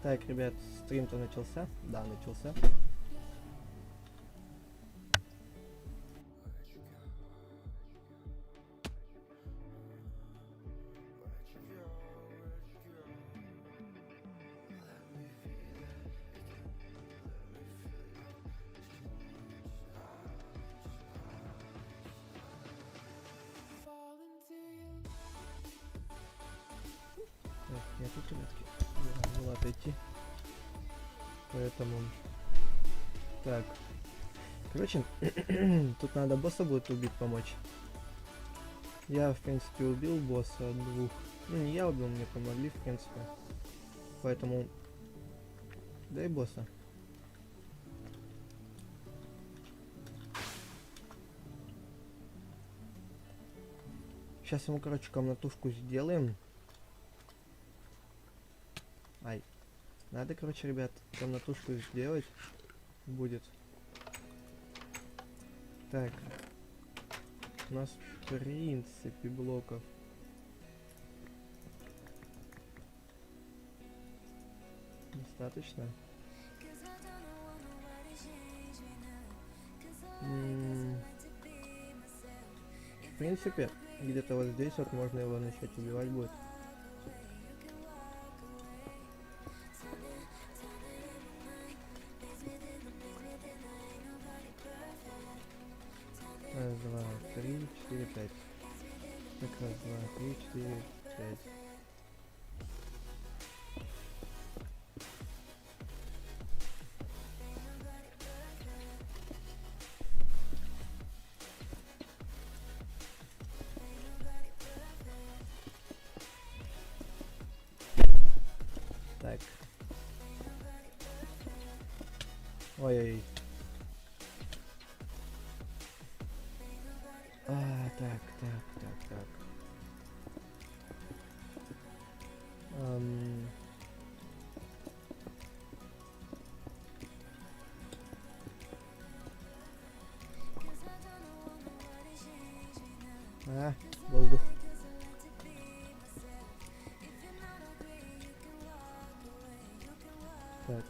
Так, ребят, стрим-то начался? Да, начался. Так, нет, тут, ребятки, не было отойти. Поэтому... Так. Короче, тут надо босса будет убить, помочь. Я, в принципе, убил босса двух. Ну, не я убил, мне помогли, в принципе. Поэтому... Дай босса. Сейчас ему, короче, комнатушку сделаем. Ай. Надо, короче, ребят, комнатушку сделать будет. Так. У нас, в принципе, блоков. Достаточно. В принципе, где-то вот здесь вот можно его начать убивать будет. Раз, два, три, четыре, пять. Так, раз, два, три, четыре, пять. Так. Ой-ой. Так. Воздух. Так.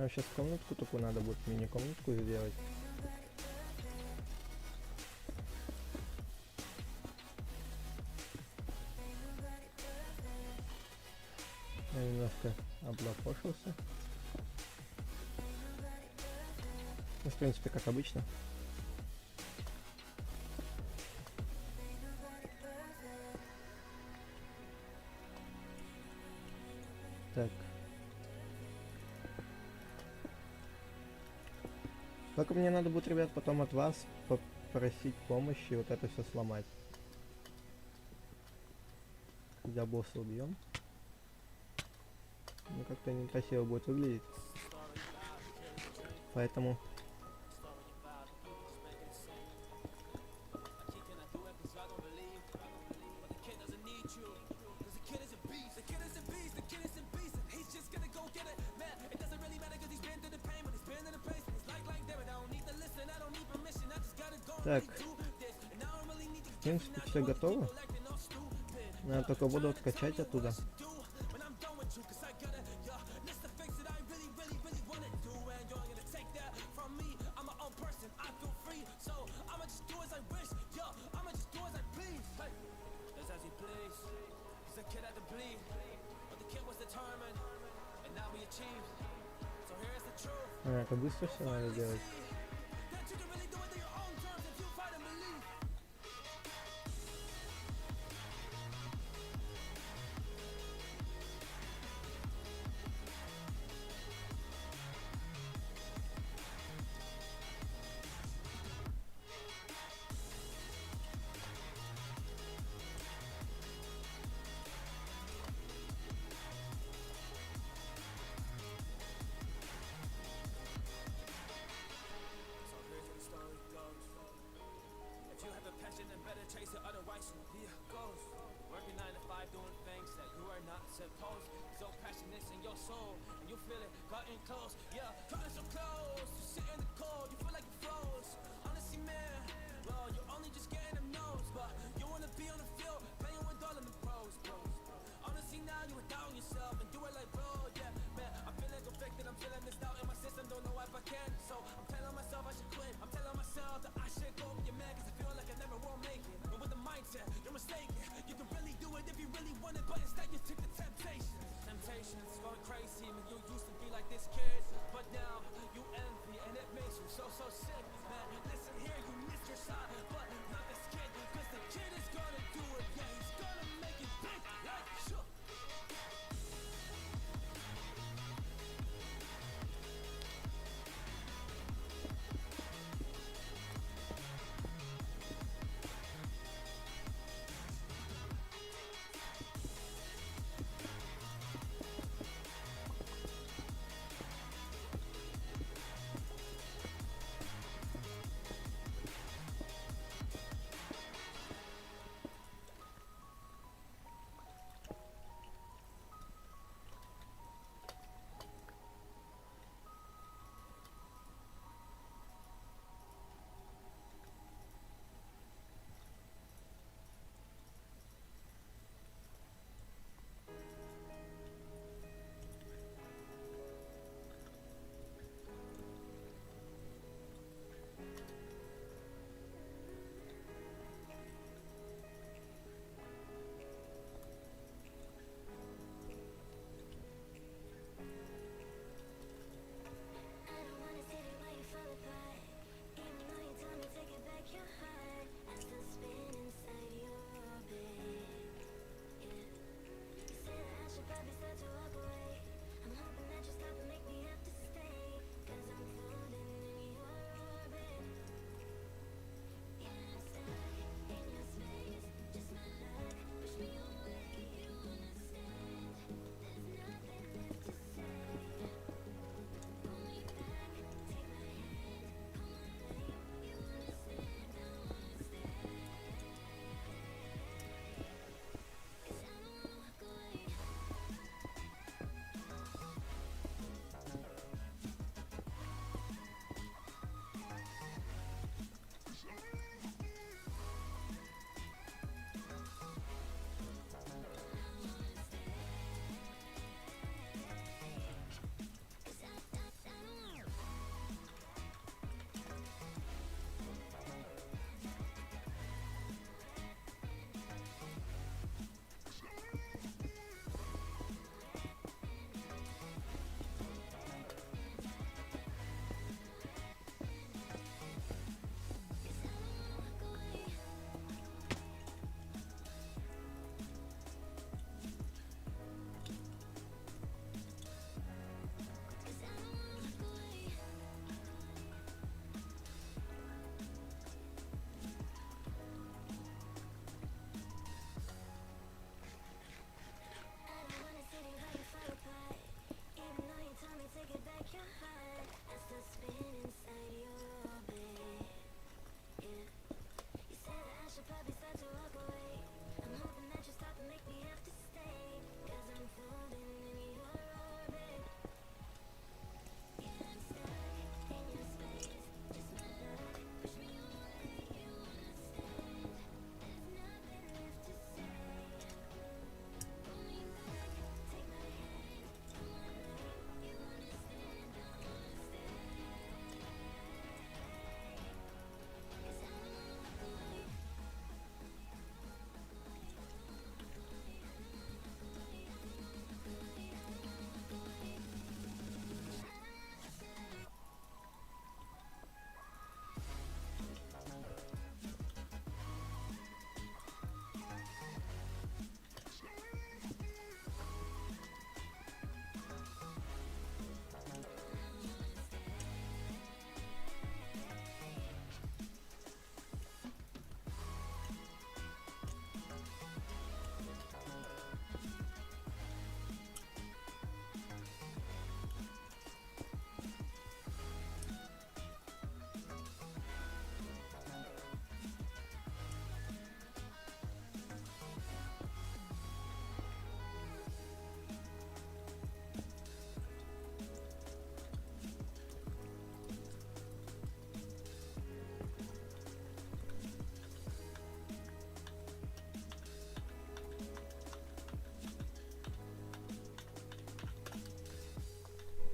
Сейчас комнатку такую надо будет, мини-комнатку сделать. Я немножко облапошился. Ну, в принципе, как обычно. Так. Только мне надо будет, ребят, потом от вас попросить помощи вот это все сломать. Когда босса убьем. Ну, как-то некрасиво будет выглядеть. Поэтому... Так. В принципе, все готово. Надо только воду откачать оттуда. Это быстро все надо делать.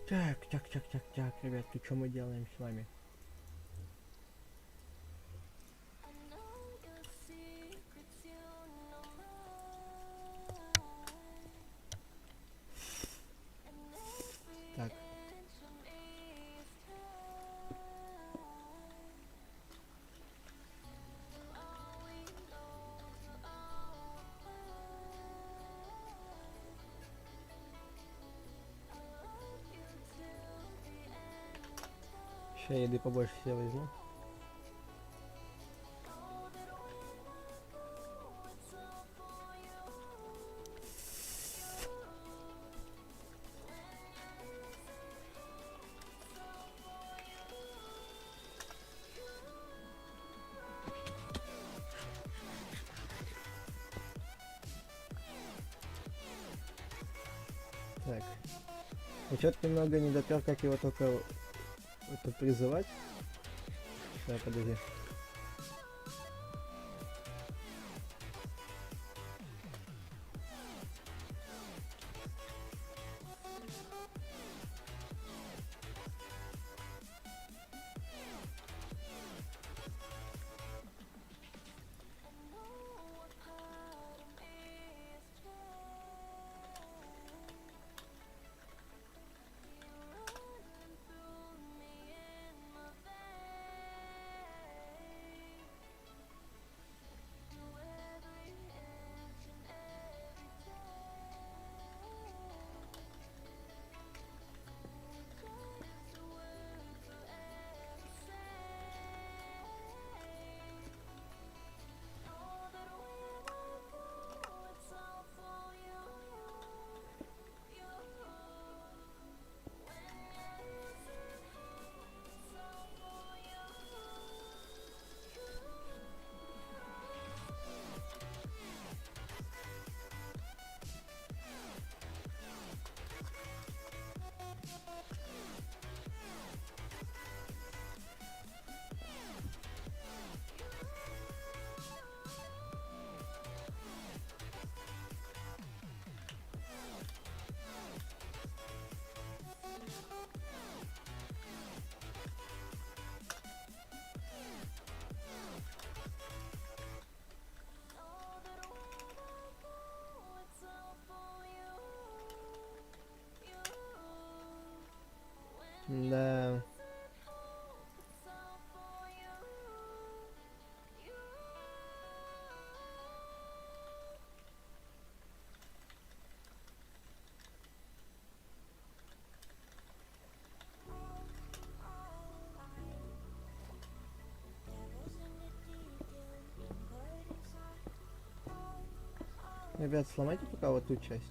Так, ребятки, что мы делаем с вами? Так. Сейчас еды побольше себе возьму. Так. Учет немного не допер, как его только это призывать. Так, подожди. Да. Ребят, сломайте пока вот ту часть.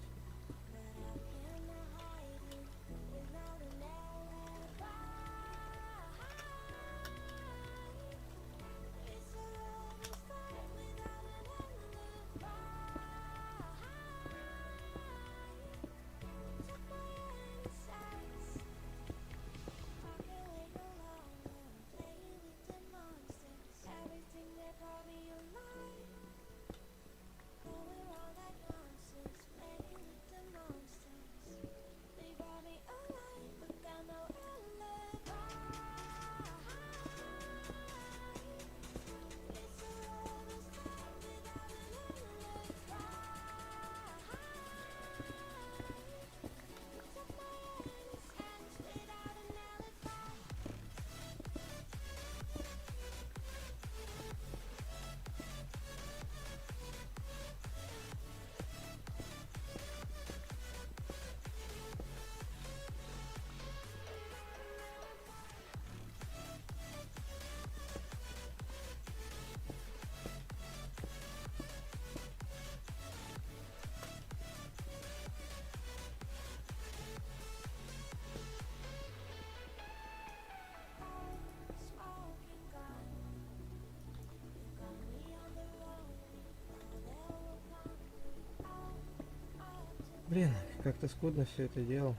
Блин, как-то скудно все это делал.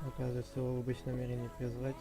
Оказывается, его в обычном мире не призвать.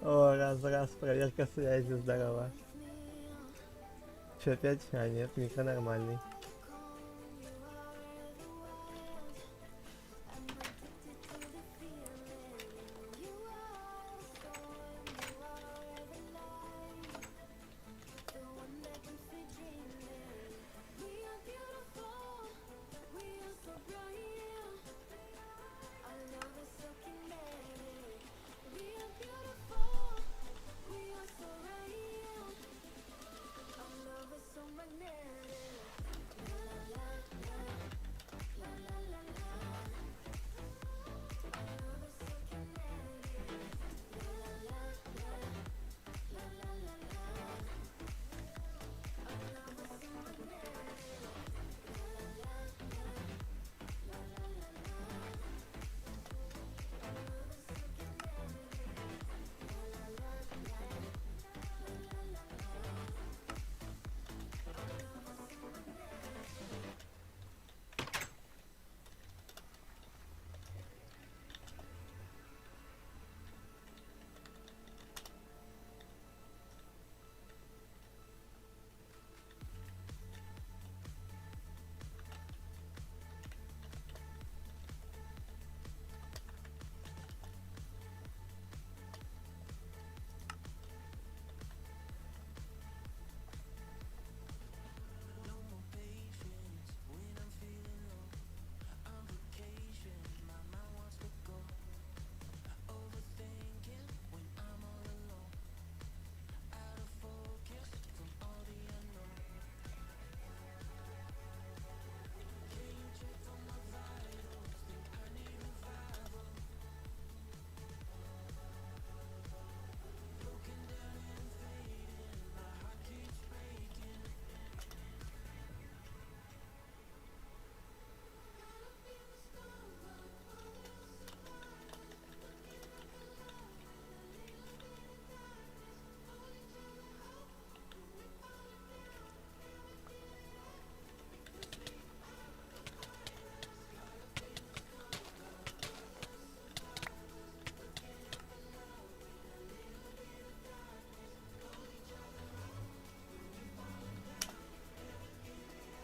О, раз, проверка связи, здорово. Че опять? А, нет, микро нормальный.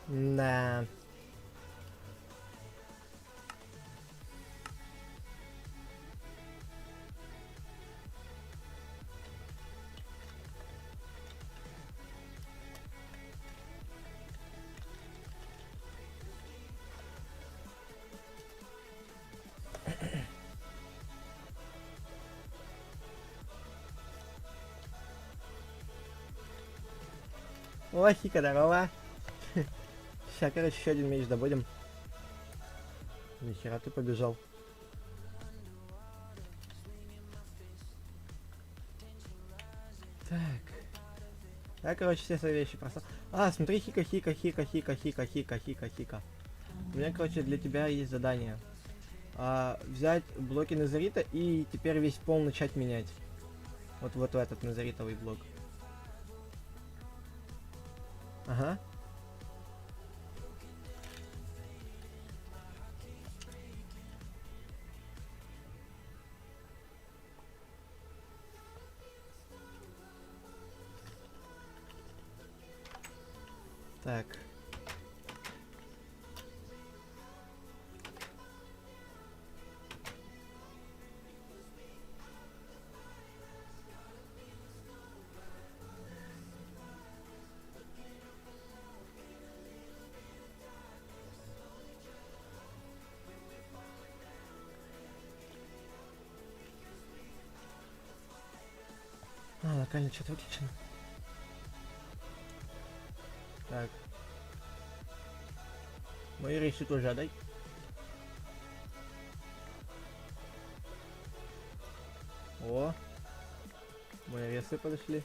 Да. О, Хика, здорово. Сейчас, короче, еще один меч добудем. Нихера ты побежал. Так. Я, короче, все свои вещи просто... А, смотри, Хика. У меня, короче, для тебя есть задание. Взять блоки Незарита и теперь весь пол начать менять. Вот в этот незаритовый блок. Ага. Так. Локальный чат выключен. Так. Мои рейсы тоже отдай. О, мои рейсы подошли.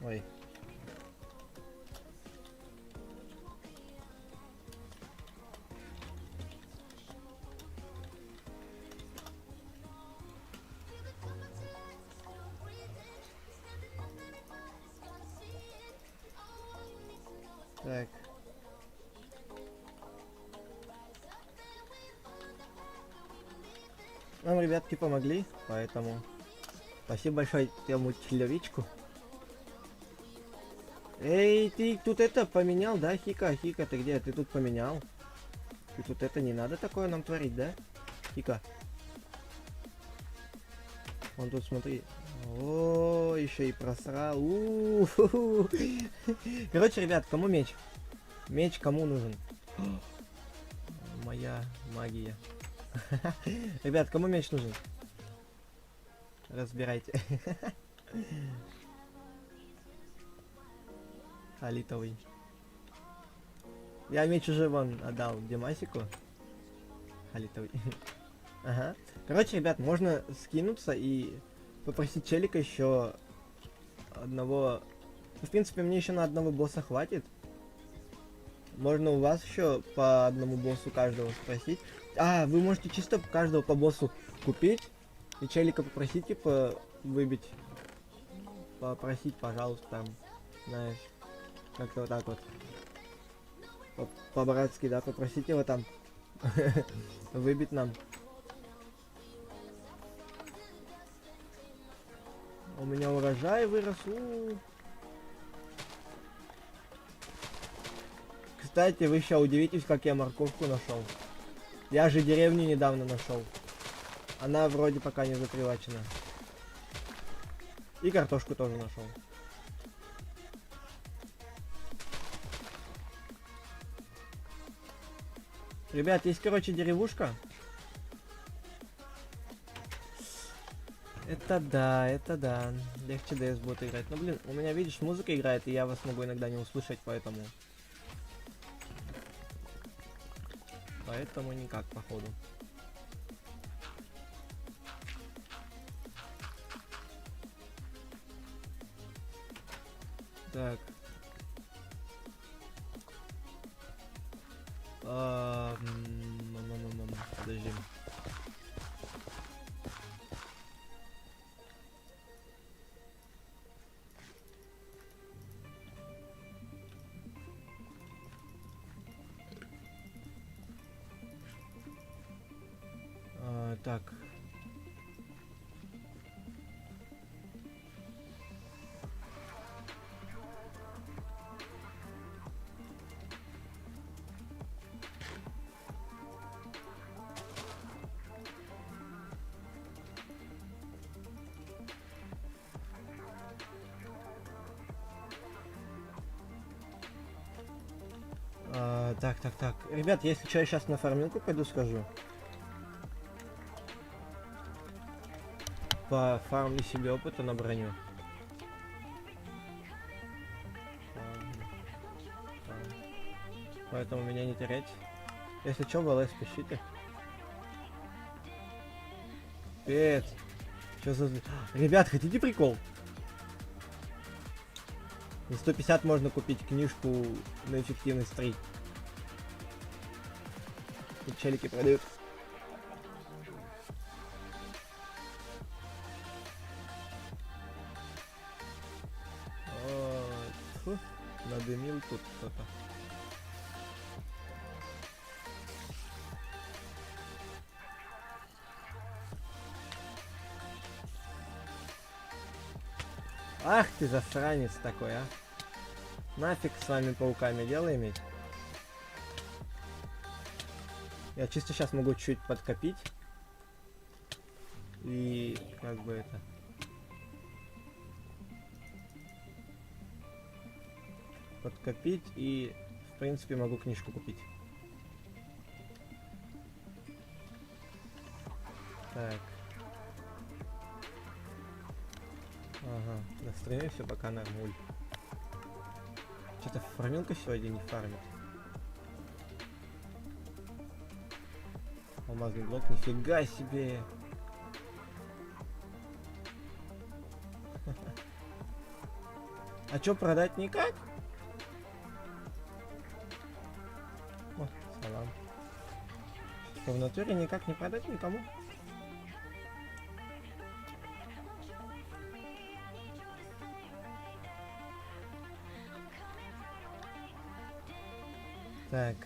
Ой. Так. Нам ребятки помогли, поэтому спасибо большое тему человечку. Эй, ты тут это поменял, да, Хика? Хика, ты где? Ты тут поменял? Ты тут это не надо такое нам творить, да? Хика. Он тут, смотри. О, еще и просрал. У-ху-ху. Короче, ребят, кому меч? Меч кому нужен? Моя магия. Ребят, кому меч нужен? Разбирайте. Халитовый. Я меч уже вон отдал Димасику. Халитовый. Ага. Короче, ребят, можно скинуться и попросить челика еще одного. В принципе, мне еще на одного босса хватит. Можно у вас еще по одному боссу каждого спросить. А, вы можете чисто каждого по боссу купить. И челика попросить, типа, выбить. Попросить, пожалуйста, там, знаешь. Как-то вот так вот. По-братски, да, попросите его там выбить нам. У меня урожай вырос. Кстати, вы сейчас удивитесь, как я морковку нашел. Я же деревню недавно нашел. Она вроде пока не запривачена. И картошку тоже нашел. Ребят, есть, короче, деревушка. Это да, это да. Легче DS будет играть. Ну, блин, у меня, видишь, музыка играет, и я вас могу иногда не услышать, поэтому... Поэтому никак, походу. Так. Подожди. Так. Так. Ребят, если что, я сейчас на фармилку пойду скажу. Пофармлю себе опыта на броню. Поэтому меня не терять. Если что, в ЛС пишите. Пец. Что за... Ребят, хотите прикол? За 150 можно купить книжку на эффективность 3. Тут челики продают. Фу, надымил тут кто-то. Ах ты засранец такой, а. Нафиг с вами пауками дело иметь. Я чисто сейчас могу чуть подкопить. И как бы это... Подкопить и, в принципе, могу книжку купить. Так. Ага, на стриме все пока нормуль. Что-то фармилка сегодня не фармит. Алмазный блок, нифига себе! А чё, продать никак? О, салам. Что, в натуре никак не продать никому? Так.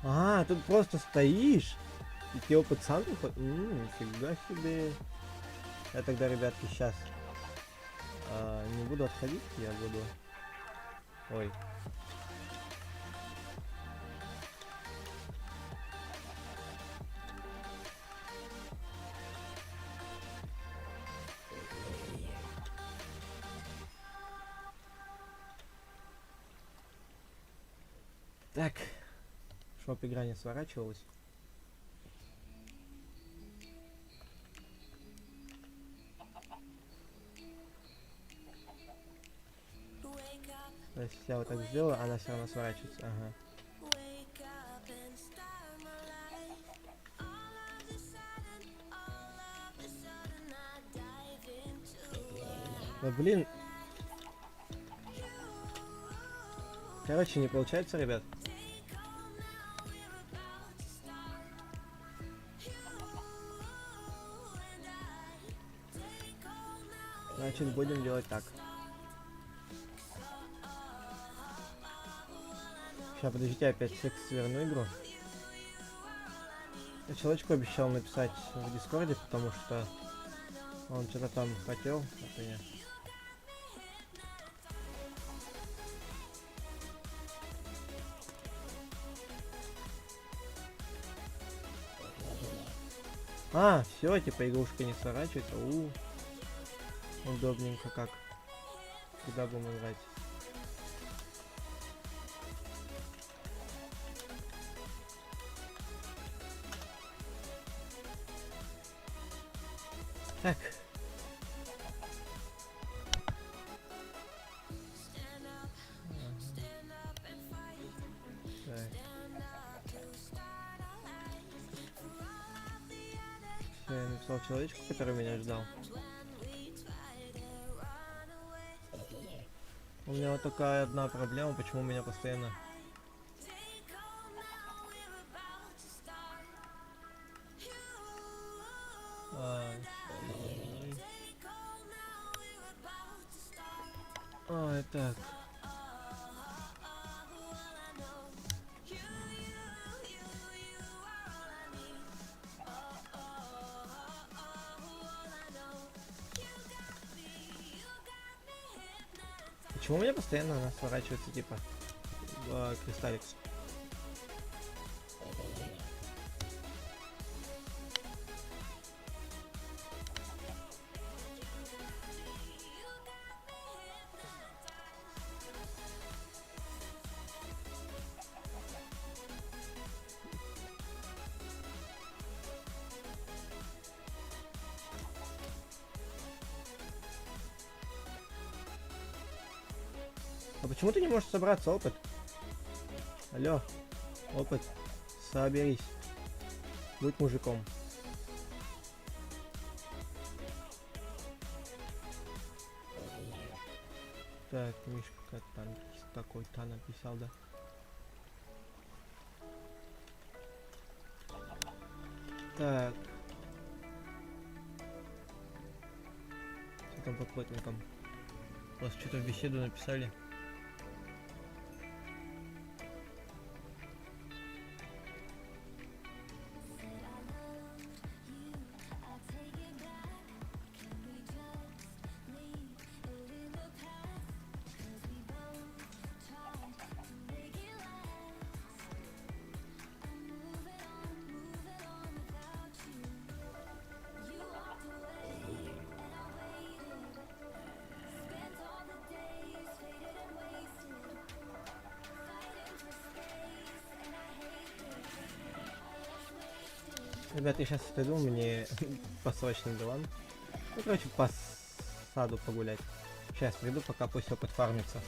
А, тут просто стоишь, и тебе опыт сам приходит. Нифига себе. Я тогда, ребятки, сейчас не буду отходить, я буду... Ой. Так, чтоб игра не сворачивалась. То есть я вот так сделаю, она все равно сворачивается. Ага. Да блин. Короче, не получается, ребят. Значит, будем делать так. Сейчас, подождите, опять секс сверну игру. Я человечку обещал написать в Дискорде, потому что он что-то там хотел, это я. А, все, типа игрушка не сворачивается. Удобненько как. Куда будем играть? Так. Я написал человечку, который меня ждал. У меня вот такая одна проблема, почему меня постоянно... Ой, так. Почему у меня постоянно она сворачивается, типа, кристаллик? А почему ты не можешь собраться, опыт? Алло, опыт, соберись. Будь мужиком. Так, Мишка там такой-то написал, да? Так. Что там по плотникам? У вас что-то в беседу написали? Ребят, я сейчас приду, мне по срочным делам. Ну, короче, по саду погулять. Сейчас приду, пока пусть опыт фармится.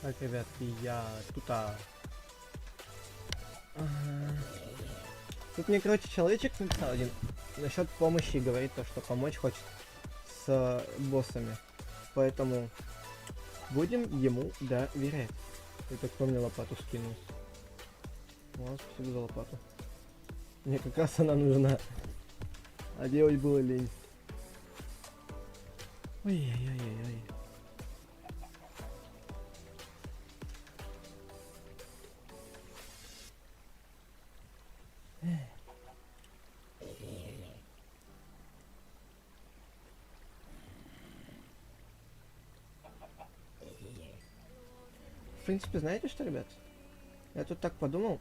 Так, ребятки, я тут... Тут мне, короче, человечек написал один насчет помощи, говорит то, что помочь хочет с боссами. Поэтому будем ему доверять. Это кто мне лопату скинул? Вот, спасибо за лопату. Мне как раз она нужна. А делать было лень. Ой-ой-ой-ой-ой. В принципе, знаете что, ребят? Я тут так подумал.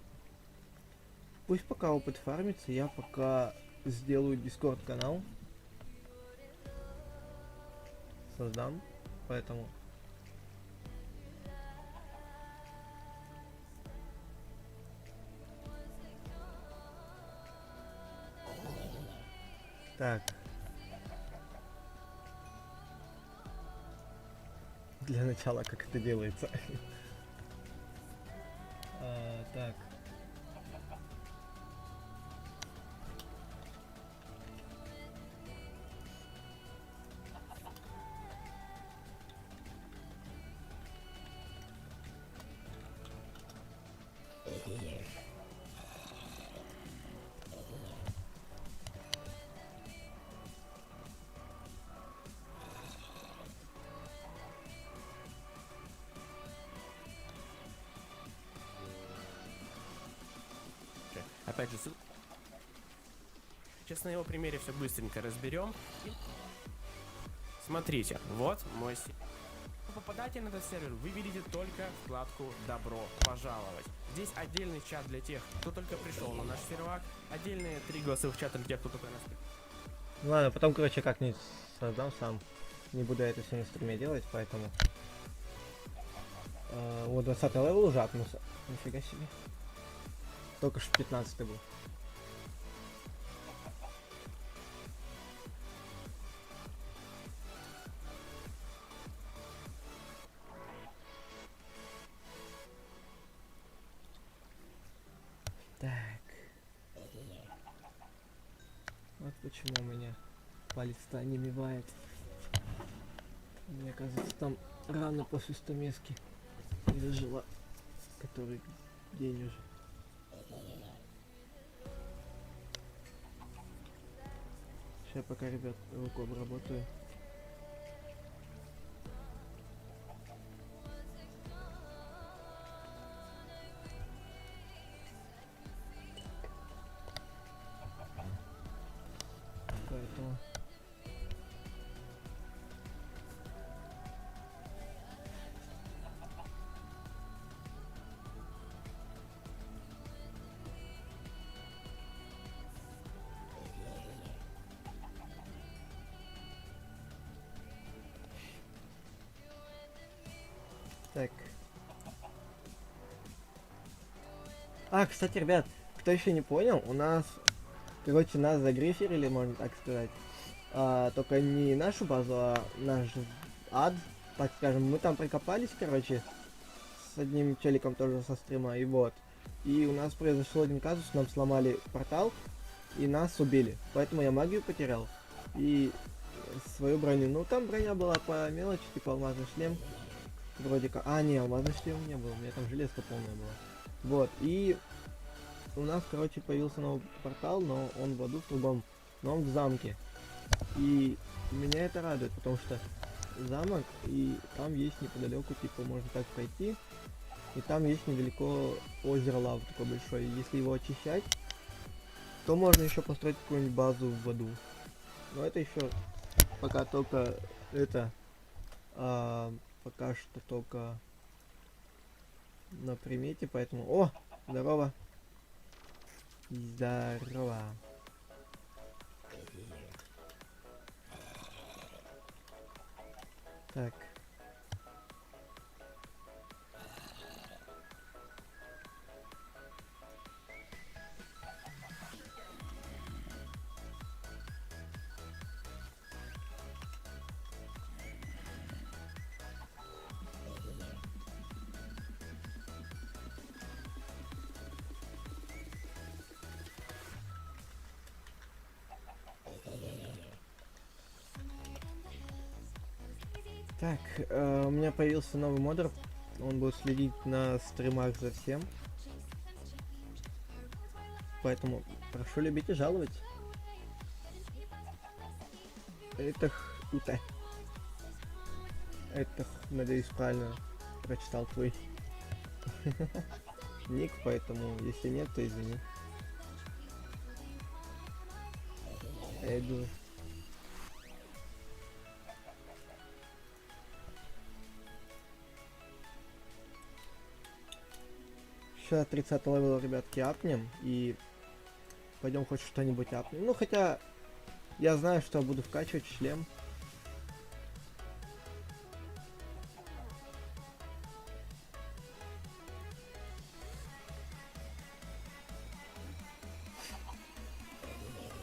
Пусть пока опыт фармится, я пока сделаю Discord канал. Создам. Поэтому... Так. Для начала, как это делается. Так. Опять же, сейчас на его примере все быстренько разберем. Смотрите, вот мой сервер. Попадаете на этот сервер, вы видите только вкладку «Добро пожаловать». Здесь отдельный чат для тех, кто только пришел на наш сервак, отдельные 3 голосовых чата для тех, кто только нас... Ну ладно, потом, короче, как-нибудь создам сам. Не буду это все на стриме делать, поэтому... Вот 20 левел уже апнулся. Нифига себе. Только что 15 был. Так. Вот почему у меня палец-то онемевает. Мне кажется, там рано после стамески зажила, который день уже. Сейчас пока, ребят, руку обработаю. Поэтому... Так. А, кстати, ребят, кто еще не понял, у нас, короче, нас загриферили, можно так сказать. Только не нашу базу, а наш ад, так скажем. Мы там прикопались, короче, с одним челиком тоже со стрима, и вот. И у нас произошел один казус, нам сломали портал, и нас убили. Поэтому я магию потерял. И свою броню. Ну, там броня была по мелочи, типа алмазный шлем. Вроде как... А, не, алмазный шлем не было, у меня там железка полная была. Вот, и у нас, короче, появился новый портал, но он в аду в другом, но он в замке. И меня это радует, потому что замок, и там есть неподалеку, типа, можно так пройти. И там есть недалеко озеро лав такое большое. И если его очищать, то можно еще построить какую-нибудь базу в аду. Но это еще пока только это... пока что только на примете, поэтому... О! Здорово! Здорово! Так. Так, у меня появился новый модер. Он будет следить на стримах за всем. Поэтому прошу любить и жаловать. Это Ута. Это, надеюсь, правильно прочитал твой ник, поэтому если нет, то извини. Я иду. Сейчас 30 левел, ребятки, апнем и пойдем хоть что-нибудь апнем. Ну, хотя я знаю, что буду вкачивать шлем.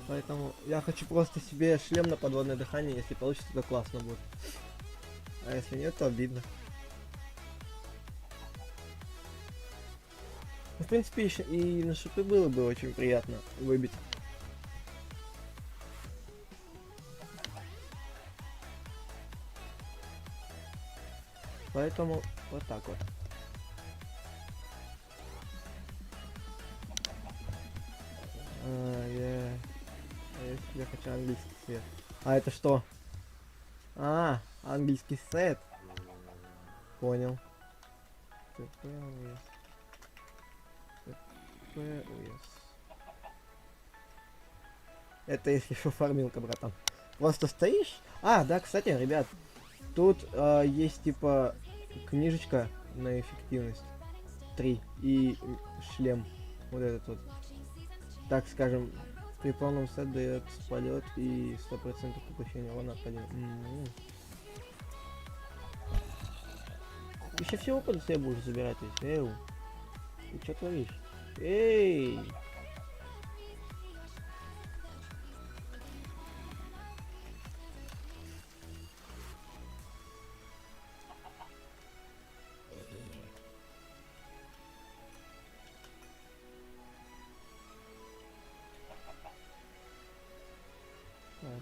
Поэтому я хочу просто себе шлем на подводное дыхание. Если получится, то классно будет. А если нет, то обидно. Ну, в принципе, и на шипы было бы очень приятно выбить. Поэтому вот так вот. Я хочу английский цвет. А это что? А, английский сет. Понял. Это если что фармилка, братан. Просто стоишь. А, да, кстати, ребят, тут есть типа книжечка на эффективность 3 и шлем. Вот этот вот. Так скажем, при полном сет дает полет и 100% упущения урона от падения. еще всего под себя будешь забирать, то есть, эу. Ты что творишь? Эй! Так.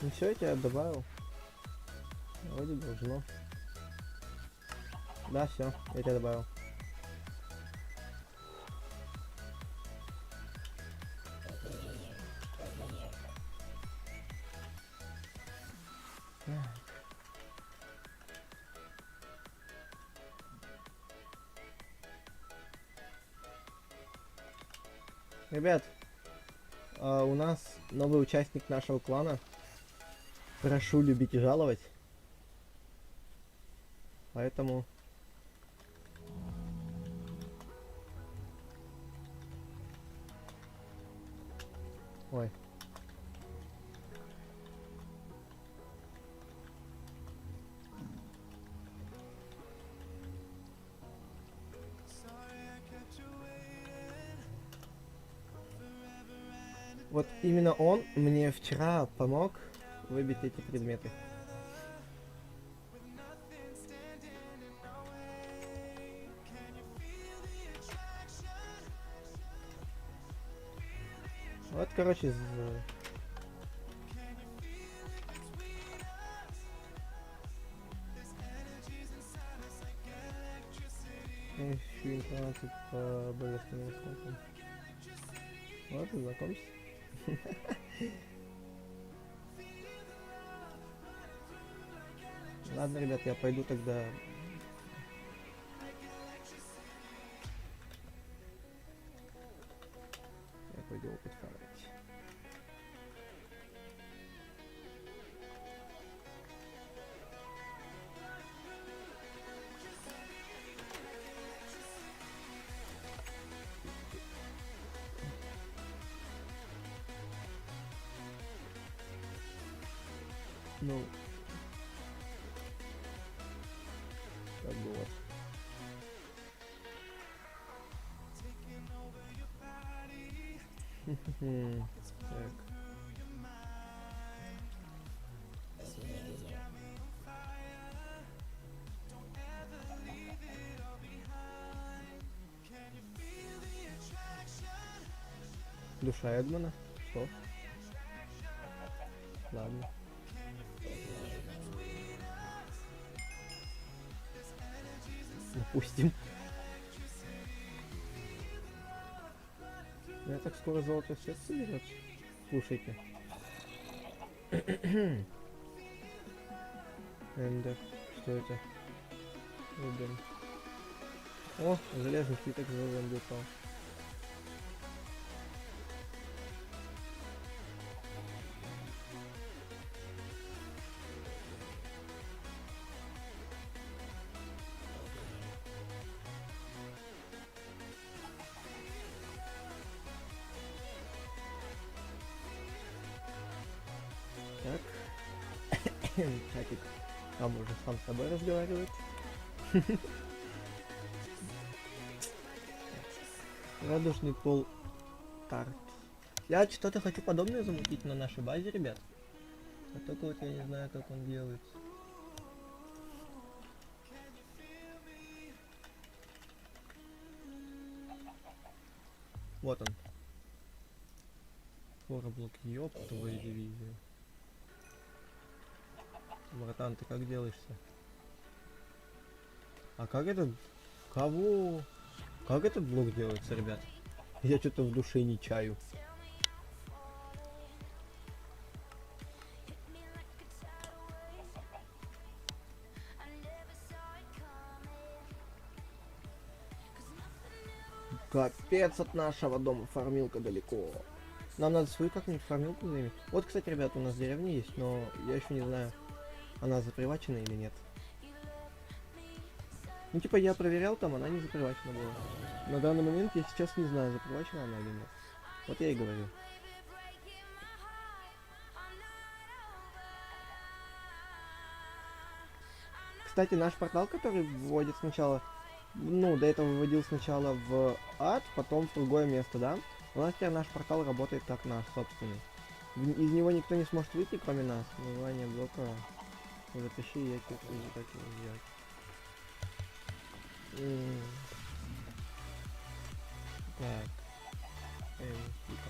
Ну все, я тебя добавил. Вроде должно. Да, все, я тебя добавил. Ребят, у нас новый участник нашего клана. Прошу любить и жаловать. Поэтому... Ой. Вот именно он мне вчера помог выбить эти предметы. Вот, короче, ищу информацию по божественным искусствам. Вот, знакомься. Ладно, ребят, я пойду тогда. Я пойду опыт хавать. Ну, как бы вот. Так. Душа Эдмона? Что? Ладно. Допустим. Я так скоро золото все соберет. Слушайте. Эндер. Что это? Рубин. О, железный слиток за упал. Так. Чатик. Там уже сам с собой разговаривает. Радужный пол карт. Я что-то хочу подобное замутить на нашей базе, ребят. А только вот я не знаю, как он делается. Вот он. Фороблок, ёб твою дивизию. Братан, ты как делаешься? А как этот... Кого? Как этот блок делается, ребят? Я что-то в душе не чаю. Капец, от нашего дома фармилка далеко. Нам надо свою как-нибудь фармилку заиметь. Вот, кстати, ребята, у нас деревня есть, но я еще не знаю, она запривачена или нет. Ну, типа, я проверял там, она не запривачена была. На данный момент я сейчас не знаю, запривачена она или нет. Вот я и говорю. Кстати, наш портал, который вводит сначала, ну, до этого выводил сначала в ад, потом в другое место, да? У нас теперь наш портал работает как наш собственный. Из него никто не сможет выйти, кроме нас. Название блока. Запиши, я как его сделать. Так. Типа.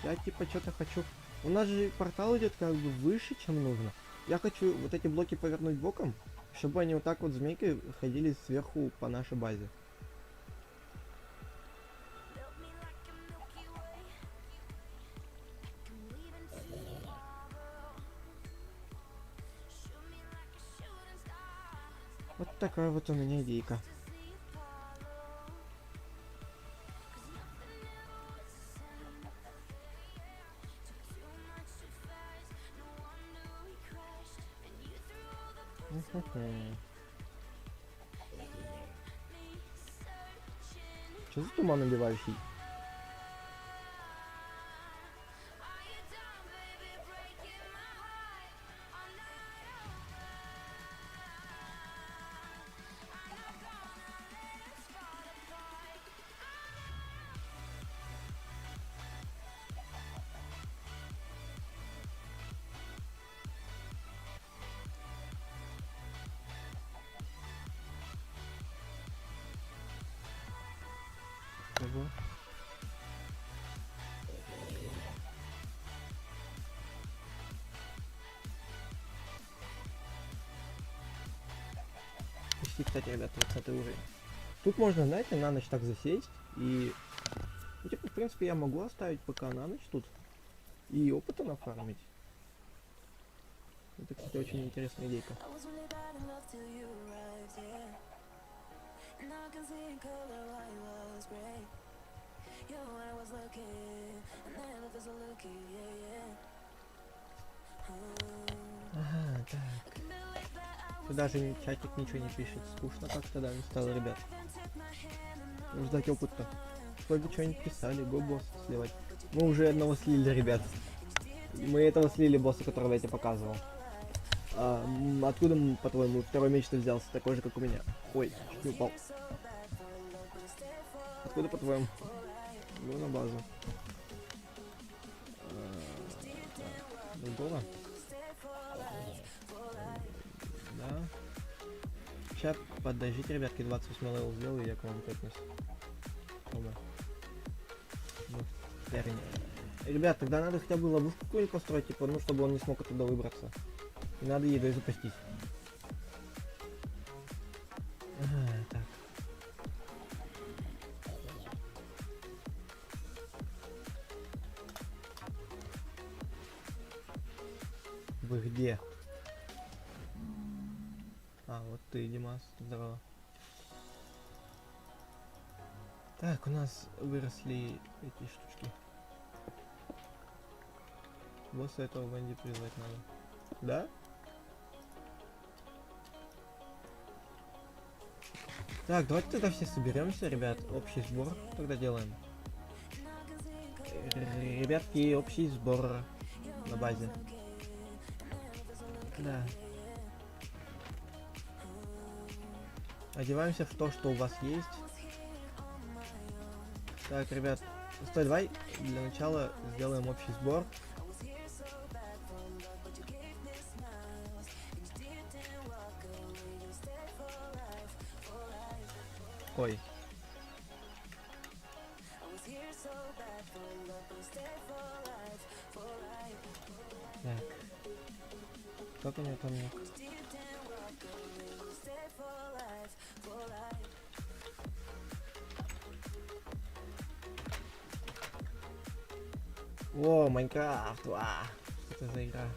Я типа что-то хочу. У нас же портал идет как бы выше, чем нужно. Я хочу вот эти блоки повернуть боком, чтобы они вот так вот змейкой ходили сверху по нашей базе. Вот такая вот у меня идейка. Что за туман убивающий? Ого. Почти, кстати, ребята, 20 уровень. Тут можно, знаете, на ночь так засесть и... Ну, типа, в принципе, я могу оставить ПК на ночь тут и опыта нафармить. Это, кстати, очень интересная идейка. Ага, так. Тут даже чатик ничего не пишет. Скучно как-то, да, не стало, ребят. Ждать опыта. Чтобы что-нибудь писали, го босс сливать. Мы уже одного слили, ребят. Мы этого слили босса, которого я тебе показывал. Откуда, по-твоему, второй меч-то взялся? Такой же, как у меня. Ой, чуть не упал. Откуда, по-твоему? Ну, на базу. Готово? Да. Сейчас, подождите, ребятки, 28 левел сделаю, и я к вам катнусь. Оба. Ну, херня. Ребят, тогда надо хотя бы ловушку какую-нибудь построить, типа, ну, чтобы он не смог оттуда выбраться. И надо едой запастись. Ага, так. Вы где? А, вот ты, Димас, здорово. Так, у нас выросли эти штучки. Босса этого Венди призвать надо. Да? Так, давайте тогда все соберемся, ребят. Общий сбор тогда делаем. Ребятки, общий сбор на базе. Да. Одеваемся в то, что у вас есть. Так, ребят, стой, давай для начала сделаем общий сбор. Ой. Так. Как у меня там? О, Майнкрафт, ва! Что это за игра?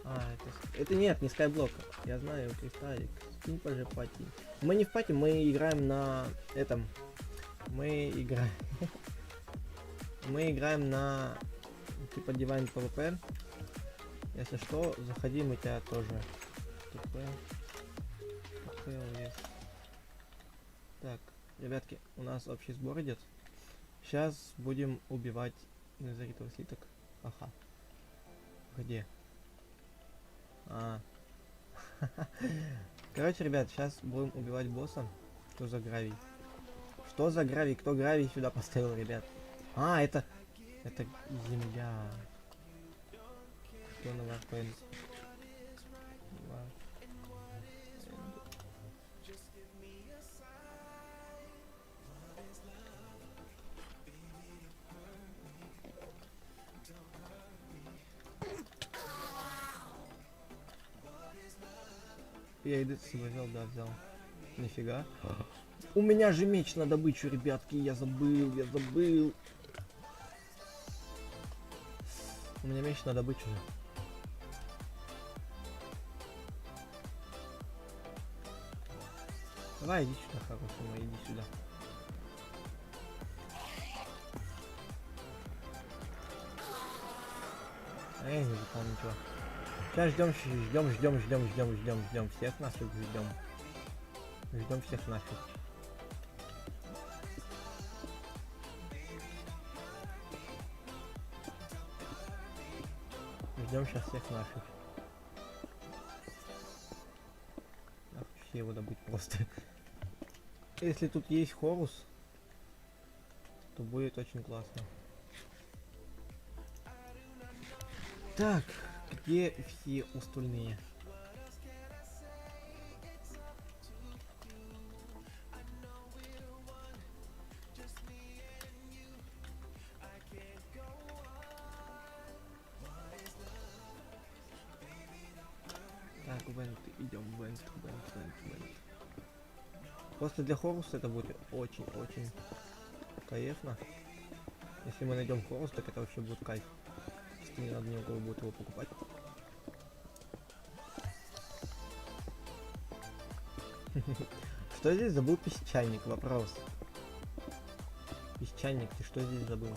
Майнкрафт. Это нет, не Skyblock. Я знаю, Кристаллик. Скинь позже пати. Мы не в пати, мы играем на этом. Мы играем. Мы играем на типа Divine PvP. Если что, заходи, мы тебя тоже. Так, ребятки, у нас общий сбор идет. Сейчас будем убивать незаритовый слиток. Ага. Где? Короче, ребят, сейчас будем убивать босса. Что за гравий? Что за гравий? Кто гравий сюда поставил, ребят? Это земля. Что на Warpaint? Я еду с собой взял, да, взял. Нифига. У меня же меч на добычу, ребятки, я забыл. У меня меч на добычу. Давай, иди сюда, хороший мой, иди сюда. Я не запал ничего. Сейчас ждем всех наших, ждем всех наших. Ждем сейчас всех наших. Я хочу все его добыть просто. Если тут есть Хорус, то будет очень классно. Так, где все остальные? Так, вент, идем, вент. Просто для Хоруса это будет очень кайфно. Если мы найдем Хорус, так это вообще будет кайф. Если не надо никого будет его покупать. Что здесь забыл песчаник? Вопрос. Песчаник, ты что здесь забыл?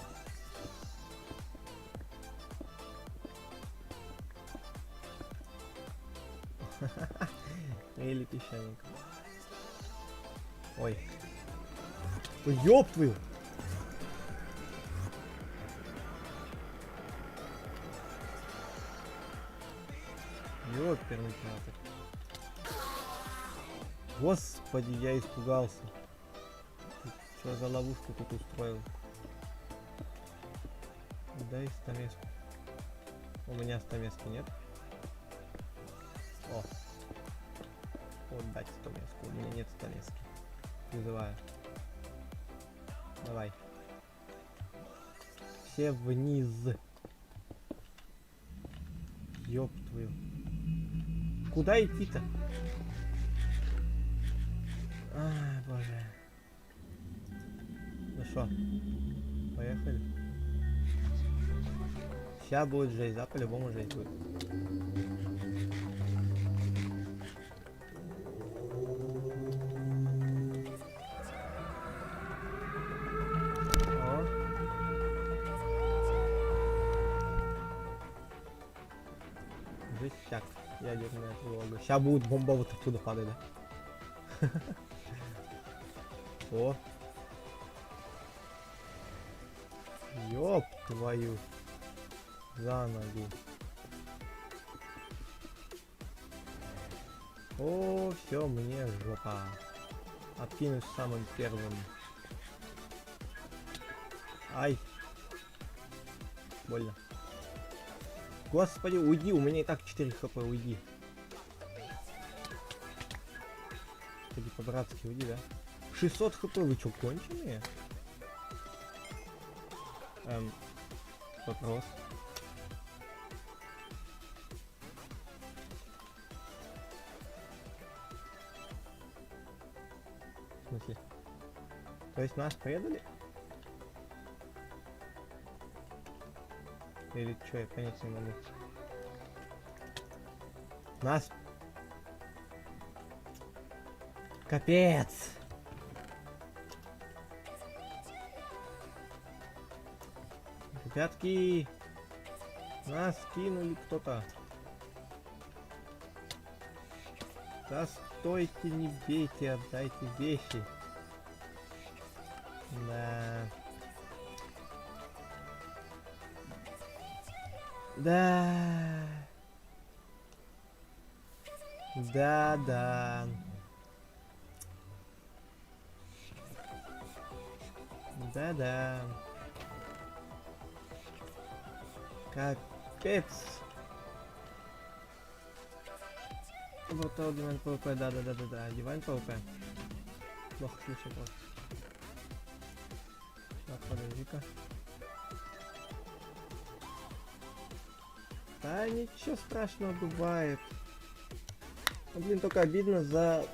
Или песчаник. Ой. Ой, ёб твою! Ёперный театр. Господи, я испугался. Что за ловушку тут устроил? Дай стамеску. У меня стамески нет. О. Вот дать стамеску. У меня нет стамески. Призываю. Давай. Все вниз. Ёб твою. Куда идти-то? Ай, боже. Ну что, поехали. Сейчас будет жесть, да? По-любому жесть будет. Жестяк. Ядерная тревога. Сейчас будет бомба вот оттуда падать, да? О. Ёб твою. За ногу. О, все, мне жопа. Откинусь самым первым. Ай. Больно. Господи, уйди, у меня и так 4 хп, уйди. Ты по-братски уйди, да? 600 хп, вы чё, конченые? Вопрос. В смысле? То есть нас предали? Или что, я понять не могу. Нас... Капец! Ребятки! Нас кинули кто-то. Да стойте, не бейте, отдайте вещи. Да. Да. Да. Да. Капец. Вот Дивайн ПВП, да. Дивайн ПВП. Плохо слышу просто. Так, подожди-ка. Да ничего страшного бывает. Ну, блин, только обидно за...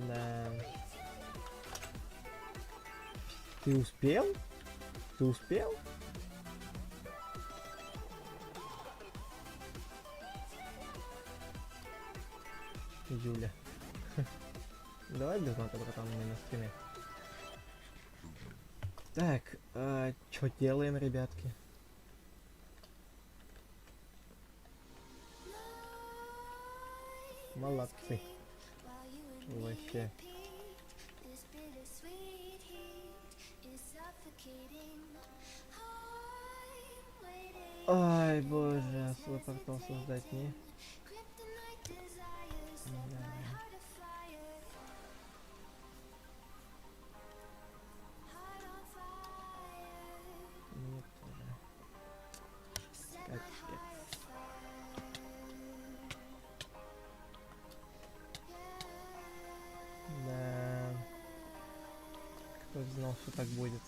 Да. Ты успел? Ты успел? Юля. Давай без мата, братан, мы на стриме. Так, что делаем, ребятки? Молодцы. Вообще. Ай, боже, свой портал создать не. Да. Нет, тоже. Капец. Да. Кто знал, что так будет?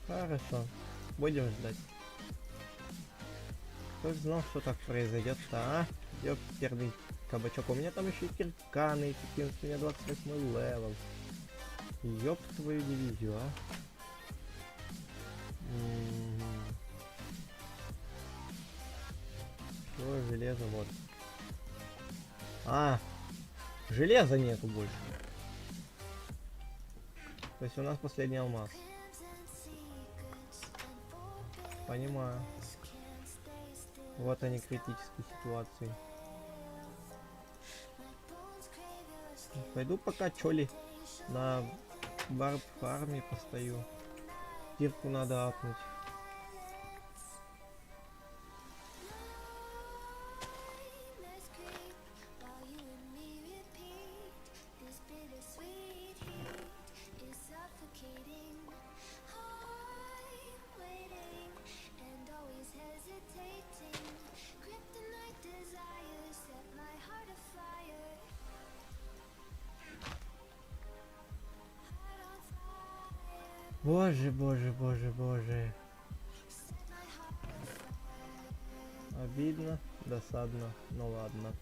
Хорошо. Будем ждать. Кто ж знал, что так произойдет-то, а? Ёперный кабачок. У меня там еще и кирканы, и у меня 28 левел. Ёб твою дивизию, а? Что, железо, вот. А, железа нету больше. То есть у нас последний алмаз. Понимаю. Вот они, критические ситуации. Пойду пока чоли на варп фарме постою. Тирку надо апнуть. Боже. Обидно, досадно, ну ладно.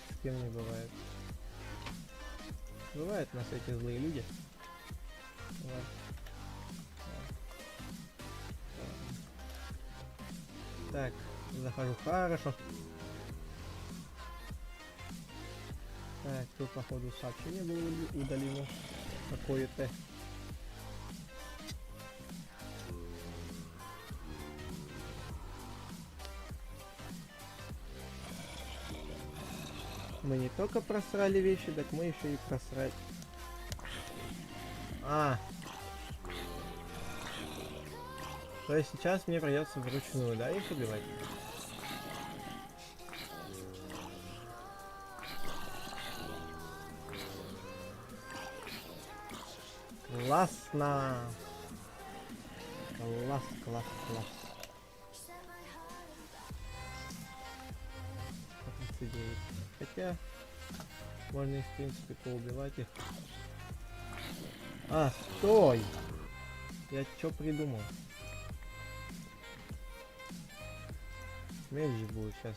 С кем не бывает. Бывают на свете злые люди. Вот. Так, захожу, хорошо. Так, тут походу сообщение было удалено какое-то. Мы не только просрали вещи, так мы еще и просрали. То есть сейчас мне придется вручную, да, их убивать? Классно! Класс, класс, класс. 39. Хотя, можно их, в принципе, поубивать их. А, стой! Я что придумал? Меч же будет сейчас.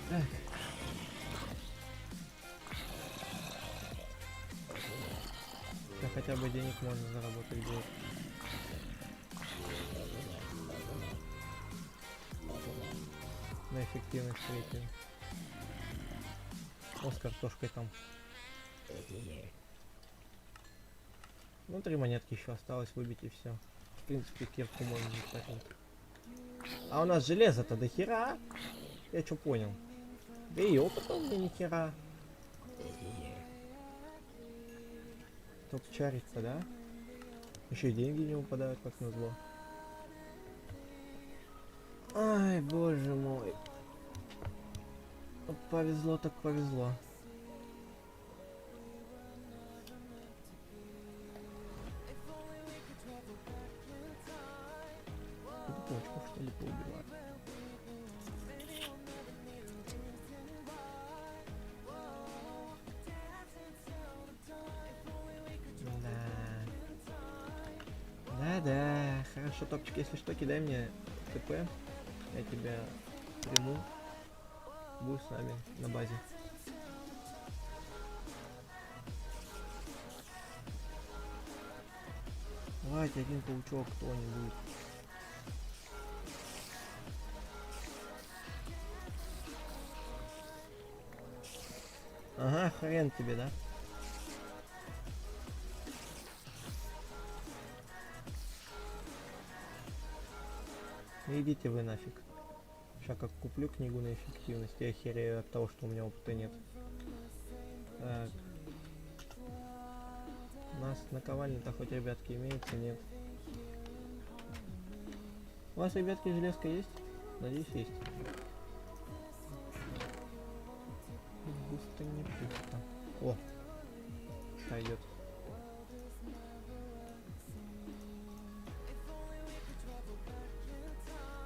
Так. Да хотя бы денег можно заработать будет. На эффективность третью. О, с картошкой там. Ну, 3 монетки еще осталось выбить и все. В принципе, кирку можно не тратить. А у нас железо-то до хера. Я что понял? Да и опыта у меня ни хера. Топ чарится, да? Еще и деньги не упадают, как назло. Ай, боже мой. Повезло так повезло. Паучков что ли поубивать? Да, хорошо, топчик, если что, кидай мне ТП, я тебя приму, будешь с нами на базе. Давайте один паучок кто-нибудь. Ага, хрен тебе, да? Идите вы нафиг. Сейчас как куплю книгу на эффективность, я охерею от того, что у меня опыта нет. Так. У нас наковальня-то хоть, ребятки, имеется, нет. У вас, ребятки, железка есть? Надеюсь, есть. Густо не пусто. О! Пойдет.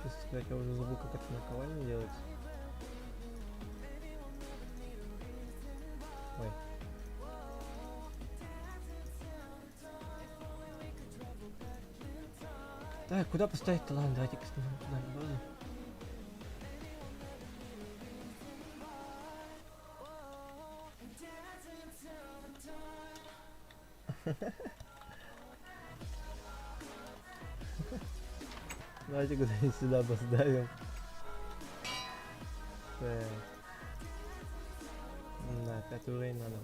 Честно сказать, я уже забыл, как это наковальня делается. Ой. Так, куда поставить-то? Ладно, давайте-ка снимем туда базу. Давайте куда-нибудь сюда поставим. Так. Да, 5 уровень надо.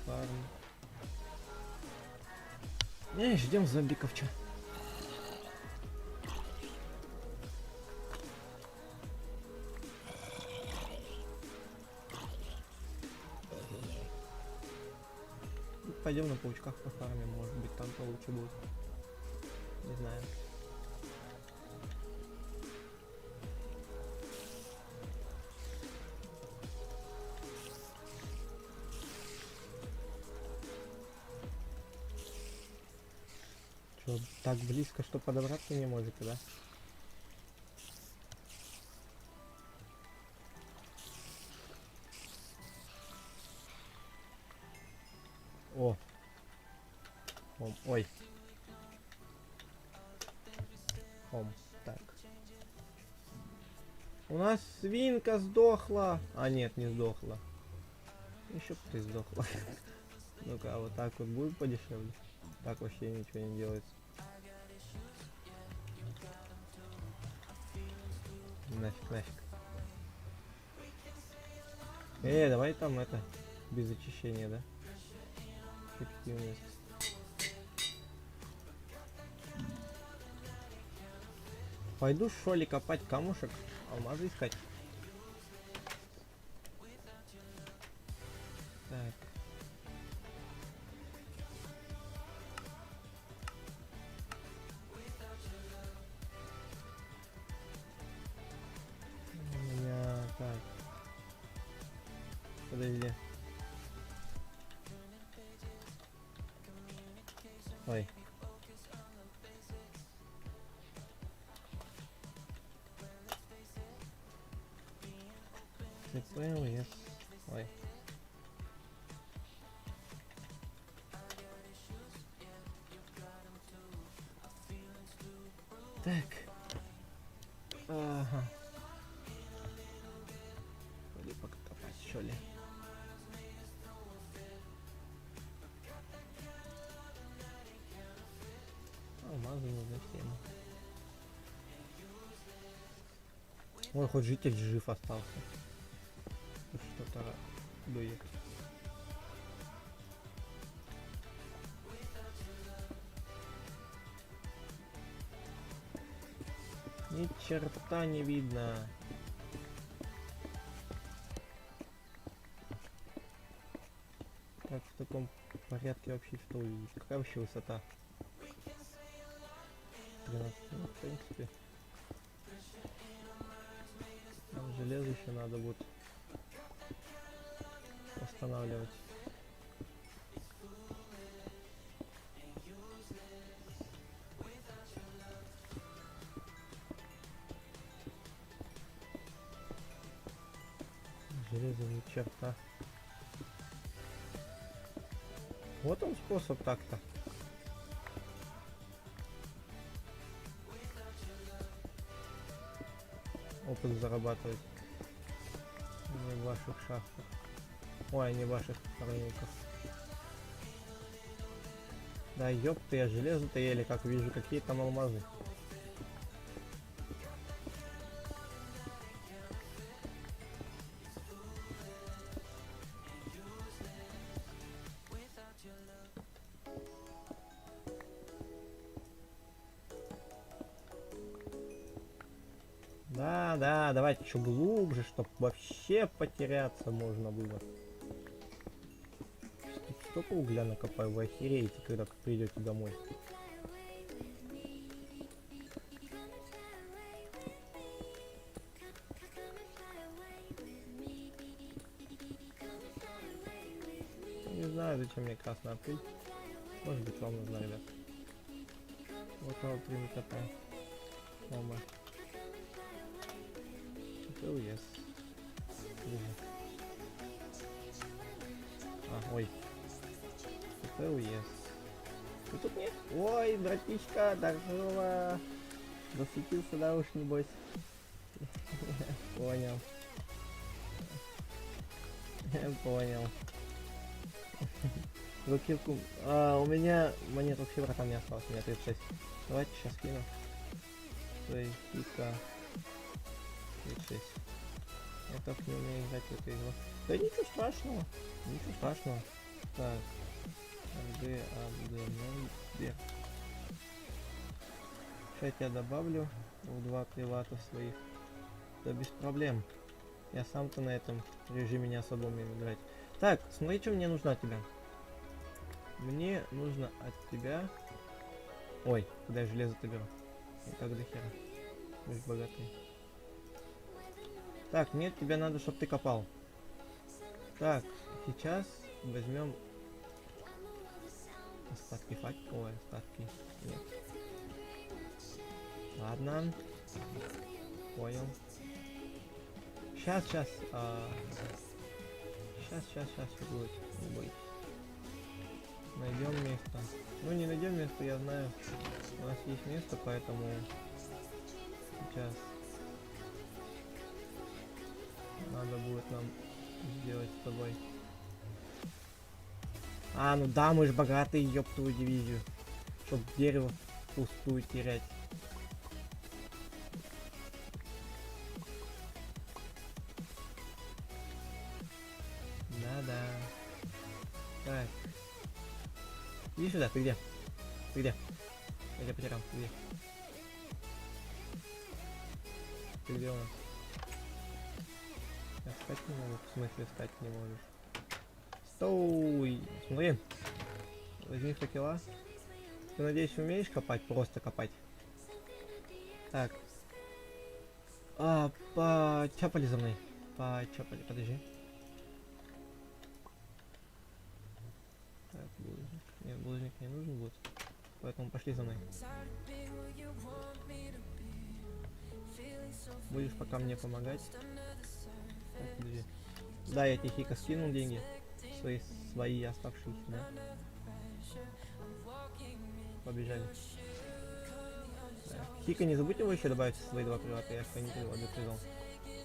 Фарм. Не, ждем зомбиков, чё. Пойдем на паучках пофармим, может быть там получше будет. Не знаю. Что, так близко, что подобраться не можете, да? О! Ой! Так. У нас свинка сдохла! А нет, не сдохла. Еще ты сдохла. Ну-ка, вот так вот будет подешевле. Так вообще ничего не делается. Нафиг. Давай там это, без очищения, да? Эффективность. Пойду что ли копать камушек, алмазы искать. Так. У меня так. Подожди. Ой. ЦП, ой. Так. Ага. Пойду пока копать, что ли. Алмазы нужны всем. Ой, хоть житель жив остался. Тут что-то дует. Ни черта не видно. Как в таком порядке вообще что увидеть? Какая вообще высота? 13, ну, в принципе. Нам железо еще надо будет восстанавливать. Железо ни черта. Вот он способ так-то. Опыт зарабатывать. Не в ваших шахтах. Ой, не в ваших рынках. Да ёпта, я железо-то еле как вижу, какие там алмазы. Да, да, давайте еще глубже, чтобы вообще потеряться можно было. Столько угля накопаю, вы охереете, когда придете домой. Не знаю, зачем мне красная пыль. Может быть, вам нужна, ребят. Вот она примет такая. Ома. Yes. А, ой. Yes. Ты тут нет? Ой, братишка, здорово. Засветился, да уж, небось. Понял. Понял. Блокировку. У меня монет вообще, братан, не осталось. У меня 36. Давайте сейчас кину. Фика. 36. Я так не умею играть в эту игру. Да ничего страшного. Ничего страшного. Так. Д. Сейчас я добавлю в 2 привата своих. Да без проблем. Я сам-то на этом режиме не особо умею играть. Так, смотри, что мне нужно от тебя. Мне нужно от тебя... Ой, куда я железо-то беру? Вот так до хера. Будь богатый. Так, нет, тебе надо, чтобы ты копал. Так, сейчас возьмем остатки факела. Ой, остатки. Нет. Ладно. Понял. Сейчас. Сейчас будет. Найдем место. Ну, не найдем место, я знаю. У нас есть место, поэтому сейчас надо будет нам сделать с тобой. А, ну да, мы же богатые, ёптую дивизию. Чтоб дерево пустую терять. Да-да. Так. Иди сюда, ты где? Ты где? Я тебя потерял, ты где? Ты где у нас? Я встать не могу, в смысле встать не можешь? Стой! Смотри. Возьми факела. Ты, надеюсь, умеешь копать? Просто копать. Так. Почапали за мной. Почапали, подожди. Нет, булыжник не нужен будет. Поэтому пошли за мной. Будешь пока мне помогать. Так, подожди. Да, я тебе Хика скинул деньги. Свои оставшиеся, да? Побежали. Да. Хика, не забудь его еще добавить в свои 2 привата, я не предупреждал.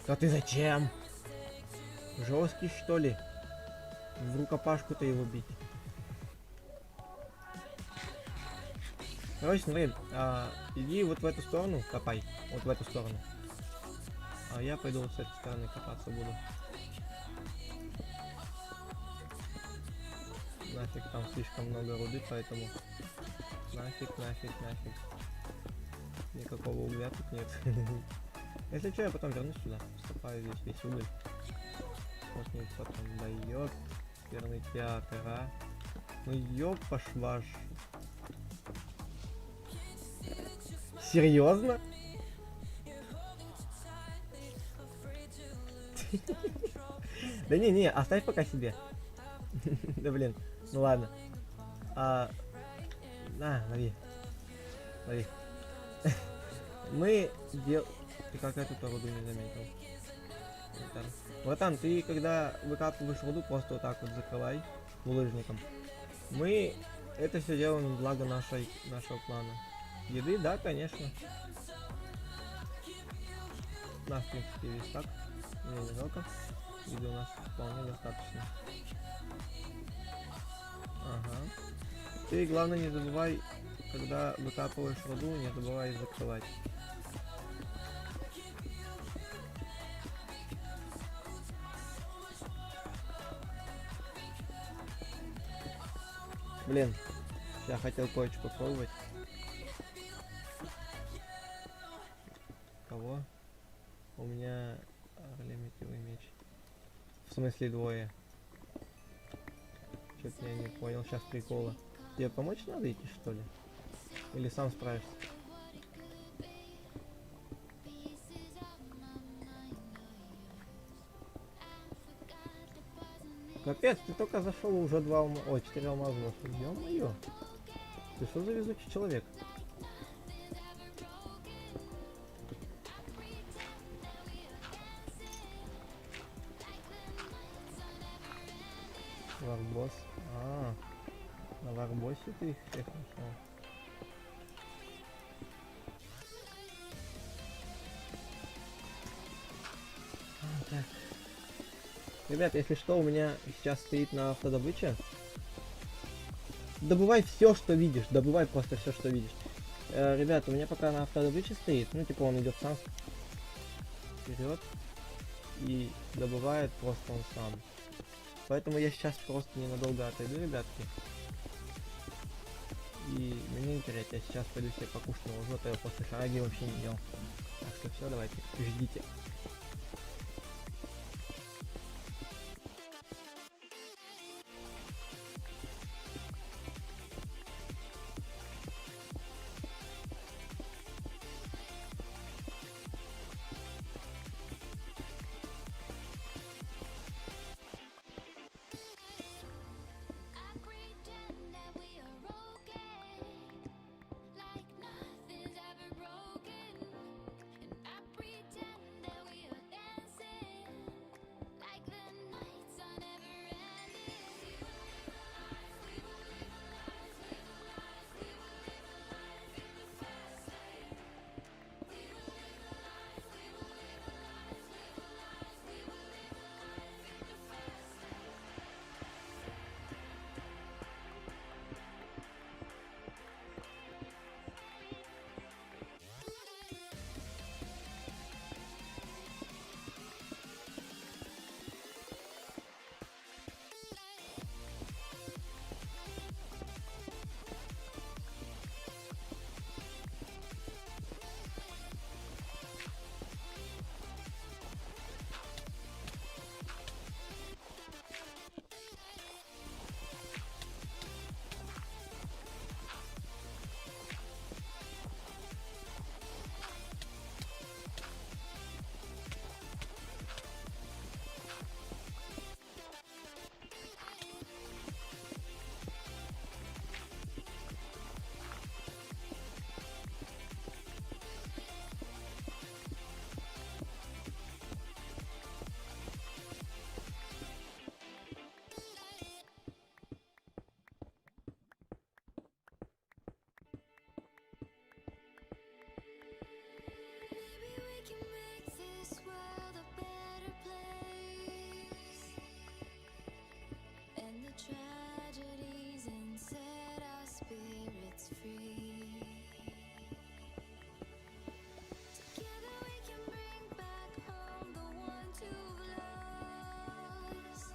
Да ты зачем? Жесткий, что ли? В рукопашку-то его бить. Короче, смотри, иди вот в эту сторону, копай. Вот в эту сторону. А я пойду вот с этой стороны копаться буду. Нафиг, там слишком много руды, поэтому... Нафиг. Никакого угля тут нет. Если что, я потом вернусь сюда. Вступаю здесь весь уголь. Вот мне потом дает. Верный театр, а. Ну ёпаш ваш. Серьезно? Да не, оставь пока себе. Да блин, ну ладно. На, лови. Мы Ты как эту руду не заметил? Братан, ты когда выкапываешь руду, просто вот так вот закрывай булыжником. Мы это все делаем в благо нашего плана. Еды, да, конечно. На, в принципе, весь так. Не жалко. Еды у нас вполне достаточно. Ага. Ты, главное, не забывай, когда выкапываешь руду, не забывай закрывать. Блин, я хотел кое-что попробовать. Кого? У меня орлеметевый меч. В смысле двое? Что-то я не понял сейчас прикола. Тебе помочь надо идти, что ли? Или сам справишься? Капец, ты только зашел, уже 4 алмаза нашел. Ё-моё. Ты что за везучий человек? Варбосс. На варбоссе ты их всех нашел. Так. Ребят, если что, у меня сейчас стоит на автодобыче. Добывай все, что видишь. Добывай просто все, что видишь. Ребят, у меня пока на автодобыче стоит. Ну, типа, он идет сам вперед и добывает просто он сам. Поэтому я сейчас просто ненадолго отойду, ребятки. И мне не терять, я сейчас пойду себе покушать на ужин, а я после шараги вообще не ел. Так что все, давайте, ждите. tragedies and set our spirits free. Together we can bring back home the ones who've lost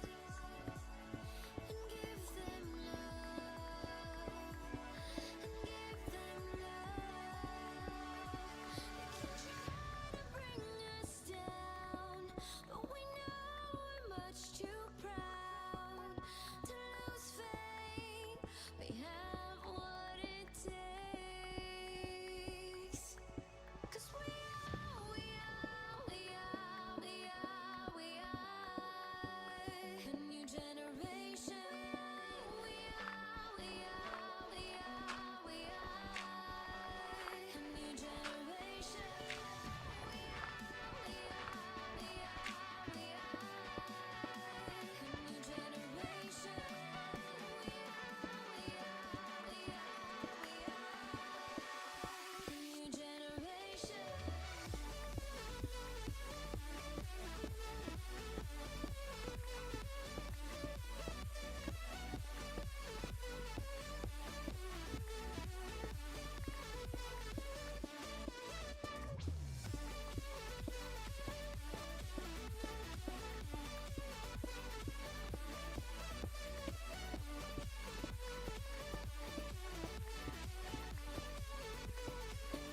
and give them love and give them love. They can try to bring us down, but we know we're much too proud to lose faith. We have what it takes. 'Cause we are a new generation. We are a new generation. We are a new generation. A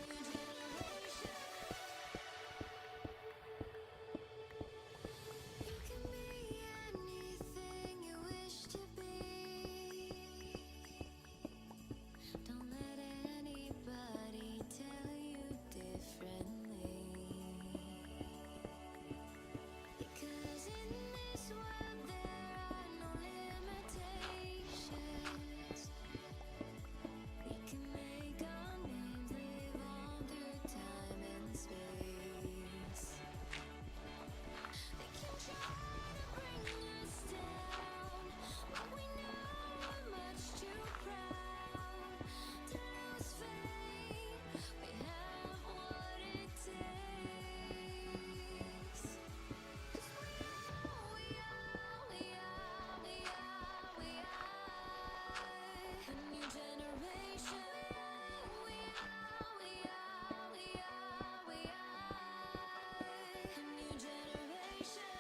new generation. You can be anything you wish to be. Don't let anybody tell you differently. Because in this world there are no limitations. We can make our names live on through time and space. They can try to bring us down, but we know we're much too proud to lose faith. We have what it takes. 'Cause we are a new generation. We are a new generation.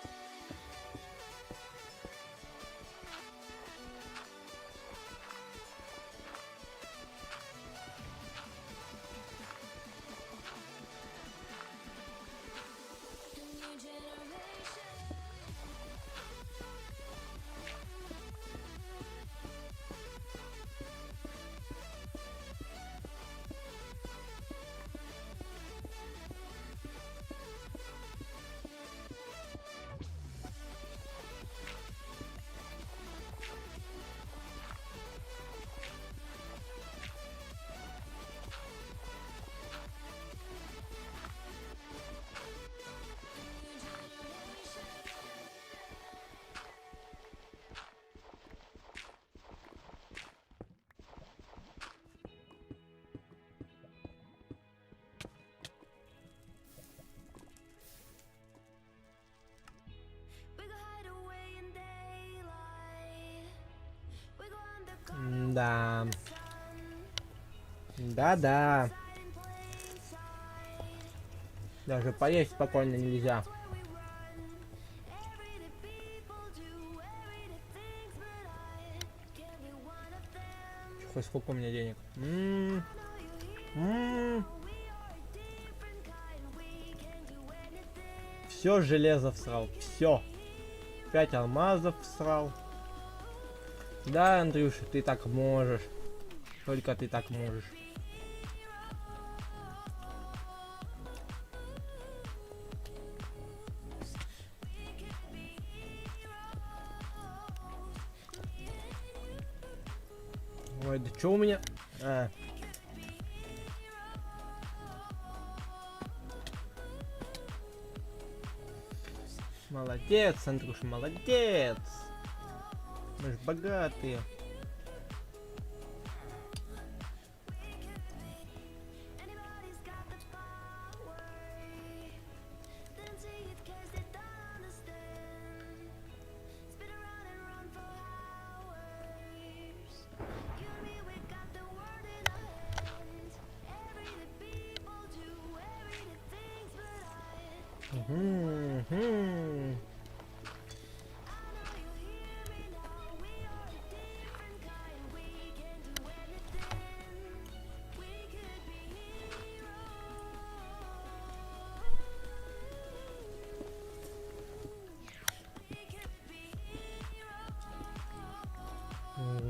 A new generation. We go hide away in daylight. We go undercover Да. in the sun. Да-да. Hide in plain sight. Даже поесть спокойно нельзя. That's where we run. Everyday people do everyday things, but I can't be one of them. Хоть сколько у меня денег. I know you hear. We are a different kind. We can do anything. Все железо всрал. Все. 5 алмазов всрал. Да, Андрюша, ты так можешь. Только ты так можешь. Ой, да что у меня? А. Молодец, Андрюша, молодец. Мы ж богатые. Anybody's got the power. Then see it 'cause they don't understand. Spin around and run for hours. Мгм.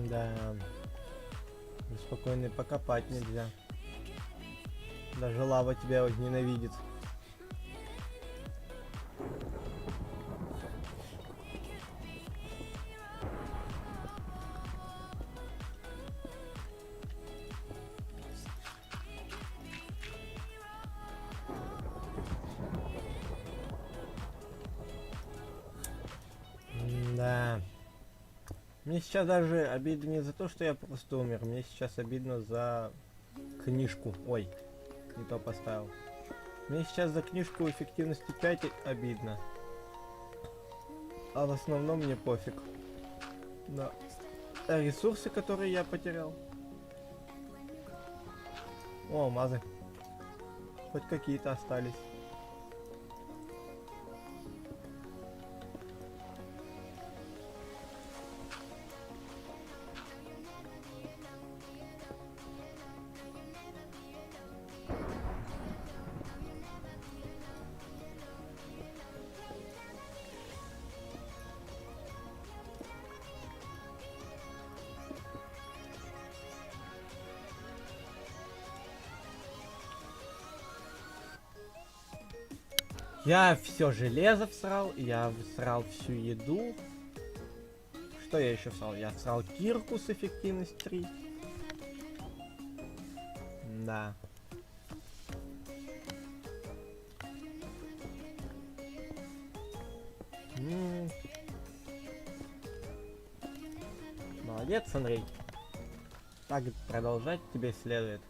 Да. Спокойно покопать нельзя. Даже лава тебя вот ненавидит. Да. Мне сейчас даже обидно не за то, что я просто умер. Мне сейчас обидно за книжку. Ой, не то поставил. Мне сейчас за книжку эффективности 5 обидно. А в основном мне пофиг. Да. А ресурсы, которые я потерял. О, алмазы. Хоть какие-то остались. Я все железо всрал, я всрал всю еду. Что я еще всрал? Я всрал кирку с эффективность 3. Да. Молодец, Андрей. Так продолжать тебе следует.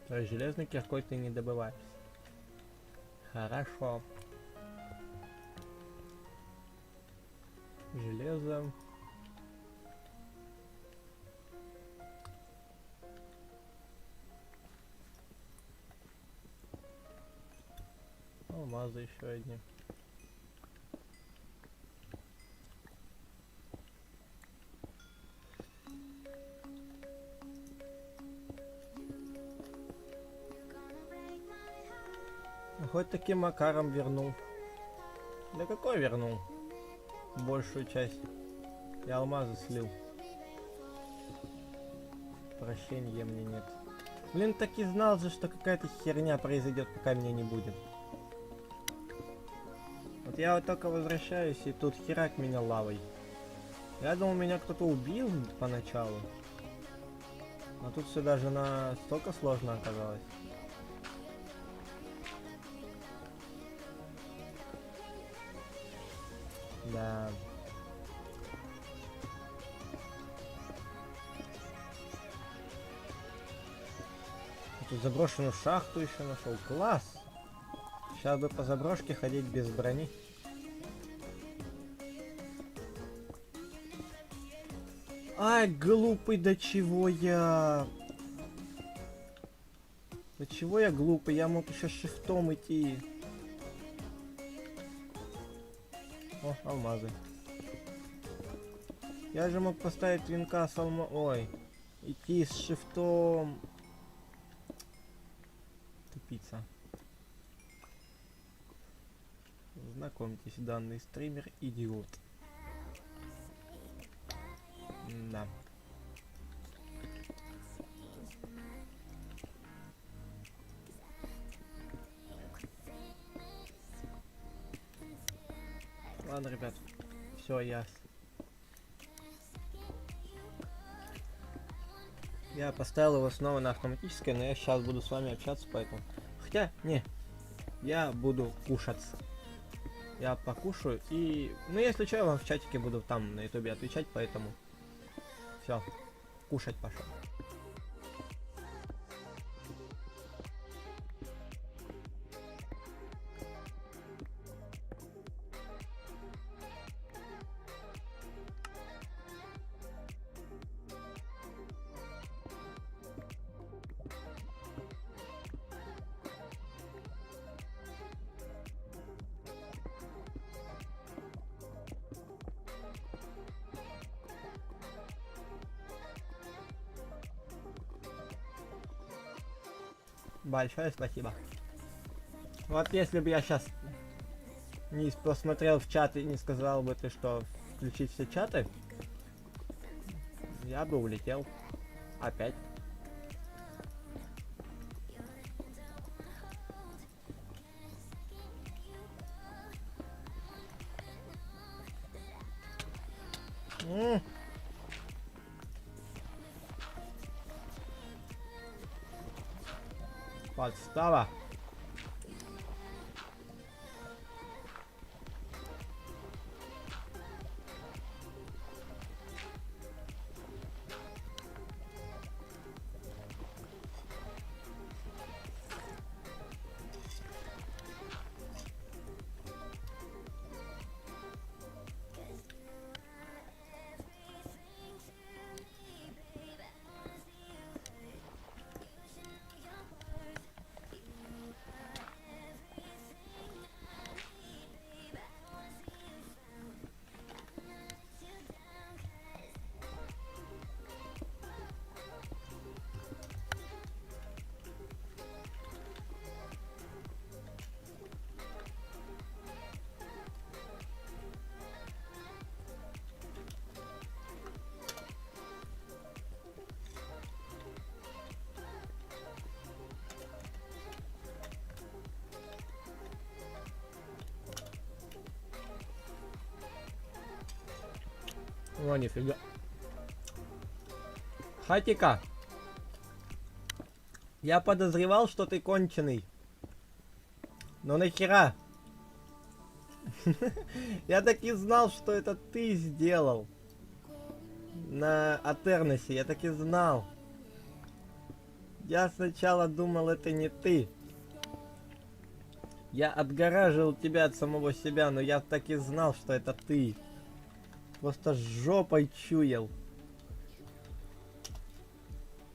То есть железный киркой ты не добываешь. Хорошо. Железо. Алмазы еще одни. Ну, хоть таким макаром вернул. Да какой вернул? Большую часть. Я алмазы слил. Прощения мне нет. Блин, так и знал же, что какая-то херня произойдет, пока меня не будет. Вот я вот только возвращаюсь, и тут херак меня лавой. Я думал, меня кто-то убил поначалу. А тут все даже настолько сложно оказалось. Да. Тут заброшенную шахту еще нашел. Класс! Сейчас бы по заброшке ходить без брони. Ай, глупый, до чего я... До чего я глупый? Я мог еще шифтом идти. О, алмазы. Я же мог поставить винка с Ой. Идти с шифтом. Тупица. Знакомьтесь, данный стример идиот. Да. Ладно, ребят. Все, ясно. Я поставил его снова на автоматическое, но я сейчас буду с вами общаться, поэтому... Хотя, не. Я буду кушаться. Я покушаю и... Ну, если что, я вам в чатике буду там на ютубе отвечать, поэтому... Все. Кушать пошел. Большое спасибо. Вот если бы я сейчас не посмотрел в чат и не сказал бы ты, что включить все чаты, я бы улетел. Опять. М. Подстава. О, нифига. Хатика. Я подозревал, что ты конченый. Но нахера? Я так и знал, что это ты сделал. На Атерносе, я так и знал. Я сначала думал, это не ты. Я отгораживал тебя от самого себя, но я так и знал, что это ты. Просто жопой чуял.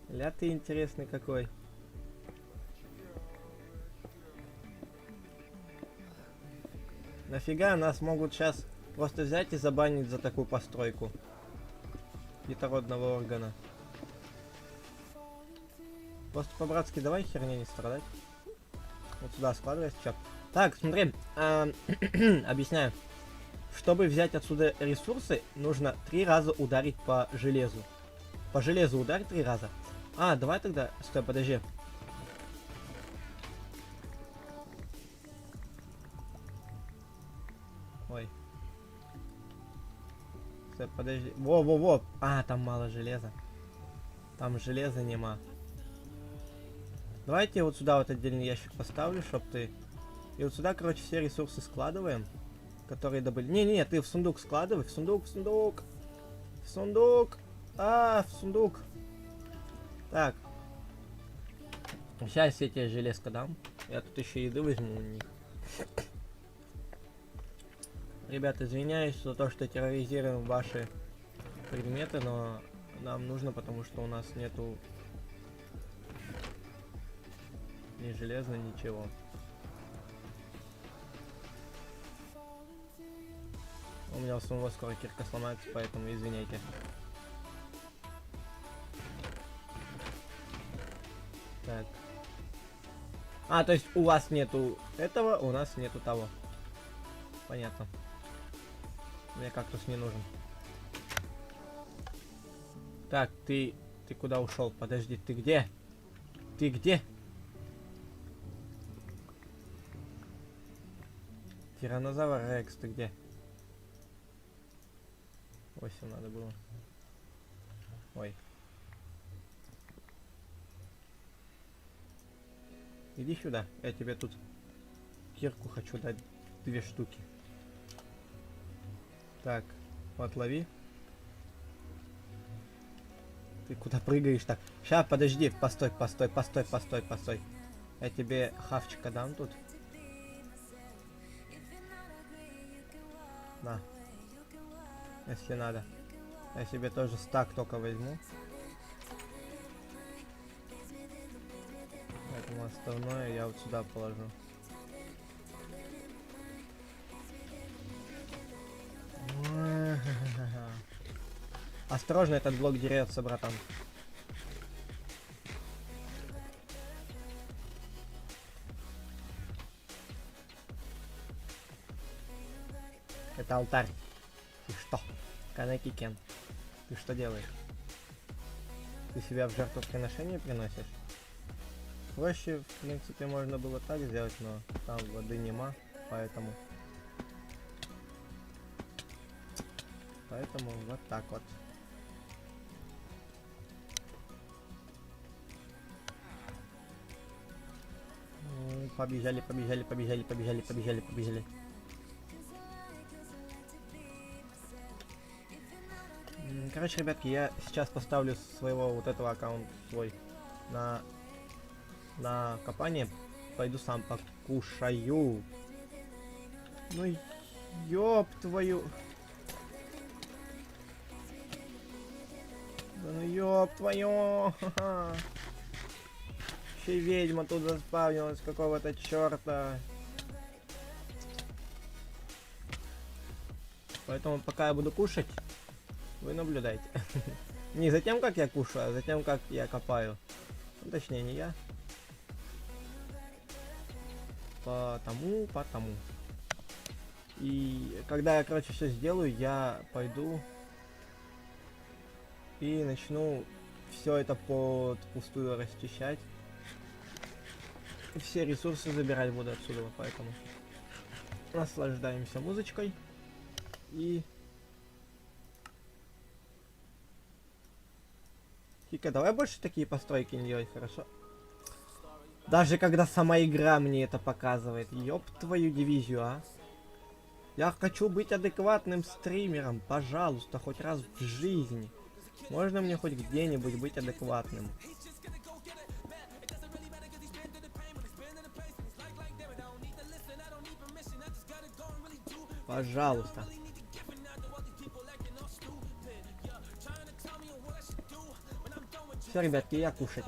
Ля ты интересный какой. Нафига нас могут сейчас просто взять и забанить за такую постройку детородного органа. Просто по-братски давай херня не страдать. Вот сюда складывайся, чё. Так, смотри, объясняю. Чтобы взять отсюда ресурсы, нужно 3 раза ударить по железу. По железу ударь 3 раза. А, давай тогда... Стой, подожди. Ой. Стой, подожди. Во-во-во. А, там мало железа. Там железа нема. Давайте вот сюда вот отдельный ящик поставлю, чтоб ты... И вот сюда, короче, все ресурсы складываем, которые добыли. Не-не-не, ты в сундук складывай. В сундук, в сундук. В сундук. В сундук. Так. Сейчас я тебе железко дам. Я тут еще еды возьму у них. Ребята, извиняюсь за то, что терроризируем ваши предметы, но нам нужно, потому что у нас нету ни железа, ничего. У меня у самого скоро кирка сломается, поэтому извиняйте. Так. То есть у вас нету этого, у нас нету того. Понятно. Мне кактус не нужен. Так, ты куда ушел? Подожди, ты где? Ты где? Тиранозавр Рекс, ты где? 8 надо было. Ой. Иди сюда, я тебе тут кирку хочу дать 2 штуки. Так, вот лови. Ты куда прыгаешь так? Сейчас, подожди, постой. Я тебе хавчика дам тут. На. Если надо. Я себе тоже стак только возьму. Поэтому остальное я вот сюда положу. Осторожно, этот блок дерется, братан. Это алтарь. Ты что? Канеки Кен. Ты что делаешь? Ты себя в жертвоприношение приносишь? Проще, в принципе, можно было так сделать, но там воды нема, поэтому... Поэтому вот так вот. Побежали, побежали, побежали, побежали, побежали, побежали. Короче, ребятки, я сейчас поставлю своего вот этого аккаунта свой на копание. Пойду сам покушаю. Ну ёб твою. Да ну ёб твою. Еще и ведьма тут заспавнилась какого-то черта. Поэтому пока я буду кушать, вы наблюдайте. Не за тем, как я кушаю, а за тем, как я копаю. Ну, точнее, не я. Потому. И когда я, короче, все сделаю, я пойду и начну все это под пустую расчищать. И все ресурсы забирать буду отсюда, поэтому наслаждаемся музычкой. И... Хика, давай больше такие постройки не делать, хорошо? Даже когда сама игра мне это показывает. Ёб твою дивизию, а. Я хочу быть адекватным стримером, пожалуйста, хоть раз в жизни. Можно мне хоть где-нибудь быть адекватным? Пожалуйста. Все, ребятки, я кушать.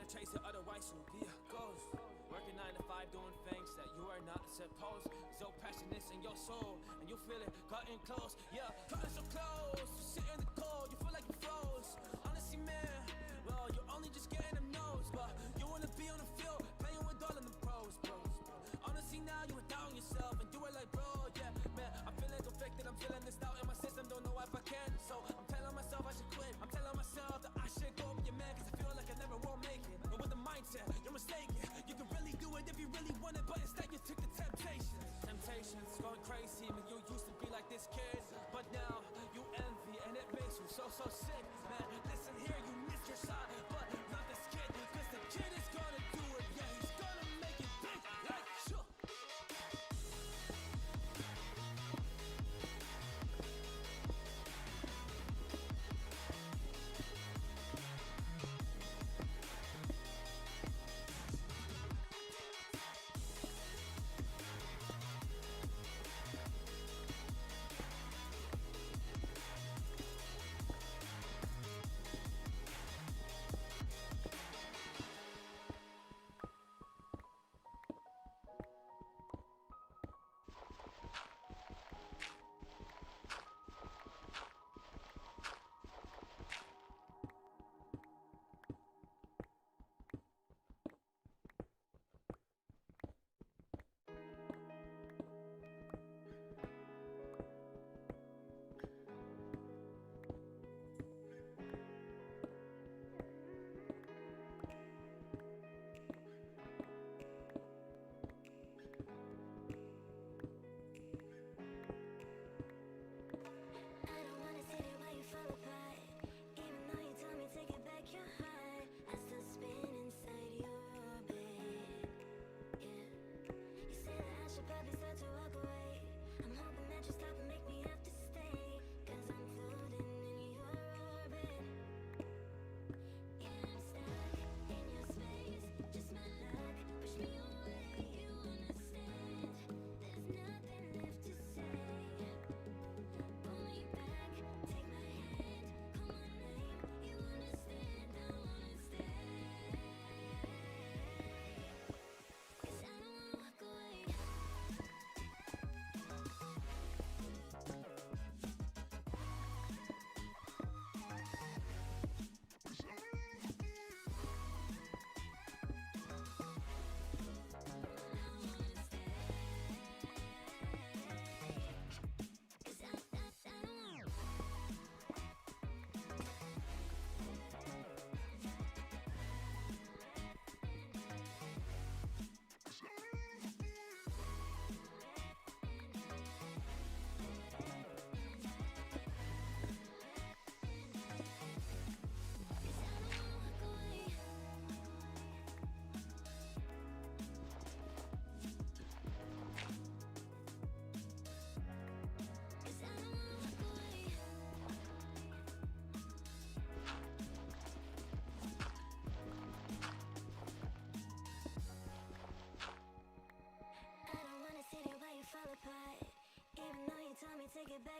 Chase it, otherwise you'll be a ghost. Working 9 to 5, doing things that you are not supposed. So passionate in your soul, and you feel it cutting close. Yeah, cutting so close. You sit in the cold, you feel like you froze. Honestly, man, well, you're only just getting them no's, but you wanna be on the field, playing with all of them pros. Honestly, now you would doubt yourself and do it like bro. Yeah, man, I'm feeling conflicted, I'm feeling this doubt in my system, don't know if I can. So I'm telling myself I should quit. I'm telling myself that I should go be a man, 'cause I feel like I never will make it. Mindset, you're mistaken. You can really do it if you really want it, but instead you took the temptation. Temptations going crazy. Man, you used to be like this kid, but now you envy and it makes you so sick. Man, listen here, you missed your shot, but not this kid, 'cause the kid is gonna do it. Yeah, he's gonna make it big, like sure.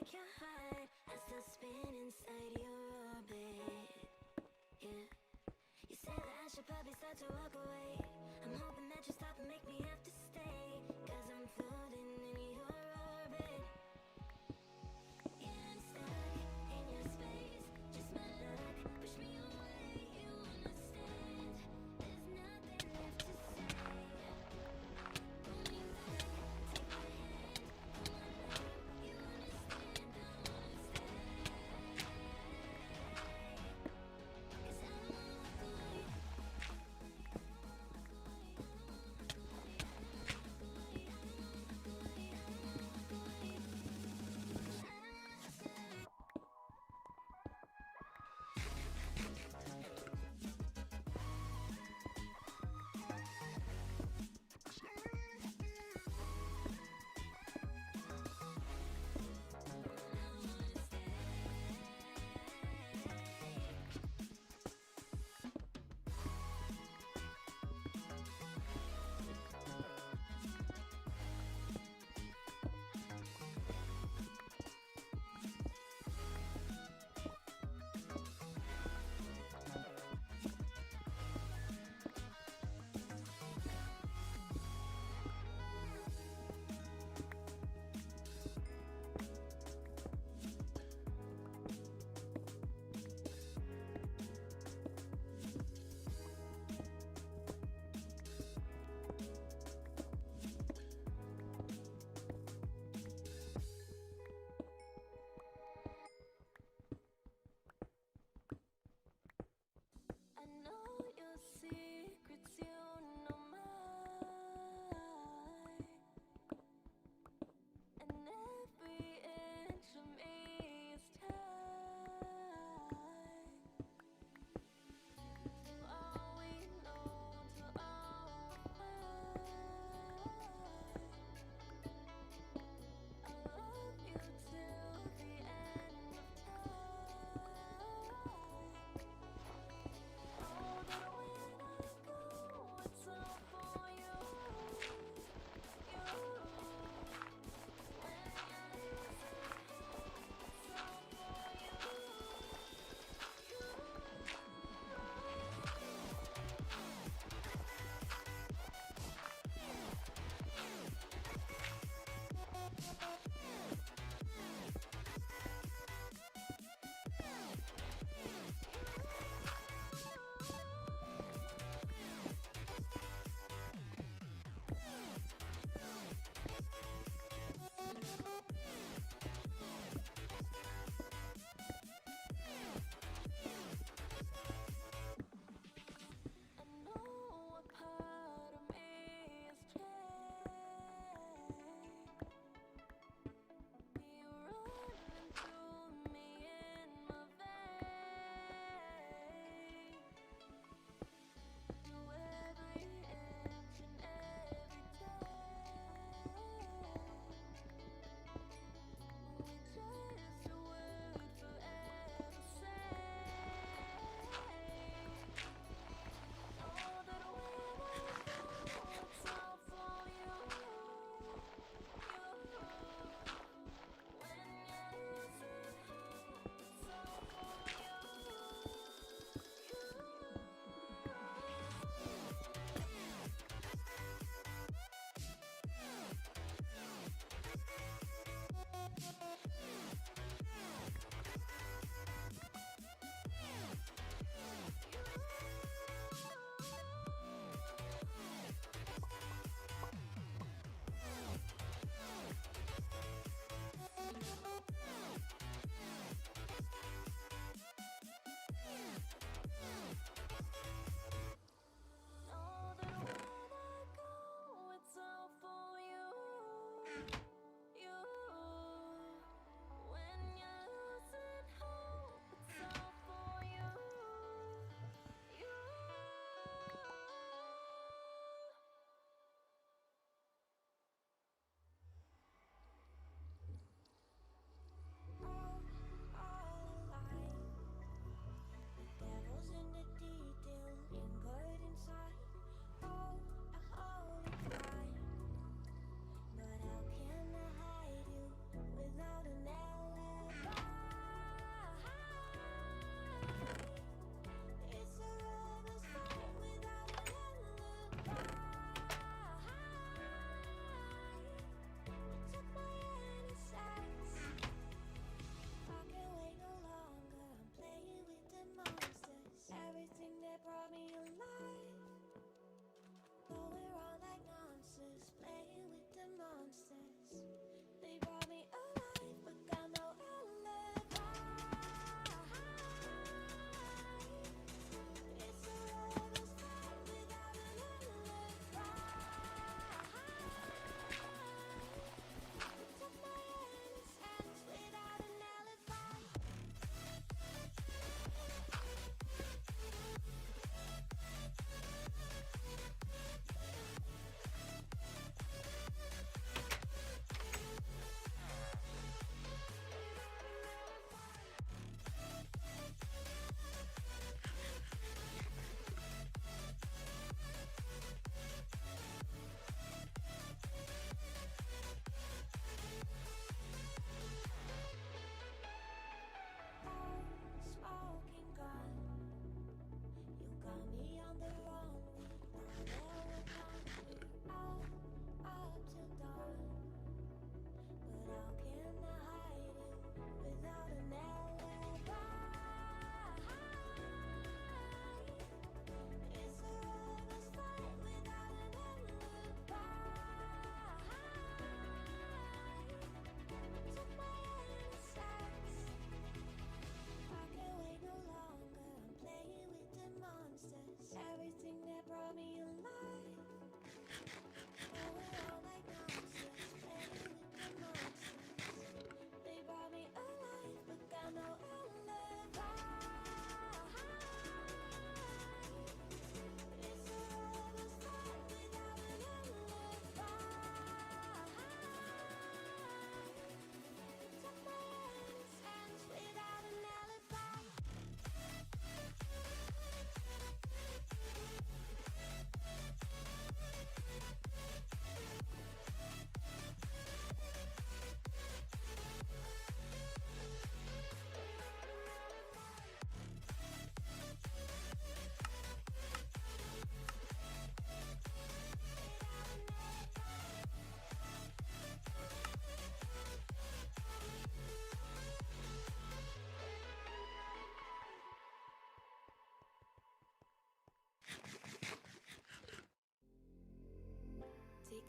like your heart. I still spin inside your orbit. Yeah. You say that I should probably start to walk away. I'm hoping that you stop and make me have to stay. Cause I'm floating in your orbit. Yeah, I'm stuck in your space. Just my luck, push me away. You understand? There's nothing left to say. Pull me back, take my hand, call my name. You understand? I wanna stay. Cause I don't wanna walk away. I don't wanna walk away. I don't wanna walk away.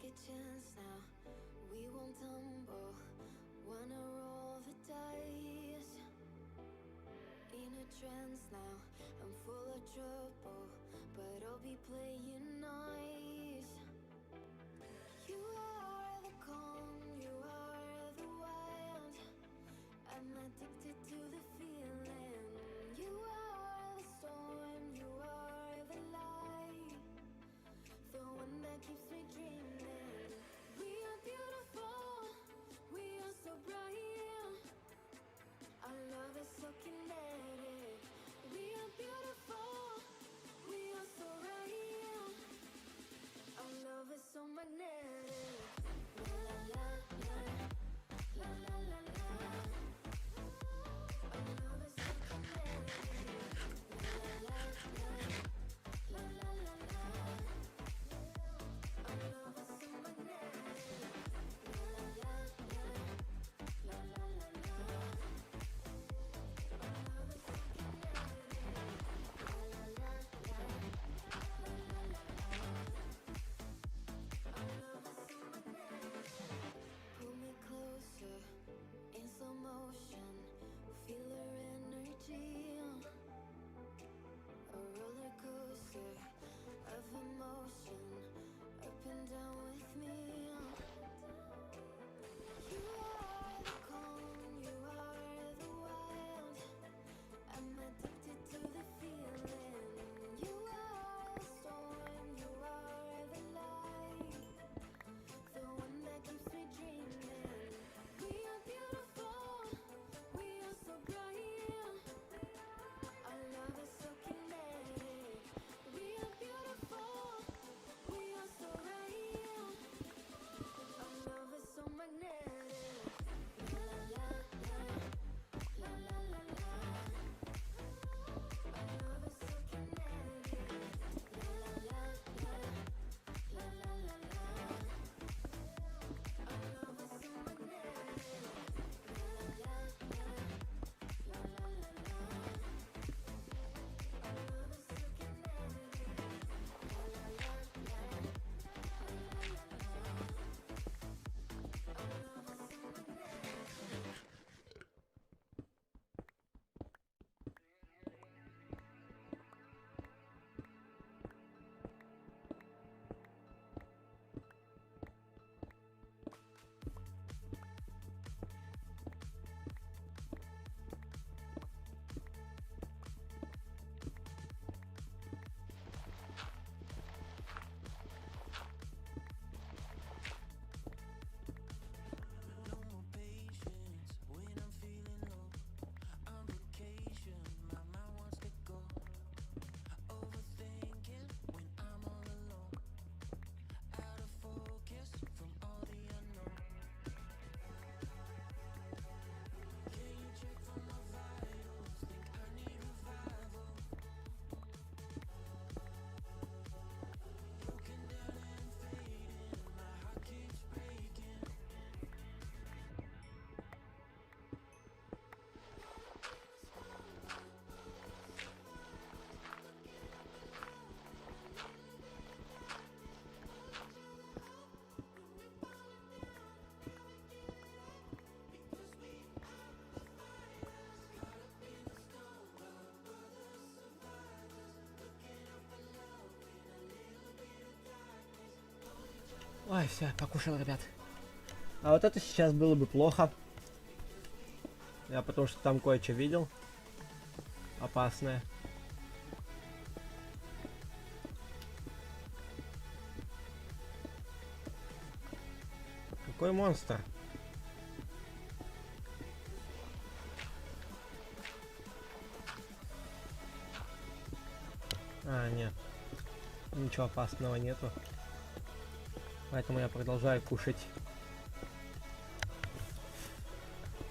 take a chance now. We won't tumble. Wanna roll the dice. In a trance now. I'm full of trouble, but I'll be playing nice. You are the calm, you are the wild. I'm addicted to the feeling. You are the storm, you are the light, the one that keeps me dreaming. We are beautiful, we are so bright. Our love is so kinetic. We are beautiful, we are so right. Our love is so magnetic. La la la la, la la la la. Our love is so kinetic. La la la la, la la la la. Our love is so magnetic. La la la la, la la la la. Our love is so kinetic. La la la la, la la la la. Our love is so magnetic. Pull me closer in slow motion. Feel her energy. A roller coaster of emotion. Up and down with me. You are the calm, you are the wild. I'm addicted to the feeling. You are the storm, you are the light, the one that keeps me dreaming. We are beautiful, we are so bright. Our love is so kinetic. We are beautiful, we are so right. Our love is so magnetic. La la la la, la la la la. Our love is so kinetic. La la la la, la la la la. Our love is so magnetic. La la la la, la la la la. Our love is so kinetic. La la la la, la la la la. Our love is so magnetic. No more patience when I'm feeling low. On vacation, my mind wants to go. Overthinking when I'm all alone. Out of focus from all the unknown. Can you check for my vitals? Think I need revival. Broken down and fading, my heart keeps breaking. Ой, все, покушал, ребят. А вот это сейчас было бы плохо. Я потому что там кое-что видел. Опасное. Какой монстр? А, нет. Ничего опасного нету. Поэтому я продолжаю кушать.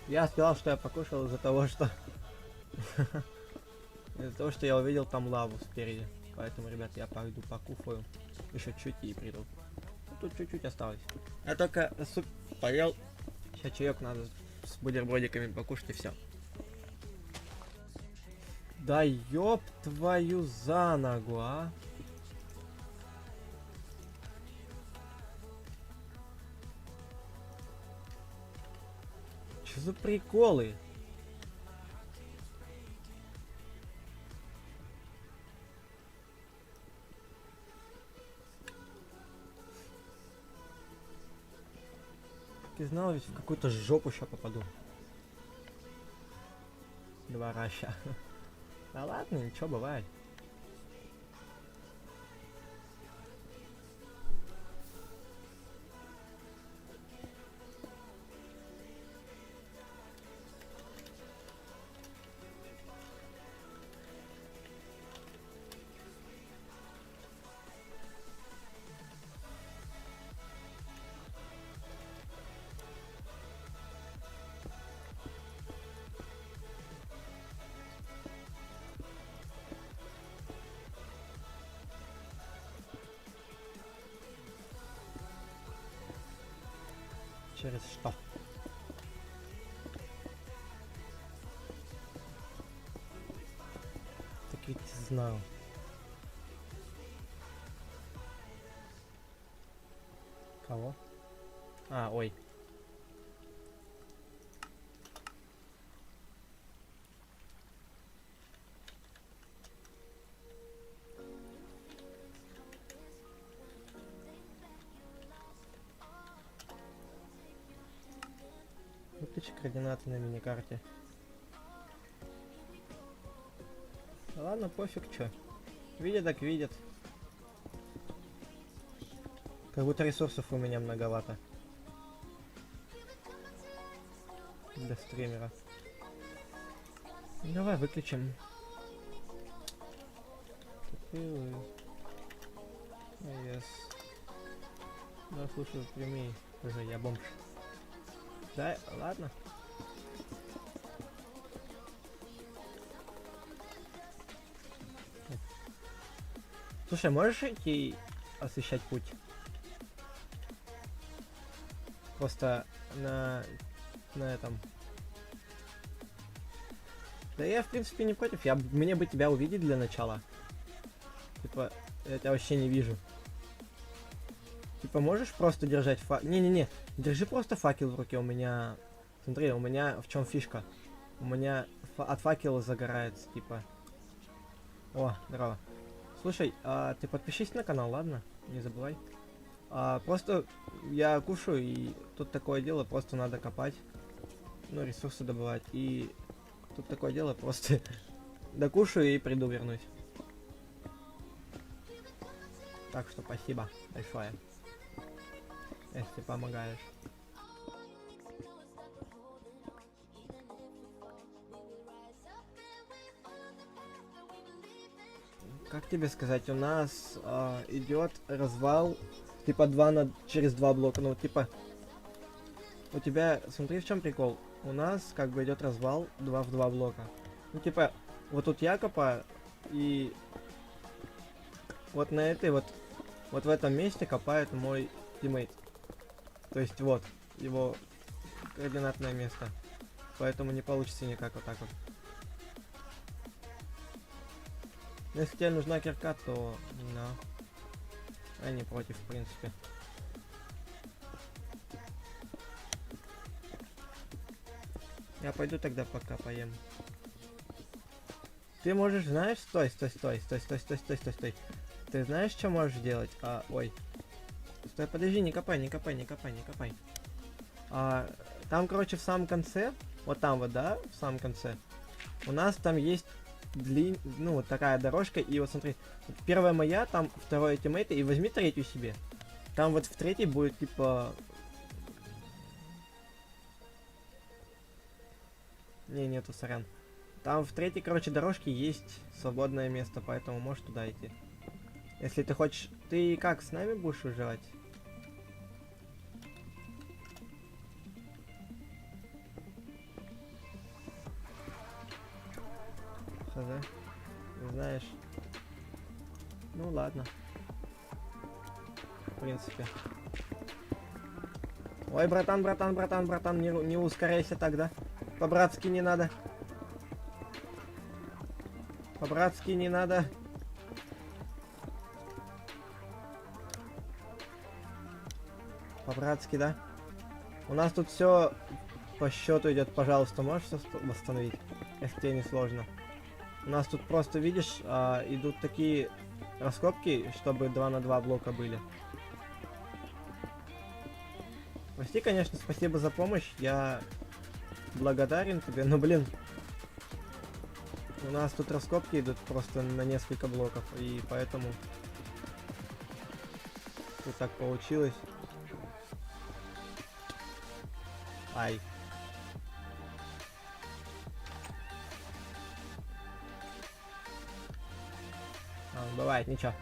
Я сказал, что я покушал из-за того, что... Из-за того, что я увидел там лаву спереди. Поэтому, ребят, я пойду покушаю. Еще чуть и приду. Ну, тут чуть-чуть осталось. Я только суп поел. Сейчас чаек надо с бутербродиками покушать и все. Да ёб твою за ногу, а! Что за приколы? Ты знал, ведь в какую-то жопу сейчас попаду. Двораща. Да ладно, ничего, бывает. Через что? Так ведь знал. Кого? А, ой. Выключи координаты на миникарте. Да ладно, пофиг, чё. Видят так видят. Как будто ресурсов у меня многовато. Для стримера. Давай выключим. Yes. Да слушай, прими. Уже я бомж. Да, ладно. Слушай, можешь идти освещать путь? Просто на этом. Да я в принципе не против. Мне бы тебя увидеть для начала. Типа, я тебя вообще не вижу. Типа, можешь просто держать Не-не-не, держи просто факел в руке. У меня... Смотри, у меня в чем фишка? У меня от факела загорается, типа. О, здорово. Слушай, ты подпишись на канал, ладно? Не забывай. Просто я кушаю, и тут такое дело, просто надо копать. Ну, ресурсы добывать. И тут такое дело, просто докушаю и приду вернусь. Так что спасибо большое, если помогаешь. Как тебе сказать, у нас идет развал типа через 2 блока. Ну типа у тебя, смотри, в чем прикол. У нас как бы идет развал 2 в 2 блока. Ну типа вот тут я копаю, и вот на этой вот в этом месте копает мой тиммейт. То есть вот его координатное место. Поэтому не получится никак вот так вот. Если тебе нужна кирка, то да. Я не против, в принципе. Я пойду тогда пока поем. Ты можешь, знаешь, стой. Ты знаешь, что можешь делать? Ой. Стой, подожди, не копай. Там, короче, в самом конце, вот там вот, да, в самом конце, у нас там есть ну, вот такая дорожка, и вот смотри, первая моя, там второе тиммейта, и возьми третью себе. Там вот в третьей будет, типа... Нету, сорян. Там в третьей, короче, дорожке есть свободное место, поэтому можешь туда идти. Если ты хочешь... Ты как, с нами будешь выживать? Хз. Знаешь. Ну ладно. В принципе. Ой, братан, не ускоряйся так, да? По-братски не надо. По-братски не надо. По-братски, да? У нас тут все по счету идет, пожалуйста, можешь всё восстановить, если тебе не сложно. У нас тут просто, видишь, идут такие раскопки, чтобы 2 на 2 блока были. Прости, конечно, спасибо за помощь, я благодарен тебе, но, блин, у нас тут раскопки идут просто на несколько блоков, и поэтому вот так получилось. Ай. Бывает, ничего.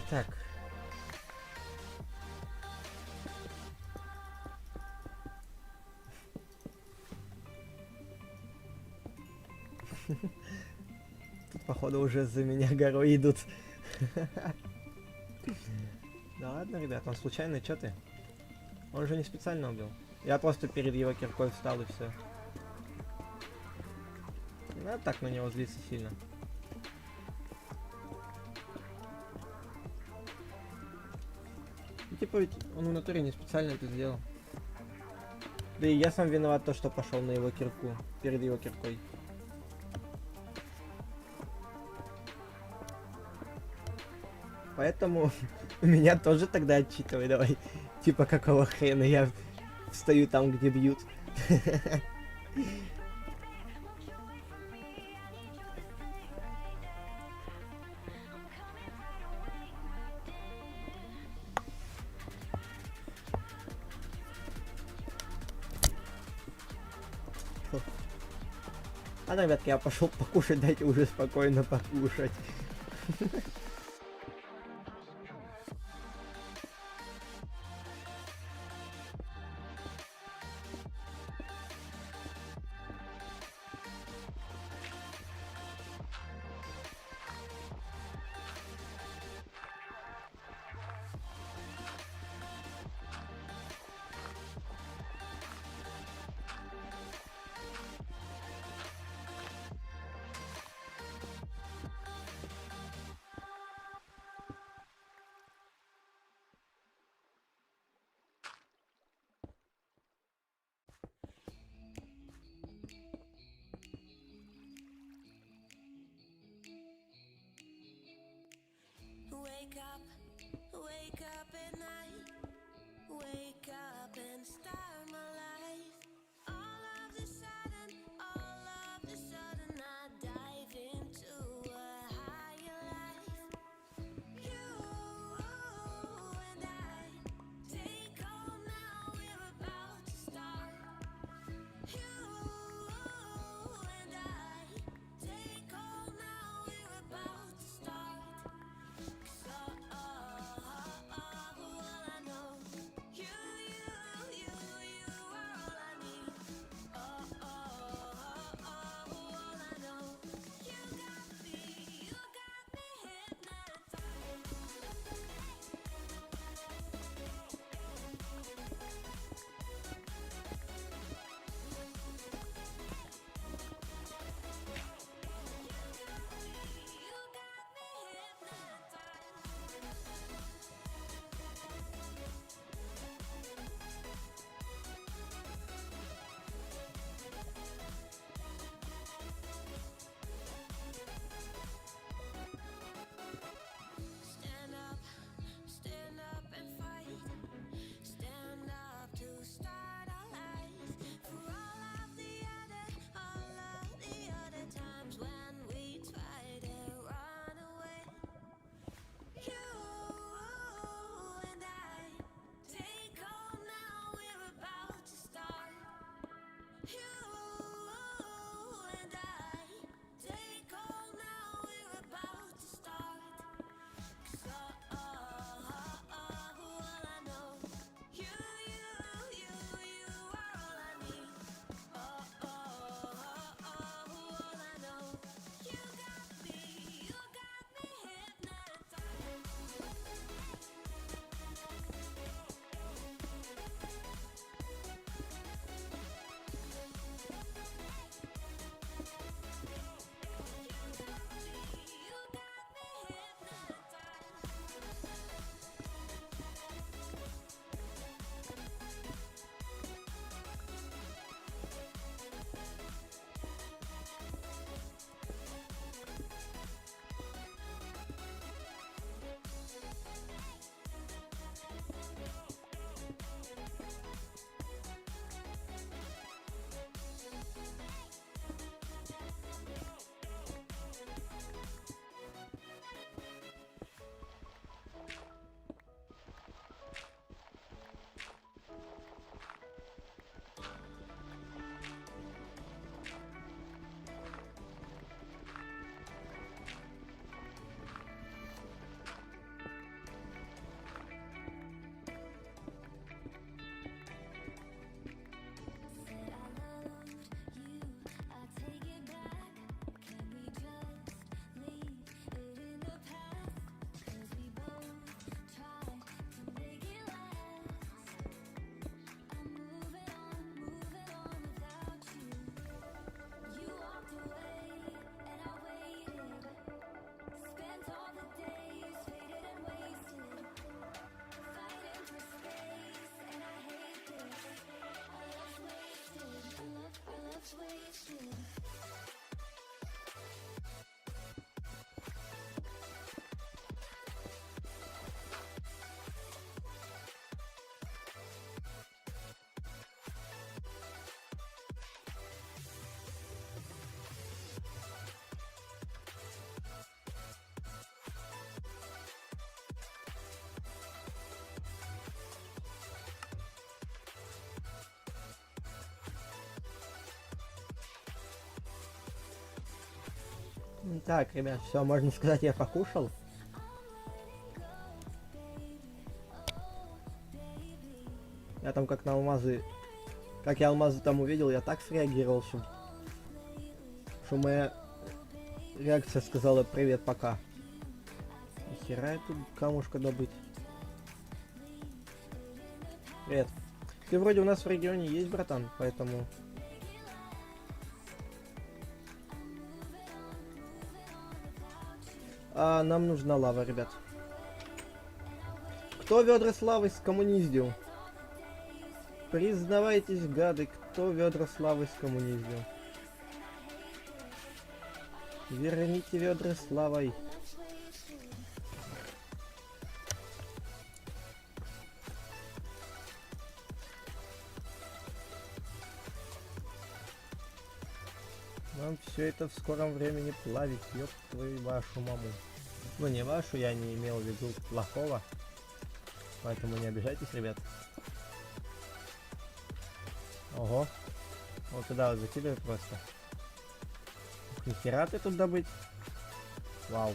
Так. Тут, походу, уже за меня горой идут. Да ладно, ребят, он случайно, чё ты? Он же не специально убил. Я просто перед его киркой встал и все. Не надо так на него злиться сильно. И, типа, ведь он в натуре не специально это сделал. Да и я сам виноват то, что пошел на его кирку, перед его киркой. Поэтому меня тоже тогда отчитывай, давай. Типа, какого хрена я встаю там, где бьют. Ладно, ребятки, я пошел покушать, дайте уже спокойно покушать. wasted. Так, ребят, все, можно сказать, я покушал. Я там как на алмазы... Как я алмазы там увидел, я так среагировал, что моя реакция сказала привет, пока. Нихера я тут камушка добыть. Привет. Ты вроде у нас в регионе есть, братан, поэтому... А нам нужна лава, ребят. Кто ведра славы скоммуниздил? Признавайтесь, гады, кто ведра славы скоммуниздил? Верните ведра славой. Нам все это в скором времени плавить, ёб твою вашу маму. Ну не вашу, я не имел в виду плохого. Поэтому не обижайтесь, ребят. Ого. Вот туда вот закидывай просто. Ух, нихера ты тут добыть. Вау.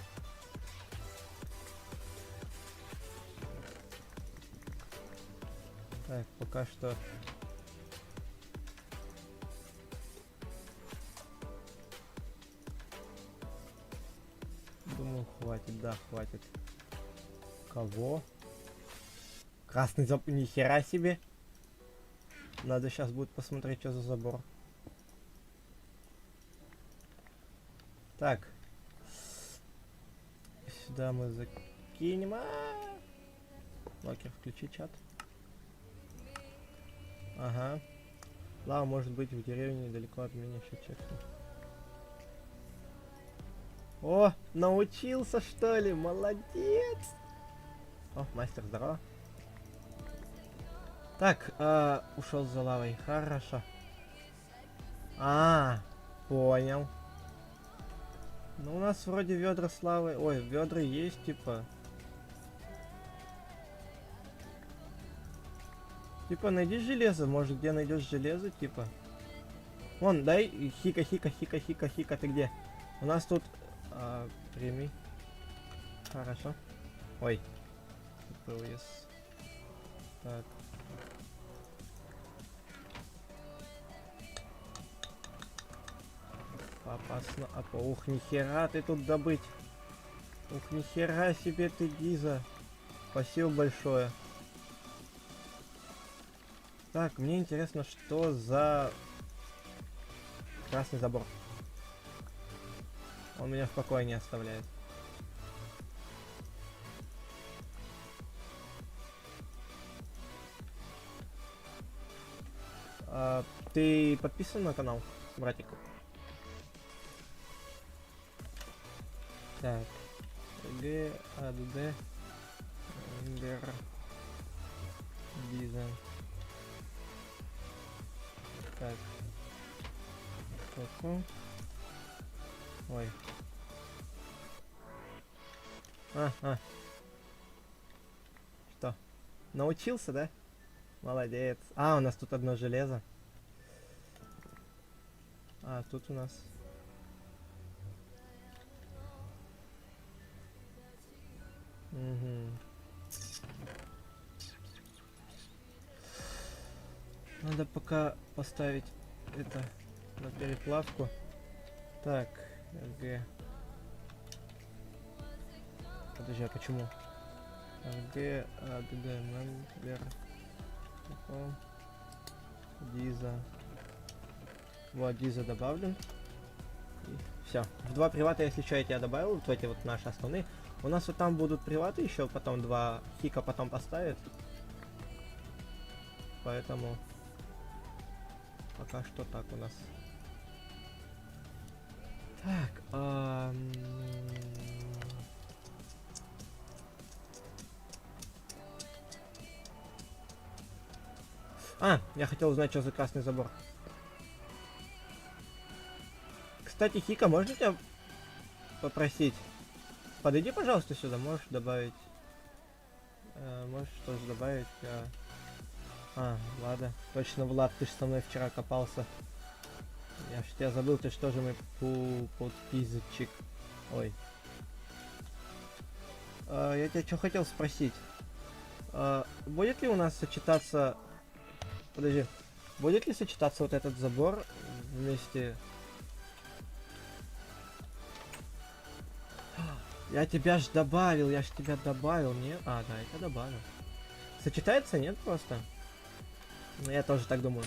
Так, пока что... Думаю, хватит, да, хватит. Кого? Красный забор, нихера себе. Надо сейчас будет посмотреть, что за забор. Так. Сюда мы закинем. Локер, включи чат. Ага. Лава может быть в деревне недалеко от меня, еще чекну. О, научился что ли? Молодец! О, мастер, здорово. Так, ушел за лавой. Хорошо. Понял. Ну, у нас вроде ведра славы. Ой, ведра есть, типа. Типа, найди железо. Может, где найдешь железо, типа. Вон, дай. Хика, ты где? У нас тут... прими. Хорошо. Ой. ПВС. Так. Опасно. Ух, нихера ты тут добыть. Ух, нихера себе ты, Гиза. Спасибо большое. Так, мне интересно, что за красный забор. Он меня в покое не оставляет. Ты подписан на канал, братик? Так. Г, АДД, Эндер, Дизайн. Так. Ку-ку. Ой. Что? Научился, да? Молодец. У нас тут одно железо. Тут у нас... Угу. Надо пока поставить это на переплавку. Так, РГ. Подожди, а почему? РГ, АДД, мембер. Диза. Вот, Диза добавлен. Все. В два привата, если что, я тебя добавил, вот эти вот наши основные. У нас вот там будут приваты еще, потом два хика потом поставят. Поэтому пока что так у нас. Так, я хотел узнать, что за красный забор. Кстати, Хика, можно тебя попросить? Подойди, пожалуйста, сюда, можешь добавить. Можешь тоже добавить. Ладно. Точно, Влад, ты же со мной вчера копался. Я ж тебя забыл, ты же тоже мой подписчик. Ой. Я тебя что хотел спросить. Будет ли у нас сочетаться... Подожди. Будет ли сочетаться вот этот забор вместе... Я тебя ж добавил, нет? Да, я тебя добавил. Сочетается, нет, просто? Ну, я тоже так думаю.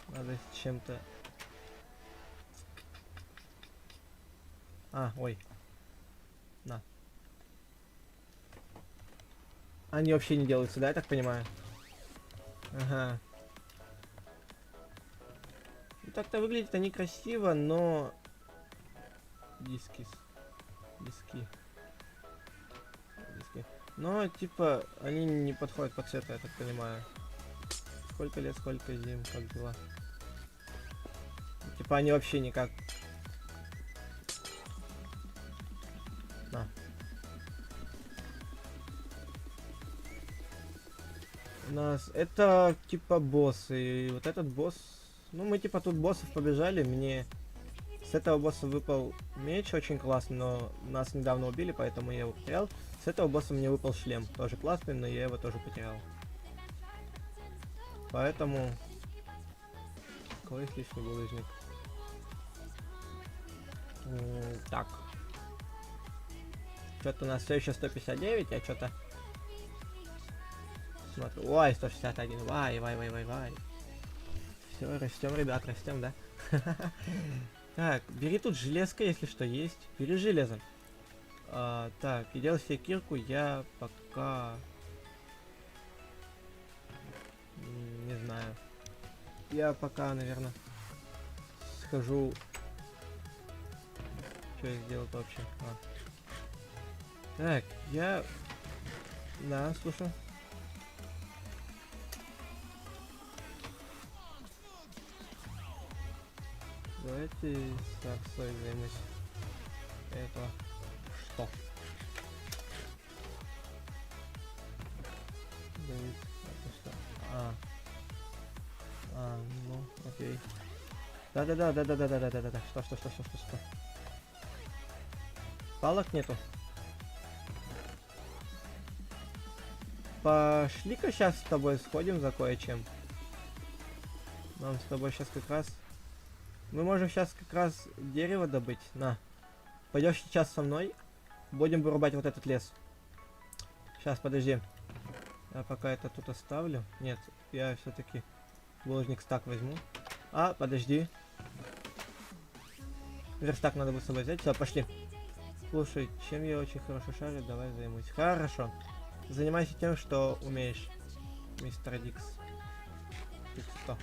Надо с чем-то... Ой. На. Они вообще не делаются, да, я так понимаю? Ага. Ну, так-то выглядят они красиво, но... Диски. Но, типа, они не подходят по цвету, я так понимаю. Сколько лет, сколько зим, как дела? Типа, они вообще никак... На. У нас... Это, типа, боссы. И вот этот босс... Ну, мы, типа, тут боссов побежали, мне... С этого босса выпал меч, очень классный, но нас недавно убили, поэтому я его потерял. С этого босса мне выпал шлем, тоже классный, но я его тоже потерял. Поэтому... Какой лишний булыжник. Так. Что-то у нас все еще 159, а что-то... Смотрю. Ой, 161. Вай. Все, растем, ребят, растем, да? Так, бери тут железка, если что есть. Бери железо. Так, и делай себе кирку, я пока... Не знаю. Я пока, наверное, схожу... Что я сделал вообще? Так, я... Да, слушаю. Давайте с арсой займусь. Это что? Давид, это что? Ну, окей. Да. Что? Палок нету. Пошли-ка сейчас с тобой сходим за кое-чем. Нам с тобой сейчас как раз... Мы можем сейчас как раз дерево добыть. На. Пойдешь сейчас со мной. Будем вырубать вот этот лес. Сейчас, подожди. Я пока это тут оставлю. Нет, я все-таки булыжник стак возьму. Подожди. Верстак надо бы с собой взять. Все, пошли. Слушай, чем я очень хорошо шарю, давай займусь. Хорошо. Занимайся тем, что умеешь, мистер Дикс. Ты кто?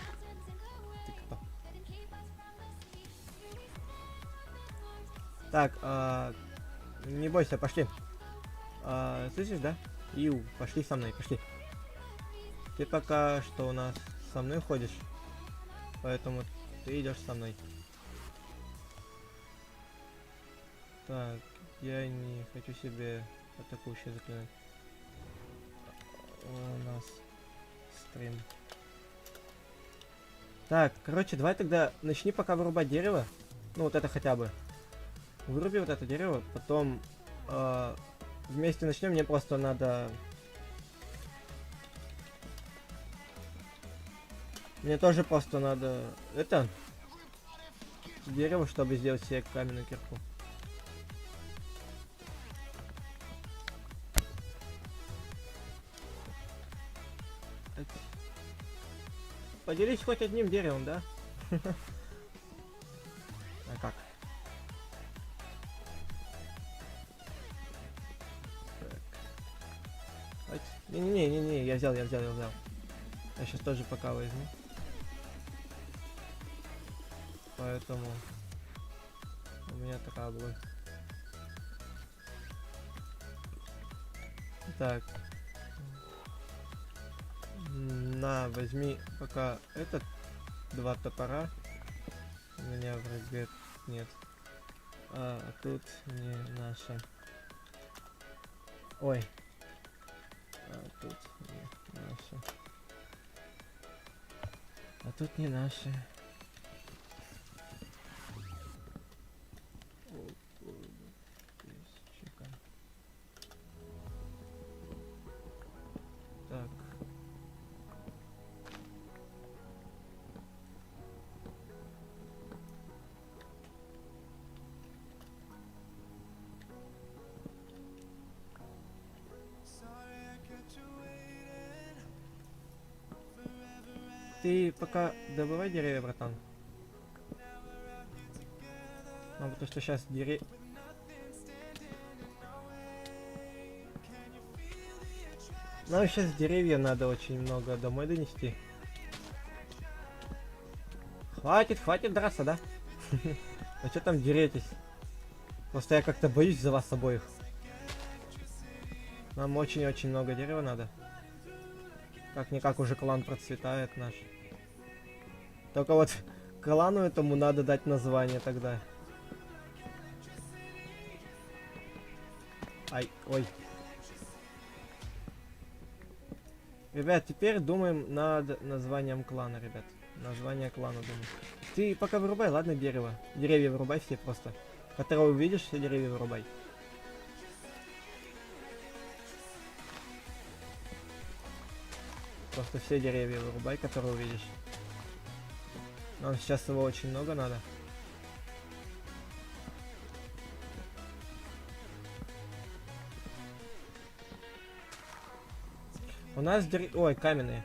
Так, не бойся, пошли. Слышишь, да? Пошли со мной, пошли. Ты пока что у нас со мной ходишь, поэтому ты идешь со мной. Так, я не хочу себе атакующий заклинать. У нас стрим. Так, короче, давай тогда начни пока вырубать дерево. Ну, вот это хотя бы. Выруби вот это дерево, потом вместе начнем. Мне просто надо... Мне тоже просто надо... Это... Дерево, чтобы сделать себе каменную кирку. Поделись хоть одним деревом, да? А как? Не, я взял. Я сейчас тоже пока возьму. Поэтому меня траблы. Так. На, возьми пока этот 2 топора. У меня вроде нет. А тут не наша. Ой. А тут не наша. А тут не наши. Так. Ты пока добывай деревья, братан. Ну, потому что сейчас деревья... Нам сейчас деревья надо очень много домой донести. Хватит драться, да? А что там деретесь? Просто я как-то боюсь за вас обоих. Нам очень-очень много дерева надо. Как-никак уже клан процветает наш. Только вот клану этому надо дать название тогда. Ай, ой. Ребят, теперь думаем над названием клана, ребят. Название клана думаю. Ты пока вырубай, ладно, дерево. Деревья вырубай все просто. Которого увидишь, все деревья вырубай. Просто все деревья вырубай, которые увидишь. Нам сейчас его очень много надо. У нас ой, каменные.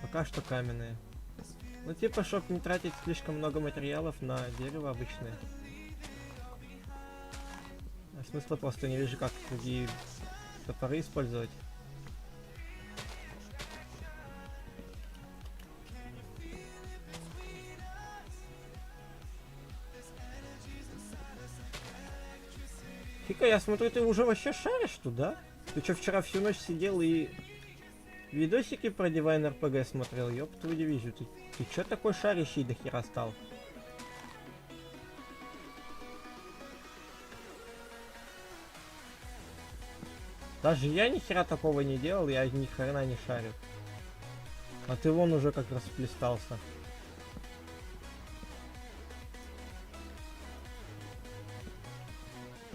Пока что каменные. Ну типа, чтоб не тратить слишком много материалов на дерево обычное. А смысла просто не вижу, как другие топоры использовать. Фика, я смотрю, ты уже вообще шаришь тут, да? Ты что, вчера всю ночь сидел и видосики про Divine RPG смотрел? Ёб твою дивизию, ты чё такой шарящий до хера стал? Даже я ни хера такого не делал, я ни хрена не шарю. А ты вон уже как расплескался.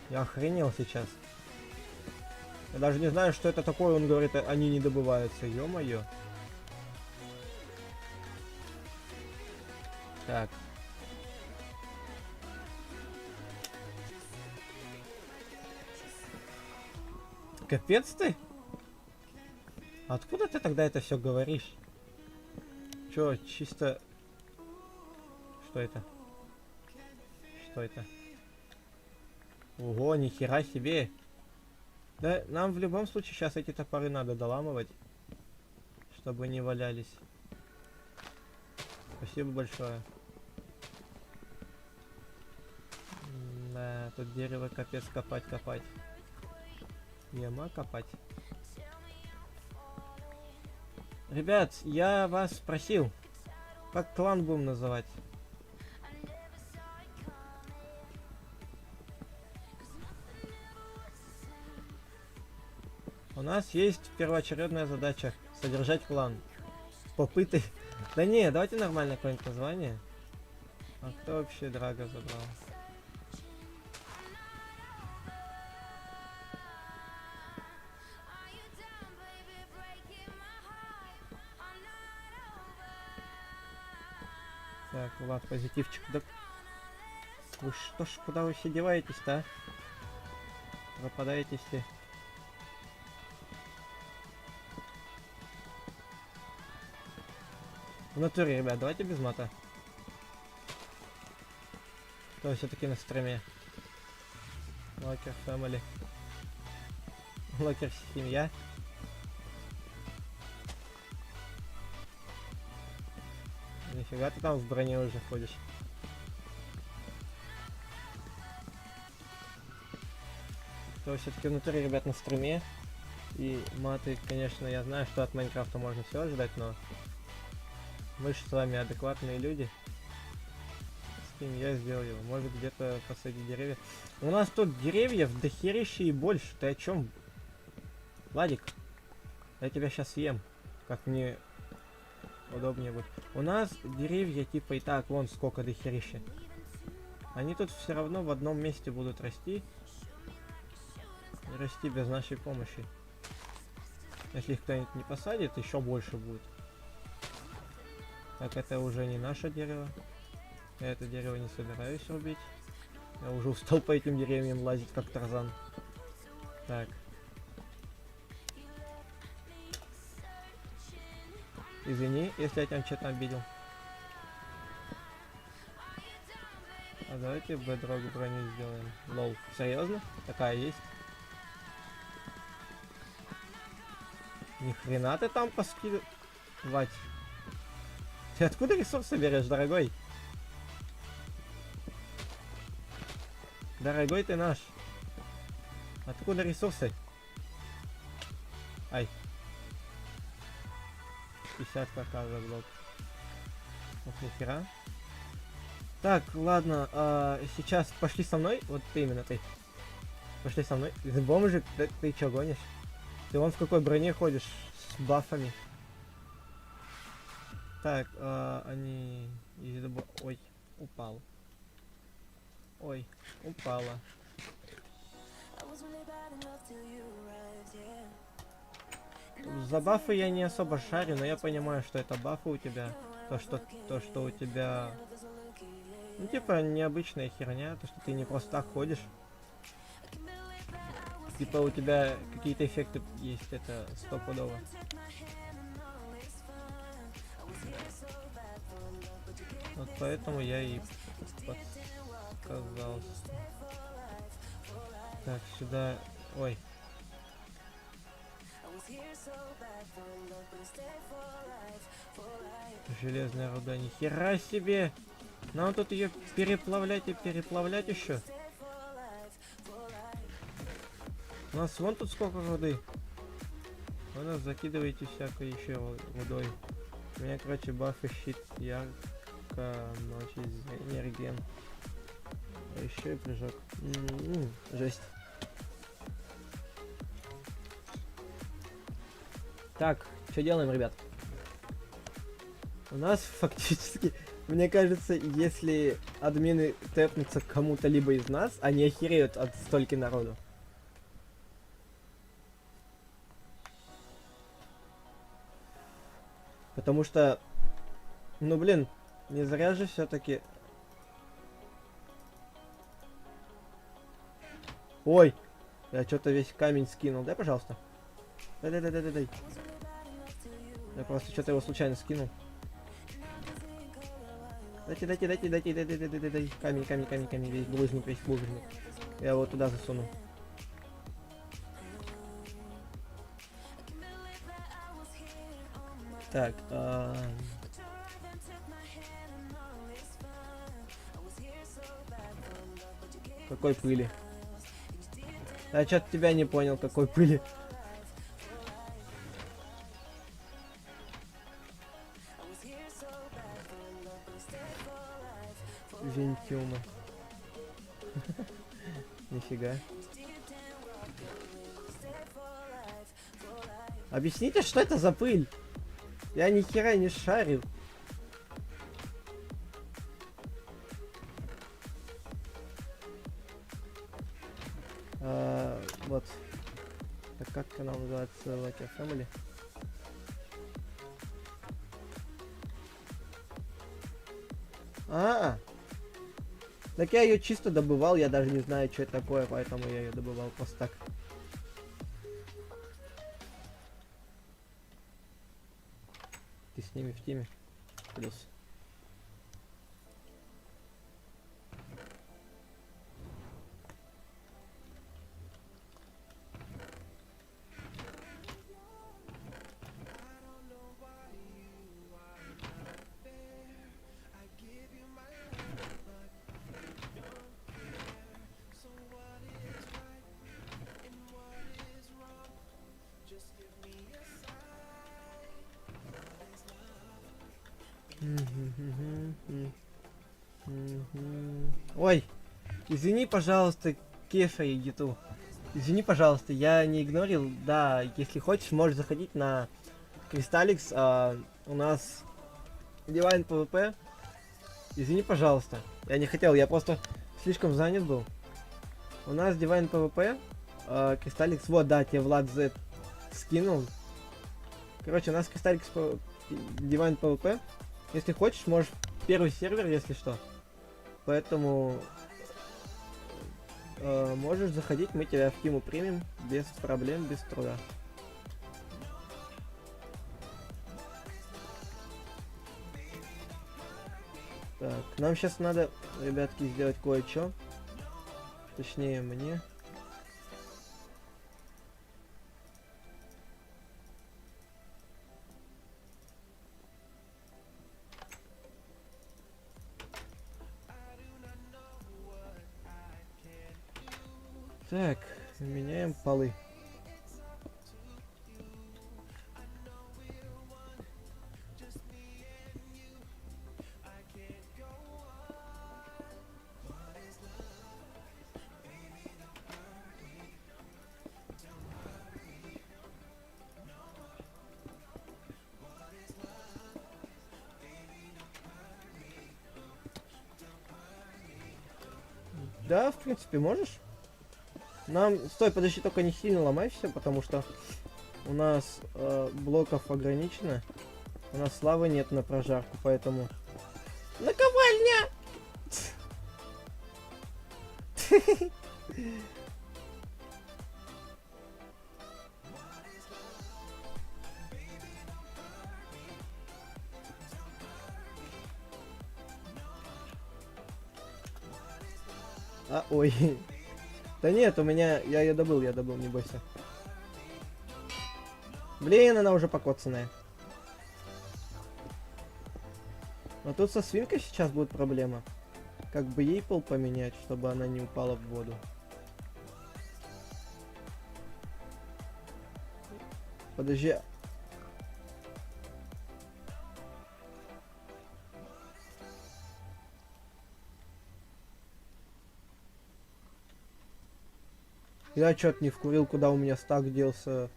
Я охренел сейчас. Я даже не знаю, что это такое. Он говорит, они не добываются. Ё-моё. Так. Капец ты? Откуда ты тогда это все говоришь? Чё, чисто... Что это? Что это? Ого, нихера себе. Да, нам в любом случае сейчас эти топоры надо доламывать, чтобы не валялись. Спасибо большое. Да, тут дерево капец копать. Яма копать. Ребят, я вас спросил, как клан будем называть? У нас есть первоочередная задача — содержать клан. Попыты... Да не, давайте нормальное какое-нибудь название. А кто вообще Драга забрал? Так, Влад, позитивчик. Да... Вы что ж, куда вы все деваетесь-то, а? Пропадаете все. В натуре, ребят, давайте без мата. Кто все-таки на стриме? Локер Family. Локер семья. Нифига ты там в броне уже ходишь. То все-таки внутри, ребят, на стриме. И маты, конечно, я знаю, что от Майнкрафта можно все ожидать, но мы же с вами адекватные люди. С кем я сделал его. Может где-то посреди деревьев. У нас тут деревьев дохерища и больше. Ты о чем? Владик, я тебя сейчас съем. Как мне удобнее будет. У нас деревья типа и так вон сколько дохерища. Они тут все равно в одном месте будут расти. И расти без нашей помощи. Если их кто-нибудь не посадит, еще больше будет. Так, это уже не наше дерево. Я это дерево не собираюсь рубить. Я уже устал по этим деревьям лазить, как Тарзан. Так. Извини, если я тебя что-то обидел. А давайте бедрог броню сделаем. Лол. Серьезно? Такая есть? Ни хрена ты там поскидывать. Ты откуда ресурсы берешь, дорогой? Дорогой ты наш. Откуда ресурсы? Ай. 50 пока за блок. Ох, нихера. Так, ладно, сейчас пошли со мной. Вот ты именно ты. Пошли со мной. Бомжик, ты чё гонишь? Ты вон в какой броне ходишь с бафами. Так, они... Ой, упал. Ой, упала. За бафы я не особо шарю, но я понимаю, что это бафы у тебя. То, что у тебя... Ну, типа, необычная херня, то, что ты не просто так ходишь. Типа, у тебя какие-то эффекты есть, это стопудово. Вот поэтому я и подсказался. Так, сюда... Ой. Железная руда, нихера себе! Нам тут ее переплавлять и переплавлять еще. У нас вон тут сколько руды. Вы нас закидываете всякой еще рудой. У меня, короче, бафы щит ярко, ночи, энерген. А еще и прыжок. Жесть. Так, что делаем, ребят? У нас фактически, мне кажется, если админы тэпнутся к кому-то либо из нас, они охереют от стольки народу. Потому что, ну блин, не зря же все-таки. Ой, я что-то весь камень скинул. Дай, пожалуйста. Дай. Я просто что-то его случайно скинул. Дайте. Камень, весь булыжник. Я его туда засуну. Так, какой пыли? Я что-то тебя не понял, какой пыли. Вентиумы. Нифига. Объясните, что это за пыль? Я ни хера не шарю. Вот. Так как канал называется? Like a Family. Так я ее чисто добывал, я даже не знаю, что это такое, поэтому я ее добывал просто так. Ты с ними в теме? Плюс. Ой, извини, пожалуйста, Кеша и Гиту. Извини, пожалуйста, я не игнорил. Да, если хочешь, можешь заходить на Кристалликс. У нас Divine PvP. Извини, пожалуйста. Я не хотел, я просто слишком занят был. У нас Divine PvP. Кристалликс. Вот, да, тебе Влад Z скинул. Короче, у нас Кристалликс Divine PvP. Если хочешь, можешь первый сервер, если что. Поэтому можешь заходить, мы тебя в тиму примем без проблем, без труда. Так, нам сейчас надо, ребятки, сделать кое-что. Точнее, мне. Так, меняем полы. Да, в принципе, можешь. Нам... Стой, подожди, только не сильно ломай все, потому что у нас блоков ограничено. У нас славы нет на прожарку, поэтому... Наковальня! Ой. Да нет, у меня... Я ее добыл, не бойся. Блин, она уже покоцанная. Но тут со свинкой сейчас будет проблема. Как бы ей пол поменять, чтобы она не упала в воду. Подожди. Я что-то не вкурил, куда у меня стак делся.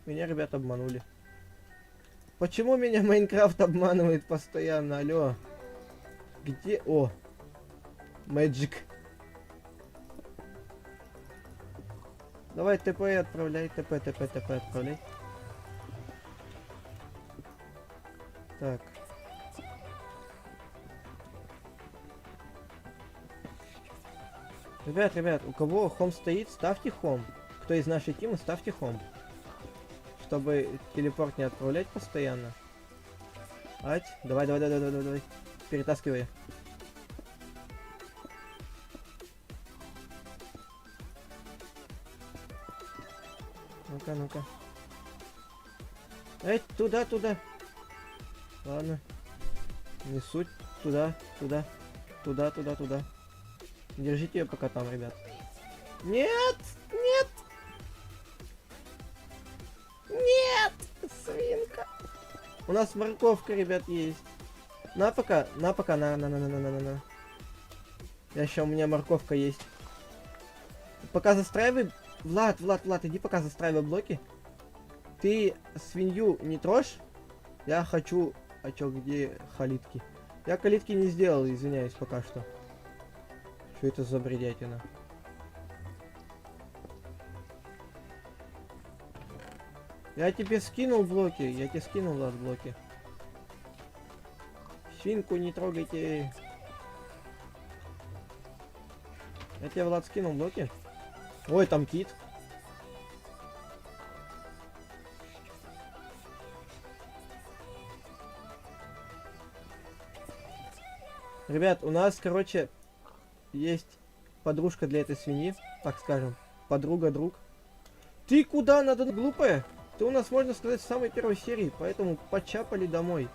Меня, ребят, обманули. Почему меня Майнкрафт обманывает постоянно? Алло. Где? О. Мэджик. Давай ТП отправляй. ТП отправляй. Так. Ребят, у кого хом стоит, ставьте хом. Кто из нашей тимы, ставьте хом. Чтобы телепорт не отправлять постоянно. Ать, давай. Перетаскивай. Ну-ка. Эй, туда. Ладно. Не суть. Туда. Держите ее пока там, ребят. Нет! Свинка! У нас морковка, ребят, есть. На пока. На. Еще у меня морковка есть. Пока застраивай... Влад, иди пока застраивай блоки. Ты свинью не трожь. Я хочу... А чё, где калитки? Я калитки не сделал, извиняюсь, пока что. Что это за бредятина? Я тебе скинул блоки. Влад, блоки. Свинку не трогайте. Я тебе, Влад, скинул блоки. Ой, там кит. Ребят, у нас, короче, есть подружка для этой свиньи, так скажем. Подруга, друг. Ты куда надо, глупая? Ты у нас, можно сказать, в самой первой серии, поэтому почапали домой.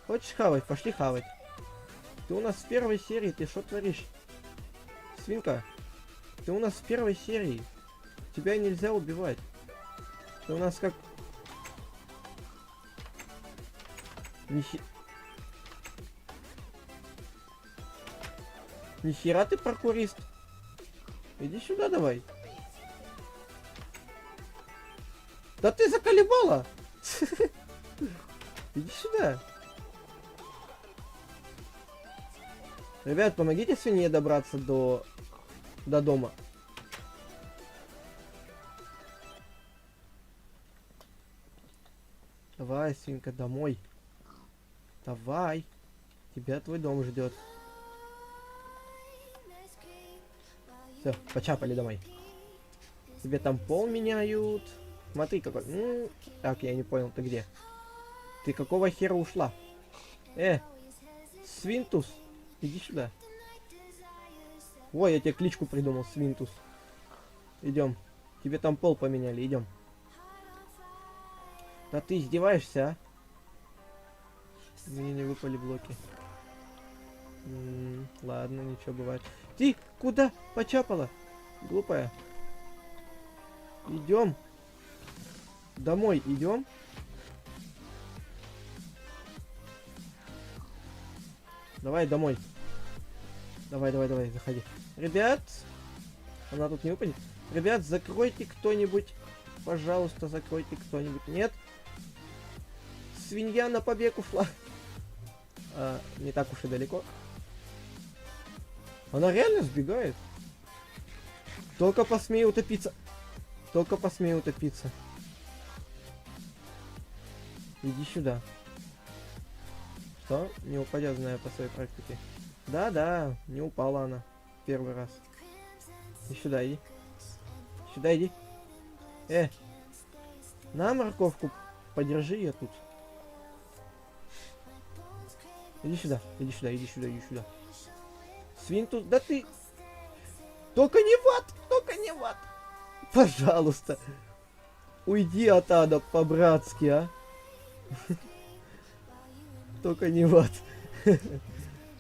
Хочешь хавать? Пошли хавать. Ты у нас в первой серии, ты что творишь? Свинка, ты у нас в первой серии. Тебя нельзя убивать. Ты у нас как... Нихера ты паркурист. Иди сюда давай. Да ты заколебала! Иди сюда. Ребят, помогите свинье добраться до дома. Давай, свинка, домой. Давай. Тебя твой дом ждет. Все, почапали домой. Тебе там пол меняют. Смотри какой. Так, я не понял, ты где? Ты какого хера ушла? Свинтус, иди сюда. Ой, я тебе кличку придумал, Свинтус. Идем. Тебе там пол поменяли, идем. Да ты издеваешься, а? Мне не выпали блоки. Ладно, ничего бывает. Ты куда почапала? Глупая. Идем. Домой идем. Давай домой. Давай, заходи. Ребят, она тут не выпадет. Ребят, закройте кто-нибудь. Пожалуйста, закройте кто-нибудь. Нет. Свинья на побег ушла. Не так уж и далеко. Она реально сбегает. Только посмей утопиться. Только посмей утопиться. Иди сюда. Что? Не упадет, знаю по своей практике. Да, не упала она. Первый раз. Иди сюда, иди. Сюда иди. На морковку. Подержи ее тут. Иди сюда. Свинтус, да ты... Только не в ад! Пожалуйста. Уйди от ада по-братски, а. Только не в ад.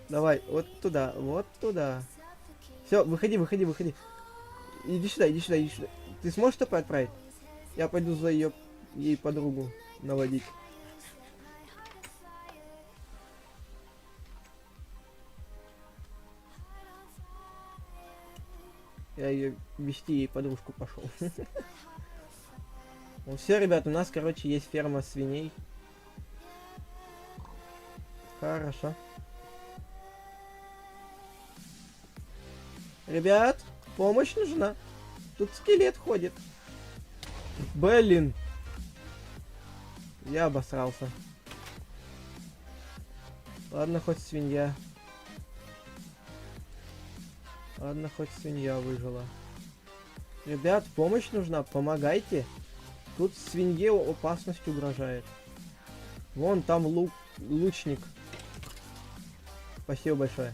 Давай, вот туда. Все, выходи. Иди сюда. Ты сможешь ТП отправить? Я пойду за ей подругу наводить. Я ее вести ей подружку пошел. Ну все, ребят, у нас, короче, есть ферма свиней. Хорошо. Ребят, помощь нужна. Тут скелет ходит. Блин. Я обосрался. Ладно, хоть свинья. Выжила. Ребят, помощь нужна, помогайте. Тут свинье опасность угрожает. Вон там лучник. Спасибо большое.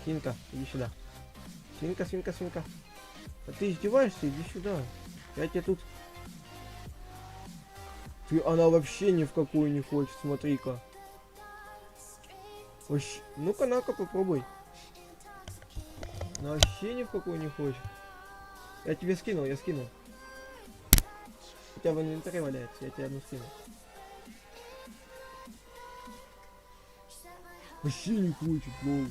Свинка, иди сюда. Свинка. А ты издеваешься? Иди сюда. Я тебе тут... Она вообще ни в какую не хочет, смотри-ка. Ну-ка, на-ка, попробуй. Она вообще ни в какую не хочет. Я тебе скинул. У тебя в инвентаре валяется, я тебе одну скину. Вообще не хочет, лол.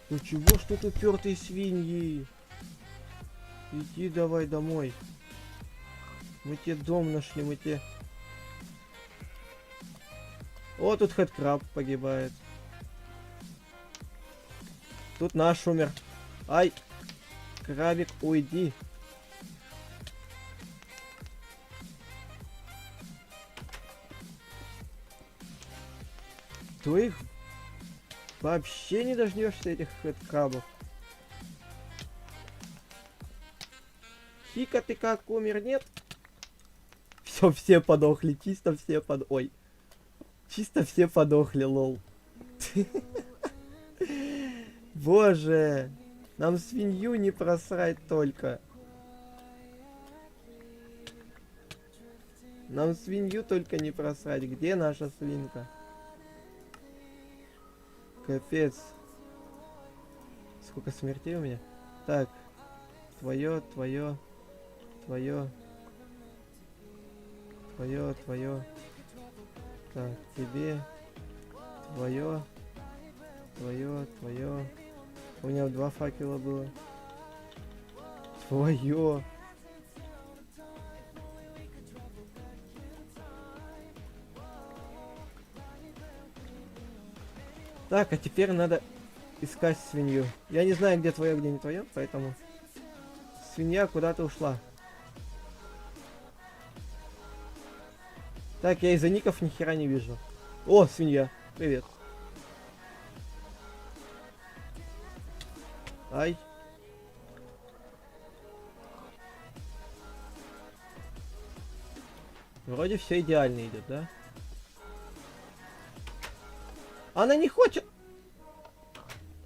Ну чего ж тут упертые свиньи? Иди давай домой. Мы тебе дом нашли, О, тут хэдкраб погибает. Тут наш умер. Ай! Крабик, уйди. Ты их вообще не дождешься, этих хэдкрабов. Хика, ты как, умер, нет? Все подохли, чисто все подохли, лол. Боже, нам свинью не просрать только. Нам свинью только не просрать. Где наша свинка? Капец. Сколько смертей у меня? Так. Твое. твое, твое. Так, тебе, твое, твое, твое. У меня 2 факела было. Твое. Так, а теперь надо искать свинью. Я не знаю, где твое, где не твое, поэтому свинья куда-то ушла. Так, я из-за ников ни хера не вижу. О, свинья. Привет. Ай. Вроде все идеально идет, да? Она не хочет.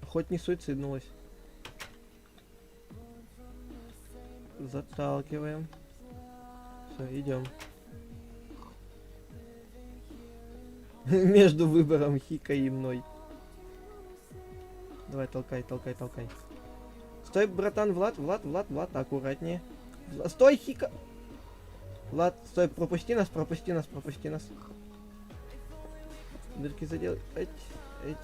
Хоть не суициднулась. Заталкиваем. Все, идем. Между выбором Хика и мной. Давай, толкай, толкай, толкай. Стой, братан, Влад, Влад, Влад, Влад, аккуратнее. Стой, Хика! Влад, стой, пропусти нас, пропусти нас, пропусти нас. Дырки заделай. Эть, эть.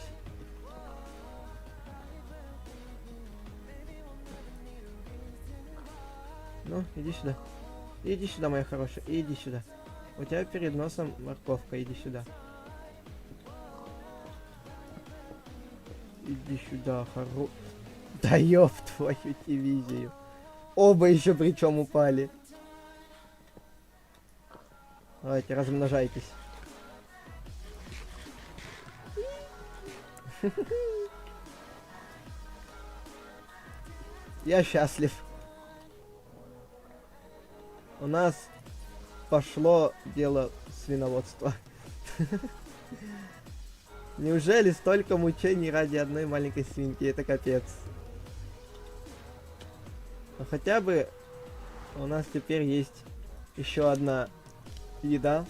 Ну, иди сюда. Иди сюда, моя хорошая, иди сюда. У тебя перед носом морковка, иди сюда. Иди сюда, хоро... Да ёб твою дивизию. Оба еще причем упали. Давайте, размножайтесь. Я счастлив. У нас пошло дело свиноводства. Неужели столько мучений ради одной маленькой свинки? Это капец. Но хотя бы у нас теперь есть еще одна еда.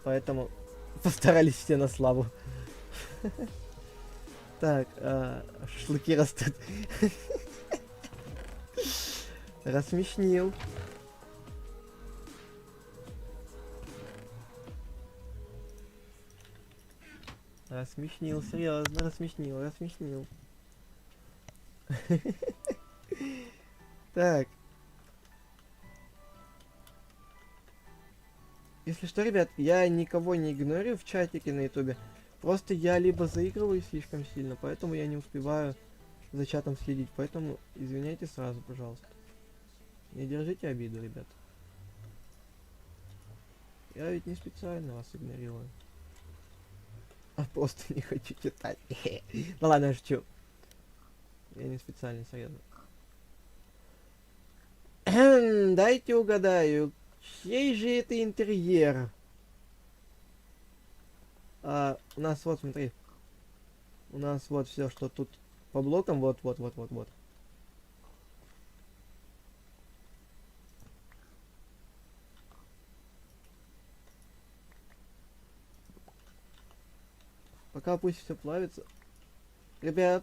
Поэтому постарались все на славу. Так, шашлыки растут. Рассмешнил. Рассмешнил, серьезно, рассмешнил, рассмешнил. Так. Если что, ребят, я никого не игнорю в чатике на ютубе. Просто я либо заигрываю слишком сильно, поэтому я не успеваю за чатом следить. Поэтому извиняйте сразу, пожалуйста. Не держите обиду, ребят. Я ведь не специально вас игнорирую. А просто не хочу читать. Ну ладно, я шучу. Я не специально, серьезно. Дайте угадаю. Чей же это интерьер? У нас вот, смотри. У нас вот все, что тут по блокам. Вот. Пока пусть все плавится. Ребят,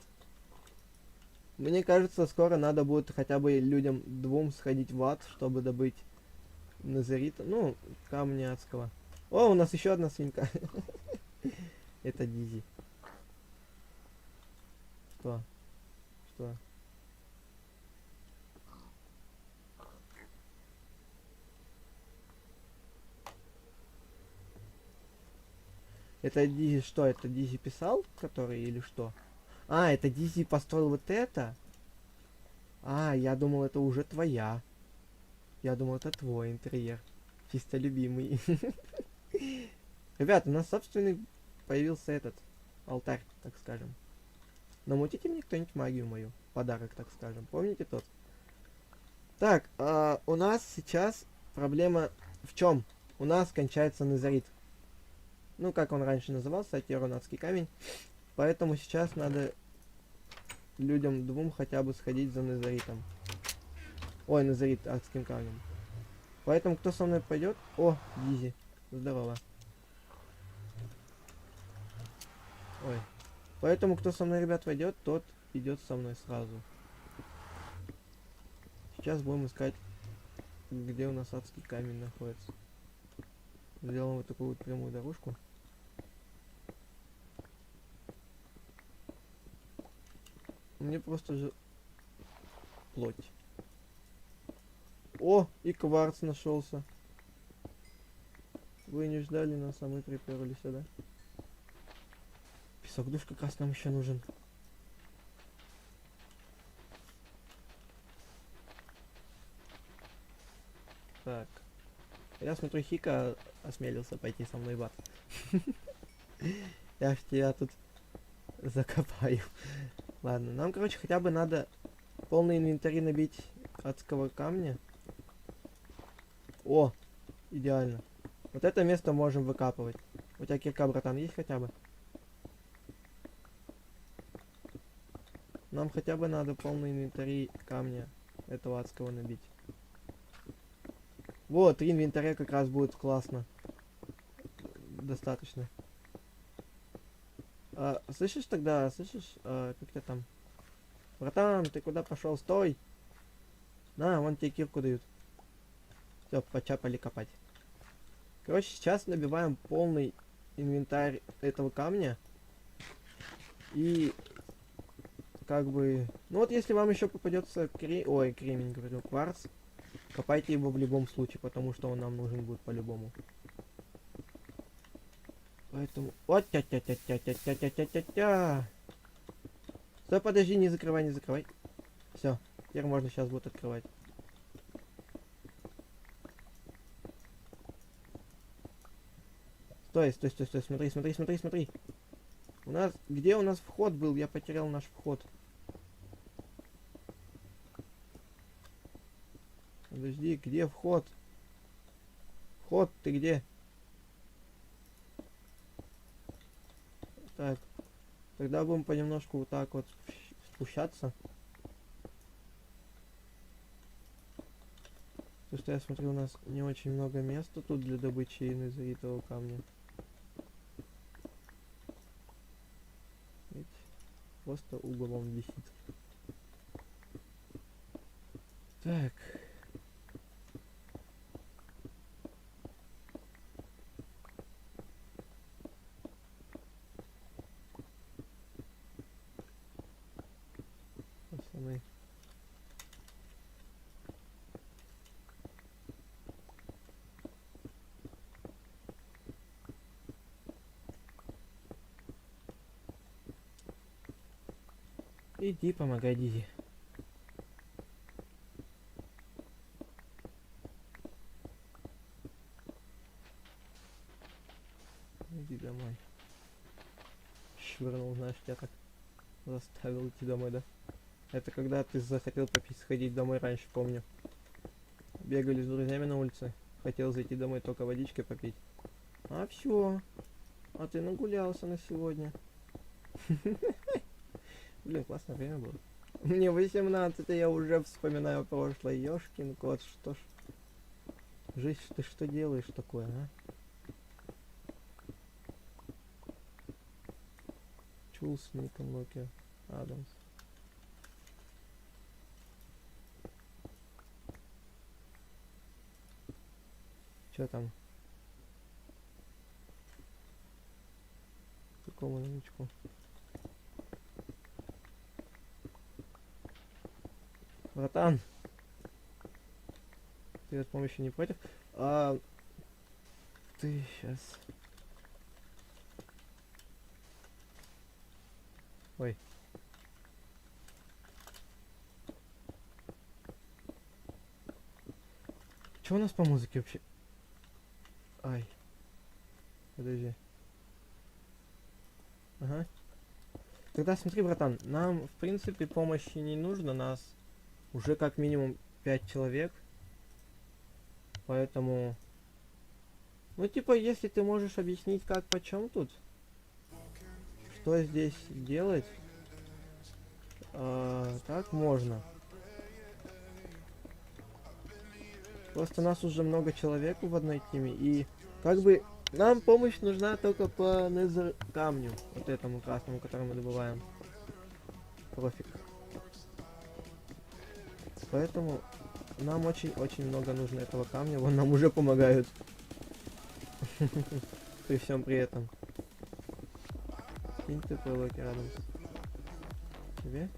мне кажется, скоро надо будет хотя бы людям двум сходить в ад, чтобы добыть незерита. Ну, камня адского. О, у нас еще одна свинка. Это Дизи. Что? Что? Это Дизи что? Это Дизи писал, который или что? А, это Дизи построил вот это? А, я думал, это уже твоя. Я думал, это твой интерьер. Чисто любимый. Ребят, у нас собственный появился этот алтарь, так скажем. Намутите мне кто-нибудь магию мою. Подарок, так скажем. Помните тот? Так, у нас сейчас проблема в чем? У нас кончается незерит. Ну, как он раньше назывался, Атиронадский камень. Поэтому сейчас надо людям двум хотя бы сходить за незеритом. Ой, незерит адским камнем. Поэтому кто со мной пойдет? О, Дизи. Здорово. Ой. Поэтому кто со мной, ребят, пойдет, тот идет со мной сразу. Сейчас будем искать где у нас адский камень находится. Сделаем вот такую вот прямую дорожку. Мне просто же плоть. О, и кварц нашелся. Вы не ждали нас, а мы приперли сюда. Песок душ как раз нам еще нужен. Так. Я смотрю, Хика осмелился пойти со мной в ад. Я ж тебя тут закопаю. Ладно, нам, короче, хотя бы надо полный инвентарь набить адского камня. О, идеально. Вот это место можем выкапывать. У тебя кирка, братан, есть хотя бы? Нам хотя бы надо полный инвентарь камня этого адского набить. Вот, 3 инвентаря как раз будет классно. Достаточно. Слышишь тогда, слышишь, как тебя там? Братан, ты куда пошел? Стой! На, вон тебе кирку дают. Все, почапали копать. Короче, сейчас набиваем полный инвентарь этого камня. И как бы... Ну вот если вам еще попадется кремень, говорю, кварц, копайте его в любом случае, потому что он нам нужен будет по-любому. Поэтому... Вот тя-тя-тя-тя-тя-тя-тя-тя-тя. Стой, подожди, не закрывай, не закрывай. Все, теперь можно сейчас будет открывать. Стой, стой, стой, стой, смотри, смотри, смотри, смотри. У нас... Где у нас вход был? Я потерял наш вход. Подожди, где вход? Вход, ты где? Так. Тогда будем понемножку вот так вот спущаться. Потому что я смотрю, у нас не очень много места тут для добычи инезеритового камня. Ведь просто углом висит. Так. Пацаны. Иди, помогай Дизи. Иди домой. Швырнул, знаешь, я так заставил идти домой, да? Это когда ты захотел попить, сходить домой раньше, помню. Бегали с друзьями на улице. Хотел зайти домой только водичкой попить. А все. А ты нагулялся на сегодня. Блин, классное время было. Мне 18, и я уже вспоминаю прошлое. Ёшкин кот, что ж. Жизнь, ты что делаешь такое, а? Чулс, Никон, Локи, Адамс. Чё там? Какому новичку? Братан! Ты от помощи не против? Ты сейчас... Ой. Что у нас по музыке вообще? Ай. Подожди. Ага. Тогда смотри, братан, нам в принципе помощи не нужно, нас уже как минимум 5 человек. Поэтому... Ну типа, если ты можешь объяснить как почем тут, что здесь делать, так можно. Просто нас уже много человек в одной теме, и как бы нам помощь нужна только по незер камню, вот этому красному, который мы добываем. Профиг. Поэтому нам очень-очень много нужно этого камня. Вон нам уже помогают. При всем при этом. Кинь ты пылоки рядом. Тебе?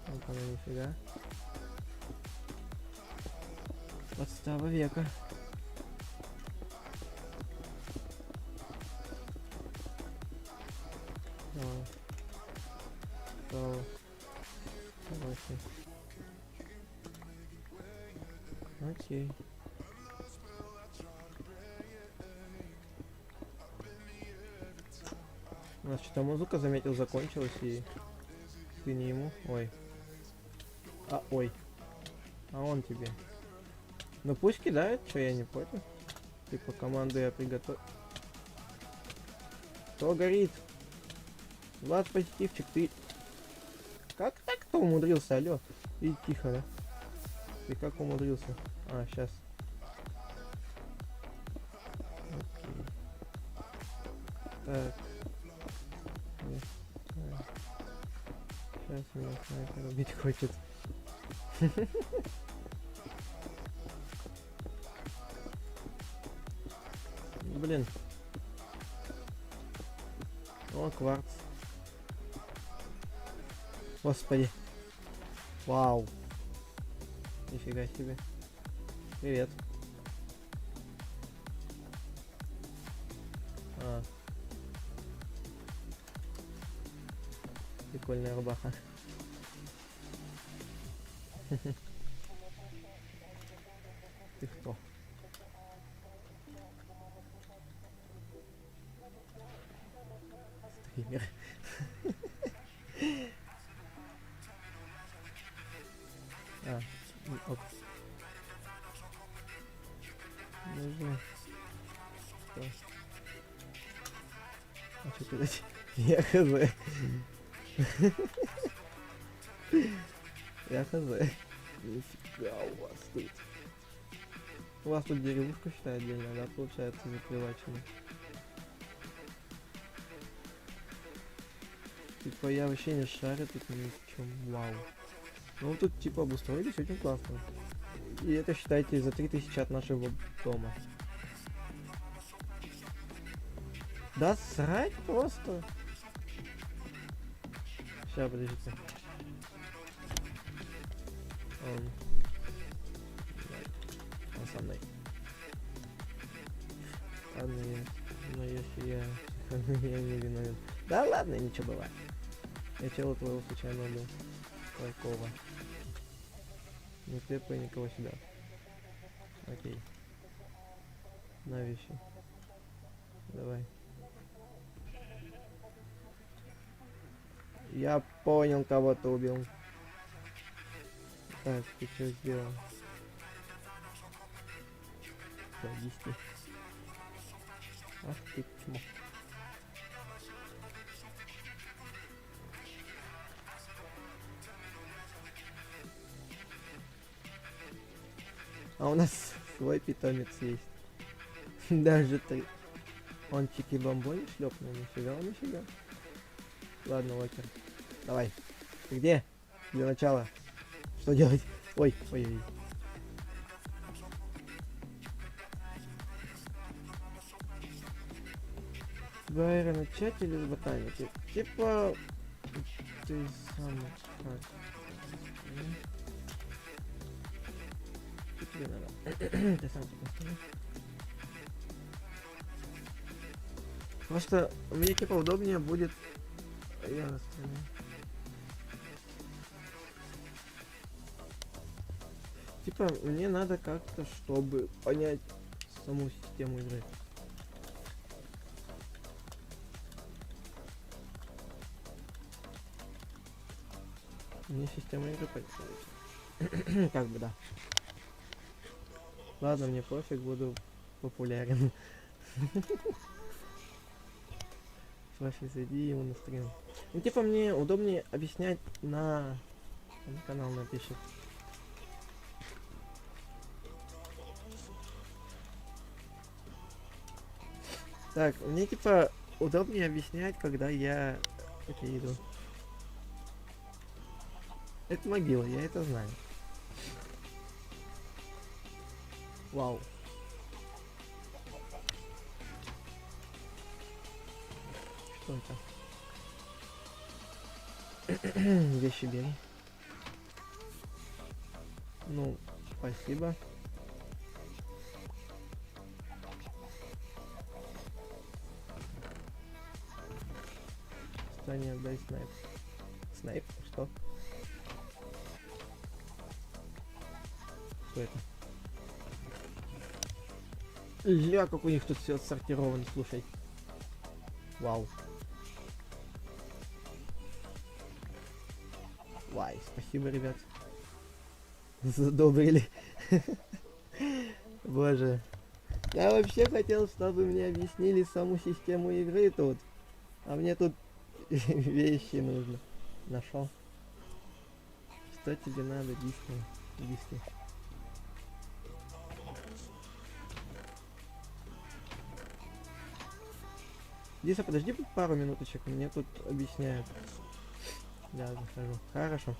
Вот она, нифига. Подстава века. Давай. Давай. Давай. Окей. У нас что-то музыка, заметил, закончилась, и ты не ему. Ой. Ой. А он тебе. Ну пусть кидает, что я не против. Типа команду я приготовил. Кто горит? Влад, позитивчик, ты... Как так-то умудрился, алё? И тихо, да? Ты как умудрился? А, сейчас. Окей. Так. Сейчас меня снайпер убить хочет. Блин. О, кварц. Господи. Вау. Нифига себе. Привет. А. Прикольная рубаха. Ты кто? Стример. Ок. Нужно. Что? А что ты дать? Я хз. Я хз. Нифига у вас тут. У вас тут деревушка, считай, отдельно, да, получается, закрывачена. Типа я вообще не шарю тут ни в чем. Вау. Ну тут типа обустроились очень классно. И это считайте за 3000 от нашего дома. Да срать просто. Сейчас, подождите. Он со мной. Ладно, но если я я не виновен. Да ладно, ничего бывает. Я чела твоего случайно убил. Какого? Не трепай никого сюда. Окей. На вещи. Давай. Я понял, кого ты убил. Так, ты что сделал? Садись ты. Ах ты чмо. А у нас свой питомец есть. Даже 3. Он чики-бомбони шлепнул, нифига. Ладно, Локер. Давай. Ты где? Для начала. Что делать? Ой. С Байра начать или с ботаники? Типа... Ты сам как? Что тебе надо? Ты сам типа скажи. Просто мне типа удобнее будет... Я настроен. Типа мне надо как-то, чтобы понять саму систему игры. Мне система игры понять. Как бы да. Ладно, мне пофиг, буду популярен. Слушай, зайди ему на стрим. Ну типа мне удобнее объяснять на канал напишет. Так, мне типа удобнее объяснять, когда я это иду. Это могила, я это знаю. Вау. Что это? Вещи бери. Ну, спасибо. Стань, отдай снайп. Снайп? Что? Что это? Ля, как у них тут все отсортировано, слушай. Вау. Вай, спасибо, ребят. Задобрили. Боже. Я вообще хотел, чтобы мне объяснили саму систему игры тут. А мне тут вещи нужно. Нашел. Что тебе надо, Дисней? Дисней. Диса, подожди пару минуточек, мне тут объясняют. Да, захожу. Хорошо.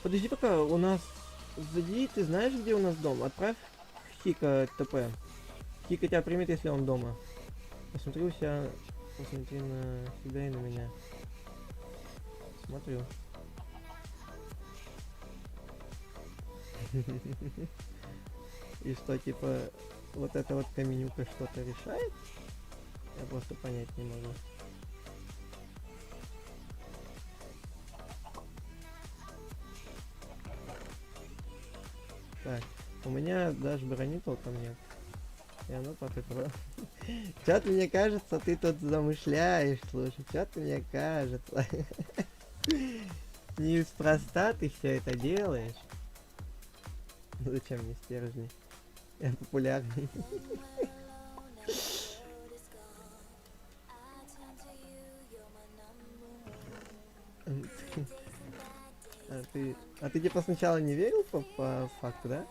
Подожди пока, у нас... Сзади, ты знаешь, где у нас дом? Отправь Хика ТП. Хика тебя примет, если он дома. Посмотри у себя... Посмотри на себя и на меня. Смотрю. И что, типа, вот эта вот каменюка что-то решает? Я просто понять не могу. Так, у меня даже брони толком нет. И оно так это... Чё-то мне кажется, ты тут замышляешь, слушай. Чё-то мне кажется. Неспроста ты все это делаешь. Зачем мне стержни? Я популярный. А ты типа сначала не верил по факту, да?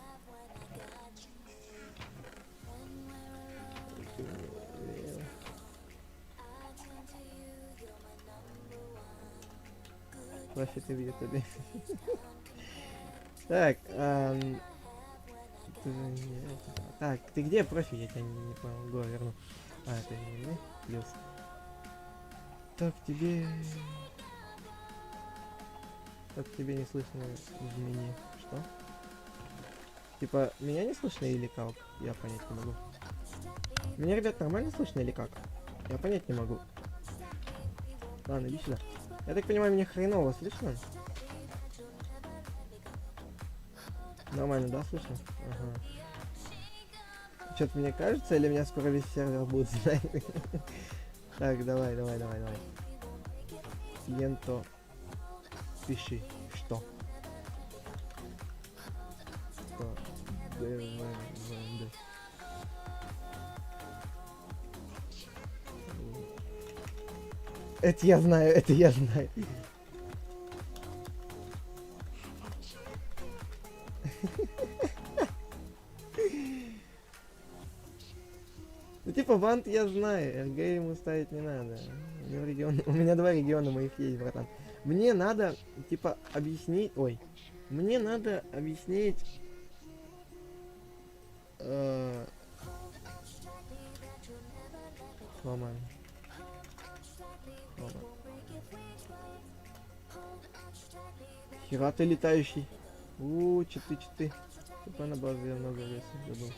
Вообще ты в ютубе. Так, так, ты где профи? Я тебя не понял, го верну. А, это не плюс. Так, тебе... Как тебе не слышно в меню? Что? Типа, меня не слышно или как? Я понять не могу. Меня, ребят, нормально слышно или как? Я понять не могу. Ладно, иди сюда. Я так понимаю, меня хреново слышно? Нормально, да, слышно? Ага. Что-то мне кажется, или меня скоро весь сервер будет знать? Так, давай. Сиенто. Пиши. Что? Что? ДВВД. Это я знаю. Ну типа вант я знаю, РГ ему ставить не надо. У меня 2 региона моих есть, братан. Мне надо, типа, объяснить... Ой. Мне надо объяснить... Сломай. Хера ты летающий. Читы. Типа на базе я много веса забыл.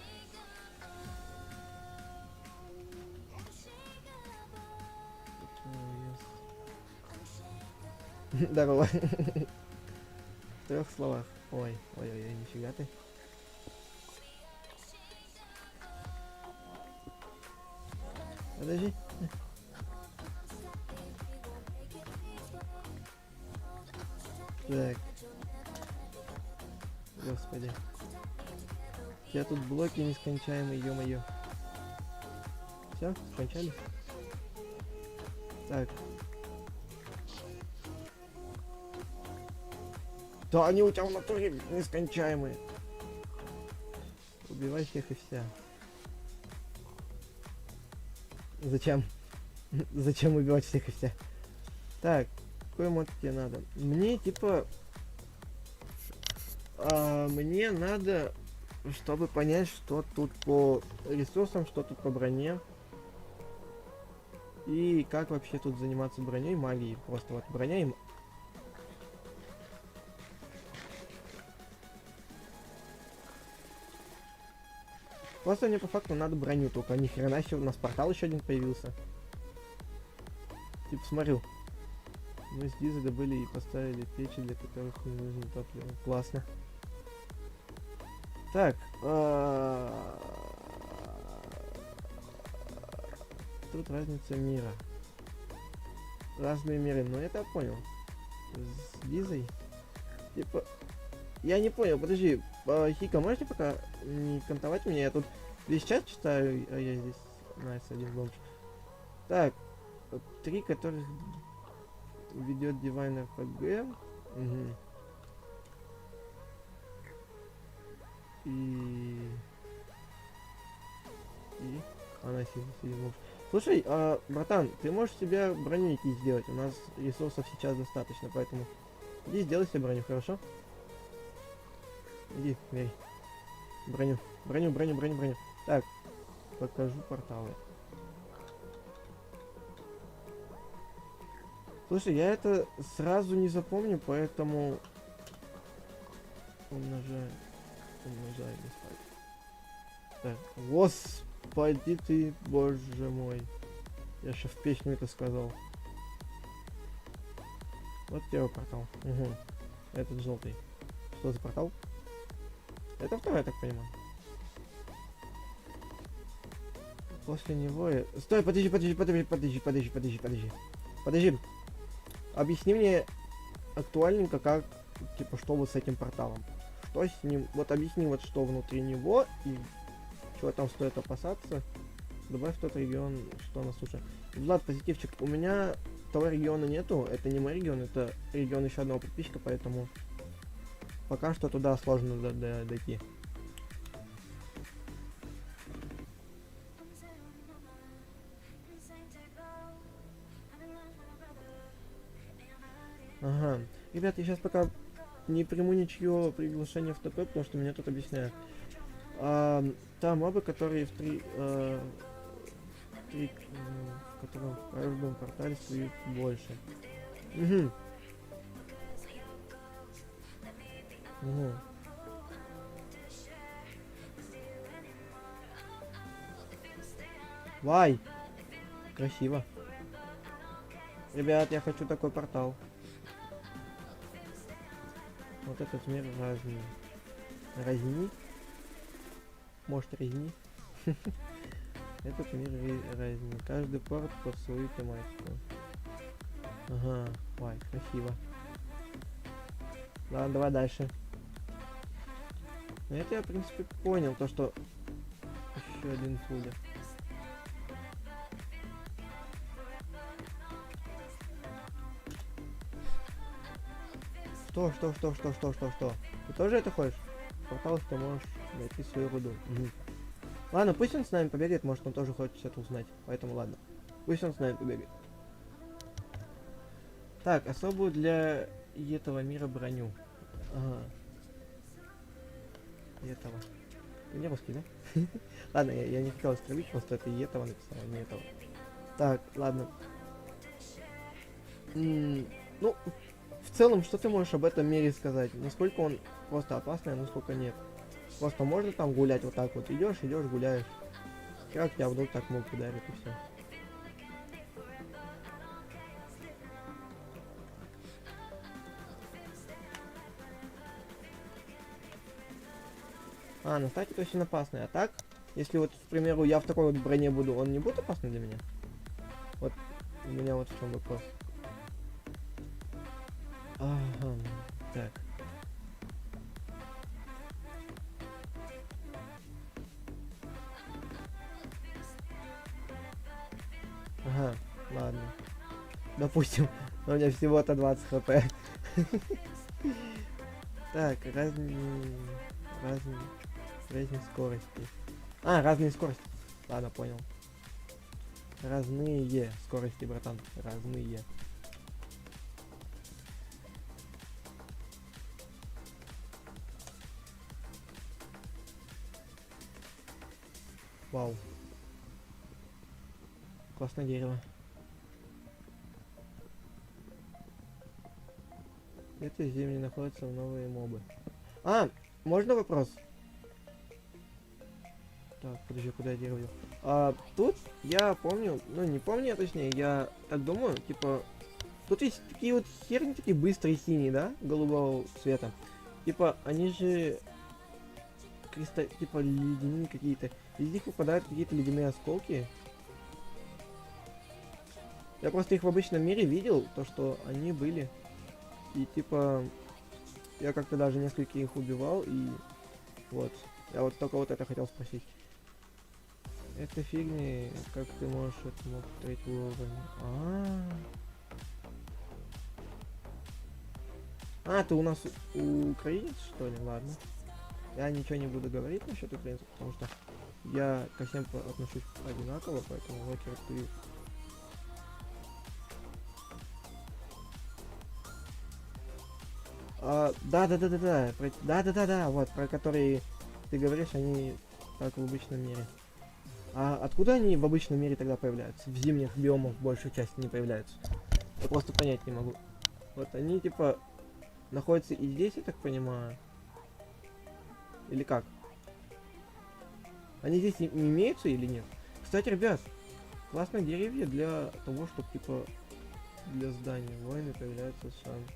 Здорово. В 3 словах. Ой, нифига ты. Подожди. Так. Господи. У тебя тут блоки нескончаемые, ё-моё. Все, скончались? Так. Да они у тебя в натуре нескончаемые. Убивай всех и вся. Зачем? Зачем убивать всех и вся? Так, какой мод тебе надо? Мне типа... мне надо, чтобы понять, что тут по ресурсам, что тут по броне. И как вообще тут заниматься броней, магией. Просто вот броня и... Просто мне по факту надо броню, только ни хрена себе у нас портал еще один появился. Типа смотрю. Мы с Дизой добыли и поставили печи, для которых не нужно топливо. Классно. Так. Тут разница мира. Разные миры, но это я понял. С Дизой. Типа. Я не понял, подожди. Хика, можете пока не кантовать меня? Я тут весь чат читаю, а я здесь найс один бомж. Так. 3, которых ведет Divine RPG. Угу. И она сидит бомж. Слушай, братан, ты можешь себе броню идти сделать? У нас ресурсов сейчас достаточно, поэтому иди сделай себе броню, хорошо? Иди, бери. Броню. Так, покажу порталы. Слушай, я это сразу не запомню, поэтому... Умножай, господи. Так, господи ты, боже мой. Я сейчас в песню это сказал. Вот первый портал. Угу. Этот желтый. Что за портал? Это второй, я так понимаю. После него я... Стой, подожди. Объясни мне актуальненько, как, типа, что вот с этим порталом. Что с ним... Вот объясни, вот что внутри него и чего там стоит опасаться. Добавь тот регион, что на суше. Влад, позитивчик, у меня того региона нету. Это не мой регион, это регион еще одного подписчика, поэтому пока что туда сложно дойти. Ага. Ребят, я сейчас пока не приму ничье приглашение в ТП, потому что меня тут объясняют. Там мобы, которые в котором в каждом портале стоит больше. Угу. Вай! Красиво. Ребят, я хочу такой портал. Вот этот мир разный. Разни? Может, разни? Этот мир разни. Каждый порт под свою тематику. Ага, вай, красиво. Ладно, давай дальше. Это я, в принципе, понял, то что еще один фуллер. Что? Ты тоже это хочешь? Портал, что можешь найти свою руду. Угу. Ладно, пусть он с нами побегает, может он тоже хочет это узнать. Поэтому ладно. Пусть он с нами побегает. Так, особую для этого мира броню. Ага. Этого. Ты не русский, да? Ладно, я не хотел оскорбить, просто это и этого написал, а не этого. Так, ладно. Ну, в целом, что ты можешь об этом мире сказать? Насколько он просто опасный, а насколько нет? Просто можно там гулять вот так вот. Идешь, гуляешь. Как тебя вдруг так мог ударить и все. На старте это очень опасный. А так, если вот, к примеру, я в такой вот броне буду, он не будет опасный для меня? Вот у меня вот в чем вопрос. Ага, так. Ага, ладно. Допустим, у меня всего-то 20 хп. Так, разные скорости. А, разные скорости. Ладно, понял. Разные скорости, братан. Разные. Вау. Классное дерево. Этой земли находятся новые мобы. А, можно вопрос? Так, подожди, куда я дерево? Тут я помню, ну не помню, точнее, я так думаю, типа, тут есть такие вот херни, такие быстрые синие, да, голубого цвета. Типа, они же типа ледяные какие-то. Из них выпадают какие-то ледяные осколки. Я просто их в обычном мире видел, то что они были. И типа, я как-то даже несколько их убивал, и вот. Я вот только вот это хотел спросить. Это фигни, как ты можешь этому третьему уровню? Ты у нас украинец, что ли? Ладно. Я ничего не буду говорить насчет украинцев, потому что я ко всем отношусь одинаково, поэтому локер ты... Да, вот, про которые ты говоришь, они так в обычном мире. А откуда они в обычном мире тогда появляются? В зимних биомах большую часть не появляются. Я просто понять не могу. Вот они типа находятся и здесь, я так понимаю. Или как? Они здесь не имеются или нет? Кстати, ребят, классные деревья для того, чтобы типа для здания. Воины появляются шанс.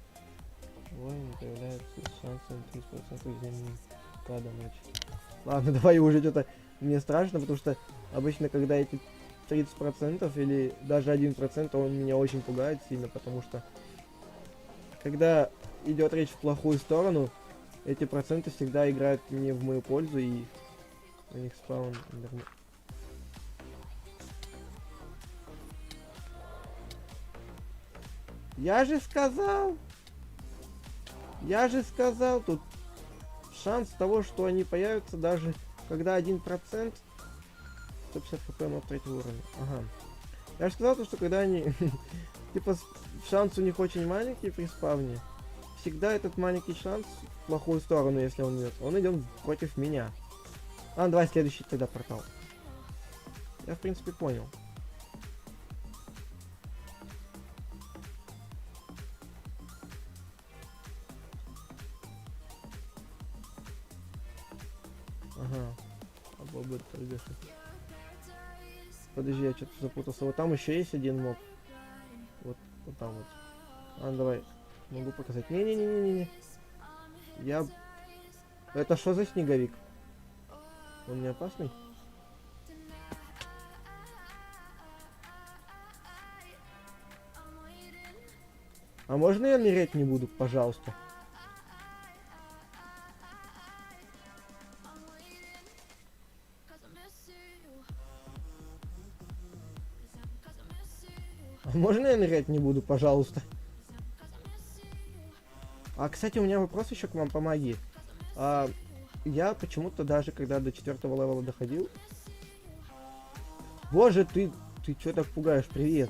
Воины появляются с шансом 30% земли. Когда ночь. Ладно, давай уже что-то. Мне страшно, потому что обычно, когда эти 30% или даже 1%, он меня очень пугает сильно, потому что когда идет речь в плохую сторону, эти проценты всегда играют не в мою пользу, и у них спаун. Я же сказал, тут шанс того, что они появятся, даже когда 1%, 150 хп на третьего уровня. Ага. Я же сказал, что когда они, типа, шанс у них очень маленький при спавне, всегда этот маленький шанс в плохую сторону, если он идет. Он идет против меня. Давай следующий тогда портал. Я, в принципе, понял. Ага. Бобы торгаши. Подожди, я что-то запутался. Вот там еще есть один моб. Вот там вот. Давай. Могу показать. Не-не-не-не-не. Это что за снеговик? Он не опасный? А можно я нырять не буду, пожалуйста? А можно я нырять не буду, пожалуйста? Кстати, у меня вопрос еще к вам по магии. Я почему-то даже когда до 4-го левела доходил... Боже, ты что так пугаешь? Привет.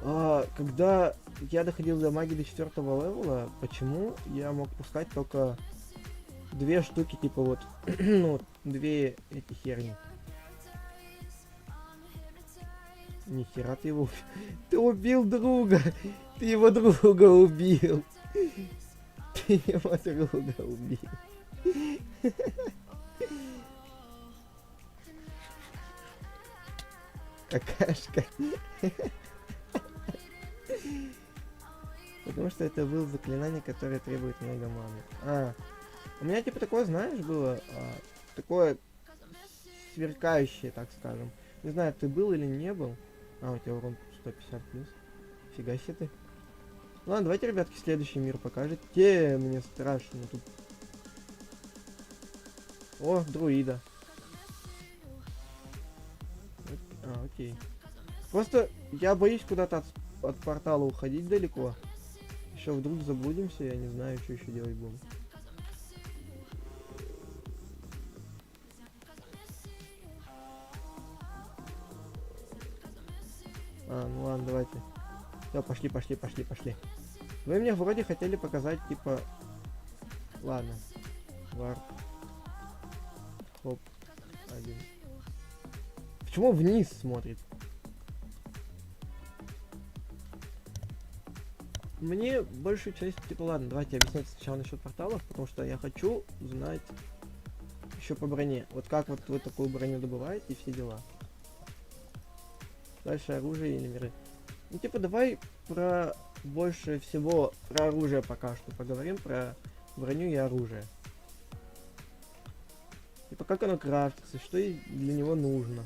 Когда я доходил до магии до 4-го левела, почему я мог пускать только 2 штуки, типа вот, ну, 2 эти херни? Нихера ты его... Ты убил друга! Ты его друга убил! Ты его друга убил! Какашка! Потому что это было заклинание, которое требует много маны. У меня типа такое, знаешь, было... такое сверкающее, так скажем. Не знаю, ты был или не был. У тебя урон 150 плюс. Фига себе ты. Ладно, давайте, ребятки, следующий мир покажете. Мне страшно тут. О, друида. Окей. Просто я боюсь куда-то от портала уходить далеко. Еще вдруг заблудимся, я не знаю, что еще делать будем. Ну ладно, давайте. Все, пошли. Вы мне вроде хотели показать, типа... Ладно. Варп. Хоп. Один. Почему вниз смотрит? Мне большую часть, типа, ладно, давайте объяснять сначала насчет порталов, потому что я хочу знать еще по броне. Вот как вот вы такую броню добываете и все дела. Дальше оружие и номеры. Ну, типа, давай про больше всего про оружие пока что поговорим, про броню и оружие. Типа, как оно крафтится, что для него нужно.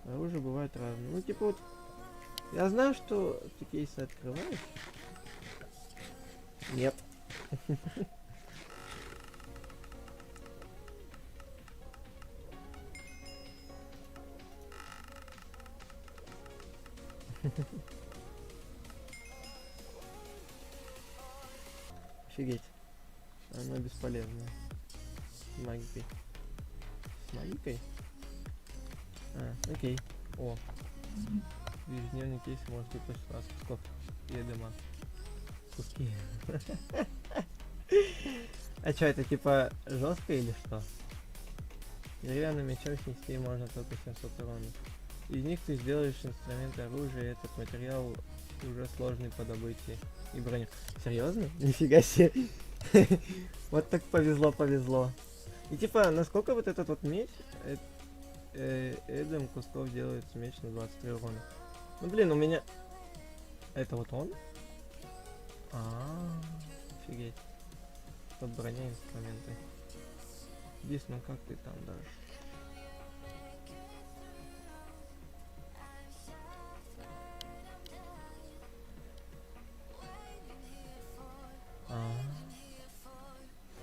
Оружие бывает разное. Ну, типа, вот, я знаю, что ты кейсы открываешь. Нет. Офигеть. Оно бесполезно. С магикой. С магикой? Окей. О. Ежедневный кейс может выпустить раз кусков едема. Куски. А что, это типа жестко или что? Деревянным мечом снести можно только 700 урона. Из них ты сделаешь инструменты оружия, этот материал уже сложный по добыче и броню. Серьезно? Нифига себе. Вот так повезло. И типа, насколько вот этот вот меч, Эдем кусков делает меч на 23 урона. Ну блин, у меня... Это вот он? Офигеть. Тут броня, инструменты. Здесь, ну как ты там дашь?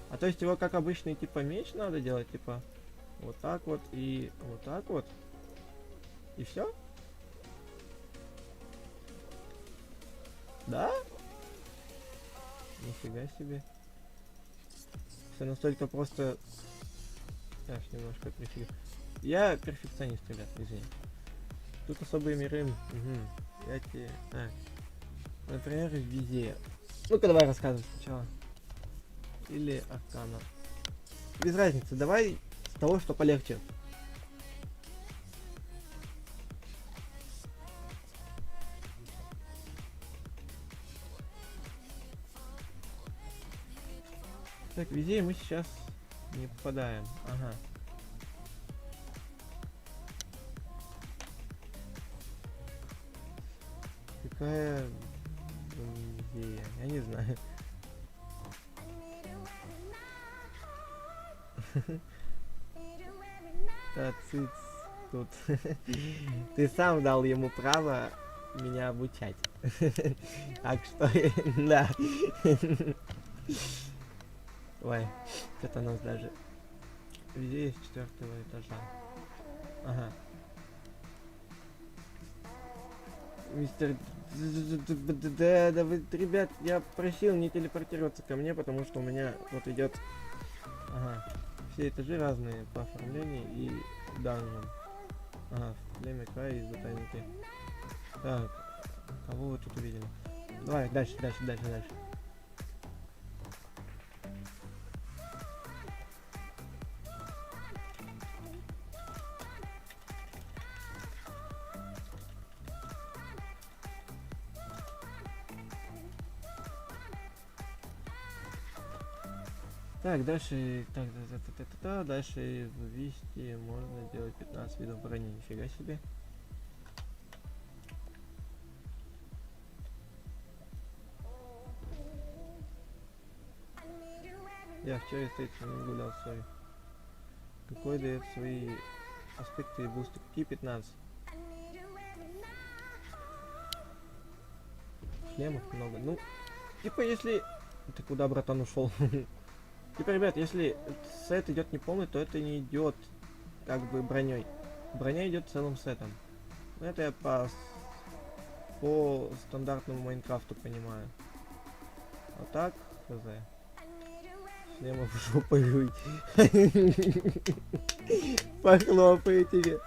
А то есть его как обычный типа меч надо делать, типа вот так вот и вот так вот. И все? Да? Нифига себе. Все настолько просто. Аж немножко префиг. Я перфекционист, ребят, извини. Тут особые миры. Угу. Я тебе. Так. Например, везде. Ну-ка давай рассказывай сначала. Или Аркана. Без разницы, давай с того, что полегче. Так, везде мы сейчас не попадаем. Ага. Какая везде? Я не знаю. Да, цыц тут. Ты сам дал ему право меня обучать. Так что, да. Ой, что-то у нас даже везде есть 4-го этажа. Ага. Мистер... Да, вы, ребят, я просил не телепортироваться ко мне, потому что у меня вот идет... Ага. Все этажи разные по оформлению и данжам. Ага, время края и ботаники. Так, кого вы тут увидели? Давай, дальше. Так, дальше, дальше в Висте можно делать 15 видов брони, нифига себе. Я вчера с этим гулял, сори. Какой дает свои аспекты и бусты? Какие 15? Шлемов много. Ну, типа если... Ты куда, братан, ушел? Типа, ребят, если сет идет не полный, то это не идет как бы броней. Броня идет целым сетом. Ну, это я по стандартному Майнкрафту понимаю. А так, хз. Я могу жопой жуй. Похлопаю тебе.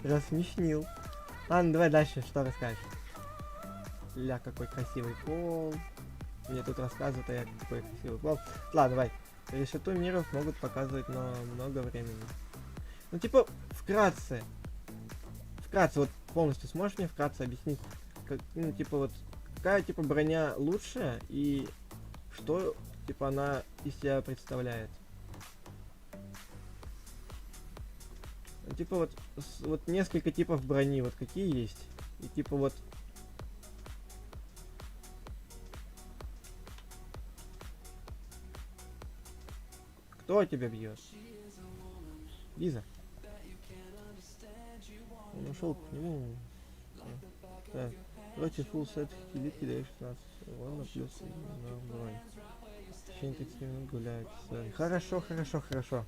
Рассмешнил. Ладно, давай дальше, что расскажешь? Ля, какой красивый пол. Мне тут рассказывают, а я какой красивый пол. Ладно, давай. Решету миров могут показывать на много времени. Ну, типа, вкратце. Вкратце, вот полностью сможешь мне вкратце объяснить, как, ну, типа, вот, какая, типа, броня лучшая и что, типа, она из себя представляет? Ну, типа, вот, вот несколько типов брони, вот какие есть. И, типа, вот, кто тебя бьет? Лиза. Он ушел к нему. Так. Против full set хилит кидаешь 16 урона плюс на бронь. В течение 30 минут гуляет. Хорошо, хорошо, хорошо.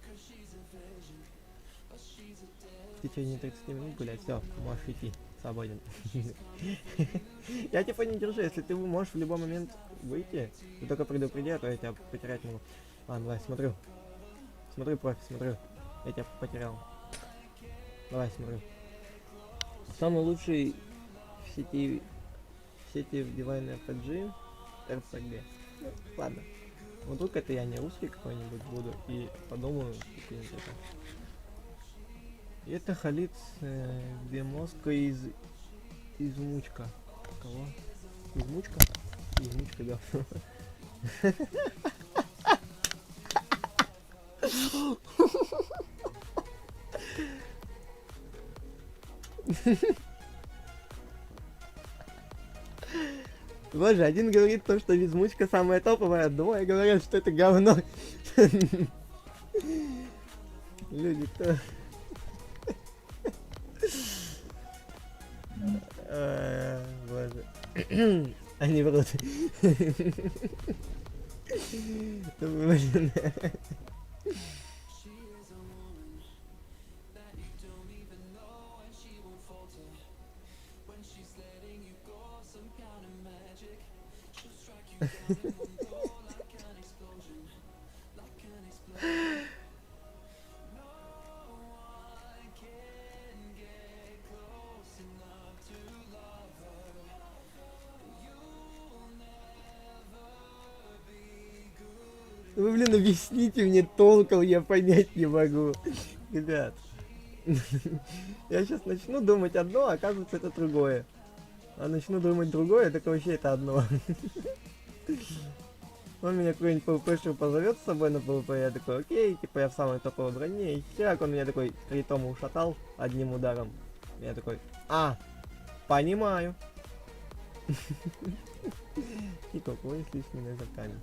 В течение 30 минут гулять. Все, можешь идти. Свободен. Я типа не держу, если ты можешь в любой момент выйти, ты только предупреди, а то я тебя потерять могу. Ладно, давай, смотрю. Смотрю, профи, смотрю. Я тебя потерял. Давай, смотрю. Самый лучший в сети в дивайне RPG. RPG. Ну, ладно. Вот вдруг это я не русский какой-нибудь буду и подумаю, какие-нибудь это. И это Халид Демоска из Мучка. Кого? Из Мучка? Из Мучка, да. Боже, один говорит то, что Визмучка самая топовая, а двое говорят, что это говно. Люди, кто? Боже. Они врут. Блин. Вы, блин, объясните мне толком, я понять не могу. Ребят. Я сейчас начну думать одно, а оказывается это другое. А начну думать другое, так вообще это одно. Он меня какой-нибудь PvP позовет с собой на PvP, я такой, окей, типа я в самой топовой броне, и херак он меня такой 3 тома ушатал одним ударом. Я такой, понимаю. И какого есть лишними ножаками.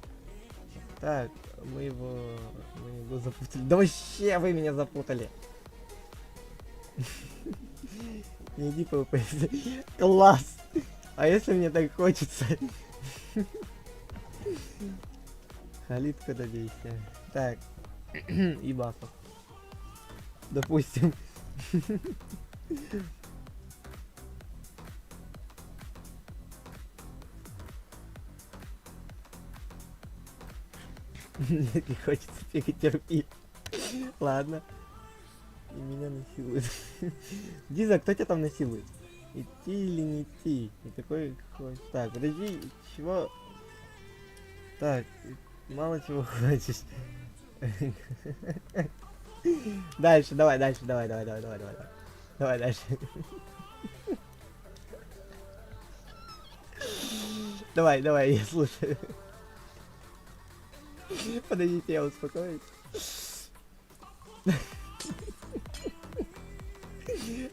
Так, мы его запутали. Да вообще вы меня запутали. Не иди PvP. Класс! А если мне так хочется? Халитка добейся. Так. И бафов. Допустим. Мне не хочется перетерпеть. Ладно. И меня насилуют. Диза, кто тебя там насилует? Идти или не идти? И такой хочешь. Так, подожди, чего? Так, мало чего хочешь. Дальше, давай. Давай дальше. Давай, я слушаю. Подождите, я успокоюсь.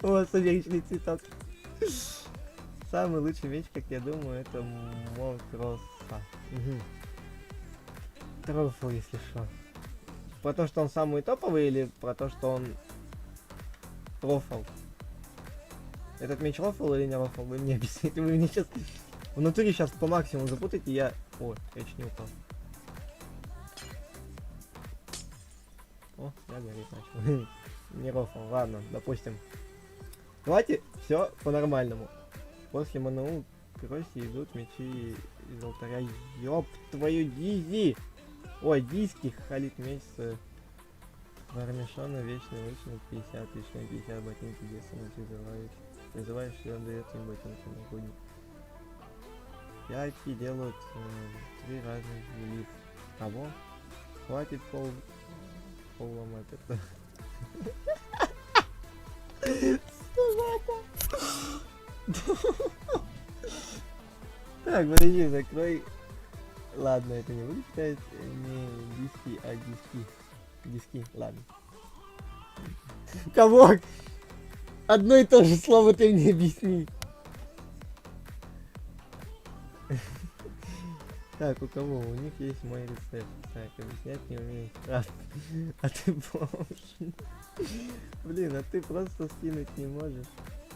Вот, сумеречный цветок. Самый лучший меч, как я думаю, это Мокроса. Трофл, если что. Про то, что он самый топовый, или про то, что он профал? Этот меч рофл или не рофл? Вы мне объясните, вы мне сейчас в натуре сейчас по максимуму запутаете, я... О, я чуть не упал. О, я гореть начал. Не рофл, ладно, допустим. Давайте все по-нормальному. После МНУ к Росе идут мечи из алтаря. Ёб твою дизи! Ой, диски халит месяца. Варнишона, вечный лучник, 50, лишний 50, ботинки, детства призываешь. Призываешь, и он дает им ботинки на груди. Пятки делают 3 разных велик. Кого? Хватит пол ломать это. Так, подожди, закрой. Ладно, это не будет считать не диски, а диски. Диски, ладно. Кого? Одно и то же слово ты мне объясни. Так, у кого? У них есть мой рецепт. Так, объяснять не умею. А ты бомж. Блин, а ты просто скинуть не можешь.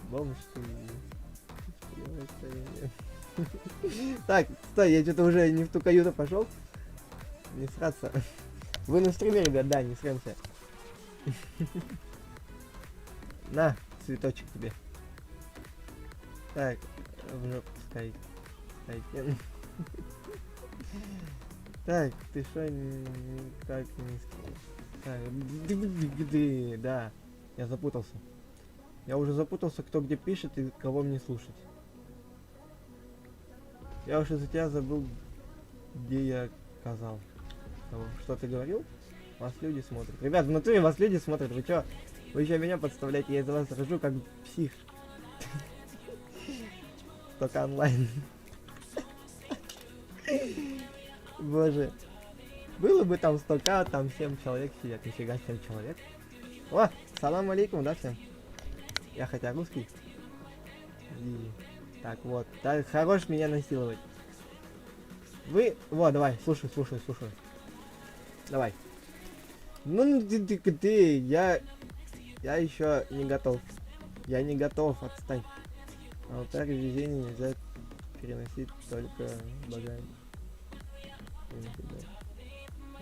Бомж ты. Так, стой, я что-то уже не в ту каюту пошел. Не сраться. Вы на стриме, ребят, да, не сремся. На, цветочек тебе. Так, в жопу пускай. Так, ты что никак не сказал? Так, да, я запутался. Я уже запутался, кто где пишет и кого мне слушать. Я уже за тебя забыл, где я сказал. Что ты говорил? Вас люди смотрят. Ребят, в натуре вас люди смотрят. Вы чё? Вы еще меня подставляете, я из-за вас рожу как псих. Только онлайн. Боже. Было бы там 100к, там 7 человек сидят. Нифига 7 человек. О, салам алейкум, да, всем? Я хотя русский. И... Так, вот. Так, хорош меня насиловать. Вы... Вот, давай, слушай. Давай. Ну, ты, я еще не готов. Я не готов, отстань. Алтарь везения нельзя переносить только богами.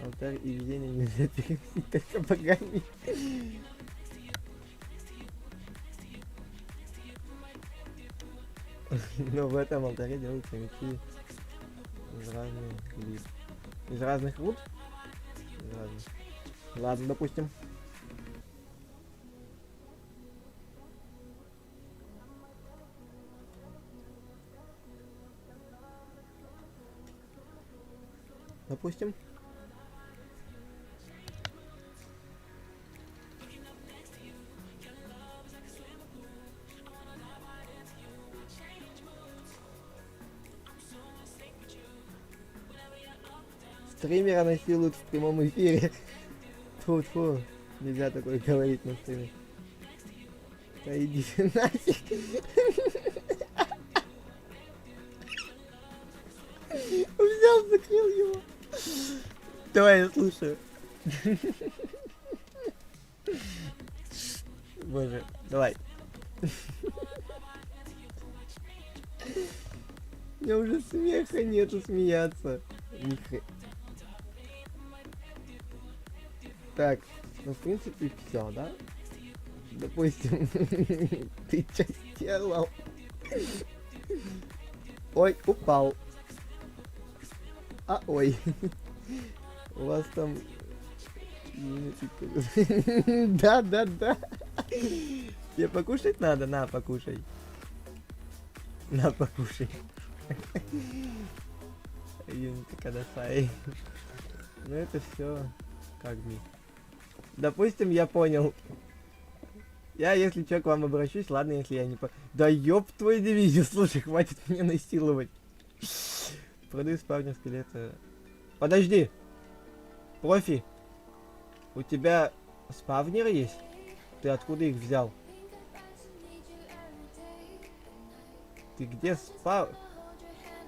Алтарь и везение нельзя переносить только богами. Но в этом алтаре делаются мечи из разных лиц. Из разных руд? Из разных. Ладно, допустим. Допустим. Стримера насилуют в прямом эфире. Тьфу-тьфу. Нельзя такое говорить на стриме. Да иди нафиг. Взял, закрыл его. Давай, я слушаю. Боже, давай. У меня уже смеха нету смеяться. Так, ну в принципе все, да? Допустим, ты что сделал? Ой, упал. А, ой. У вас там... Да. Тебе покушать надо? На, покушай. На, покушай. Юника Кадасай. Ну это все как бы. Допустим, я понял. Я, если что, к вам обращусь, ладно, если я не по... Да ёб твою дивизию, слушай, хватит меня насиловать. Продаю спавнер скелета. Подожди. Профи. У тебя спавнер есть? Ты откуда их взял? Ты где спав...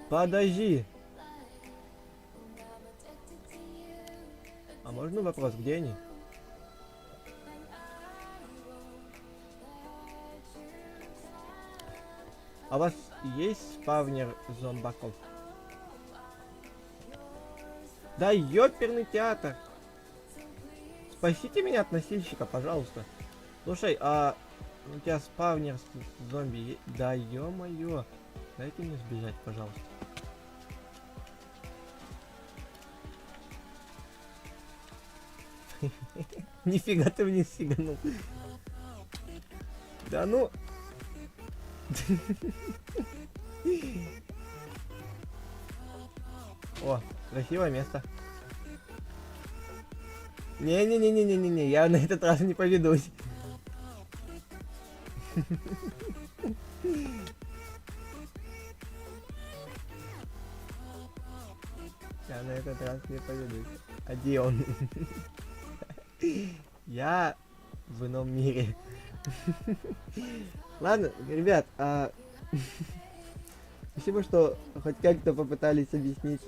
Подожди. А можно вопрос, где они? А у вас есть спавнер зомбаков? Да ёперный театр! Спасите меня от носильщика, пожалуйста. Слушай, а у тебя спавнер с зомби Да ё-моё. Дайте мне сбежать, пожалуйста. Нифига ты вниз сиганул. Да ну. О, красивое место. Не-не-не-не-не-не, я на этот раз не поведусь. Я на этот раз не поведусь. А где он? Я в ином мире. Ладно, ребят, спасибо, что хоть как-то попытались объяснить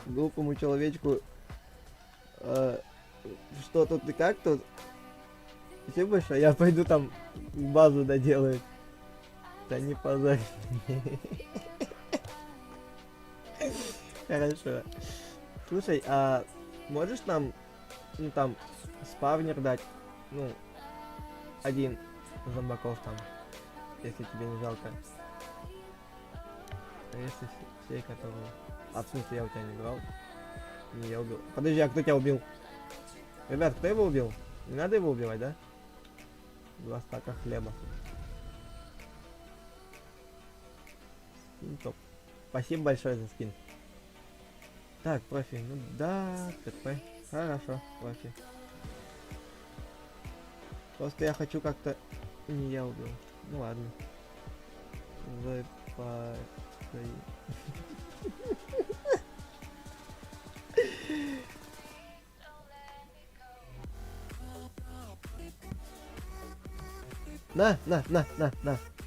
глупому человечку, что тут и как тут. Спасибо большое, я пойду там базу доделаю. Да не позорь. Хорошо. Слушай, а можешь нам, ну там, спавнер дать? Ну, один зомбаков там, если тебе не жалко. А если все, которые... А в смысле, я у тебя не брал? Не, я убил. Подожди, а кто тебя убил? Ребят, кто его убил? Не надо его убивать, да? 2 стака хлеба. Скин топ. Спасибо большое за скин. Так, профи, ну да, ТП. Хорошо, профи. Просто я хочу как-то... Не я убил. Ну ладно.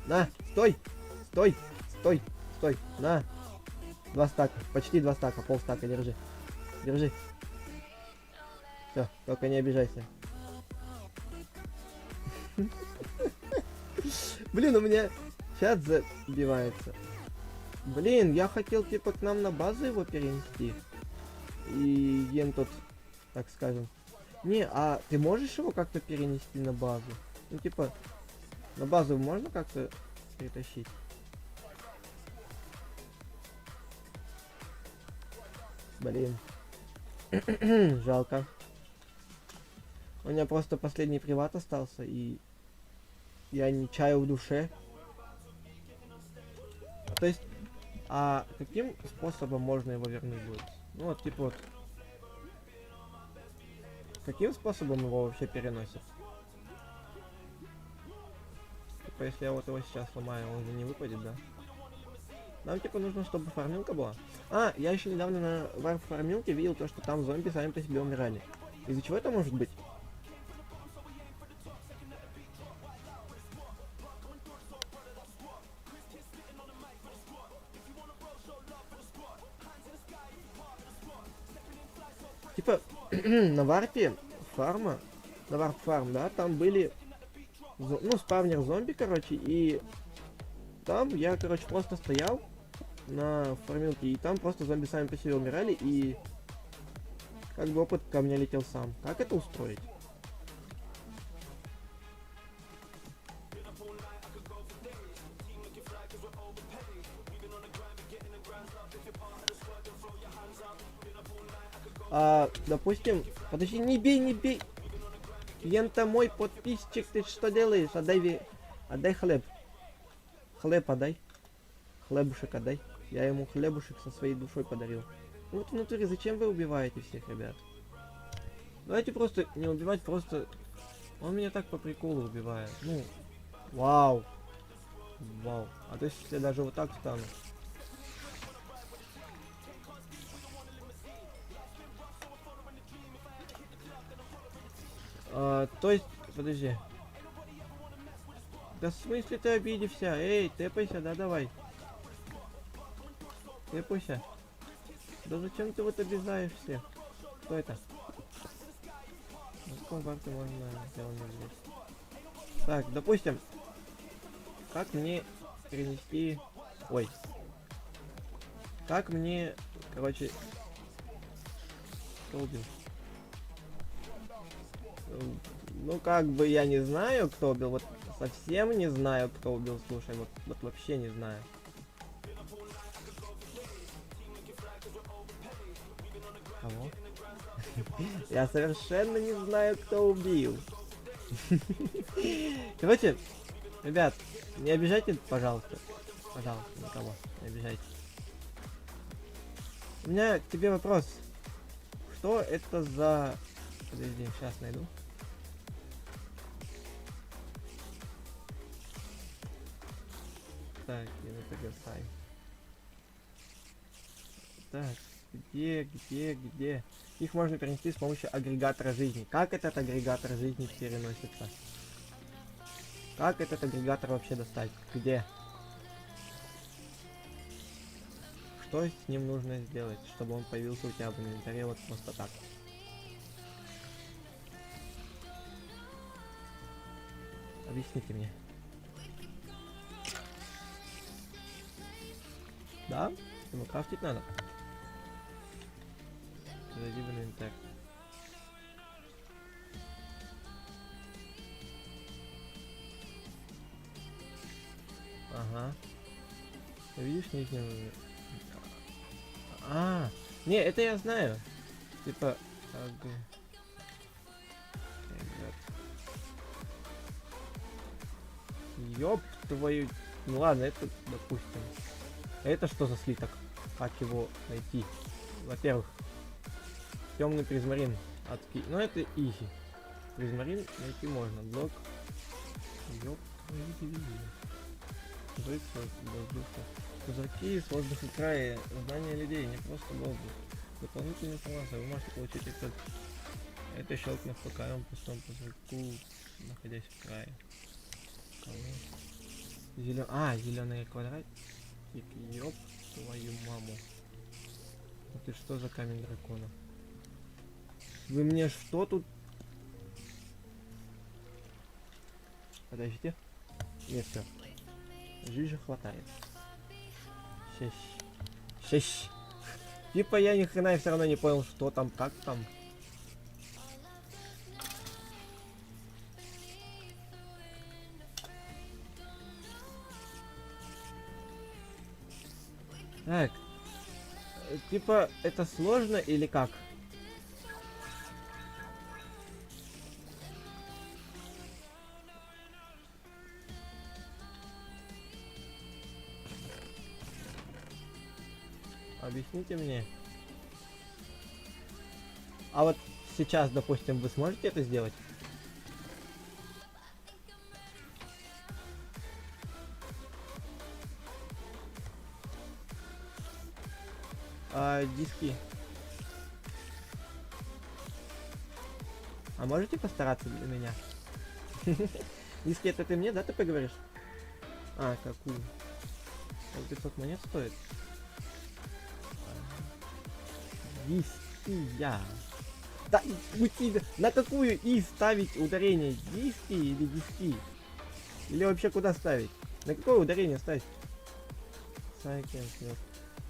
На, стой, стой, на. 2 стака, почти 2 стака, полстака, держи. Держи. Все, только не обижайся. Блин, у меня чат забивается. Блин, я хотел типа к нам на базу его перенести. И Ен тут, так скажем. Не, а ты можешь его как-то перенести на базу? Ну типа, на базу можно как-то перетащить? Блин. Жалко. У меня просто последний приват остался, и я не чаю в душе. То есть, а каким способом можно его вернуть будет? Ну вот, типа вот. Каким способом его вообще переносят? Типа, если я вот его сейчас сломаю, он же не выпадет, да? Нам типа нужно, чтобы фармилка была. А, я еще недавно на варп фармилке видел то, что там зомби сами по себе умирали. Из-за чего это может быть? Типа, на варпе фарма, на варп фарм, да, там были, ну, спавнер зомби, короче, и там я, короче, просто стоял на фармилке, и там просто зомби сами по себе умирали, и как бы опыт ко мне летел сам. Как это устроить? Допустим, подожди, не бей! Ента мой подписчик, ты что делаешь? Отдай хлеб. Хлеб отдай. Хлебушек отдай. Я ему хлебушек со своей душой подарил. Ну вот в натуре, зачем вы убиваете всех, ребят? Давайте просто не убивать, просто... Он меня так по приколу убивает. Ну, вау. Вау. А то есть, если я даже вот так встану. То есть, подожди. Да в смысле ты обидишься? Эй, тэпайся, да давай. Тэпайся. Да зачем ты вот обижаешь всех? Кто это? На каком варте можно сделать здесь? Так, допустим. Как мне перенести... Ой. Как мне, короче... Кто убил? Ну, как бы я не знаю, кто убил. Вот совсем не знаю, кто убил. Слушай, вот вообще не знаю. Кого? Я совершенно не знаю, кто убил. Короче, ребят, не обижайте, пожалуйста. Пожалуйста, никого, не обижайте. У меня к тебе вопрос. Что это за... Подожди, сейчас найду. Так, где? Так, где? Их можно перенести с помощью агрегатора жизни. Как этот агрегатор жизни переносится? Как этот агрегатор вообще достать? Где? Что с ним нужно сделать, чтобы он появился у тебя в инвентаре вот просто так? Объясните мне. Да? Ему крафтить надо. Зайди в инвентарь. Ага. Видишь нижнюю... Не, это я знаю. Типа... Ёб твою... Ну ладно, это допустим. Это что за слиток? Как его найти? Во-первых, темный призмарин. Адский. Ну это изи. Призмарин найти можно. Блок. Ёб твою дивизию. Воздуха. Пузырьки из воздуха края. Знания людей, не просто воздух. Дополнительная информация. Вы можете получить это щелкнув по краям пустом пузырьку, находясь в крае. Зеленый квадрат. Ёб твою маму. Это что за камень дракона? Вы мне что тут? Подождите. Нет, все. Жизни хватает. Шесть. Типа я ни хрена все равно не понял, что там, как там. Так. Типа это сложно или как? Объясните мне. А вот сейчас, допустим, вы сможете это сделать? Диски. А можете постараться для меня? Диски это ты мне, да, ты поговоришь? Какую? 500 монет стоит? Диски я. Да, у тебя. На какую и ставить ударение? Диски или диски? Или вообще куда ставить? На какое ударение ставить?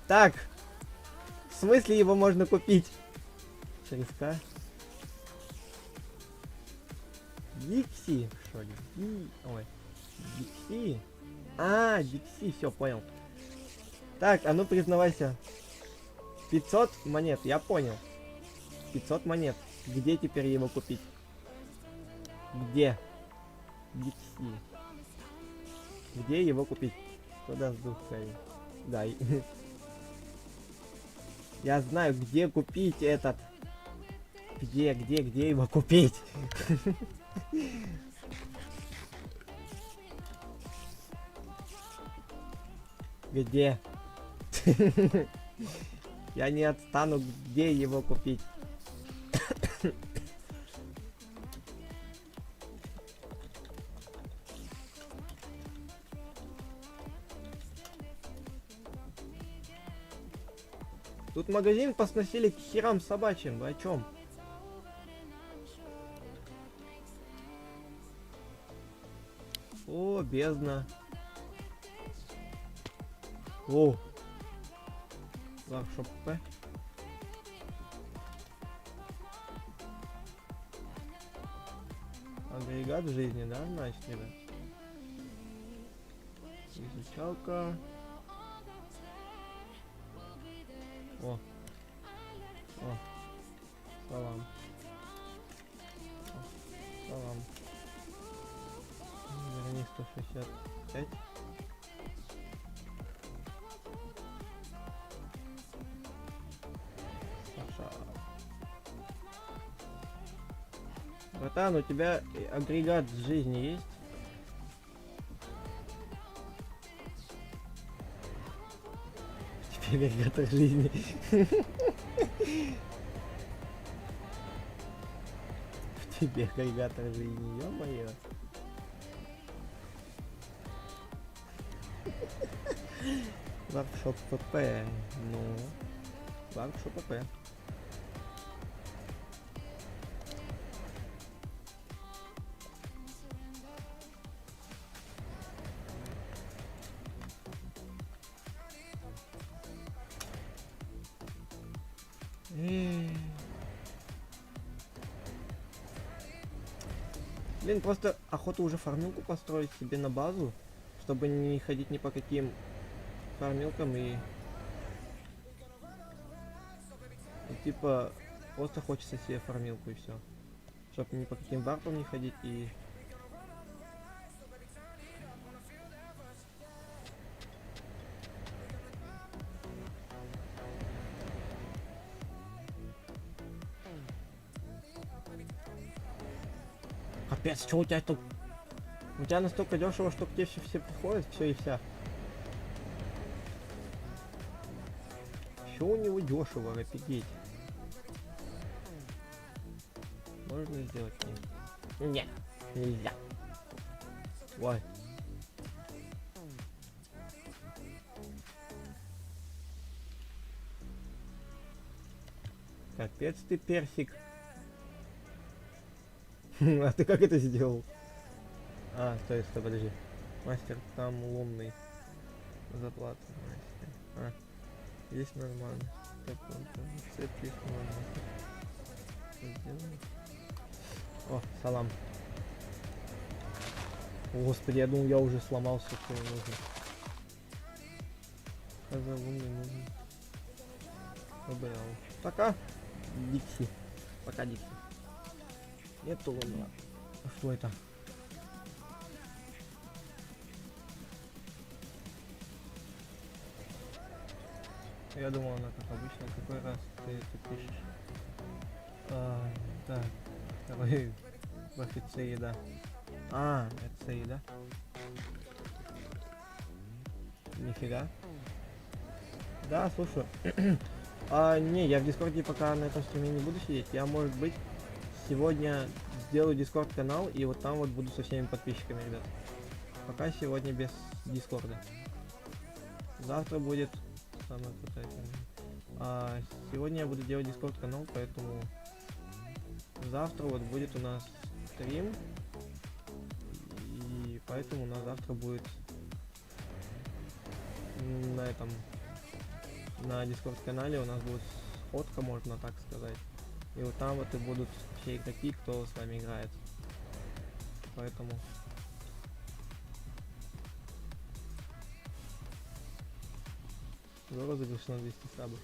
Так. В смысле его можно купить? Через К? Дикси, что ли? Ой. Дикси. Дикси, все, понял. Так, а ну признавайся. 500 монет, я понял. 500 монет. Где теперь его купить? Где? Дикси. Где его купить? Куда сдуться? Дай. Я знаю, где купить этот. Где его купить? Где? Я не отстану, где его купить. Тут магазин посносили к херам собачьим. Вы о чем? О, бездна. О! Воркшоп П. Агрегат жизни, да, значит, ребят? Изучалка. О. О. Салам. О. Салам. Верни 165. Саша. Братан, у тебя агрегат жизни есть? Теперь агрегатор жизни. В тебе агрегатор жизни, ё-моё. Воркшоп ПП. Ну. Воркшоп ПП. Блин, просто охота уже фармилку построить себе на базу, чтобы не ходить ни по каким фармилкам и типа просто хочется себе фармилку и все. Чтобы ни по каким варпам не ходить и... Капец, что у тебя тут? У тебя настолько дешево, что к тебе все приходят, все и вся. Что у него дешево, офигеть. Можно сделать? Нет. Нет, нельзя. Ой. Капец ты, персик. А ты как это сделал? А, стой, подожди. Мастер там лунный. Заплата мастер. А, есть нормально. Так, он там цепь есть нормально. Сделаем. О, салам. Господи, я думал, я уже сломался, что нужно. Каза лунный нужен. Выбирал. Пока. Дикси. Пока, Дикси. Нету лунного. А что это? Я думал, она как обычно. Какой раз ты это пишешь? Так. Второй в офицере, да. А, это еда. Нифига. Да, слушай. Не, я в Дискорде пока на этом стриме не буду сидеть. Я, может быть, сегодня сделаю Дискорд канал и вот там вот буду со всеми подписчиками, ребят. Пока сегодня без Дискорда. Завтра будет самое крутое. Сегодня я буду делать Дискорд канал, поэтому завтра вот будет у нас стрим. И поэтому у нас завтра будет на этом, на Дискорд канале у нас будет сходка, можно так сказать. И вот там вот и будут все игроки, кто с вами играет. Поэтому... Розыгрыш на 200 сабов.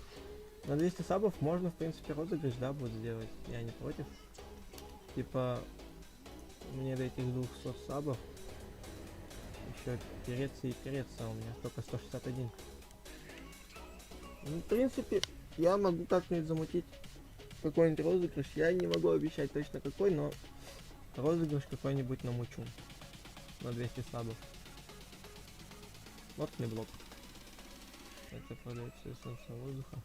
На 200 сабов можно, в принципе, розыгрыш, да, будет сделать. Я не против. Типа, мне до этих 200 сабов еще переться и переться, у меня только 161. Ну, в принципе, я могу как-нибудь замутить какой-нибудь розыгрыш. Я не могу обещать точно какой, но розыгрыш какой-нибудь намучу. На 200 сабов. Вот мне блок. Это продается эссенция воздуха.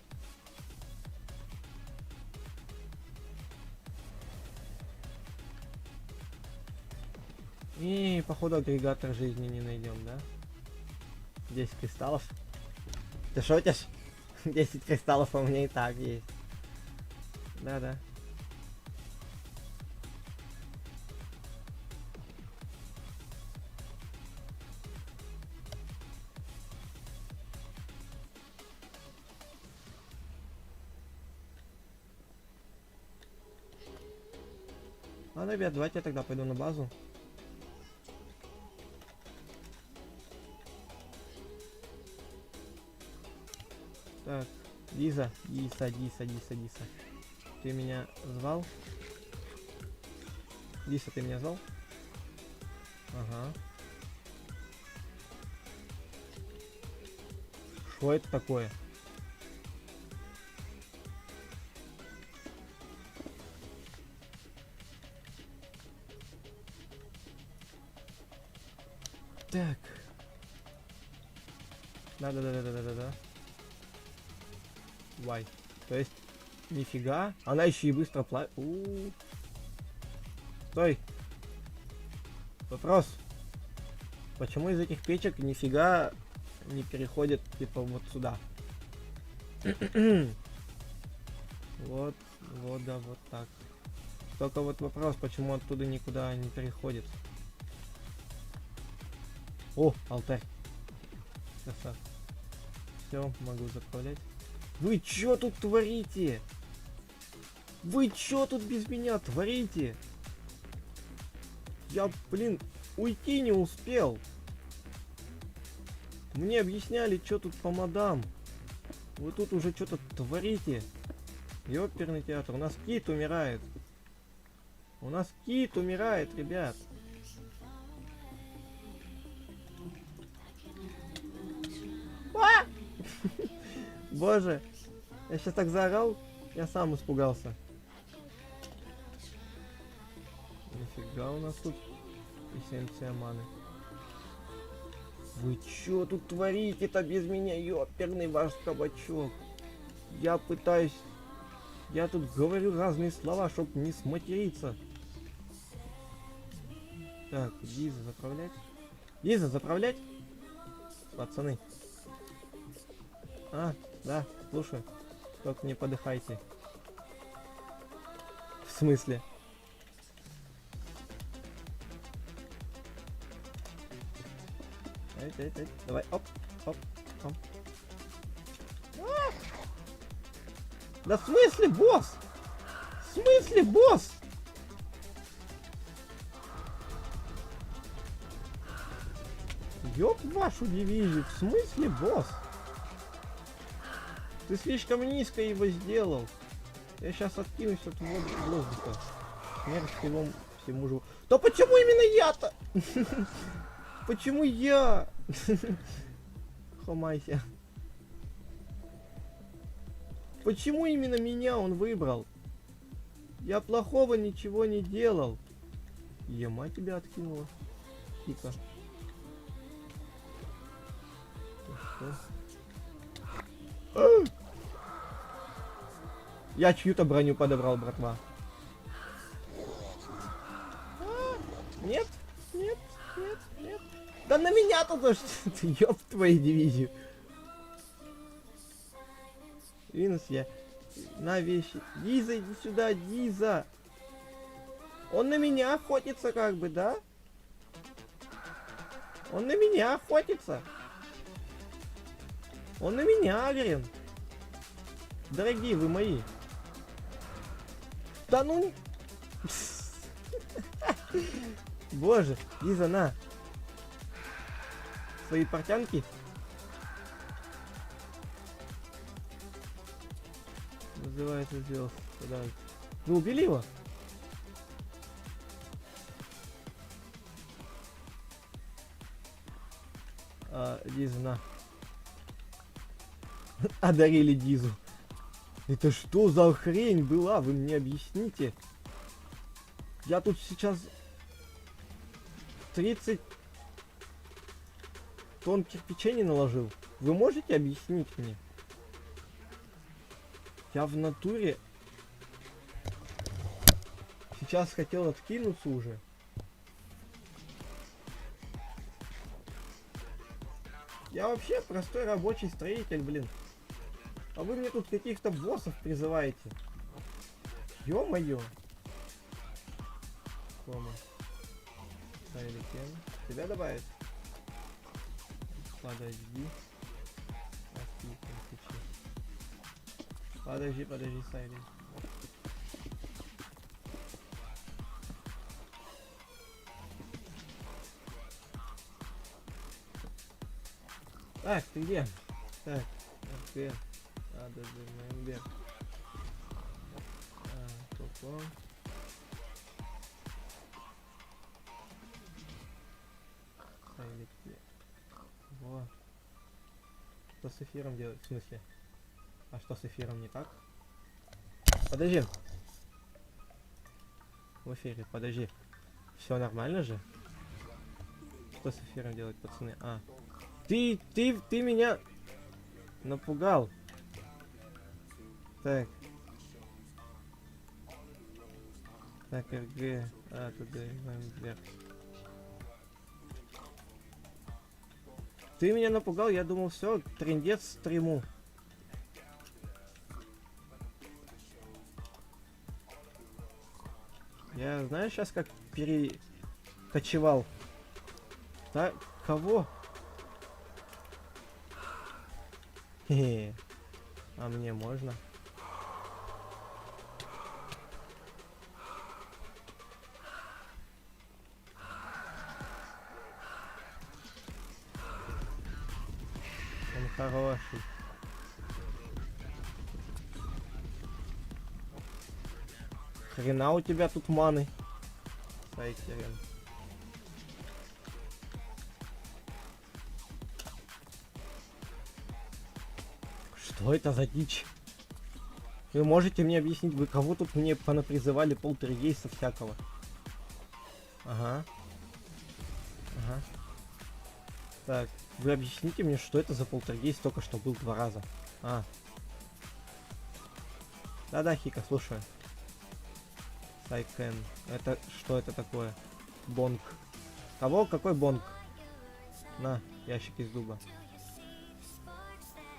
И походу агрегатор жизни не найдем, да? 10 кристаллов. Ты шутишь? 10 кристаллов у меня и так есть. Да-да. Ладно, ребят, давайте я тогда пойду на базу. Так, Лиза, Диса. Ты меня звал? Лиса, ты меня звал? Ага. Что это такое? Так. Да. Вай. То есть, нифига. Она еще и быстро плавает. Стой. Вопрос. Почему из этих печек нифига не переходит, типа, вот сюда? Вот, да, вот так. Только вот вопрос, почему оттуда никуда не переходит. О, алтарь. Красавчик. Все, могу заправлять. Вы чё тут творите? Вы чё тут без меня творите? Я, блин, уйти не успел. Мне объясняли, что тут по модам. Вы тут уже что-то творите. Ёперный театр. У нас кит умирает. У нас кит умирает, ребят. А! Боже. Я сейчас так заорал, я сам испугался. Нифига у нас тут эссенция маны. Вы чё тут творите-то без меня, ёперный ваш кабачок? Я пытаюсь... Я тут говорю разные слова, чтоб не сматериться. Так, Лиза заправлять. Лиза заправлять? Пацаны. А, да, слушай. Только не подыхайте. В смысле? Давай, оп. А! Да в смысле, босс? В смысле, босс? Ёб вашу дивизию, в смысле, босс? Ты слишком низко его сделал. Я сейчас откинусь от воздуха. Смерть всему живу. Да почему именно я-то? Почему я? Хомайся. Почему именно меня он выбрал? Я плохого ничего не делал. Ема тебя откинула. Хика. Я чью-то броню подобрал, братва. Нет. Да на меня тут уж ты ёб твою дивизию. Винус я. На вещи. Диза, иди сюда, Диза. Он на меня охотится как бы, да? Он на меня охотится. Он на меня агрен. Дорогие вы мои. Да ну... Боже, Диза, на. Свои портянки. Называется сделал. Вы убили его? Диза, на. Одарили Дизу. Это что за хрень была? Вы мне объясните. Я тут сейчас 30 тонн кирпичей не наложил. Вы можете объяснить мне? Я в натуре сейчас хотел откинуться уже. Я вообще простой рабочий строитель, блин. А вы мне тут каких-то боссов призываете. Ё-моё. Кома. Тебя добавить? Подожди. Подожди, Сайли. Так, ты где? Так, МБ. АДД, МБ. Топ-лон. Во. Что с эфиром делать? В смысле? А что с эфиром не так? Подожди. В эфире, подожди. Все нормально же? Что с эфиром делать, пацаны? А. Ты меня напугал. Так. Так, РГ. А, туда вверх. Ты меня напугал, я думал, все, трындец стриму. Я, знаешь, сейчас как перекочевал. Так, кого? Хе-хе. А мне можно? Он хороший. Хрена у тебя тут маны. Сайкерен. Что это за дичь? Вы можете мне объяснить, вы кого тут мне понапризывали полтергейса всякого? Ага. Ага. Так, вы объясните мне, что это за полтергейс только что был 2 раза. А. Да-да, Хика, слушаю. Сайкен. Это что это такое? Бонг. Кого? Какой бонг? На, ящик из дуба.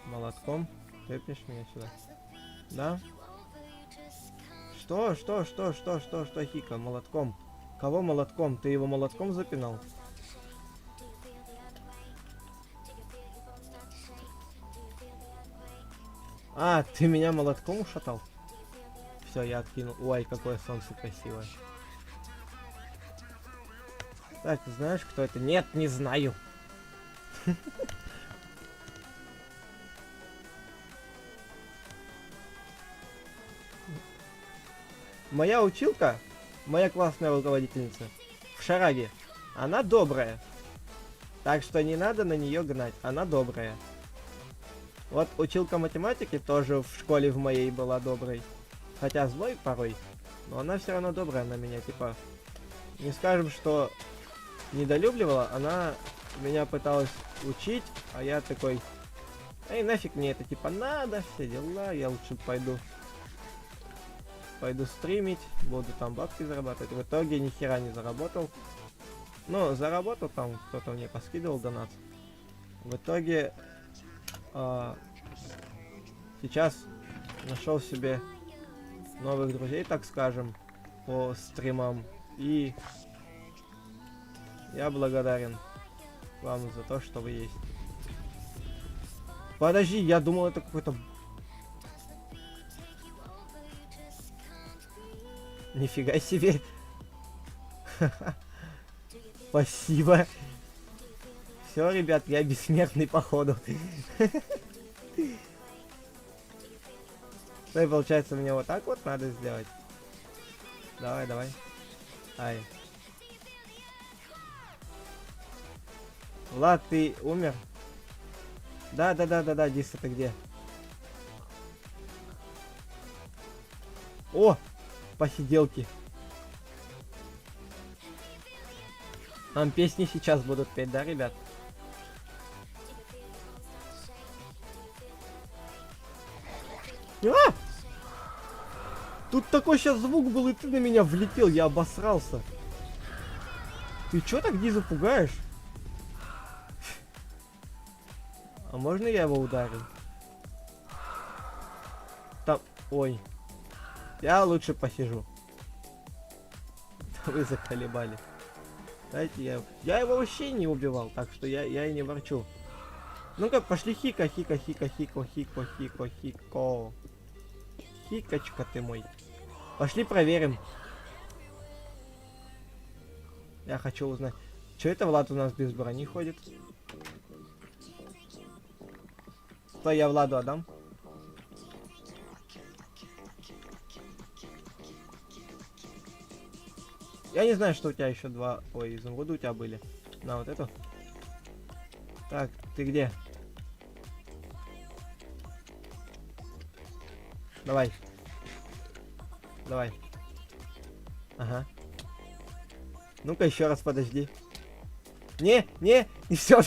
Молотком. Тэпнешь меня сюда. Да? Что, Хика? Молотком. Кого молотком? Ты его молотком запинал? А, ты меня молотком ушатал? Все, я откинул. Ой, какое солнце красивое. Так, ты знаешь, кто это? Нет, не знаю. Моя училка, моя классная руководительница в шараге, она добрая. Так что не надо на нее гнать, она добрая. Вот училка математики тоже в школе в моей была доброй. Хотя злой порой, но она все равно добрая на меня, типа. Не скажем, что недолюбливала, она меня пыталась учить, а я такой, эй, нафиг мне это, типа, надо, все дела, я лучше пойду стримить, буду там бабки зарабатывать. В итоге ни хера не заработал. Ну, заработал там, кто-то мне поскидывал донат. В итоге сейчас нашел себе новых друзей, так скажем, по стримам. И я благодарен вам за то, что вы есть. Подожди, я думал, это какой-то... Нифига себе. Спасибо. Все, ребят, я бессмертный походу. Ну и получается, мне вот так вот надо сделать. Давай, давай. Ай. Влад, ты умер? Да, Дис, это где? О! Посиделки. Нам песни сейчас будут петь, да, ребят? А! Тут такой сейчас звук был, и ты на меня влетел, я обосрался. Ты чё так Диза пугаешь? А можно я его ударю? Там... Ой. Я лучше посижу. Вы заколебали. Дайте я его вообще не убивал, так что я и не ворчу. Ну-ка, пошли хика. Хикочка ты мой. Пошли проверим. Я хочу узнать. Что это Влад у нас без брони ходит? Стой, я Владу отдам. Я не знаю, что у тебя еще два... Ой, изумруды у тебя были. На вот эту. Так, ты где? Давай. Давай. Ага. Ну-ка еще раз подожди. Не, все.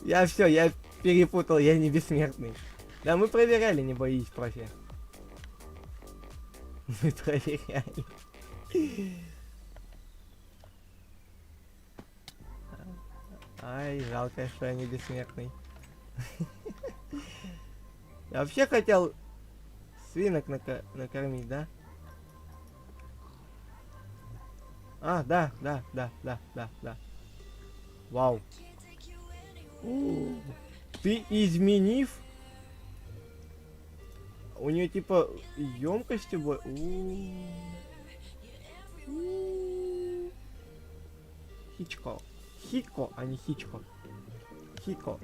Я все, я перепутал, я не бессмертный. Да, мы проверяли, не боись, профи. Мы проверяли. Ай, жалко, что я не бессмертный. Я вообще хотел свинок накормить, да? А, да. Вау. Ты изменив? У нее типа емкости бо... Хичко. Хико, а не Хичко. Хико.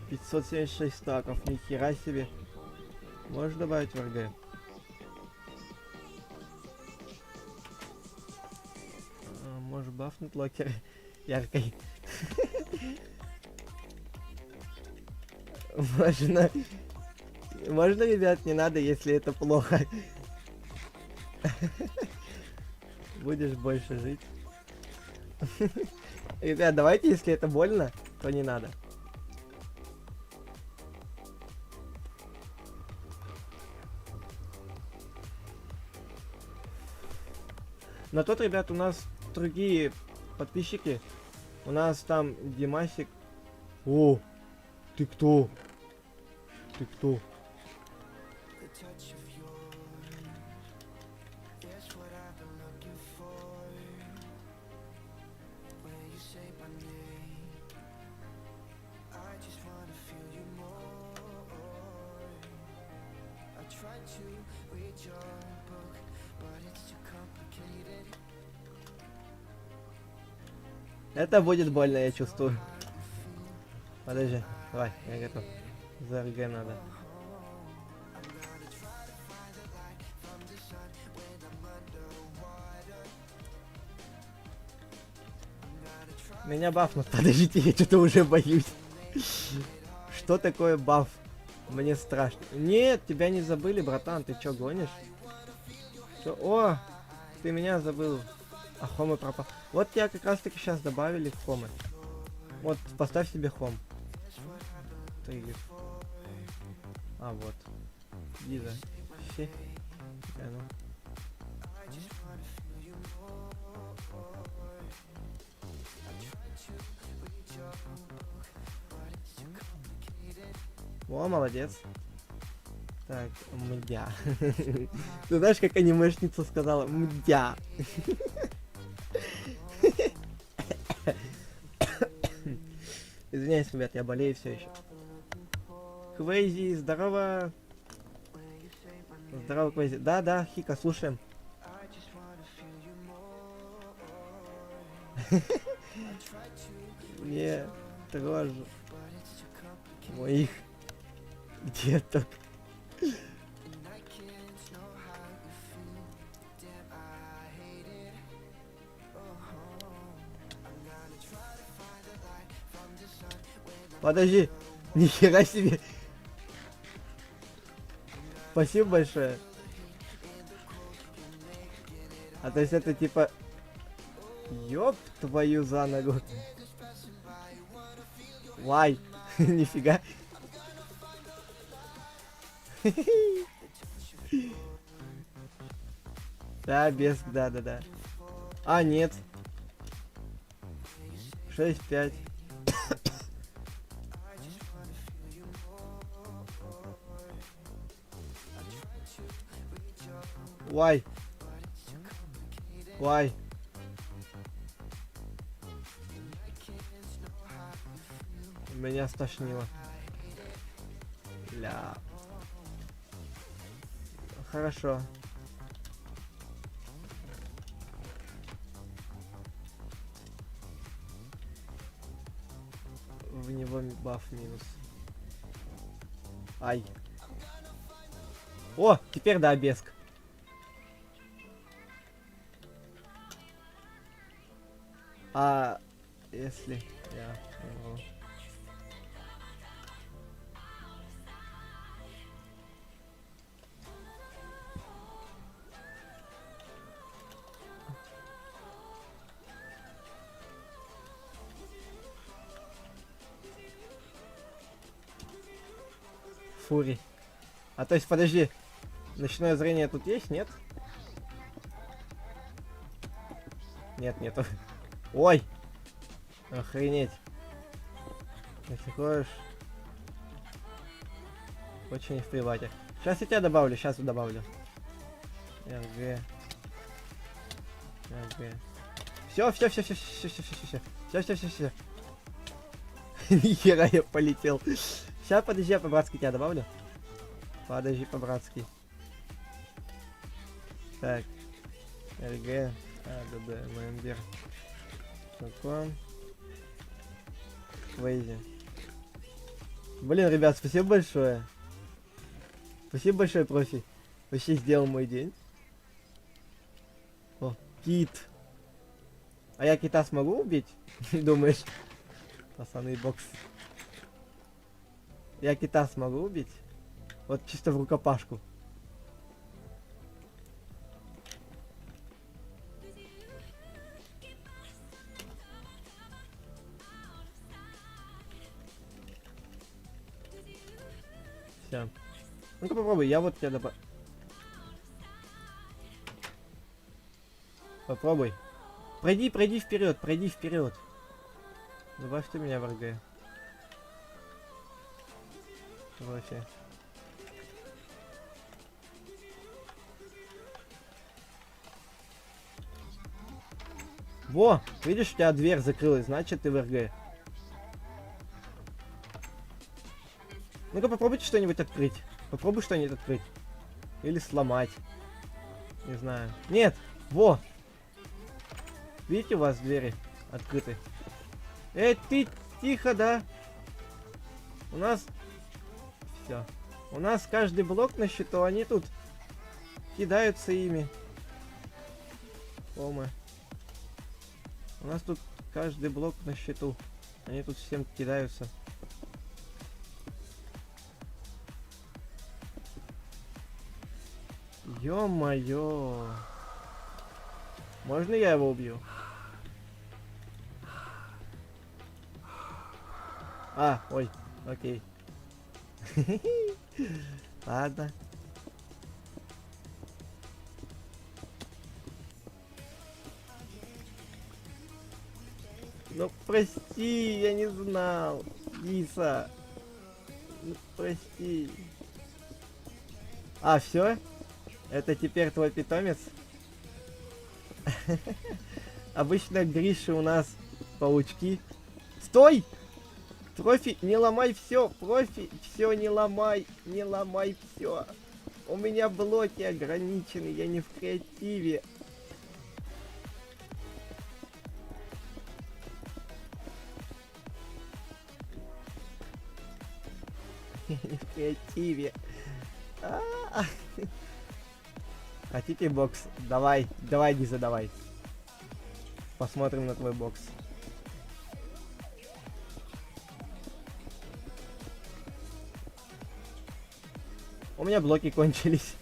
576 стаков, нихера себе. Можешь добавить в РГ? Можешь бафнуть локер яркой. Можно, ребят, не надо, если это плохо. Будешь больше жить. Ребят, давайте, если это больно, то не надо. Но тут, ребят, у нас другие подписчики. У нас там Димасик. О, ты кто? Ты кто? Это будет больно, я чувствую. Подожди, давай, я готов. За РГ надо. Меня бафнут, подождите, я что-то уже боюсь. Что такое баф? Мне страшно. Нет, тебя не забыли, братан, ты чё, гонишь? Чё? О, ты меня забыл. А хомы пропал. Вот тебя как раз таки сейчас добавили в хомы. Вот, поставь себе хом. Триггер. А, вот. Лиза. Все. Ну. О, молодец. Так, мдя. Ты знаешь, как анимешница сказала? Мдя. Извиняюсь, ребят, я болею все еще. Квейзи, здорово. Здорово, Квейзи. Да, Хика, слушаем. Не трожь моих деток. Подожди, нихера себе. Спасибо большое. А то есть это типа... Ёб твою за ногу. Вай. Нифига. Да, без... Да. А, нет. 6-5. Why? Меня стошнило. Ля. Хорошо. в него баф минус. Ай. О, теперь да, обеск. А если я умру? Фури. А то есть, подожди. Ночное зрение тут есть, нет? Нет, нету. Ой! Охренеть. Если хочешь. Очень не в привате. Сейчас я тебя добавлю, сейчас добавлю. РГ. РГ. Все. Нихера я полетел. Сейчас, подожди, я по-братски тебя добавлю. Подожди, по-братски. Так. РГ. АДД. Мембер. Знаком. Вейзи. Блин, ребят, спасибо большое. Спасибо большое, профи. Вообще сделал мой день. О, кит. А я кита смогу убить? Думаешь? Пацаны, бокс. Я кита смогу убить? Вот чисто в рукопашку. Все. Ну-ка попробуй, я вот тебя добавлю. Попробуй. Пройди вперед, пройди вперед. Добавь ты меня в РГ. Вообще. Во! Видишь, у тебя дверь закрылась, значит ты в РГ. Ну-ка попробуйте что-нибудь открыть. Попробуй что-нибудь открыть. Или сломать. Не знаю. Нет! Во! Видите, у вас двери открыты? Эй, ты тихо, да? У нас... Все. У нас каждый блок на счету, они тут кидаются ими. Ома. У нас тут каждый блок на счету. Они тут всем кидаются. Ё-моё. Можно я его убью? А, ой, окей. Ладно. Ну прости, я не знал. Лиса. Ну прости. А, все? Это теперь твой питомец? Обычно Гриши у нас паучки. Стой! Профи, не ломай все, профи, все не ломай все. У меня блоки ограничены, я не в креативе. Я не в креативе. Хотите бокс? Давай, не задавай. Посмотрим на твой бокс. У меня блоки кончились.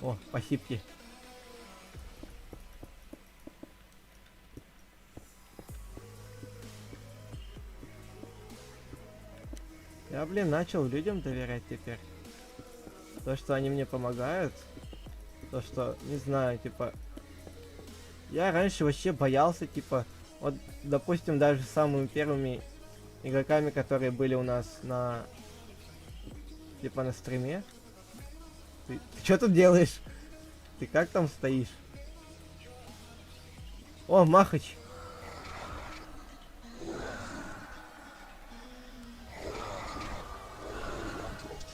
О, спасибо. Я, блин, начал людям доверять теперь. То, что они мне помогают. То, что, не знаю, типа... Я раньше вообще боялся, типа... Вот, допустим, даже самыми первыми игроками, которые были у нас на... Типа на стриме. Ты что тут делаешь? Ты как там стоишь? О, Махач!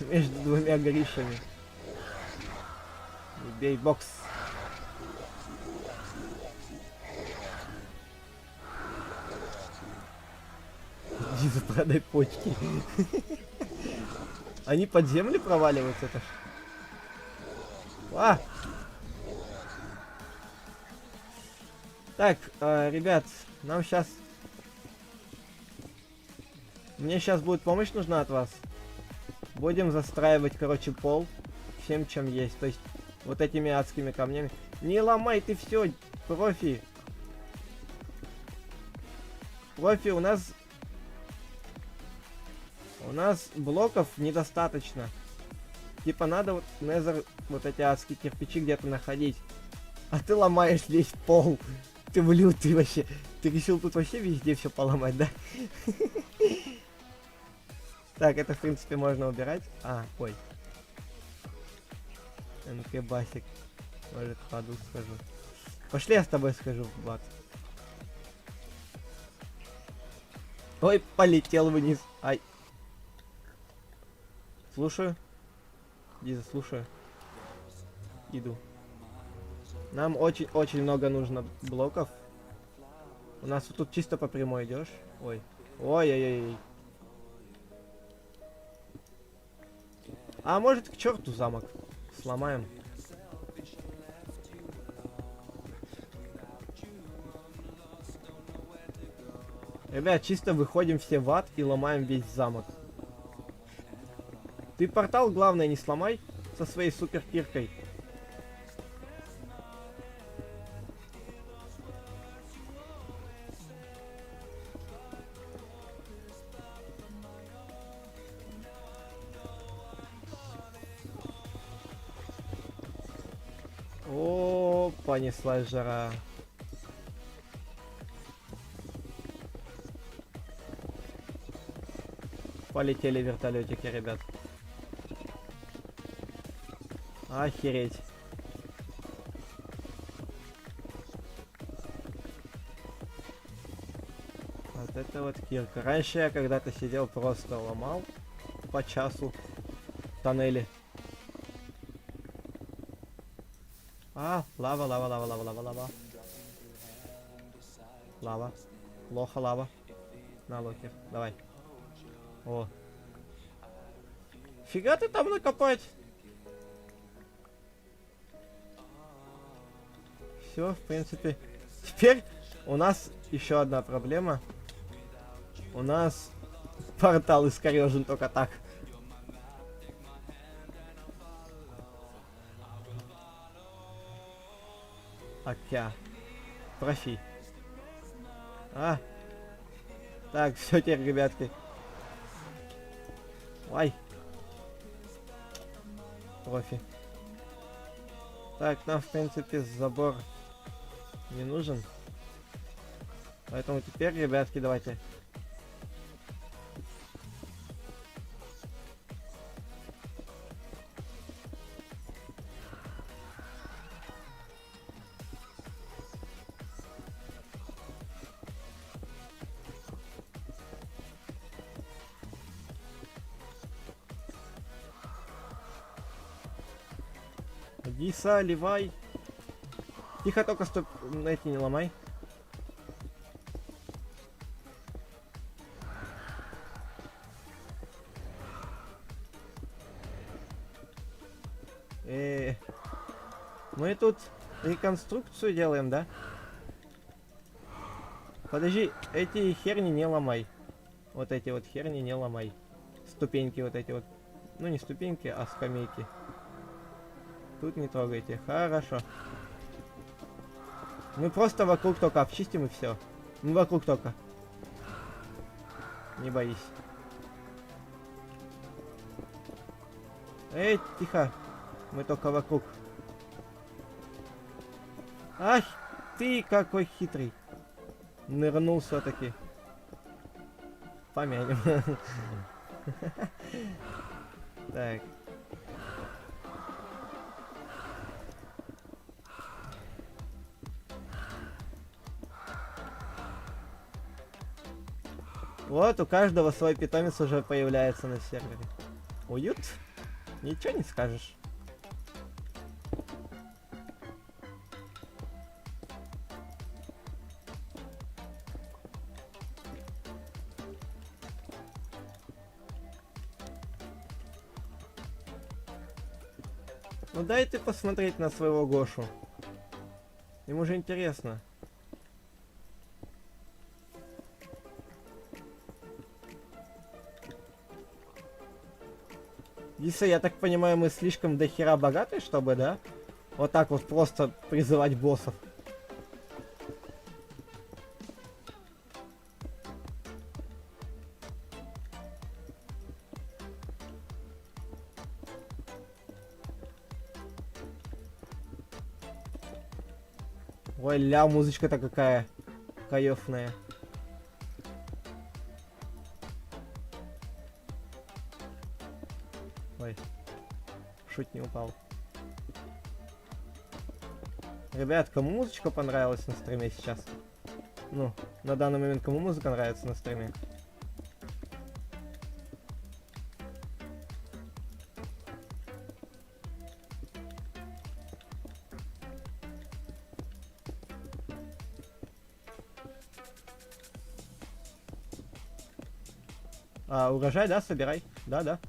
Между двумя Гришами. Не бей бокс. Диза, продай почки. Они под землю проваливаются, это ж. А! Так, ребят, нам сейчас... Мне сейчас будет помощь нужна от вас. Будем застраивать, короче, пол всем, чем есть. То есть, вот этими адскими камнями. Не ломай ты все, профи. Профи, у нас блоков недостаточно. Типа надо вот незер, вот эти адские кирпичи где-то находить. А ты ломаешь весь пол. Ты блюд, ты вообще. Ты решил тут вообще везде все поломать, да? Так, это в принципе можно убирать. А, ой. НК Басик. Может, в аду схожу. Пошли, я с тобой схожу в бат. Ой, полетел вниз. Ай. Слушаю. Диза, слушаю. Иду. Нам очень много нужно блоков. У нас вот тут чисто по прямой идешь. Ой. Ой-ой-ой. А может к черту замок. Сломаем. Ребят, чисто выходим все в ад и ломаем весь замок. Ты портал, главное, не сломай со своей супер киркой. О, понеслась жара. Полетели вертолетики, ребят. Охереть. Вот это вот кирка. Раньше я когда-то сидел, просто ломал по часу тоннели. А, лава, лава, лава, лава, лава, лава. Лава. Плохо лава. На, локер, давай. О. Фига ты там накопать? Все, в принципе. Теперь у нас еще одна проблема. У нас портал искорежен только так. Акя. Профи. А. Так, все теперь, ребятки. Ай. Профи. Так, нам, в принципе, забор не нужен. Поэтому теперь, ребятки, давайте. Диса, ливай. Тихо, только стоп, эти не ломай. Мы тут реконструкцию делаем, да? Подожди, эти херни не ломай. Вот эти вот херни не ломай. Ступеньки вот эти вот. Ну не ступеньки, а скамейки. Тут не трогайте. Хорошо. Мы просто вокруг только обчистим и все. Мы вокруг только. Не боись. Эй, тихо. Мы только вокруг. Ах, ты какой хитрый. Нырнул все-таки. Помянем. Так. Вот, у каждого свой питомец уже появляется на сервере. Уют? Ничего не скажешь. Ну дай ты посмотреть на своего Гошу. Ему же интересно. Лиса, я так понимаю, мы слишком дохера богаты, чтобы, да? Вот так вот просто призывать боссов. Ой, ля, музычка-то какая кайфная. Ой, шуть не упал. Ребят, кому музычка понравилась на стриме сейчас? Ну, на данный момент кому музыка нравится на стриме? А, урожай, да, собирай. Да, да.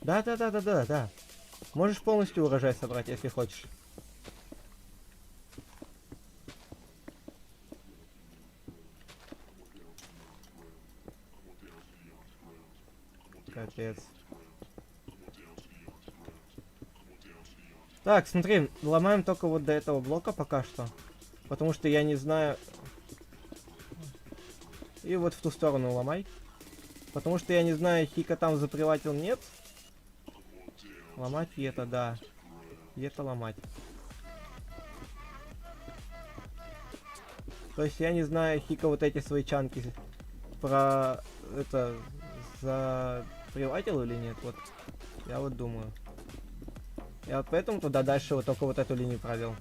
Да. Можешь полностью урожай собрать, если хочешь. Капец. Так, смотри, ломаем только вот до этого блока пока что. Потому что я не знаю... И вот в ту сторону ломай. Потому что я не знаю, Хика там заприватил, нет. Ломать и это, да. И это ломать. То есть я не знаю, Хика вот эти свои чанки про... это... заприватил или нет, вот. Я вот думаю. Я вот поэтому туда дальше вот только вот эту линию провел.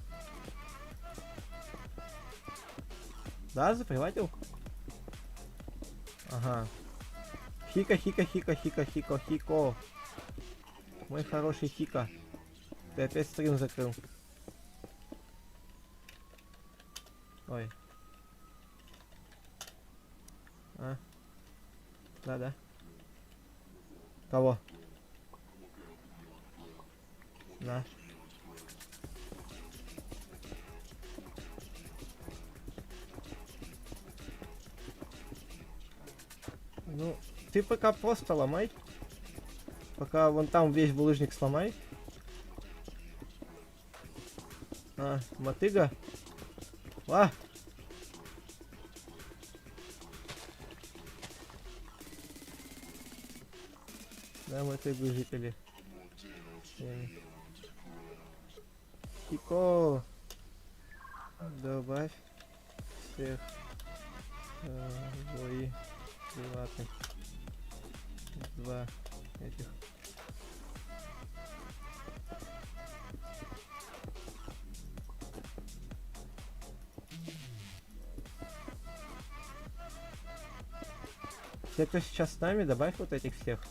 Да, заприватил? Ага. Хико. Мой хороший Хика. Ты опять стрим закрыл. Ой. А. Да. Кого? На. Ну, ты пока просто ломай. Пока вон там весь булыжник сломай. А, мотыга. А! Да, мотыгу жители. Хико. Добавь всех бои приватных. Два этих. Те, кто сейчас с нами, добавь вот этих всех.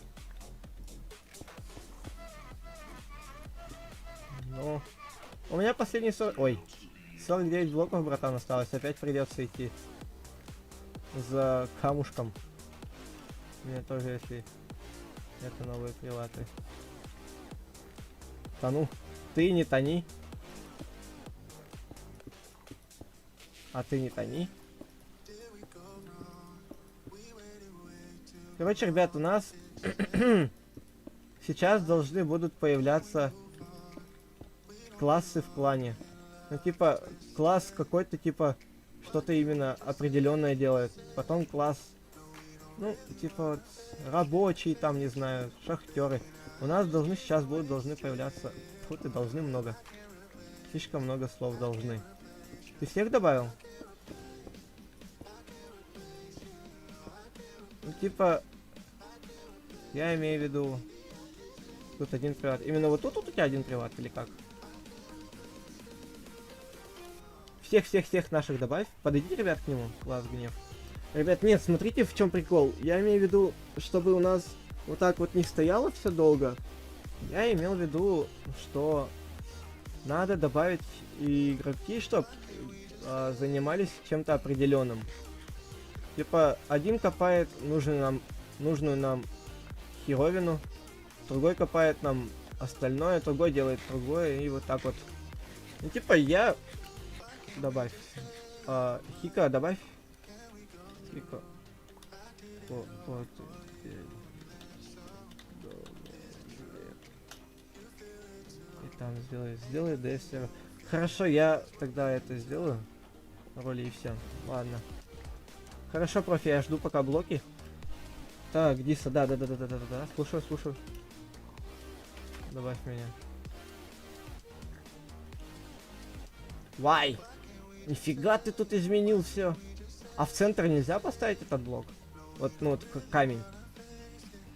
Ну, у меня последний 40... Ой, 49 блоков, братан, осталось. Опять придется идти за камушком. Мне тоже, если это новые приваты. Тону. Ты не тони. А ты не тони. Короче, ребят, у нас сейчас должны будут появляться классы в клане. Ну, типа, класс какой-то, типа, что-то именно определенное делает. Потом класс, ну, типа, вот, рабочий, там, не знаю, шахтеры. У нас должны появляться... Тут и должны много. Слишком много слов должны. Ты всех добавил? Ну, типа, я имею в виду, тут один приват. Именно вот тут у тебя один приват или как? Всех наших добавь. Подойдите, ребят, к нему. Класс, гнев. Ребят, нет, смотрите, в чем прикол. Я имею в виду, чтобы у нас вот так вот не стояло все долго. Я имел в виду, что надо добавить и игроки, чтобы занимались чем-то определенным. Типа, один копает нужный нам нужную нам херовину, другой копает нам остальное, другой делает другое, и вот так вот. Ну, типа, я... Добавь. Хика, добавь. Хика. Вот. И там сделай DS сервер. Хорошо, я тогда это сделаю. Роли и все. Ладно. Хорошо, профи, я жду пока блоки. Так, Диса, да. Слушаю. Добавь меня. Вай! Нифига ты тут изменил все. А в центр нельзя поставить этот блок? Вот, ну вот, как камень.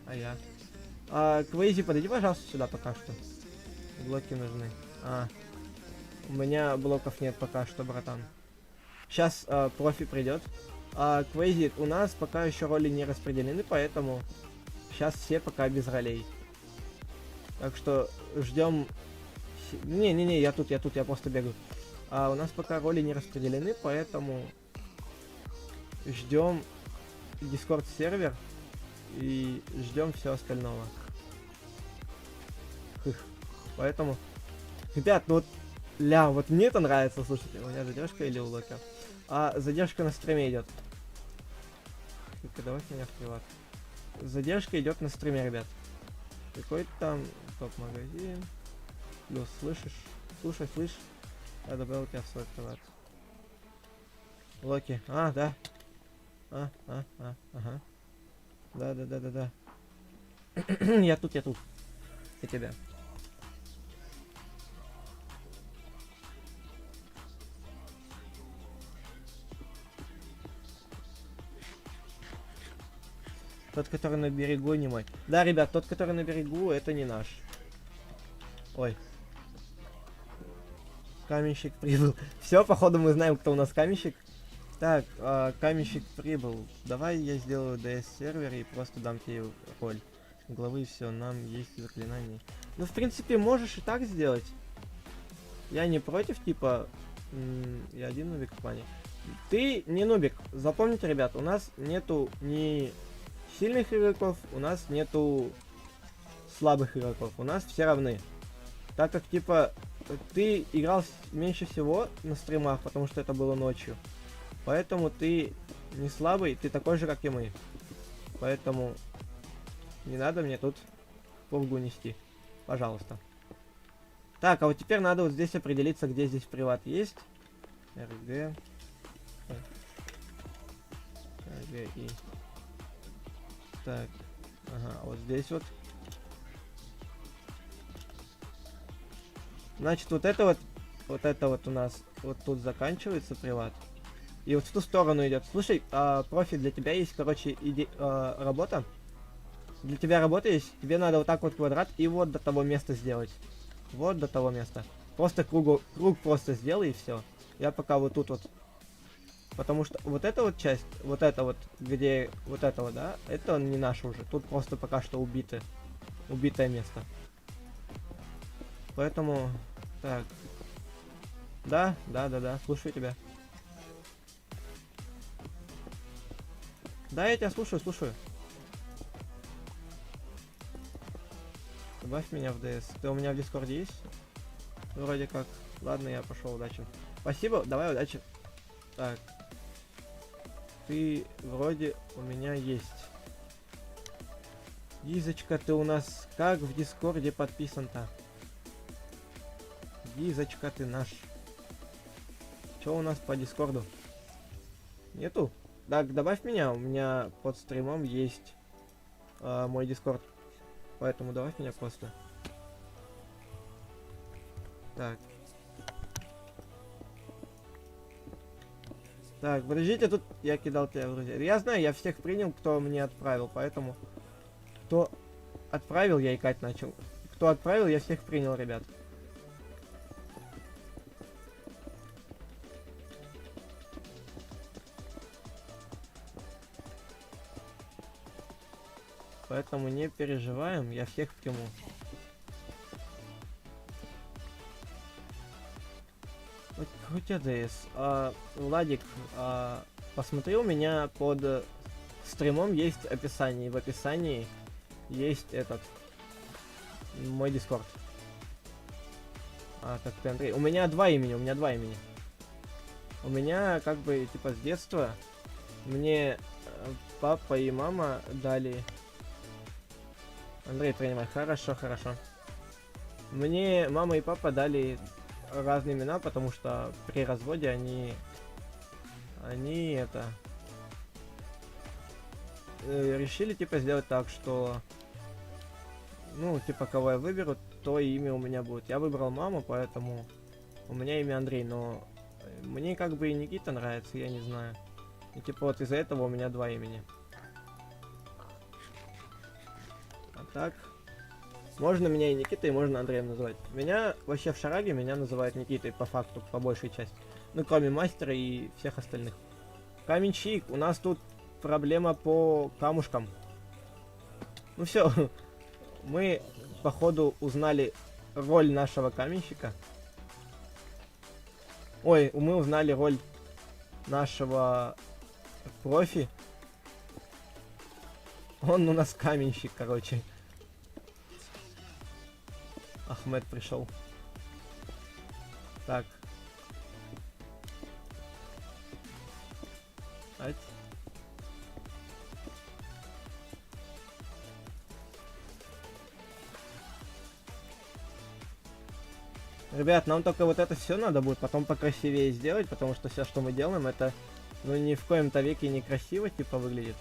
А я. Квейзи, подойди, пожалуйста, сюда пока что. Блоки нужны. У меня блоков нет пока что, братан. Сейчас профи придет. Квейзи, у нас пока еще роли не распределены, поэтому сейчас все пока без ролей. Так что ждем. Не, я тут, я просто бегаю. У нас пока роли не распределены, поэтому ждем Discord сервер и ждем все остального. Поэтому, ребят, ну вот, вот мне это нравится, слушайте, у меня задержка или у Локи? Задержка на стриме идет. Давай меня в приват. Задержка идет на стриме, ребят. Какой там топ-магазин. Плюс, слышишь? Слышь. Я добавил тебя в свой приват. Локи. Да. Ага. Да. Я тут. Я тебя. Тот, который на берегу, не мой. Да, ребят, тот, который на берегу, это не наш. Ой. Каменщик прибыл. Все, походу мы знаем, кто у нас каменщик. Так, каменщик прибыл. Давай я сделаю DS сервер и просто дам тебе роль главы, все, нам есть заклинание. Ну, в принципе, можешь и так сделать. Я не против, типа, я один нубик в плане. Ты не нубик. Запомните, ребят, у нас нету ни сильных игроков, у нас нету слабых игроков, у нас все равны. Так как, типа, ты играл меньше всего на стримах, потому что это было ночью. Поэтому ты не слабый, ты такой же, как и мы. Поэтому не надо мне тут пургу нести. Пожалуйста. Так, а вот теперь надо вот здесь определиться, где здесь приват есть. РГ. РГИ. Так. Ага, вот здесь вот. Значит, вот это вот у нас вот тут заканчивается приват. И вот в ту сторону идет. Слушай, профи, для тебя есть, короче, работа. Для тебя работа есть. Тебе надо вот так вот квадрат и вот до того места сделать. Вот до того места. Просто круг просто сделай и все. Я пока вот тут вот. Потому что вот эта вот часть, вот это вот, где вот это вот, да, это не наше уже. Тут просто пока что убитое место. Поэтому, так. Да, слушаю тебя. Да, я тебя слушаю. Добавь меня в DS. Ты у меня в Дискорде есть? Вроде как. Ладно, я пошел, удачи. Спасибо, давай, удачи. Так. Ты вроде у меня есть. Гизочка, ты у нас как в Дискорде подписан-то? Гизочка, ты наш. Что у нас по Дискорду? Нету? Так, добавь меня, у меня под стримом есть мой Дискорд. Поэтому добавь меня просто. Так. Так, подождите, тут я кидал тебя в друзья. Я знаю, я всех принял, кто мне отправил, поэтому... Кто отправил, я икать начал. Кто отправил, я всех принял, ребят. Поэтому не переживаем, я всех приму. Хоть АДС. Владик, посмотри у меня под стримом есть описание. И в описании есть этот мой дискорд. А, как ты, Андрей? У меня два имени, У меня как бы типа с детства мне папа и мама дали. Андрей, принимай. Хорошо, хорошо. Мне мама и папа дали разные имена, потому что при разводе они это решили типа сделать так, что ну типа кого я выберу, то и имя у меня будет. Я выбрал маму, поэтому у меня имя Андрей, но мне как бы и Никита нравится, я не знаю. И типа вот из-за этого у меня два имени. А так можно меня и Никитой, и можно Андреем называть. Меня вообще в Шараге меня называют Никитой по факту, по большей части. Ну, кроме мастера и всех остальных. Каменщик, у нас тут проблема по камушкам. Ну все, мы походу узнали роль нашего каменщика. Ой, мы узнали роль нашего профи. Он у нас каменщик, короче. Ахмед пришел. Так. Ать. Ребят, нам только вот это все надо будет потом покрасивее сделать, потому что все, что мы делаем, это ну ни в коем-то веке не красиво типа выглядит.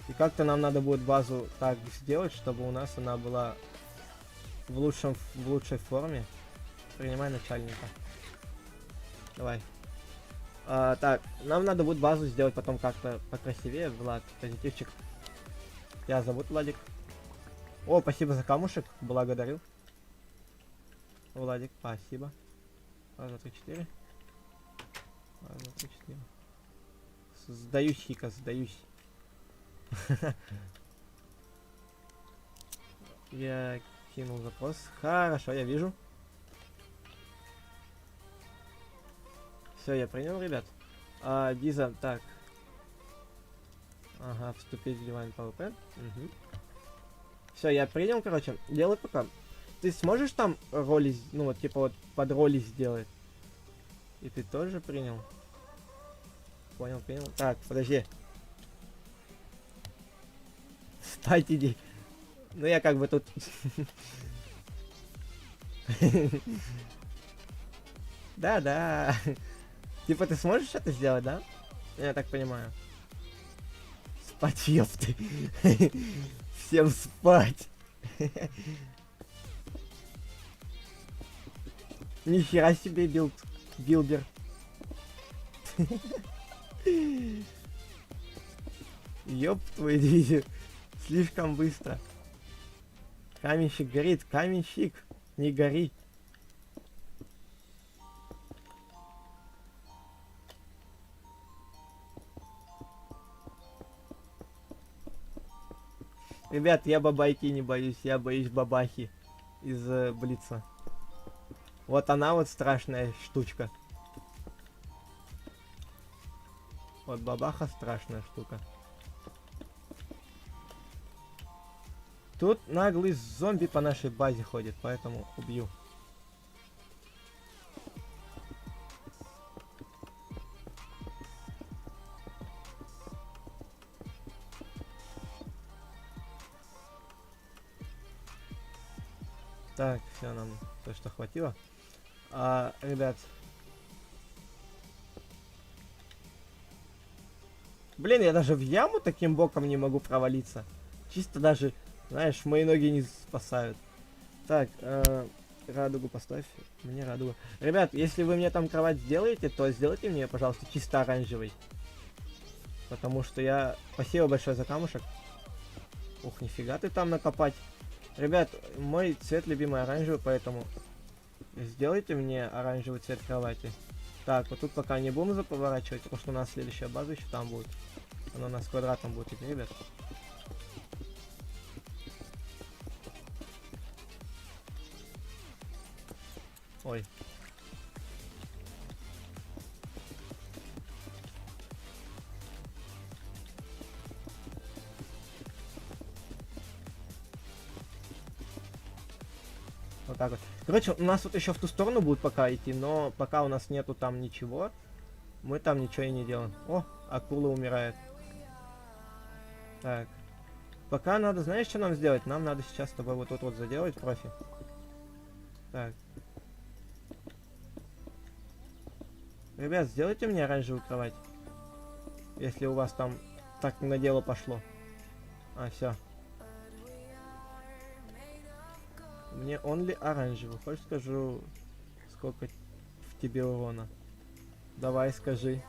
И как-то нам надо будет базу так сделать, чтобы у нас она была в лучшей форме. Принимай начальника. Давай. Так, нам надо будет базу сделать потом как-то покрасивее. Влад, позитивчик. Тебя зовут Владик. О, спасибо за камушек. Благодарю. Владик, спасибо. Раз, два, три, четыре. Раз, два, три, четыре. Сдаюсь, Хика, сдаюсь. Я кинул запрос. Хорошо, я вижу. Все, я принял, ребят. Диза, так. Ага, вступить в Divine PvP. Угу. Все, я принял, короче. Делай пока. Ты сможешь там роли, ну вот типа вот под роли сделать? И ты тоже принял? Понял, принял. Так, подожди. Спать иди. Ну я как бы тут... Да-да. Типа ты сможешь это сделать, да? Я так понимаю. Спать, ёпты. Всем спать. Нихера себе билдер. Ёб твою дивизию. Слишком быстро. Каменщик горит. Каменщик, не гори. Ребят, я бабайки не боюсь, я боюсь бабахи из Блица. Вот она вот страшная штучка. Вот бабаха страшная штука. Тут наглый зомби по нашей базе ходит, поэтому убью. Так, все, нам то, что хватило. Ребят. Блин, я даже в яму таким боком не могу провалиться. Чисто даже, знаешь, мои ноги не спасают. Так, радугу поставь. Мне радугу. Ребят, если вы мне там кровать сделаете, то сделайте мне, пожалуйста, чисто оранжевый. Потому что я... Спасибо большое за камушек. Ух, нифига ты там накопать. Ребят, мой цвет любимый оранжевый, поэтому сделайте мне оранжевый цвет кровати. Так, вот тут пока не будем заповорачивать, потому что у нас следующая база еще там будет. Она у нас квадратом будет идти, ребят. Ой. Вот так вот. Короче, у нас вот еще в ту сторону будет пока идти, но пока у нас нету там ничего, мы там ничего и не делаем. О, акула умирает. Так. Пока надо, знаешь, что нам сделать? Нам надо сейчас с тобой вот тут вот заделать, профи. Так. Ребят, сделайте мне оранжевую кровать. Если у вас там так на дело пошло. А, все. Мне only оранжевый. Хочешь скажу, сколько в тебе урона? Давай, скажи.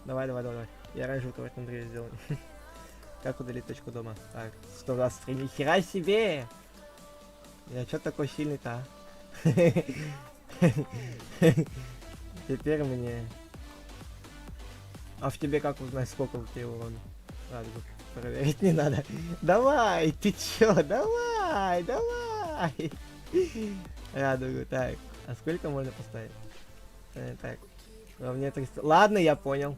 Давай. Я оранжевую кровать Андрея сделаю. Как удалить точку дома? Так, 123. Нихера себе! Я чё такой сильный-то, а? Теперь мне... А в тебе как узнать, сколько у тебя урона? Радугу проверить не надо. Давай, ты чё? Давай! Радугу, так. А сколько можно поставить? Так. Мне 300. Ладно, я понял.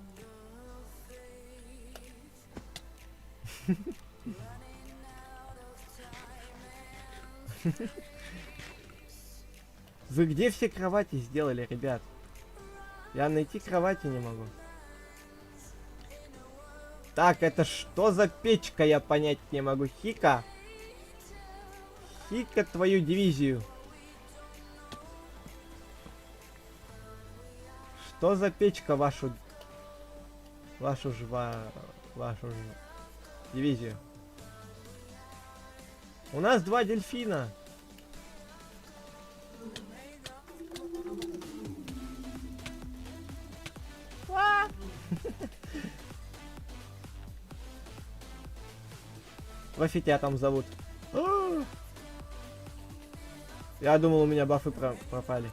Вы где все кровати сделали, ребят? Я найти кровати не могу. Так, это что за печка, я понять не могу. Хика. Хика твою дивизию. Что за печка вашу дивизию? У нас 2 дельфина. Профи, тебя там зовут. Я думал, у меня бафы пропали.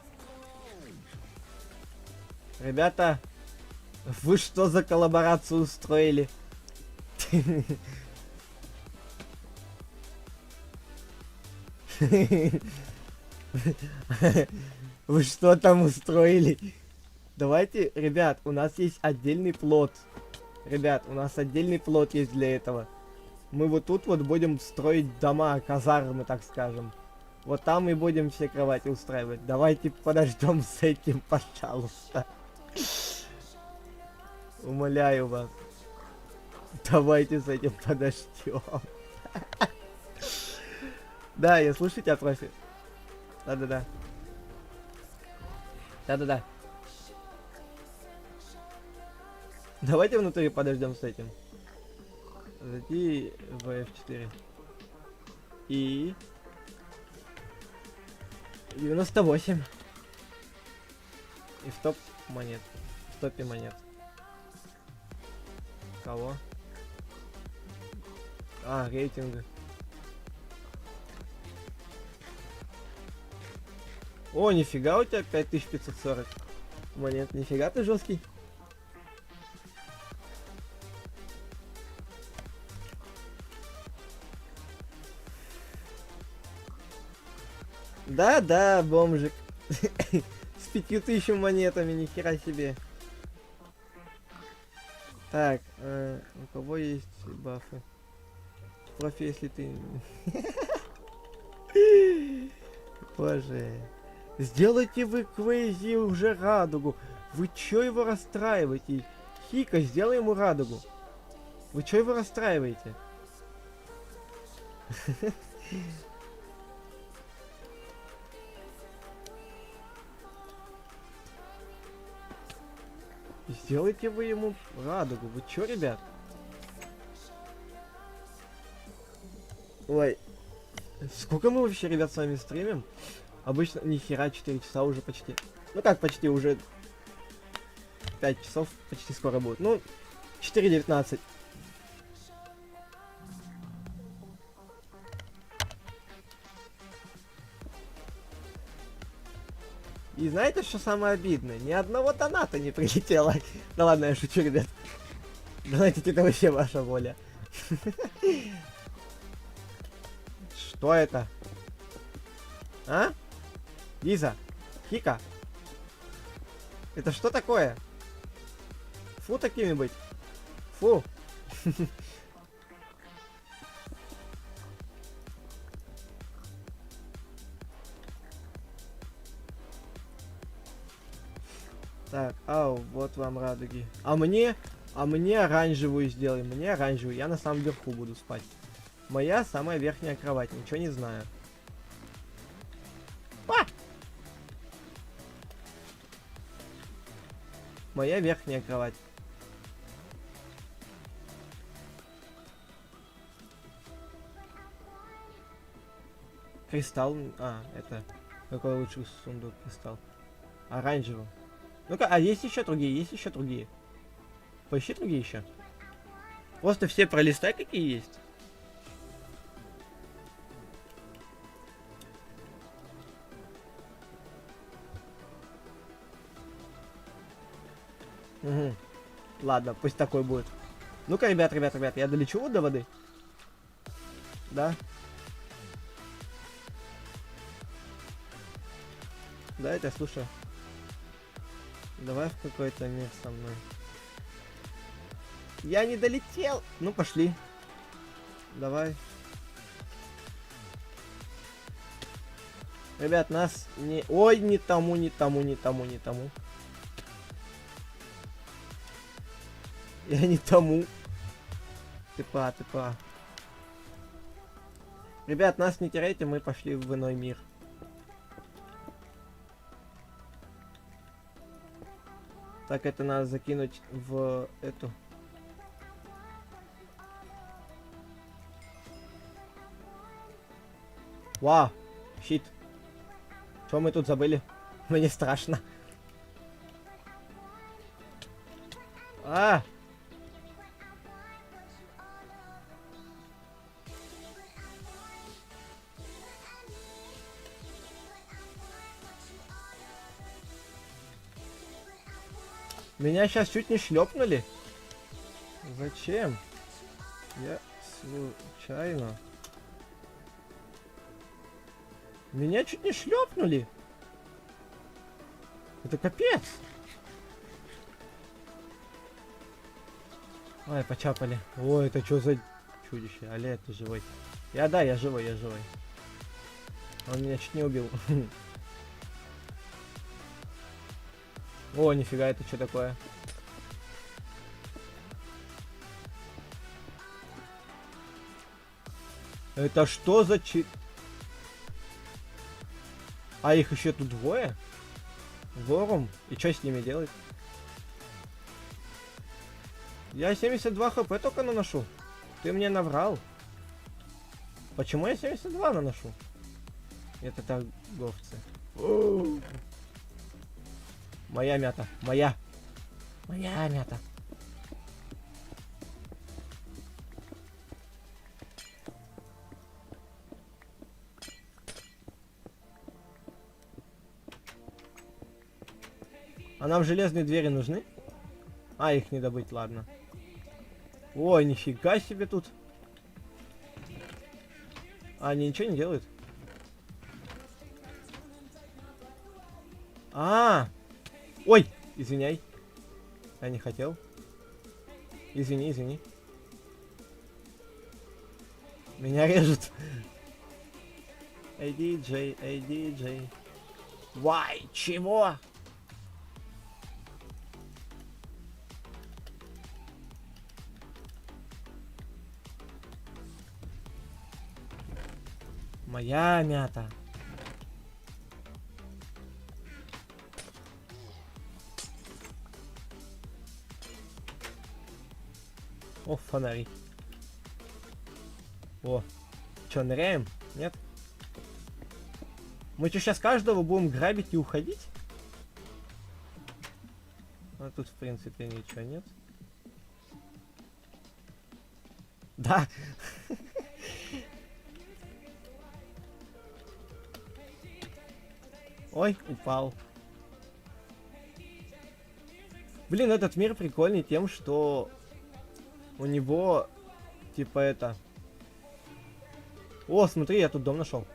Ребята, вы что за коллаборацию устроили? Вы что там устроили? Давайте, ребят, у нас есть отдельный плот. Ребят, у нас отдельный плот есть для этого. Мы вот тут вот будем строить дома, казармы, так скажем. Вот там и будем все кровати устраивать. Давайте подождем с этим, пожалуйста. Умоляю вас. Давайте с этим подождем. Да, я слышу тебя, профи. Да-да-да. Да-да-да. Давайте внутри подождем с этим. Зайди в F4. И... 98. И в топ монет. В топе монет. Кого? А, рейтинг. О, нифига, у тебя 5540 монет. Нифига ты жесткий. Да, бомжик. С 5000 монетами, нихера себе. Так, у кого есть бафы? Профи, если ты... Боже. Сделайте вы Квейзи уже радугу. Вы чё его расстраиваете? Хика, сделай ему радугу. Вы чё его расстраиваете? Сделайте вы ему радугу. Вы чё, ребят? Ой. Сколько мы вообще, ребят, с вами стримим? Обычно, нихера, 4 часа уже почти. Ну как почти, уже 5 часов почти скоро будет. Ну, 4:19. И знаете, что самое обидное? Ни одного доната не прилетело. Да ладно, я шучу, ребят. Донатить это вообще ваша воля. Что это? А? Лиза? Хика? Это что такое? Фу такими быть. Фу. Так, ау, вот вам радуги. А мне оранжевую сделай. Мне оранжевую. Я на самом верху буду спать. Моя самая верхняя кровать. Ничего не знаю. А! Моя верхняя кровать. Кристалл. А, это... Какой лучший сундук кристалл? Оранжевый. Ну-ка, а есть еще другие? Есть еще другие? Поищи другие еще. Просто все пролистай, какие есть. Угу. Ладно, пусть такой будет. Ну-ка, ребят, я долечу до воды? Да? Да, я тебя слушаю. Давай в какой-то мир со мной. Я не долетел! Ну, пошли. Давай. Ребят, нас не... Ой, не тому. Я не тому. Тыпа. Ребят, нас не теряйте, мы пошли в иной мир. Так, это надо закинуть в эту. Вау, щит. Что мы тут забыли? Мне страшно. А! Меня сейчас чуть не шлепнули. Зачем? Я случайно. Меня чуть не шлепнули. Это капец. Ой, почапали. Ой, это что за чудище? Алле, ты живой. Я живой. Он меня чуть не убил. О, нифига, это что такое? Это что за А их еще тут двое? Ворум? И что с ними делать? Я 72 хп только наношу. Ты мне наврал. Почему я 72 наношу? Это торговцы. Моя мята. Моя мята. А нам железные двери нужны? А, их не добыть, ладно. Ой, нифига себе тут. А, они ничего не делают? Ой, извиняй. Я не хотел. Извини. Меня режут. Эй, диджей. Вай, чего? Моя мята. О, фонари. О, чё, ныряем? Нет? Мы что, сейчас каждого будем грабить и уходить? А тут, в принципе, ничего нет. Да. Ой, упал. Блин, этот мир прикольный тем, что у него типа это... О, смотри, я тут дом нашел.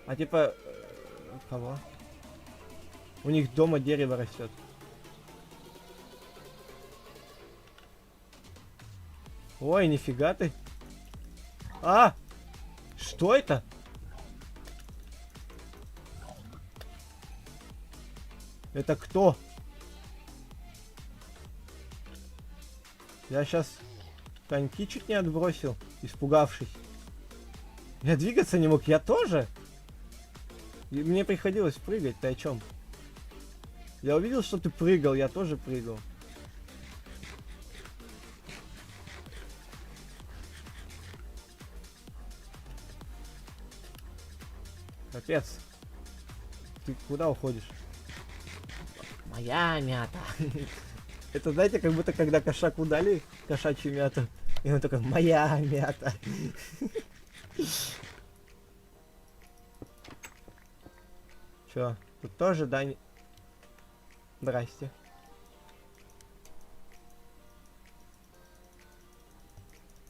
А типа... Кого? У них дома дерево растет. Ой, нифига ты. А! Что это? Это кто? Я сейчас коньки чуть не отбросил, испугавшись. Я двигаться не мог, я тоже? И мне приходилось прыгать, ты о чем? Я увидел, что ты прыгал, я тоже прыгал. Капец. Ты куда уходишь? Моя мята. Это, знаете, как будто когда кошаку дали кошачью мяту, и он такой, моя мята. Чё, тут тоже, да? Здрасте.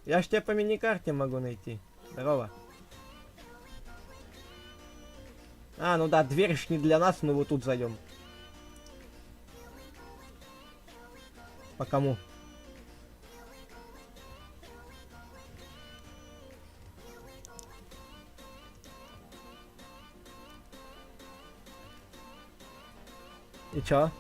Я ж тебя по миникарте могу найти. Здорово. А, ну да, дверь ж не для нас, мы вот тут зайдем. По кому? И чё?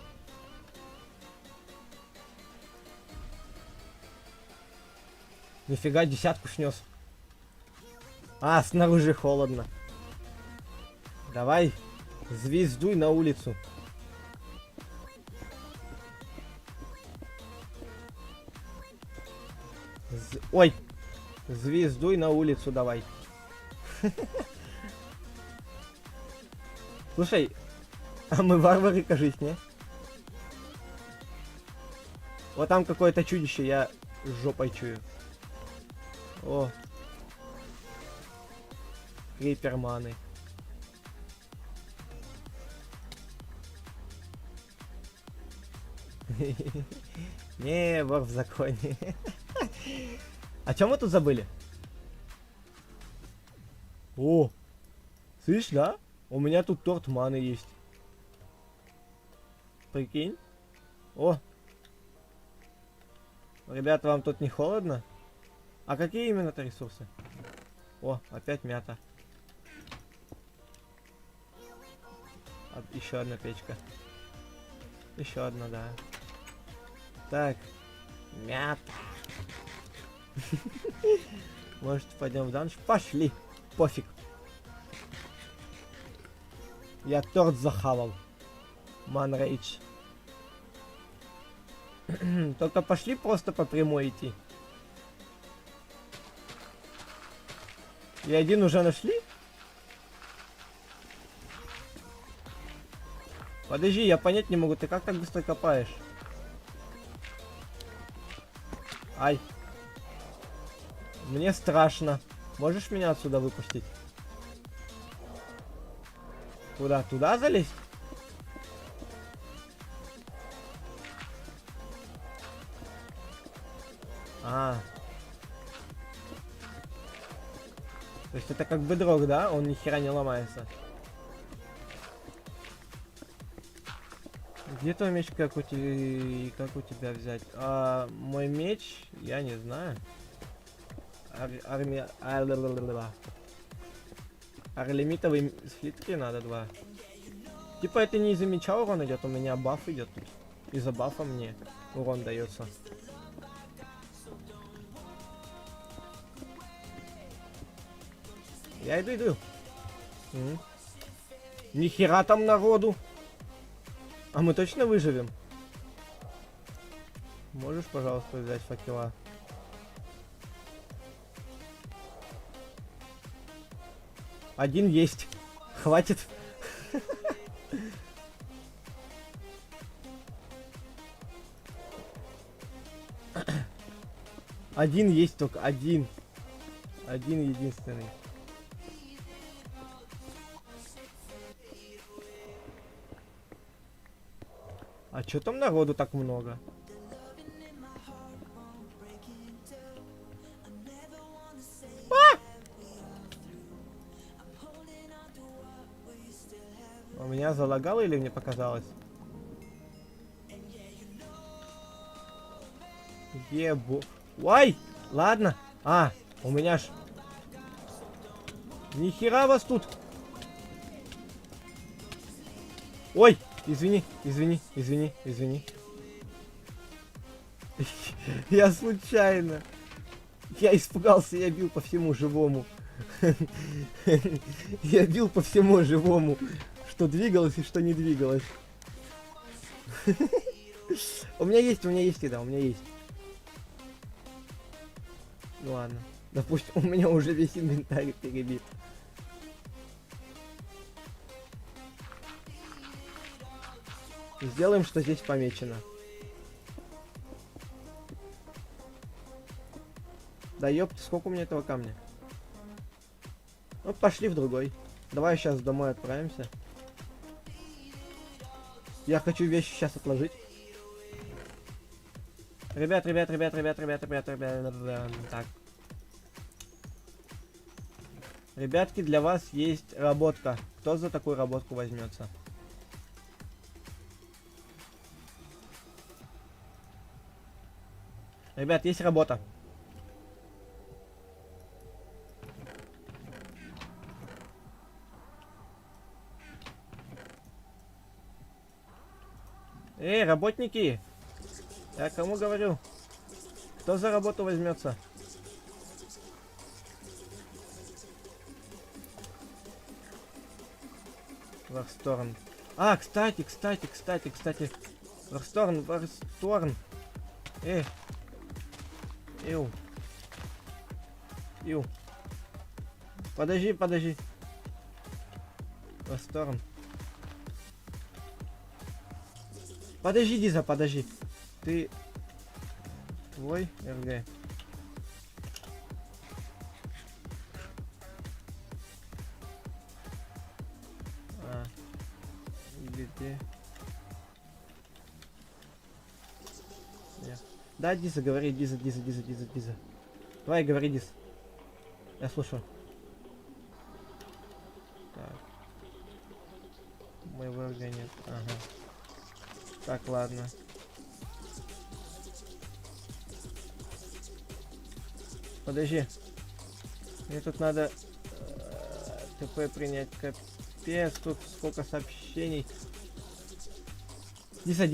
Нифига, десятку снес. А, снаружи холодно. Давай, звездуй на улицу. Ой, звездуй на улицу давай. Слушай, а мы варвары, кажись, не? Вот там какое-то чудище, я жопой чую. О. Криперманы. Не, вор в законе. А чем мы тут забыли? О, слышь, да? У меня тут торт маны есть. Прикинь? О. Ребята, вам тут не холодно? А какие именно-то ресурсы? О, опять мята. Еще одна печка. Еще одна, да. Так. Мята. Может, пойдем в данж? Пошли. Пофиг. Я торт захавал. Манрейдж. Только пошли просто по прямой идти. И один уже нашли? Подожди, я понять не могу, ты как так быстро копаешь? Ай. Мне страшно. Можешь меня отсюда выпустить? Куда? Туда залезть? А. То есть это как бедрок, да? Он ни хера не ломается. Где твой меч, как у тебя взять? А, мой меч, я не знаю. Арлимитовый слитки надо 2. Типа это не из-за меча урон идет, у меня баф идет. Из-за бафа мне урон дается. Я иду. Нихера там народу. А мы точно выживем? Можешь, пожалуйста, взять факела? Один есть. Хватит. Один есть только. Один. Один единственный. А чё там народу так много? У меня залагало или мне показалось? Ебу. Ой! Ладно. А, у меня ж... Нихера вас тут. Ой! Извини, извини, извини, извини. Я случайно. Я испугался, я бил по всему живому. Я бил по всему живому, что двигалось и что не двигалось. У меня есть еда, у меня есть. Ну ладно. Допустим, у меня уже весь инвентарь перебит. Сделаем, что здесь помечено. Да ёпта, сколько у меня этого камня? Ну, пошли в другой. Давай сейчас домой отправимся. Я хочу вещи сейчас отложить. Ребят. Так. Ребятки, для вас есть работка. Кто за такую работку возьмется? Ребят, есть работа. Эй, работники! Я кому говорю? Кто за работу возьмется? Варсторн. А, кстати. Варсторн. Ил. Подожди. Варсторн. Подожди, Диза, подожди. Ты... Твой РГ. Где? Да, Диза, говори, Диза. Давай, говори, Диз. Я слушаю. Так. Моего РГ нет. Ага. Так, ладно. Подожди. Мне тут надо ТП принять. Капец, тут сколько сообщений. Диза.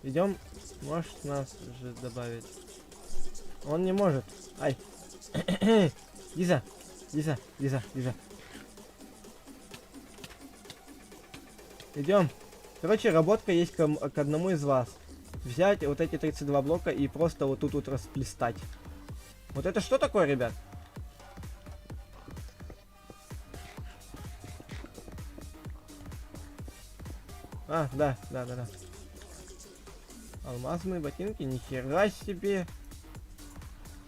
Идем. Может нас же добавить. Он не может. Ай. Диза. Идем. Короче, работка есть к одному из вас. Взять вот эти 32 блока и просто вот тут вот расплестать. Вот это что такое, ребят? А, да. Алмазные ботинки, нихера себе.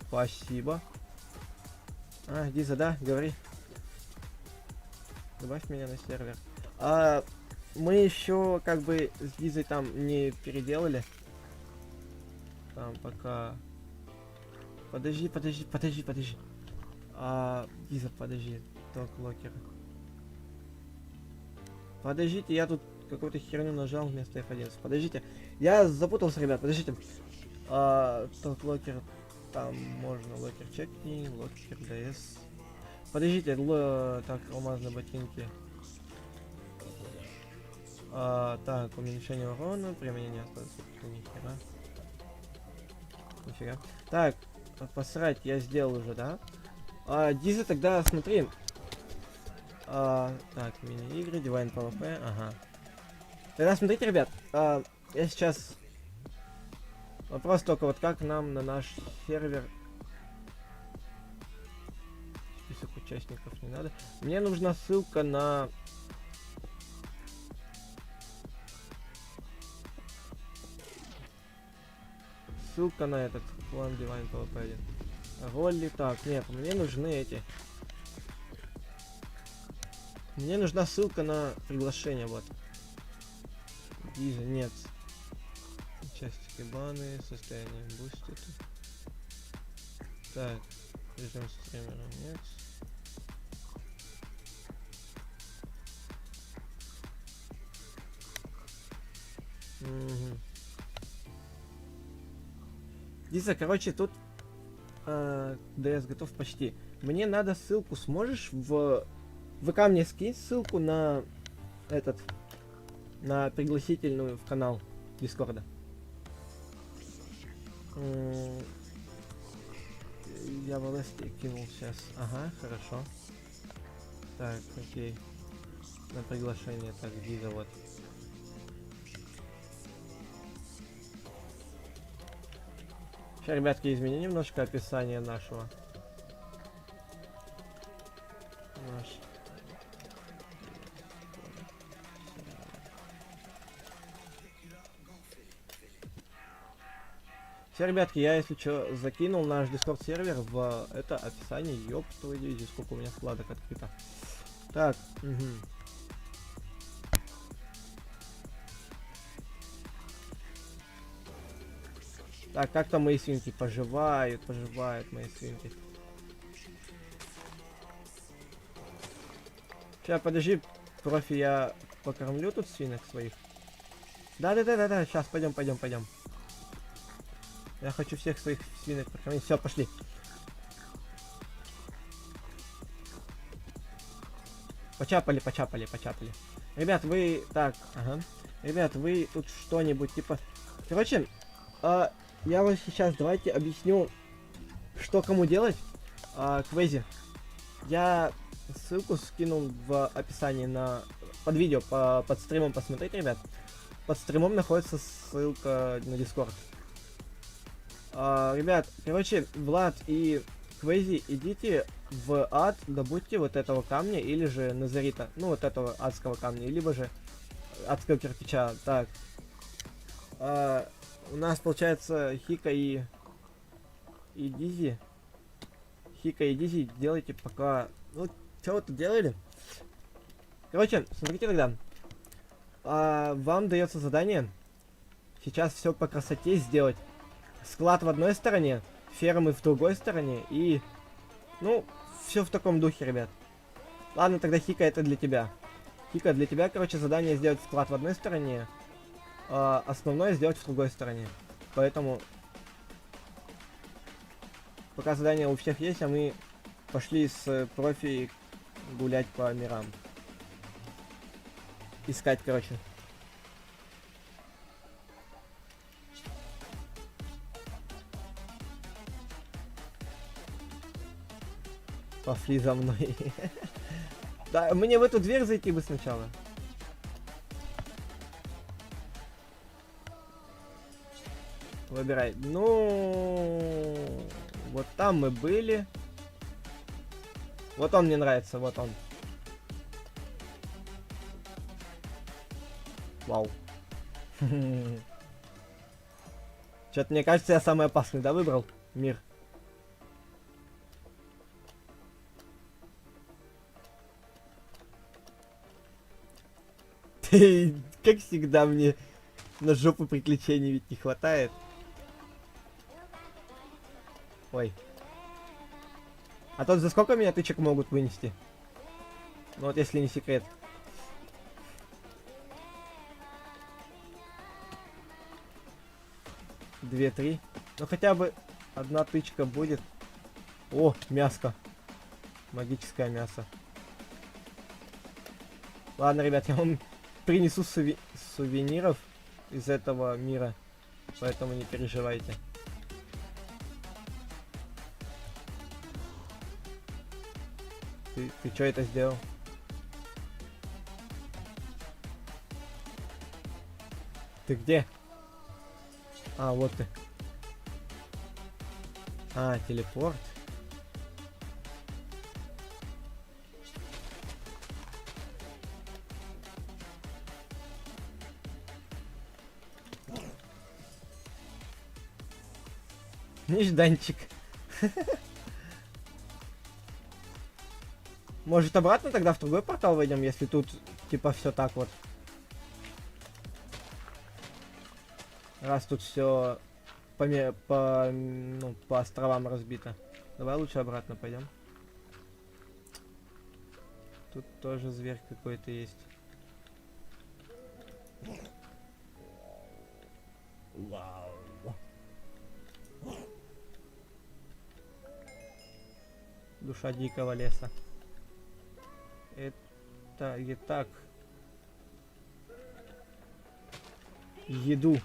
Спасибо. А, Диза, да, говори. Добавь меня на сервер. Мы еще как бы с Дизой там не переделали. Там пока... Подожди. Диза, подожди. Токлокер. Подождите, я тут какую-то херню нажал вместо F11. Подождите. Я запутался, ребят, подождите. Токлокер. Там можно локер чекни, локер DS. Подождите, так, алмазные ботинки. Так, уменьшение урона, применение остается нифига. Так, посрать, я сделал уже, да? Диза, тогда смотри. Так, мини-игры, Divine PvP, ага. Тогда смотрите, ребят, я сейчас... Вопрос только, вот как нам на наш сервер... Список участников не надо. Мне нужна ссылка на... Ссылка на этот план Divine PvP. Роли, так, нет, мне нужны эти. Мне нужна ссылка на приглашение, вот. Диза, нет. Частики баны, состояние бустит. Так, режим стримера, нет. Угу. Диза, короче, тут DS готов почти. Мне надо ссылку, сможешь в ВК мне скинь ссылку на этот, на пригласительную в канал Дискорда. Я в ЛС кинул сейчас. Ага, хорошо. Так, окей. На приглашение. Так, Гиза вот. Сейчас, ребятки, измени немножко описание нашего. Все, ребятки, я, если что, закинул наш Discord сервер в это описание. Ёп, твою дивизию, сколько у меня вкладок открыто. Так, Так, как там мои свинки? Поживают мои свинки. Сейчас, подожди, профи, я покормлю тут свинок своих. Да, сейчас, пойдем. Я хочу всех своих свинок покормить. Все, пошли. Почапали. Ребят, вы... Так, ага. Ребят, вы тут что-нибудь типа... Короче, я вам сейчас давайте объясню, что кому делать. Квези. Я ссылку скинул в описании под видео, под стримом посмотреть, ребят. Под стримом находится ссылка на Discord. Ребят, короче, Влад и Квези, идите в ад, добудьте вот этого камня, или же Назарита, ну вот этого адского камня, либо же адского кирпича. Так, у нас получается Хика и Дизи. Хика и Дизи, делайте пока... Ну, что вы тут делали? Короче, смотрите тогда. Вам дается задание сейчас все по красоте сделать. Склад в одной стороне, фермы в другой стороне и... Ну, все в таком духе, ребят. Ладно, тогда Хика, это для тебя. Хика, для тебя, короче, задание сделать склад в одной стороне, основное сделать в другой стороне. Поэтому... Пока задание у всех есть, а мы пошли с профи гулять по мирам. Искать, короче. Пошли за мной. Да, мне в эту дверь зайти бы сначала. Выбирай. Ну, вот там мы были. Вот он мне нравится, вот он. Вау. Что-то мне кажется, я самый опасный, да, выбрал мир. Как всегда, мне на жопу приключений ведь не хватает. Ой. А тут за сколько меня тычек могут вынести? Ну вот если не секрет. Две, три. Ну хотя бы одна тычка будет. О, мяско. Магическое мясо. Ладно, ребят, я вам принесу сувениров из этого мира. Поэтому не переживайте. Ты что это сделал? Ты где? А, вот ты. А, телепорт. Нежданчик. Может обратно тогда в другой портал войдем, если тут типа все так вот. Раз тут все по островам разбито. Давай лучше обратно пойдем. Тут тоже зверь какой-то есть. Вау. Душа дикого леса. Это и так. еду.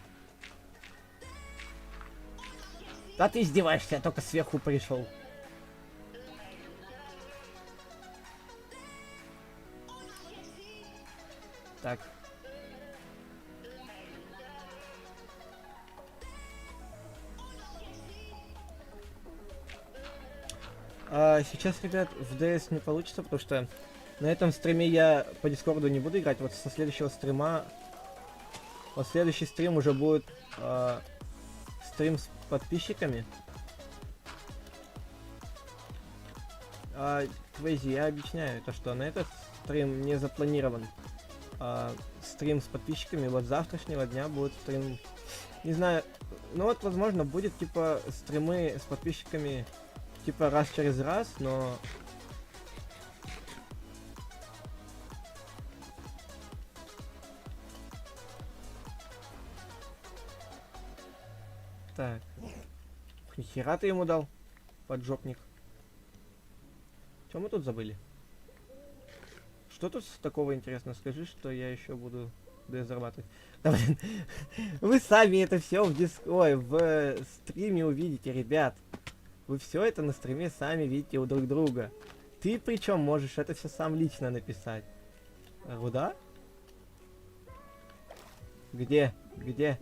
Да ты издеваешься, я только сверху пришел. Так. Сейчас, ребят, в DS не получится, потому что на этом стриме я по Дискорду не буду играть. Вот со следующего стрима... Вот следующий стрим уже будет стрим с подписчиками. Квейзи, я объясняю, то что на этот стрим не запланирован стрим с подписчиками. Вот с завтрашнего дня будет стрим, не знаю, ну вот возможно будет типа стримы с подписчиками типа раз через раз, но так, нихера ты ему дал, поджопник. Что мы тут забыли? Что тут такого интересного? Скажи, что я еще буду зарабатывать. Да, блин, вы сами это все в стриме увидите, ребят. Вы все это на стриме сами видите у друг друга. Ты причем можешь это все сам лично написать. Руда? Где? Где?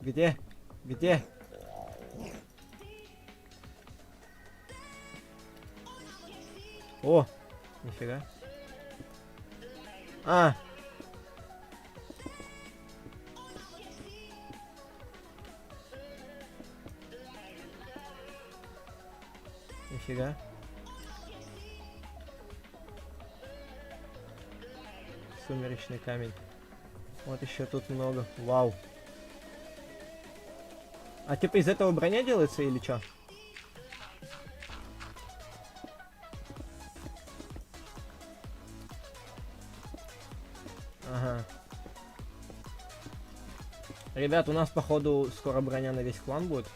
Где? Где? О! Нифига. Нифига. Сумеречный камень. Вот еще тут много. Вау. А типа из этого броня делается или что? Ага. Ребят, у нас походу скоро броня на весь клан будет.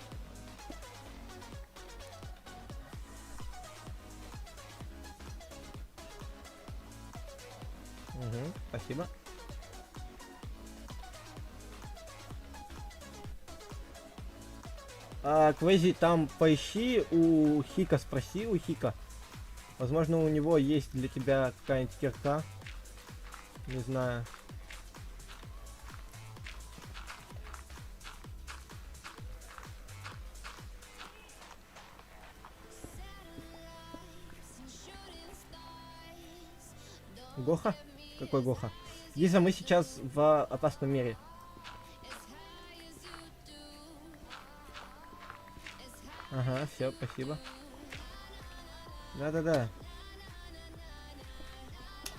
Угу, спасибо. Квези, там поищи у Хика, спроси у Хика. Возможно, у него есть для тебя какая-нибудь кирка. Не знаю. Гоха? Какой Гоха? Лиза, мы сейчас в опасном мире. Ага, все, спасибо. Да-да-да.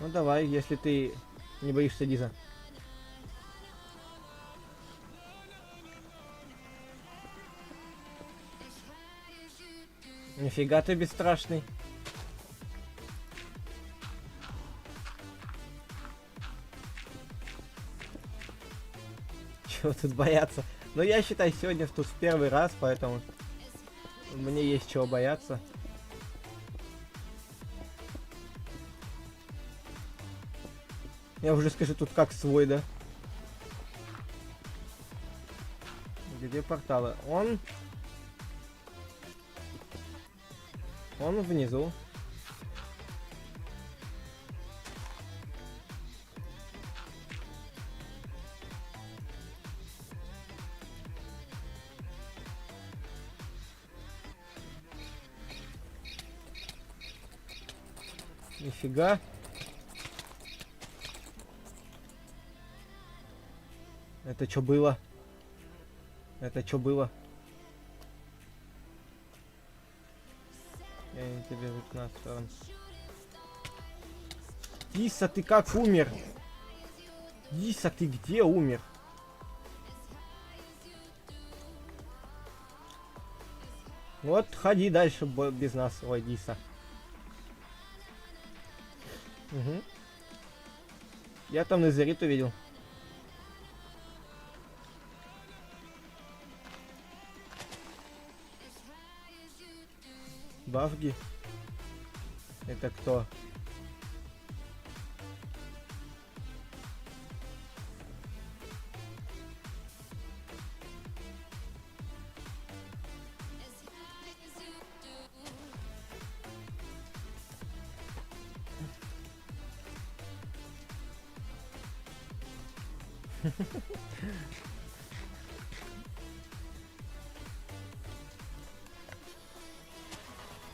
Ну давай, если ты не боишься Диза. Нифига ты бесстрашный. Чего тут бояться? Но я считаю, сегодня тут в первый раз, поэтому мне есть чего бояться. Я уже скажу, тут как свой, да? Где порталы? Он внизу. Нифига. Это что было? Это что было? Я не тебе в 15 сторон. Диса, ты как умер? Диса, ты где умер? Вот, ходи дальше без нас, ой, Диса. Угу. Я там Незерит увидел. Бафги? Это кто?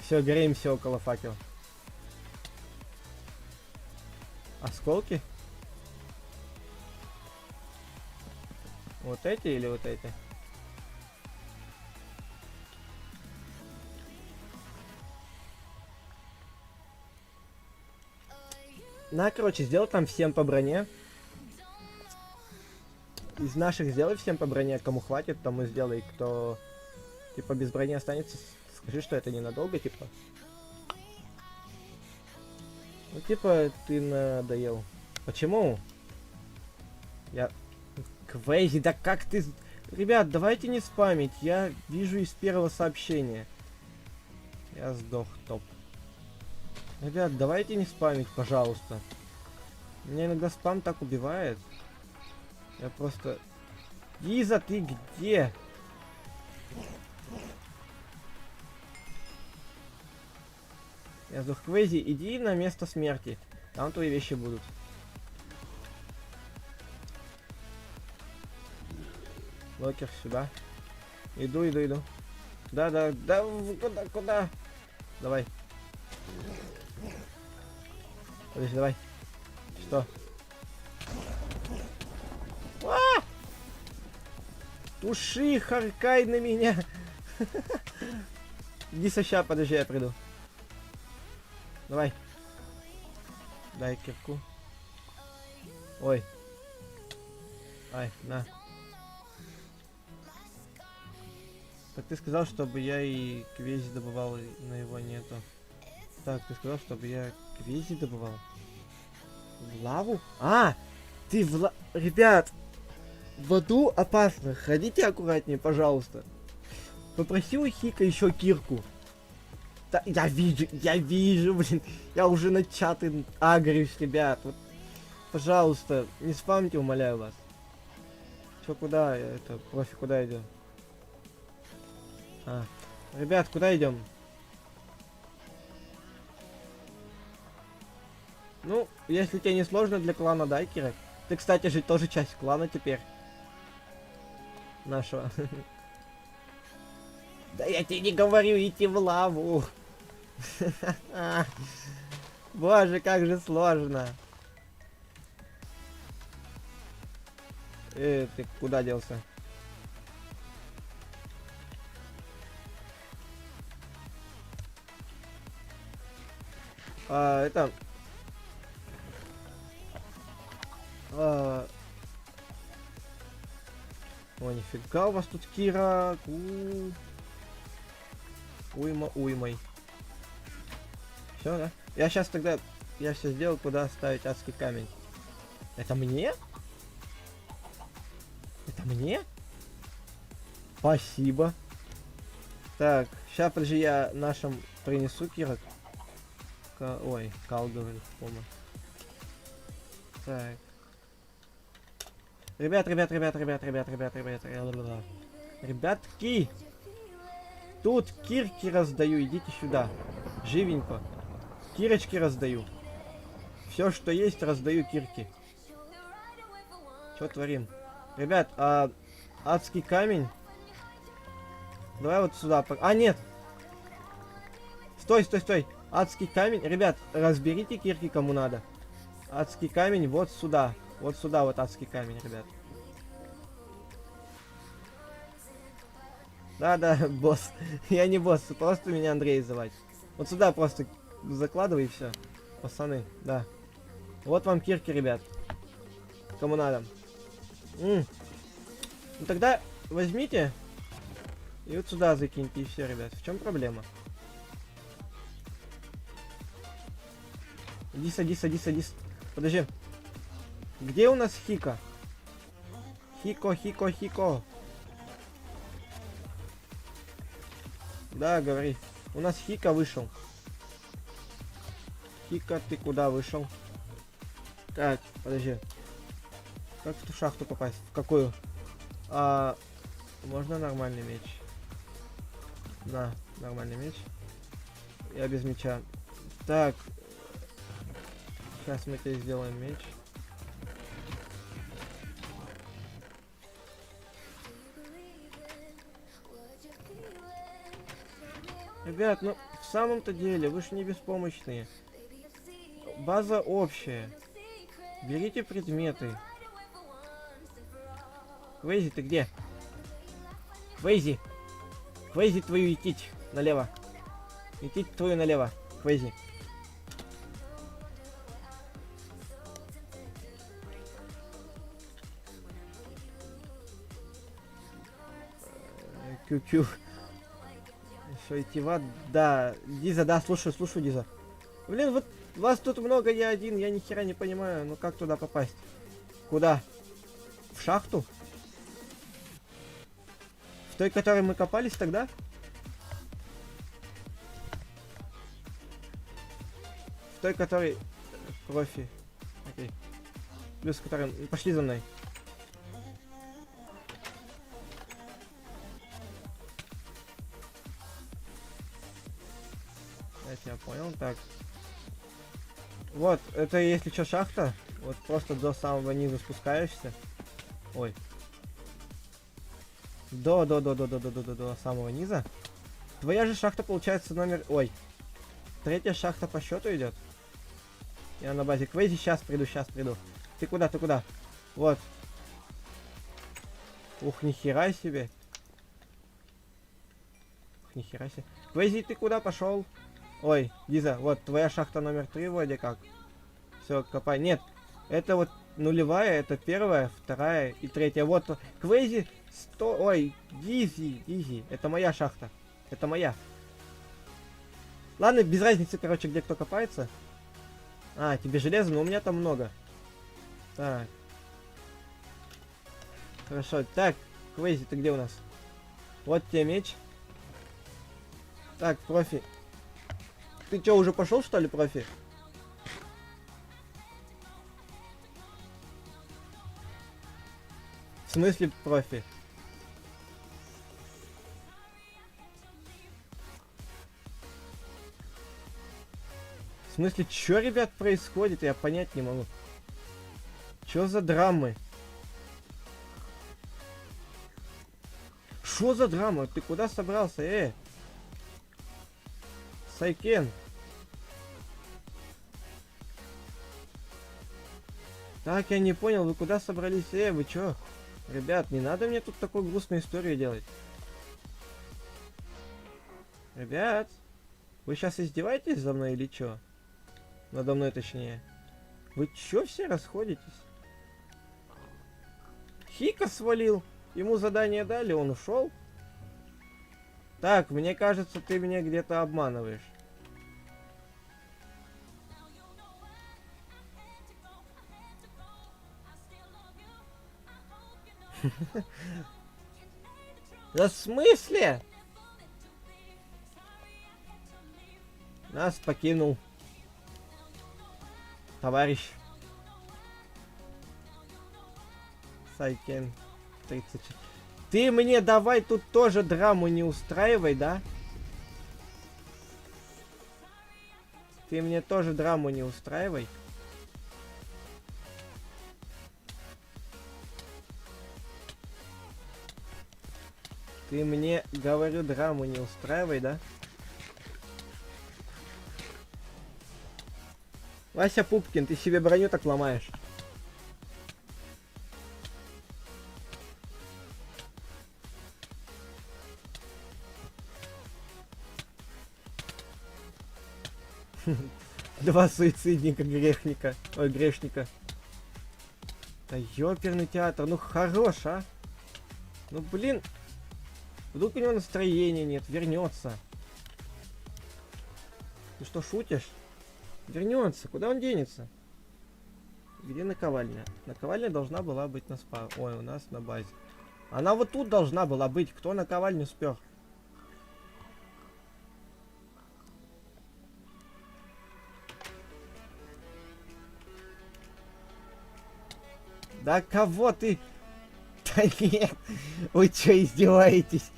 Все, греемся около факела. Осколки? Вот эти или вот эти? На, короче, сделай там всем по броне. Из наших сделай всем по броне, кому хватит, тому сделай, кто типа без брони останется, скажи, что это ненадолго, типа. Ну типа ты надоел. Почему? Я... Квейзи, да как ты... Ребят, давайте не спамить, я вижу из первого сообщения. Я сдох, топ. Ребят, давайте не спамить, пожалуйста. Меня иногда спам так убивает. Я просто... Гиза, ты где? Я сдох. Квейзи, иди на место смерти. Там твои вещи будут. Локер сюда. Иду. Да, куда? Давай. Подожди, давай. Что? А! Туши, харкай на меня. Иди ща, подожди, я приду. Давай. Дай кирку. Ой. Ай, на. Так ты сказал, чтобы я и квези добывал, но его нету. Так, ты сказал, чтобы я квези добывал. В лаву? А! Ты в Ребят! В аду опасно. Ходите аккуратнее, пожалуйста. Попроси у Хика еще кирку. Да, я вижу, блин. Я уже на чаты агрюсь, ребят. Вот, пожалуйста, не спамьте, умоляю вас. Чё, куда это? Профи, куда идем? А, ребят, куда идем? Ну, если тебе не сложно для клана Дайкера. Ты, кстати, же тоже часть клана теперь. Нашего. Да я тебе не говорю идти в лаву. Боже, как же сложно. Ты куда делся? Это... О, нифига у вас тут Кира. Уймой. Все, да? Я сейчас тогда... Я все сделал, куда ставить адский камень. Это мне? Это мне? Спасибо. Так, сейчас, подожди, я нашим принесу Кира. Ой, Кал говорит, помню. Так. Ребятки! Тут кирки раздаю, идите сюда. Живенько. Кирочки раздаю. Все, что есть, раздаю кирки. Что творим? Ребят, адский камень. Давай вот сюда. А, нет! Стой. Адский камень. Ребят, разберите кирки, кому надо. Адский камень вот сюда. Вот сюда вот адский камень, ребят. Да, босс. Я не босс, просто меня Андрей звать. Вот сюда просто закладывай и все. Пацаны, да. Вот вам кирки, ребят. Кому надо. Ну тогда возьмите и вот сюда закиньте и все, ребят. В чем проблема? Иди, садись. Подожди. Где у нас Хика? Хико. Да, говори. У нас Хика вышел. Хика, ты куда вышел? Так, подожди. Как в ту шахту попасть? В какую? Можно нормальный меч? На, нормальный меч. Я без меча. Так. Сейчас мы тебе сделаем меч. Ребят, ну в самом-то деле, вы же не беспомощные. База общая. Берите предметы. Квейзи, ты где? Квейзи! Квейзи твою идтить налево. Идтить твою налево. Квейзи. Кю-кю. Что, идти в ад? Да. Диза, да, слушаю, Диза. Блин, вот вас тут много, я один, я ни хера не понимаю. Ну как туда попасть? Куда? В шахту? В той, которой мы копались тогда? В той, которой... Профи. Окей. Плюс, которой... Пошли за мной. Я тебя понял, так. Вот, это если что шахта. Вот просто до самого низа спускаешься. Ой. До самого низа. Твоя же шахта получается номер... Ой. Третья шахта по счету идет. Я на базе Квейзи, сейчас приду. Ты куда? Вот. Ух, нихера себе. Квейзи, ты куда пошел? Ой, Диза, вот твоя шахта номер 3 вроде как. Все, копай. Нет, это вот нулевая, это первая, вторая и третья. Вот, Квейзи, ой, Дизи, это моя шахта. Это моя. Ладно, без разницы, короче, где кто копается. А, тебе железо, но у меня там много. Так. Хорошо, так, Квейзи, ты где у нас? Вот тебе меч. Так, профи. Ты чё, уже пошел, что ли, профи? В смысле, профи? В смысле, чё, ребят, происходит? Я понять не могу. Чё за драмы? Шо за драма? Ты куда собрался, Сайкен. Так, я не понял, вы куда собрались? Вы чё? Ребят, не надо мне тут такую грустную историю делать. Ребят, вы сейчас издеваетесь за мной или чё? Надо мной точнее. Вы чё все расходитесь? Хика свалил. Ему задание дали, он ушел. Так, мне кажется, ты меня где-то обманываешь. Да в смысле? Нас покинул товарищ Сайкен 30. Ты мне давай тут тоже драму не устраивай, да? Ты мне тоже драму не устраивай. Ты мне, говорю, драму не устраивай, да? Вася Пупкин, ты себе броню так ломаешь. Два суицидника, грешника. Ой, грешника. Да ёперный театр, ну хорош, а. Ну блин. Вдруг у него настроения нет, вернется. Ты что, шутишь? Вернется, куда он денется? Где наковальня? Наковальня должна была быть на спа. Ой, у нас на базе. Она вот тут должна была быть. Кто наковальню спер? Да кого ты? Да нет. Вы что, издеваетесь?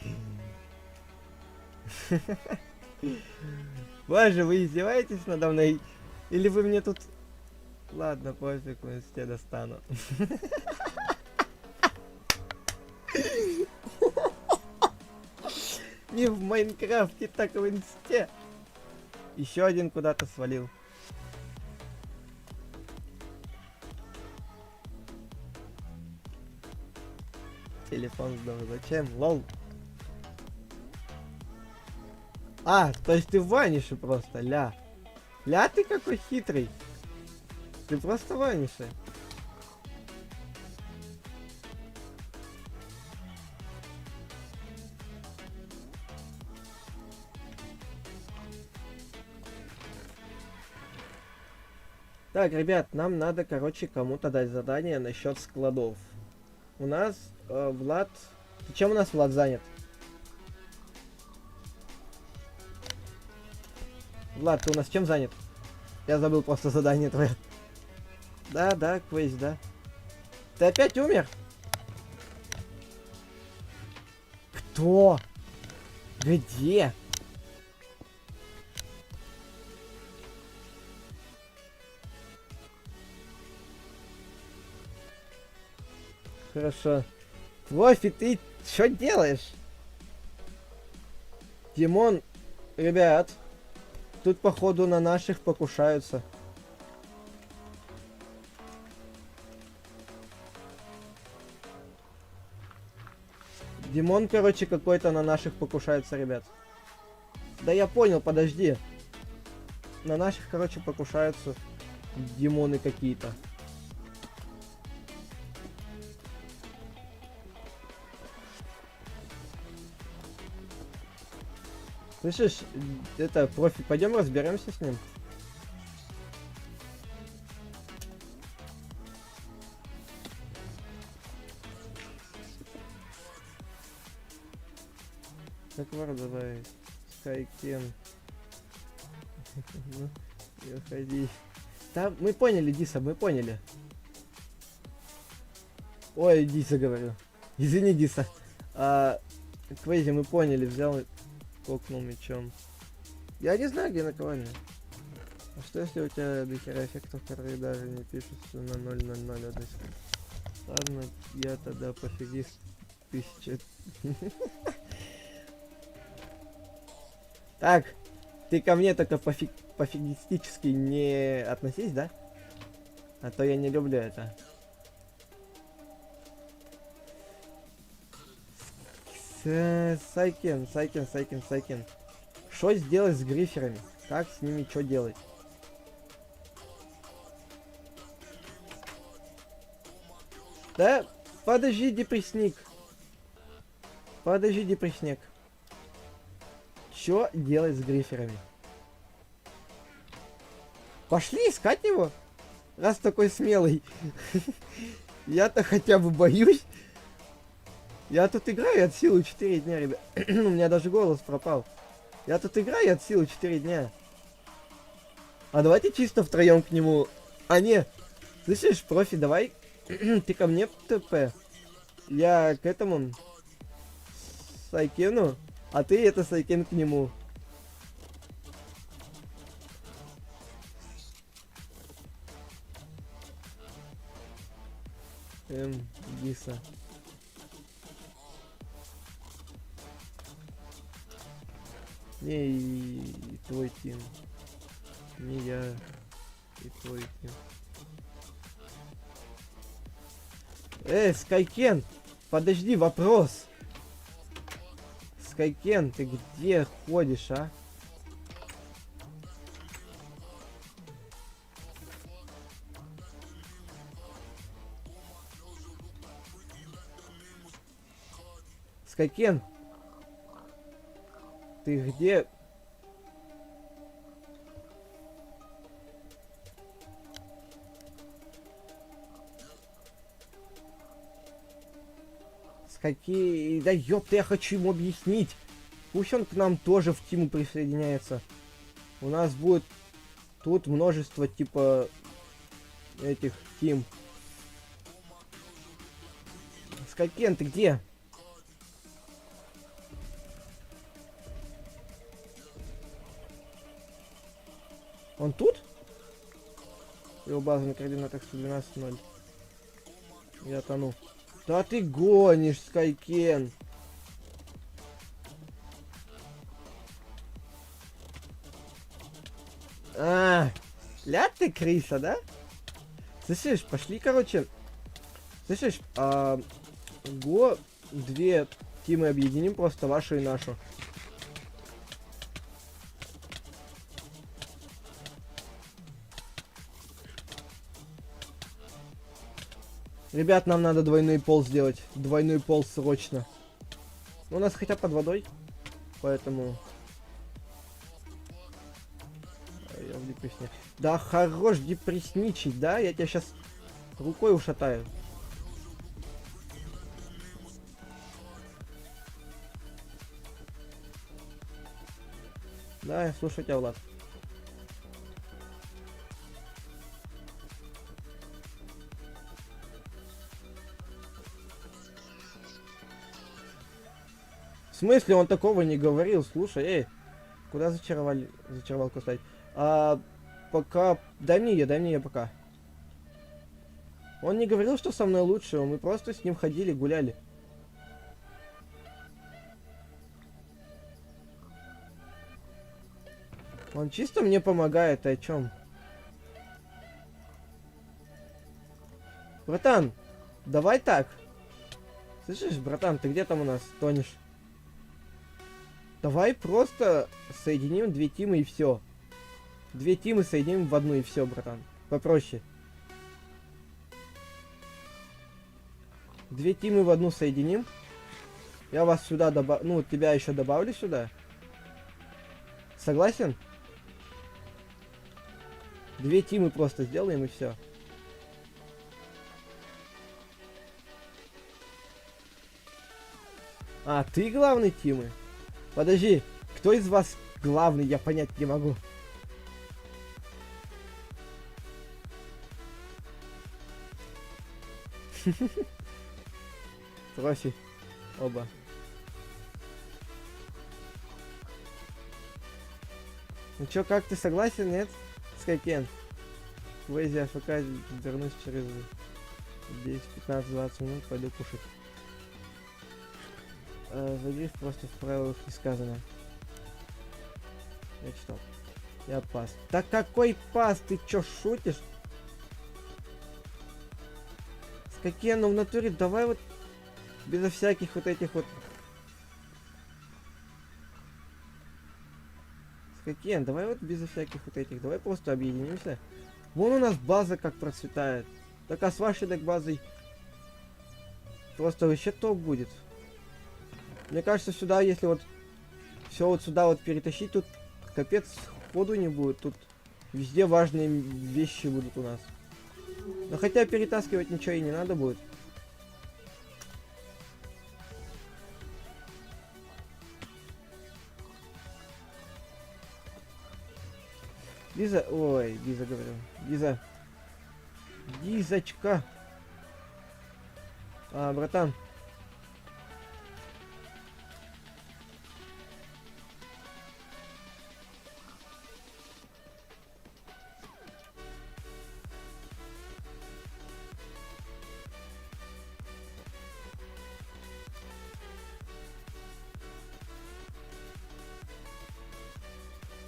Боже, вы издеваетесь надо мной? Или вы мне тут... Ладно, пофиг, я тебя достану. Не в Майнкрафте, так в инсте. Еще один куда-то свалил. Телефон сдал. Зачем? Лол. А, то есть ты ванише просто, ля. Ля, ты какой хитрый. Ты просто ванише. Так, ребят, нам надо, короче, кому-то дать задание насчет складов. У нас Влад... Чем у нас Влад занят? Влад, ты у нас чем занят? Я забыл просто задание твое. Да, да, квест, да. Ты опять умер? Кто? Где? Хорошо. Профи, ты что делаешь? Димон, ребят, тут походу на наших покушаются. Димон, короче, какой-то на наших покушается, ребят. Да я понял, подожди. На наших, короче, покушаются демоны какие-то. Слышишь, это, профи, пойдем разберемся с ним. Так, вар, давай. Скайкен. Ну, не уходи. Да, мы поняли, Диса, мы поняли. Ой, Диса говорю. Извини, Диса. Квейзи, мы поняли, взял и кокнул мечом. Я не знаю, где наковальня. А что если у тебя дохера эффектов, которые даже не пишутся на 0.001? Ладно, я тогда пофигист 1000. Так, ты ко мне только пофигистически не относись, да? А то я не люблю это. Сайкен. Что сделать с гриферами? Как с ними что делать? Да, подожди, депрессник. Подожди, депрессник. Что делать с гриферами? Пошли искать его. Раз такой смелый. Я-то хотя бы боюсь. Я тут играю от силы 4 дня, ребят. У меня даже голос пропал. Я тут играю от силы 4 дня. А давайте чисто втроем к нему. А не, слышишь, профи, давай ты ко мне ТП. Я к этому Сайкену, а ты это Сайкен к нему. Диса. Не, и твой тим. Не я. И твой тим. Скайкен! Подожди, вопрос! Скайкен, ты где ходишь, а? Скайкен! Ты где? Какие... Да ёпта, я хочу ему объяснить. Пусть он к нам тоже в тиму присоединяется. У нас будет тут множество типа этих тим. Скайкен, ты где? Он тут? Его база на координатах 112.0. Я тону. Да ты гонишь, Скайкен. Ля ты крыса, да? Слышишь, пошли, короче. Слышишь, две тимы объединим, просто вашу и нашу. Ребят, нам надо двойной пол сделать. Двойной пол срочно. Ну, у нас хотя под водой. Поэтому... Я в депресне. Да хорош депресничать, да? Я тебя сейчас рукой ушатаю. Да, я слушаю тебя, Влад. В смысле, он такого не говорил? Слушай, эй, куда зачаровалку ставить? Пока... Дай мне ее пока. Он не говорил, что со мной лучше, мы просто с ним ходили, гуляли. Он чисто мне помогает, ты о чем? Братан, давай так. Слышишь, братан, ты где там у нас тонешь? Давай просто соединим две тимы и все. Две тимы соединим в одну и все, братан. Попроще. Две тимы в одну соединим. Я вас сюда добавлю. Ну, тебя еще добавлю сюда. Согласен? Две тимы просто сделаем и все. А, ты главный тимы? Подожди, кто из вас главный, я понять не могу. Трофи. Оба. Ну чё, как ты согласен, нет? Скайкен. Вейзи АФК, вернусь через 10, 15, 20 минут, пойду кушать. Загриф просто в правилах не сказано. Я читал. Я пас. Да какой пас? Ты чё, шутишь? Скайкен, ну в натуре давай вот безо всяких вот этих вот... Скайкен, давай вот безо всяких вот этих. Давай просто объединимся. Вон у нас база как процветает. Так а с вашей так базой просто вообще топ будет. Мне кажется, сюда, если вот все вот сюда вот перетащить, тут капец ходу не будет. Тут везде важные вещи будут у нас. Но хотя перетаскивать ничего и не надо будет. Лиза, ой, Лиза говорю. Лиза. Лизочка. Братан.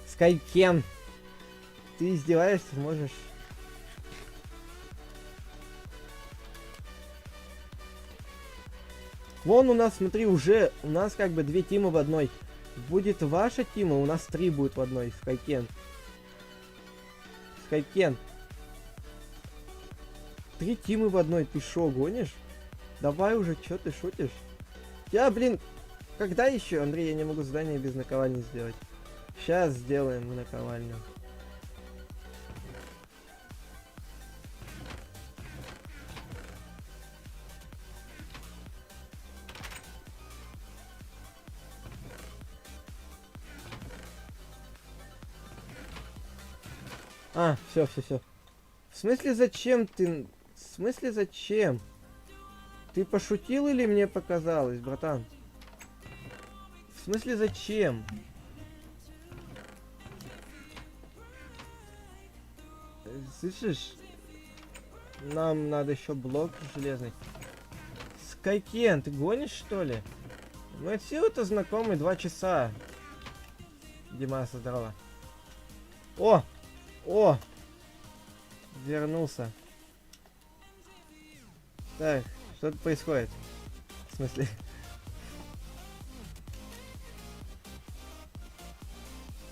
Скайкен. Ты издеваешься, можешь? Вон у нас, смотри, уже у нас как бы две тимы в одной. Будет ваша тима, у нас три будет в одной. Скайкен. Скайкен. Три тимы в одной. Ты шо, гонишь? Давай уже, чё ты шутишь? Я, блин, когда еще, Андрей, я не могу задание без наковальни сделать. Сейчас сделаем наковальню. Все. В смысле зачем ты? В смысле зачем? Ты пошутил или мне показалось, братан? В смысле зачем? Слышишь? Нам надо еще блок железный. Скайкен, ты гонишь, что ли? Мы отсюда знакомы 2 часа. Димаса, здорово. О! О! Вернулся. Так, что тут происходит? В смысле?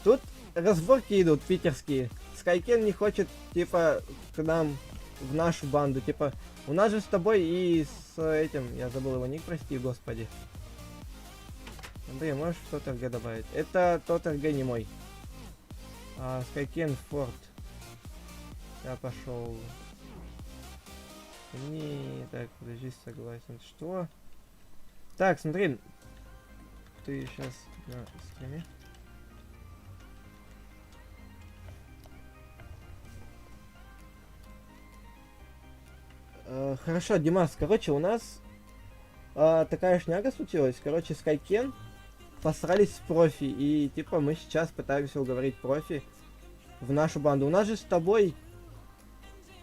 Тут разборки идут питерские. Скайкен не хочет, типа, к нам, в нашу банду. Типа, у нас же с тобой и с этим, я забыл его ник, прости, господи. Андрей, можешь тот РГ добавить? Это тот РГ не мой. Скайкен Форд. Я пошел. Не, так, подожди, согласен. Что? Так, смотри. Ты сейчас на стриме. Хорошо, Димас, короче, у нас такая шняга случилась. Короче, Скайкен посрались с профи. И типа мы сейчас пытаемся уговорить профи в нашу банду. У нас же с тобой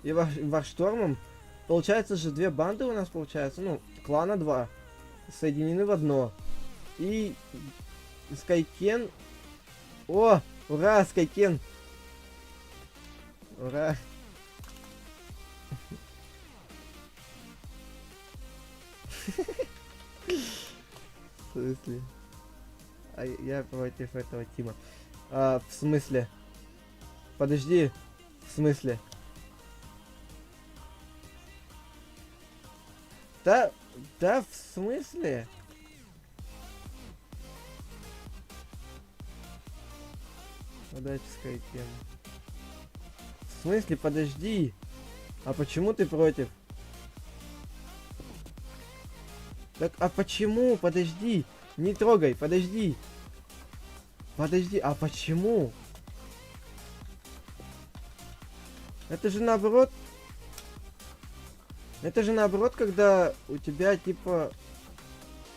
и Варштормом получается же две банды у нас получается. Ну, клана 2 соединены в одно. И Скайкен... О! Ура, Скайкен! Ура! В смысле? А я против этого Тима. В смысле? Подожди. В смысле? Да, в смысле? Удачи, Скайкен. В смысле, подожди. А почему ты против? Так, а почему? Подожди. Не трогай, подожди. Подожди, а почему? Это же наоборот. Это же наоборот, когда у тебя, типа,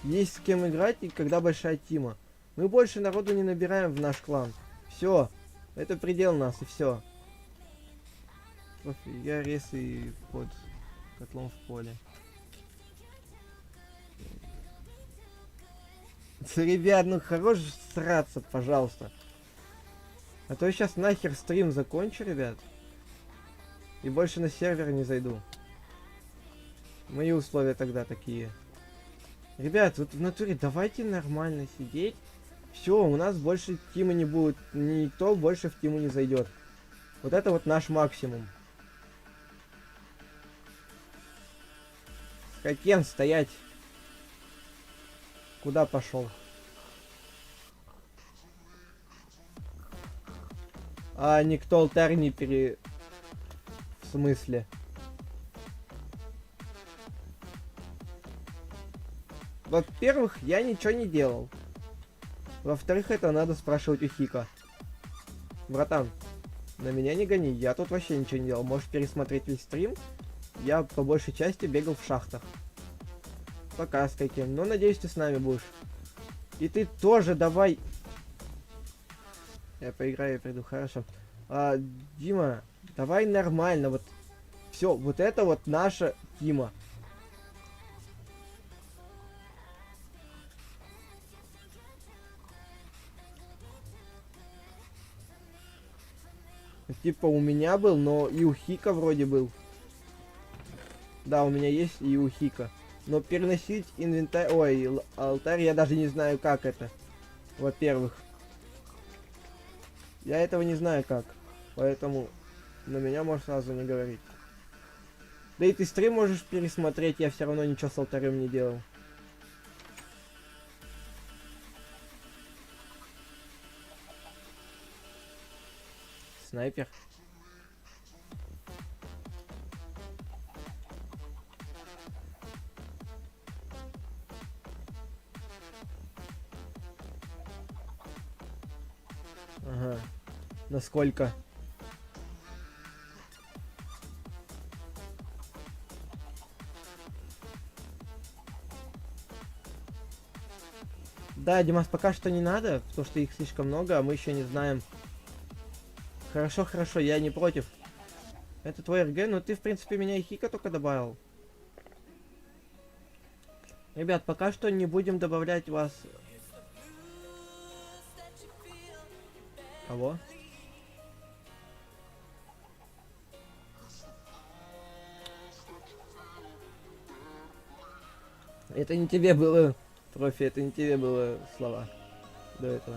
есть с кем играть и когда большая тима. Мы больше народу не набираем в наш клан. Все. Это предел нас, и все. Я рез и под котлом в поле. Ребят, ну хорош сраться, пожалуйста. А то я сейчас нахер стрим закончу, ребят. И больше на сервер не зайду. Мои условия тогда такие. Ребят, вот в натуре давайте нормально сидеть. Все, у нас больше тима не будет. Никто больше в тиму не зайдет. Вот это вот наш максимум. Скайкен, стоять. Куда пошел? Никто алтарь не пере... В смысле? Во-первых, я ничего не делал. Во-вторых, это надо спрашивать у Хика. Братан, на меня не гони, я тут вообще ничего не делал. Можешь пересмотреть весь стрим. Я по большей части бегал в шахтах. Пока, Скайкен. Но надеюсь, ты с нами будешь. И ты тоже давай... Я поиграю и приду, хорошо. Дима, давай нормально, вот... Все, вот это вот наша Дима. Типа у меня был, но и у Хика вроде был. Да, у меня есть и у Хика. Но переносить инвентарь... Ой, алтарь я даже не знаю, как это. Во-первых. Я этого не знаю как. Поэтому на меня можешь сразу не говорить. Да и ты стрим можешь пересмотреть, я все равно ничего с алтарем не делал. Снайпер. Ага. Насколько? Да, Димас, пока что не надо, потому что их слишком много, а мы еще не знаем. Хорошо, хорошо, я не против. Это твой РГ, но ты, в принципе, меня и Хика только добавил. Ребят, пока что не будем добавлять вас... Кого? Это не тебе было, профи, это не тебе было слова до этого.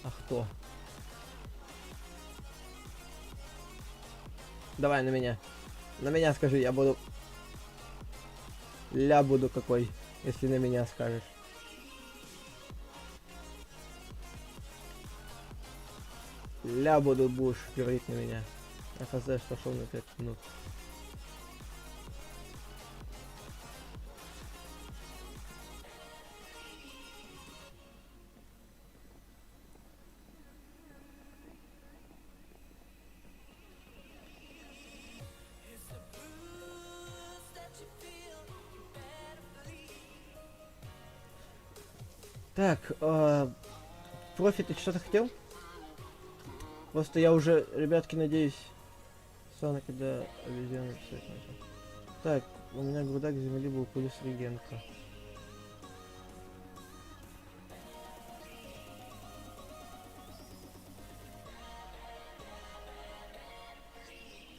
А кто? Давай на меня. На меня скажи, я буду... Ля буду какой, если на меня скажешь. Ля буду, будешь говорить на меня. Оказалось, что шел на 5 минут. Так, профи, ты что-то хотел? Просто я уже, ребятки, надеюсь, Сана, когда обезьяны писать начал. Так, у меня грудак земли был плюс регенка.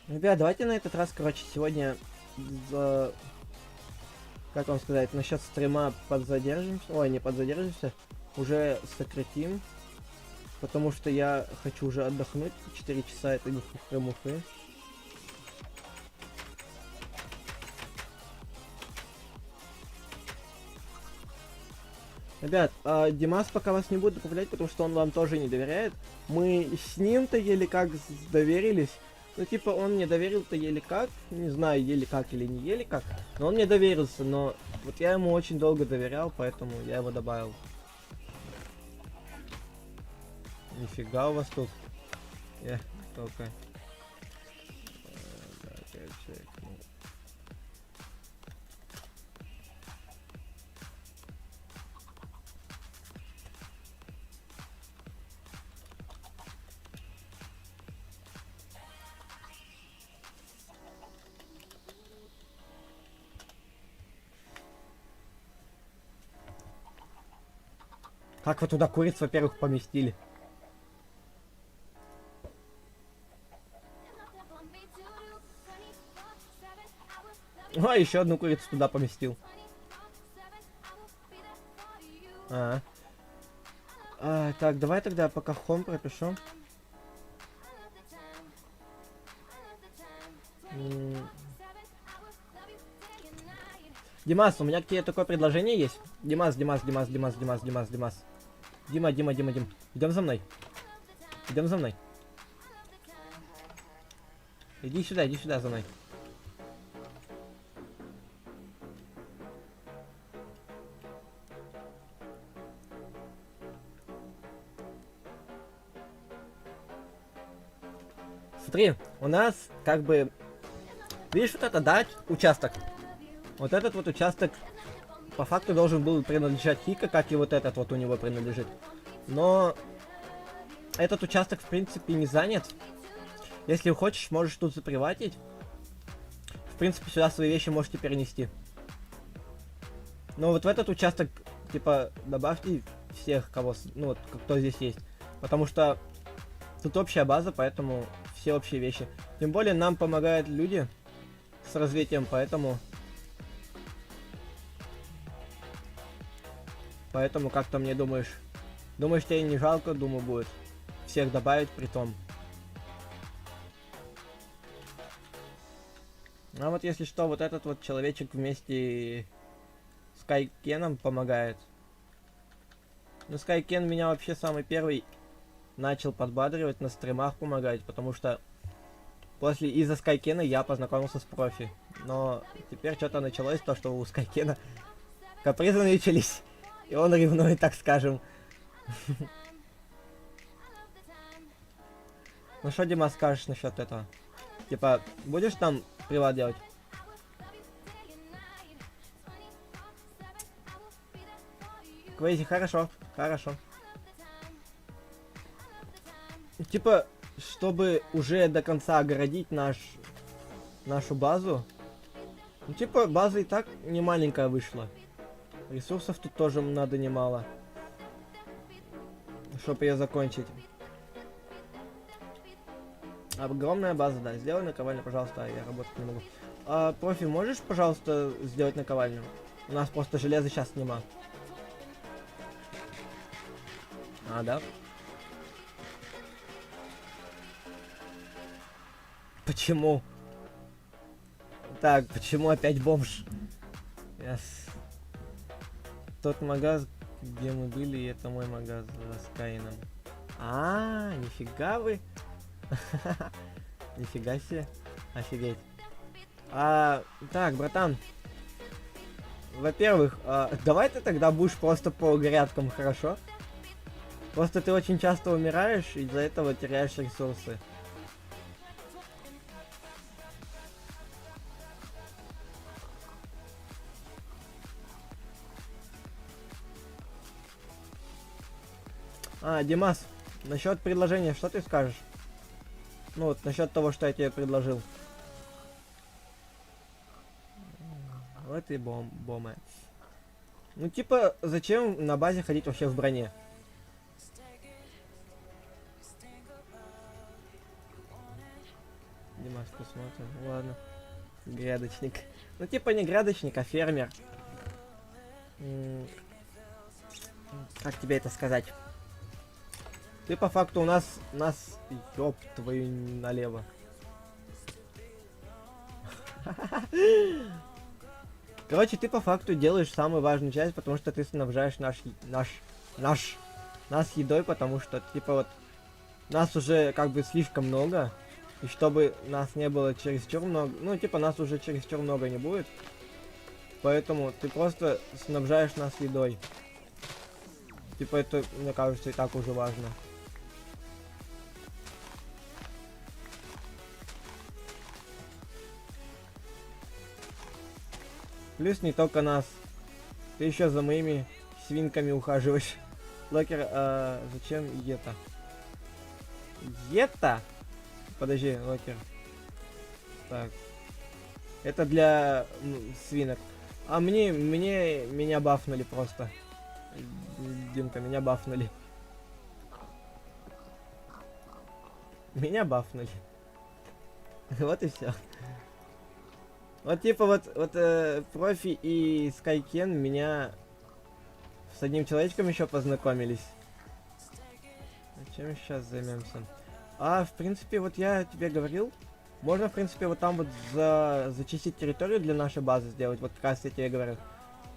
Ребят, давайте на этот раз, короче, сегодня за... Как вам сказать, насчет стрима подзадержимся. Ой, не подзадержимся. Уже сократим. Потому что я хочу уже отдохнуть. 4 часа это не хухры-мухры. Ребят, Димас пока вас не будет добавлять, потому что он вам тоже не доверяет. Мы с ним-то еле как доверились. Ну, типа, он мне доверил-то еле как. Не знаю, еле как или не еле как. Но он мне доверился, но вот я ему очень долго доверял, поэтому я его добавил. Нифига у вас тут. Только. Да, 5 человек, ну. Как вы туда куриц, во-первых, поместили? А, еще одну курицу туда поместил. Так, давай тогда пока хом пропишу. Димас, у меня к тебе такое предложение есть. Димас. Дима. Идем за мной. Иди сюда за мной. Смотри, у нас как бы... Видишь вот это, да, участок? Вот этот вот участок по факту должен был принадлежать Хика, как и вот этот вот у него принадлежит. Но этот участок в принципе не занят. Если хочешь, можешь тут заприватить. В принципе, сюда свои вещи можете перенести. Но вот в этот участок, типа, добавьте всех, кого, ну вот, кто здесь есть. Потому что тут общая база, поэтому все общие вещи. Тем более нам помогают люди с развитием, поэтому... Поэтому как-то мне думаешь... Думаешь, тебе не жалко, думаю, будет всех добавить при том. А вот если что, вот этот вот человечек вместе с Кайкеном помогает. Ну, Скайкен меня вообще самый первый начал подбадривать, на стримах помогать, потому что из-за Скайкена я познакомился с профи. Но теперь что-то началось, то что у Скайкена капризы начались, и он ревнует, так скажем. Ну что, Дима, скажешь насчет этого? Типа, будешь там приват делать? Квейзи, хорошо. Типа, чтобы уже до конца огородить нашу базу. Ну, типа, база и так не маленькая вышла. Ресурсов тут тоже надо немало. Чтобы ее закончить. Огромная база, да. Сделай наковальню, пожалуйста, я работать не могу. Профи, можешь, пожалуйста, сделать наковальню? У нас просто железа сейчас нема. Да? Почему? Так, почему опять бомж? Тот магаз, где мы были, это мой магаз с Каином. Нифига вы. Нифига себе. Офигеть. Так, братан. Во-первых, давай ты тогда будешь просто по грядкам, хорошо? Просто ты очень часто умираешь, и из-за этого теряешь ресурсы. Димас, насчет предложения, что ты скажешь? Ну вот, насчет того, что я тебе предложил. Вот и бомбы. Ну типа, зачем на базе ходить вообще в броне? Димас, посмотрим. Ладно. Грядочник. Ну типа не грядочник, а фермер. Как тебе это сказать? Ты по факту у нас ёб твою налево. Короче, ты по факту делаешь самую важную часть, потому что ты снабжаешь нас едой, потому что типа вот нас уже как бы слишком много, и чтобы нас не было чересчур много, ну типа нас уже чересчур много не будет, поэтому ты просто снабжаешь нас едой. Типа это, мне кажется, и так уже важно. Плюс не только нас. Ты еще за моими свинками ухаживаешь. Локер, зачем это? Это? Подожди, Локер. Так. Это для свинок. Меня бафнули просто. Димка, меня бафнули. Меня бафнули. Вот и все. Вот типа вот профи и Скайкен меня с одним человечком еще познакомились. Чем сейчас займемся? В принципе, вот я тебе говорил, можно в принципе вот там вот зачистить территорию для нашей базы сделать, вот как раз я тебе говорю.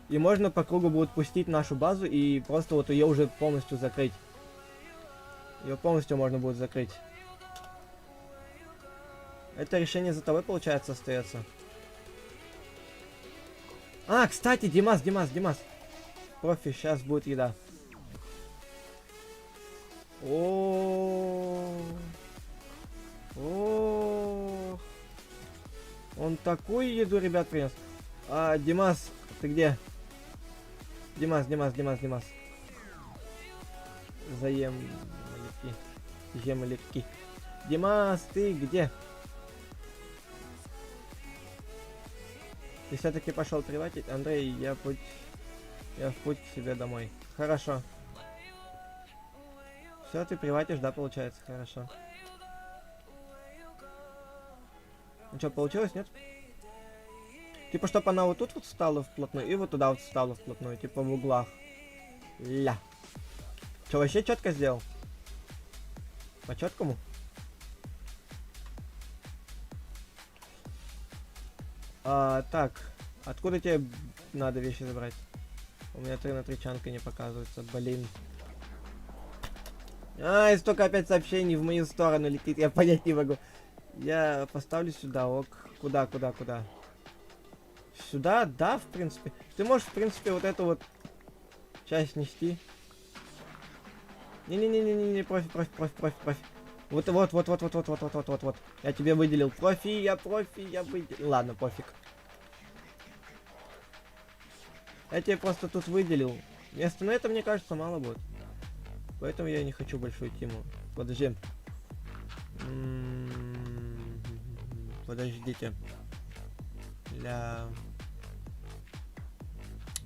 И можно по кругу будет пустить нашу базу и просто вот ее уже полностью закрыть. Ее полностью можно будет закрыть. Это решение за тобой, получается, остается. Кстати, Димас. Профи, сейчас будет еда. Он такую еду, ребят, принес. Димас, ты где? Димас. Земляки. Димас, ты где? Ты все-таки пошел приватить? Андрей, я в путь к себе домой. Хорошо. Все, ты приватишь, да, получается? Хорошо. Ну что, получилось, нет? Типа, чтобы она вот тут вот встала вплотную, и вот туда вот встала вплотную, типа в углах. Ля. Че, вообще четко сделал? По четкому? Так, откуда тебе надо вещи забрать? У меня 3 на 3 чанка не показывается, блин. И столько опять сообщений в мою сторону летит, я понять не могу. Я поставлю сюда, ок. Куда? Сюда, да, в принципе. Ты можешь, в принципе, вот эту вот часть нести. Не-не-не-не-не, профи. Вот. Я тебе выделил профи, я выделил. Ладно, пофиг. Я тебе просто тут выделил. Места на это, мне кажется, мало будет. Поэтому я не хочу большую тему. Подожди. Подождите.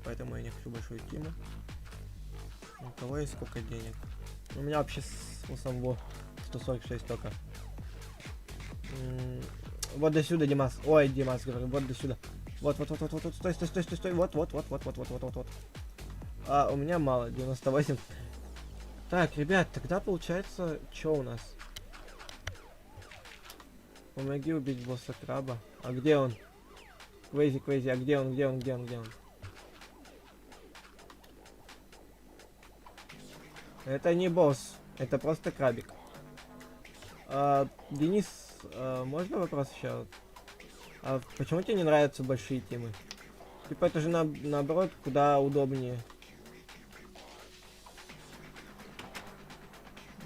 поэтому я не хочу большую тиму. У кого есть сколько денег? У меня вообще у самого 146 только. Вот до сюда, Димас. Ой, Димас, говорю, вот до сюда. Вот, стой, стой. Вот. А, у меня мало, 98. Так, ребят, тогда получается, что у нас? Помоги убить босса краба. А где он? Квейзи, а где он? Это не босс, это просто крабик. Денис, можно вопрос еще? А почему тебе не нравятся большие тимы? Типа это же наоборот куда удобнее.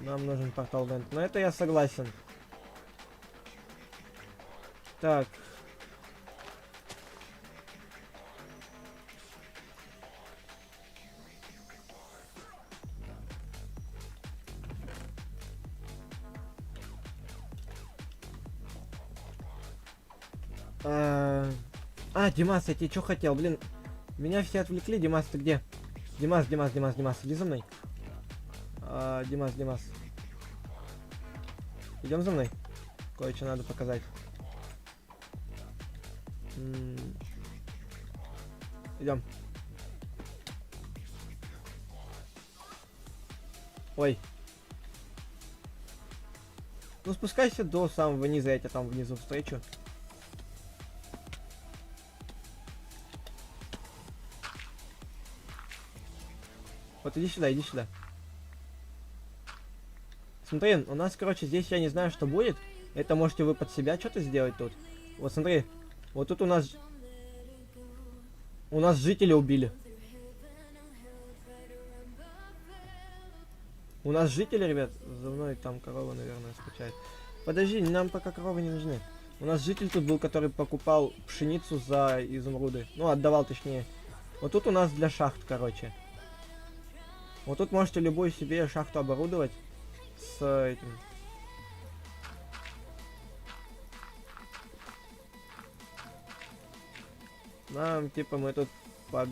Нам нужен портал Вент. Но это я согласен. Так. Димас, я тебе что хотел, блин. Меня все отвлекли. Димас, ты где? Димас, иди за мной. Димас. Идем за мной. Кое-что надо показать. Идем. Ой. Ну спускайся до самого низа, я тебя там внизу встречу. Вот иди сюда. Смотри, у нас, короче, здесь я не знаю, что будет. Это можете вы под себя что-то сделать тут. Вот смотри, вот тут у нас жители убили. У нас жители, ребят, за мной там корова, наверное, скучает. Подожди, нам пока коровы не нужны. У нас житель тут был, который покупал пшеницу за изумруды. Ну, отдавал точнее. Вот тут у нас для шахт, короче. Вот тут можете любую себе шахту оборудовать с этим. Нам, типа, мы тут под...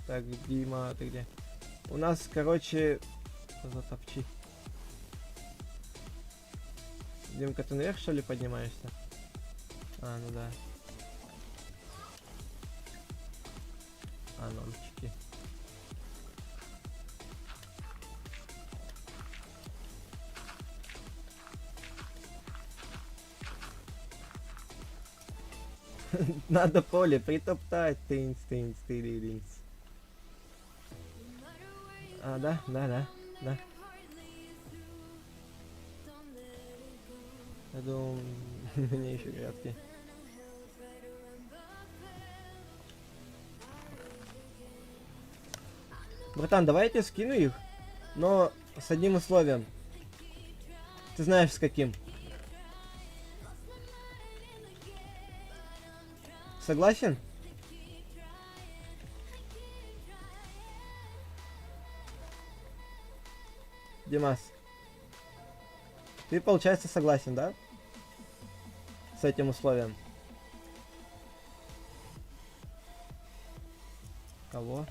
Так, Дима, ты где? У нас, короче... Затопчи. Димка, ты наверх, что ли, поднимаешься? А, ну да. Нормчики. Надо поле притоптать. Тынц. Да. Я думаю, мне еще грядки. Братан, давай я тебе скину их, но с одним условием. Ты знаешь с каким. Согласен? Димас. Ты, получается, согласен, да? С этим условием. Кого?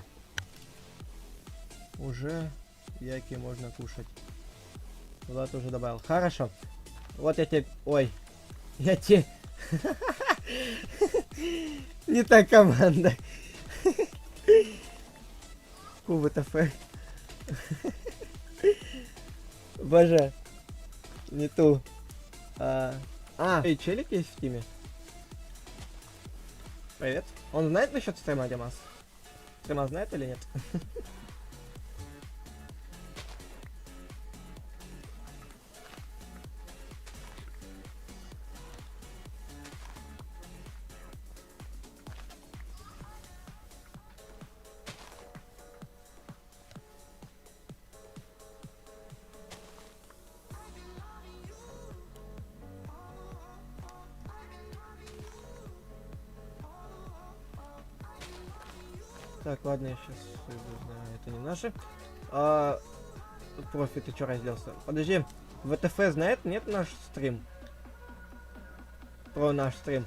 Уже яки можно кушать. Влад уже добавил. Хорошо. Вот я тебе... Ой. Я тебе... Не та команда. Куба ТФ. Боже. Не ту. Челик есть в тиме? Привет. Он знает насчет стрима, Димас? Стрима знает или нет? Так, ладно, я сейчас... Это не наши. профи, ты чё разделся? Подожди, ВТФ знает, нет, наш стрим? Про наш стрим.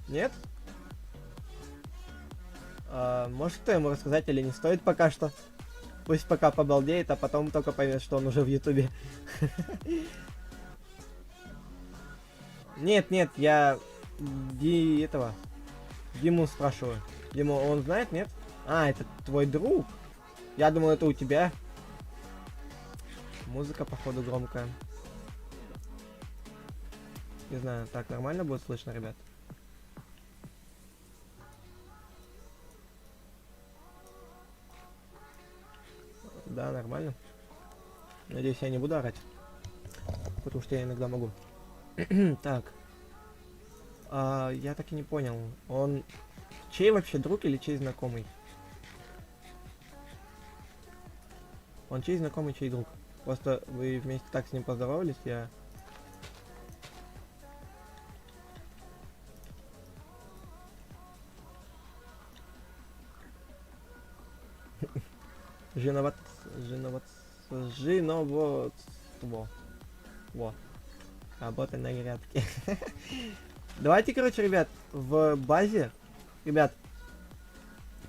Нет? Может кто ему рассказать или не стоит пока что? Пусть пока побалдеет, а потом только поймет, что он уже в Ютубе. Нет, нет, я Диму спрашиваю. Дима, он знает, нет? А, это твой друг? Я думал, это у тебя. Музыка, походу, громкая. Не знаю, так нормально будет слышно, ребят? Да, нормально. Надеюсь, я не буду орать. Потому что я иногда могу. Так. Я так и не понял. Он чей вообще друг или чей знакомый? Он чей знакомый, чей друг? Просто вы вместе так с ним поздоровались, я... Жиноводство. Во. Работа на грядке. Давайте, короче, ребят, в базе... Ребят,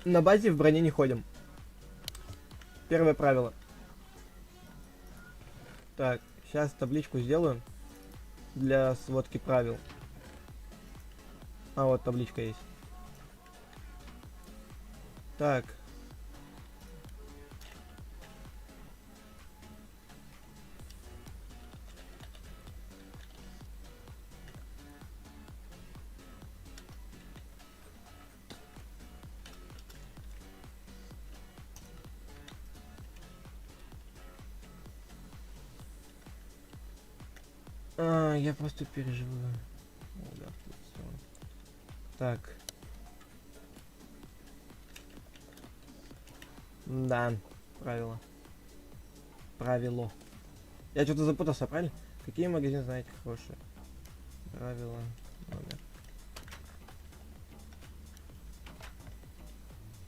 на базе в броне не ходим. Первое правило. Так, сейчас табличку сделаю для сводки правил. А, вот табличка есть. Так. Я просто переживаю. О, да, тут всё. Так. Да, правило. Правило. Я что-то запутался, правильно? Какие магазины знаете хорошие? Правило.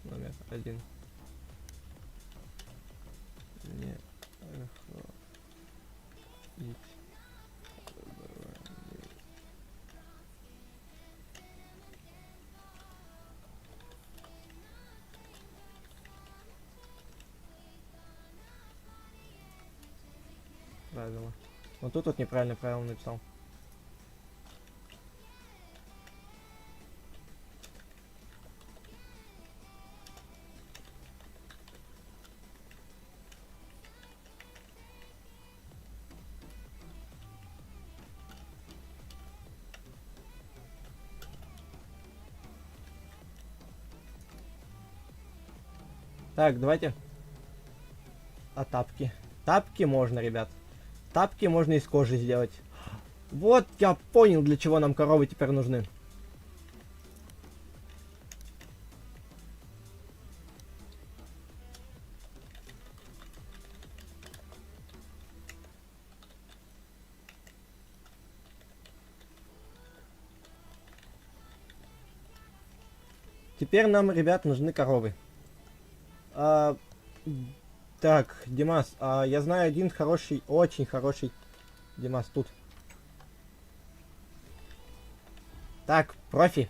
Номер 1. Не. Правило. Вот тут вот неправильно правило написал. Так, давайте. А тапки? Тапки можно, ребят. Тапки можно из кожи сделать. Вот я понял, для чего нам коровы теперь нужны. Теперь нам, ребят, нужны коровы. Так, Димас, я знаю один хороший, очень хороший... Димас, тут. Так, профи.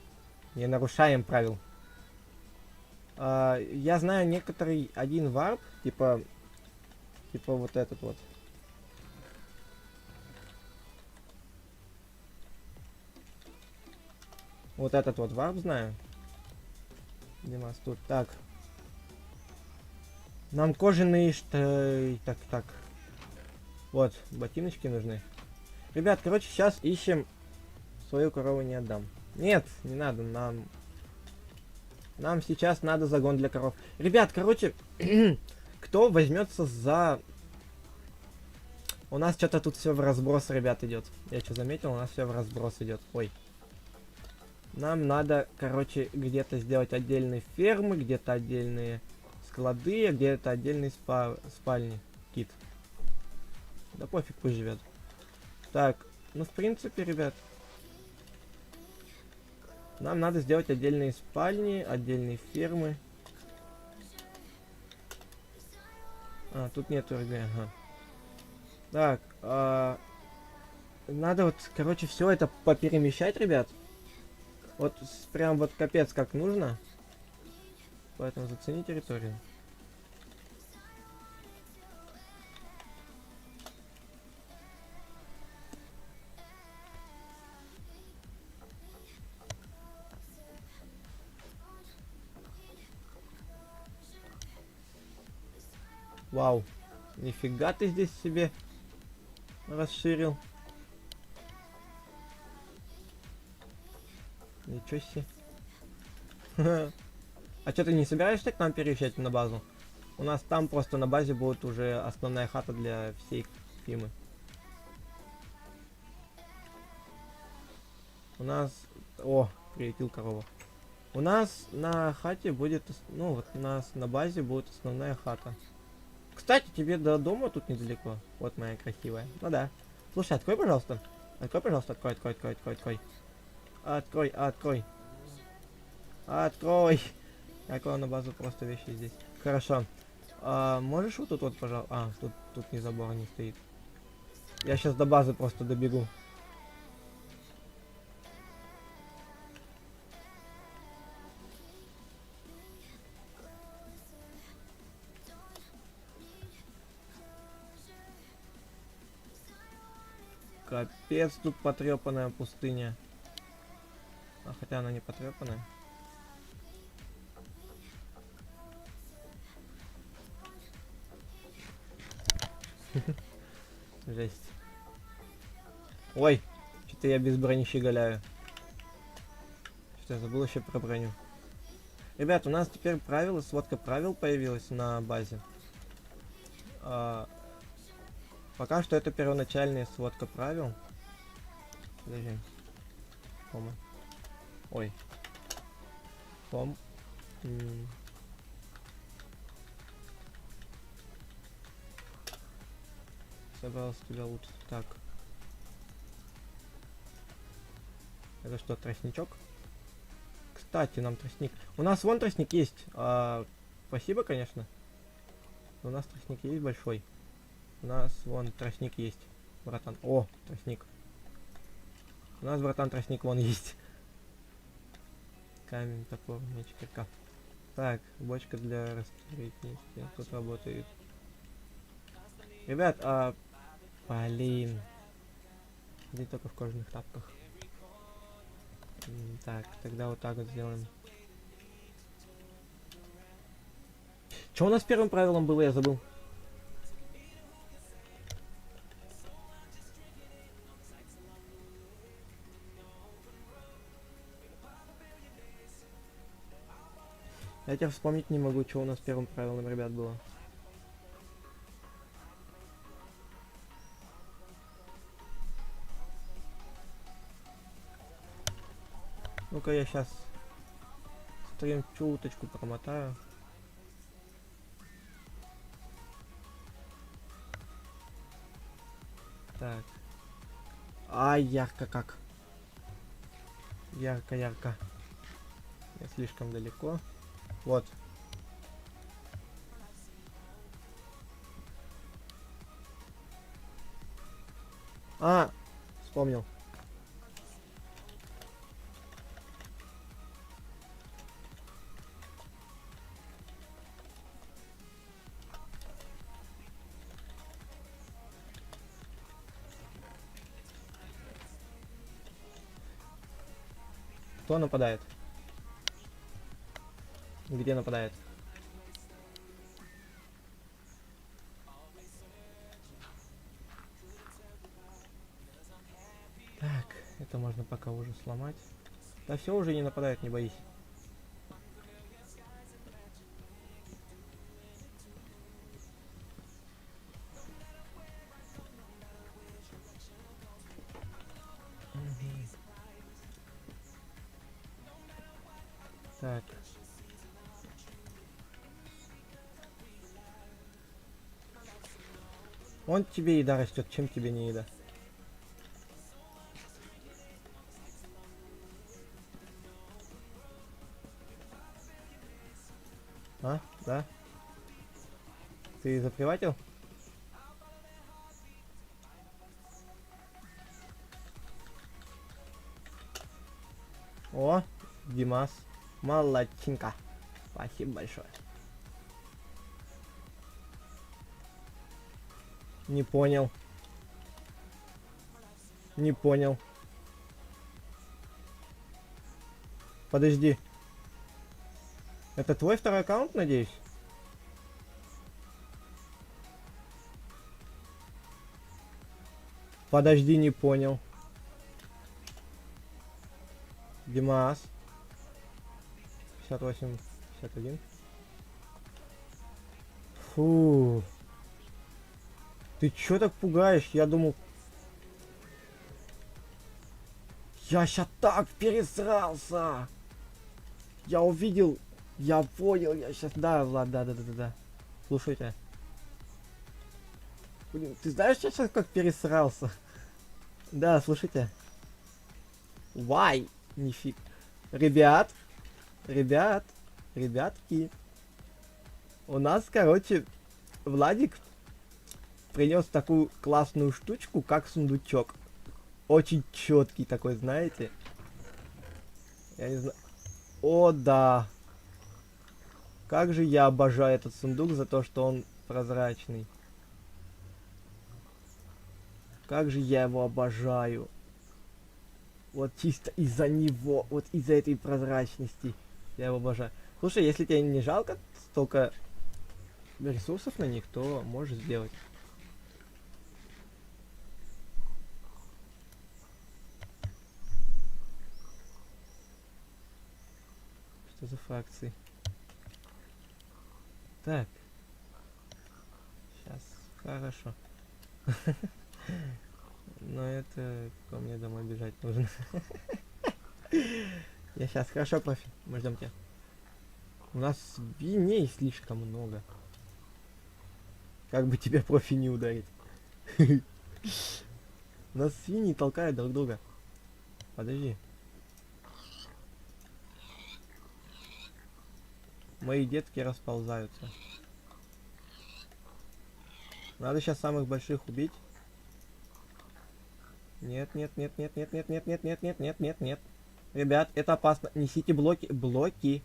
Не нарушаем правил. Я знаю некоторый один варп, типа вот этот вот. Вот этот вот варп знаю. Димас, тут. Так. Нам кожаные Так. Вот, ботиночки нужны. Ребят, короче, сейчас ищем... Свою корову не отдам. Нет, не надо, нам сейчас надо загон для коров. Ребят, короче, кто возьмется за... У нас что-то тут все в разброс, ребят, идет. Я что заметил, у нас все в разброс идет. Ой. Нам надо, короче, где-то сделать отдельные фермы, где-то отдельные склады, где-то отдельные спальни. Кит. Да пофиг, пусть живет. Так, ну в принципе, ребят, нам надо сделать отдельные спальни, отдельные фермы. А, тут нет РГ, ага. Так, надо вот, короче, все это поперемещать, ребят. Вот прям вот капец как нужно. Поэтому зацени территорию. Вау. Нифига ты здесь себе расширил. Ничего себе. А что, ты не собираешься к нам переезжать на базу? У нас там просто на базе будет уже основная хата для всей фимы. У нас... О, прилетел корова. У нас на хате будет... Ну, вот у нас на базе будет основная хата. Кстати, тебе до дома тут недалеко. Вот моя красивая. Ну да. Слушай, открой, пожалуйста. Открой, пожалуйста. Открой, открой, открой, открой, открой. Открой, открой. Открой. Я клал на базу просто вещи здесь. Хорошо. Можешь вот тут вот, пожалуйста... А, тут ни забора не стоит. Я сейчас до базы просто добегу. Капец, тут потрепанная пустыня. А хотя она не потрепанная. Жесть. Ой, что-то я без брони щеголяю. Что-то я забыл еще про броню. Ребят, у нас теперь правила, сводка правил появилась на базе. Пока что это первоначальная сводка правил. Подожди. Кома. Ой. Ком. Собрал с тебя лут. Так. Это что, тростничок? Кстати, нам тростник. У нас вон тростник есть. Спасибо, конечно. У нас тростник есть большой. У нас вон тростник есть, братан. О, тростник. У нас, братан, тростник вон есть. Камень, топор, меч, кирка. Так, бочка для расстрелительности. Тут работает. Ребят, блин. Здесь только в кожаных тапках. Так, тогда вот так вот сделаем. Что у нас первым правилом было, я забыл. Я тебя вспомнить не могу, что у нас первым правилом, ребят, было. Ну-ка я сейчас стрим чуточку промотаю. Так. Ярко как. Ярко-ярко. Я слишком далеко. Вот. Вспомнил. Кто нападает? Где нападает? Так, это можно пока уже сломать. Да все, уже не нападает, не боись. Так. Вон тебе еда растет, чем тебе не еда? Да? Ты заприватил? О, Димас. Молодчинка. Спасибо большое. Не понял. Не понял. Подожди. Это твой второй аккаунт, надеюсь? Подожди, не понял. Димас. 58, 51. Фу. Ты чё так пугаешь? Я думал... Я ща так пересрался. Я увидел... Я понял, я сейчас... Да, Влад, да. Слушайте. Блин, ты знаешь, я сейчас как пересрался? Да, слушайте. Вай! Нифиг. Ребятки. У нас, короче, Владик принес такую классную штучку, как сундучок. Очень четкий такой, знаете. Я не знаю. О, да. Как же я обожаю этот сундук за то, что он прозрачный. Как же я его обожаю. Вот чисто из-за него, вот из-за этой прозрачности. Я его обожаю. Слушай, если тебе не жалко столько ресурсов на них, то можешь сделать. Что за фракции? Так. Сейчас. Хорошо. Но это ко мне домой бежать нужно. Я сейчас. Хорошо, профи. Мы ждем тебя. У нас свиней слишком много. Как бы тебя, профи, не ударить. У нас свиньи толкают друг друга. Подожди. Мои детки расползаются. Надо сейчас самых больших убить. Нет. Ребят, это опасно. Несите блоки.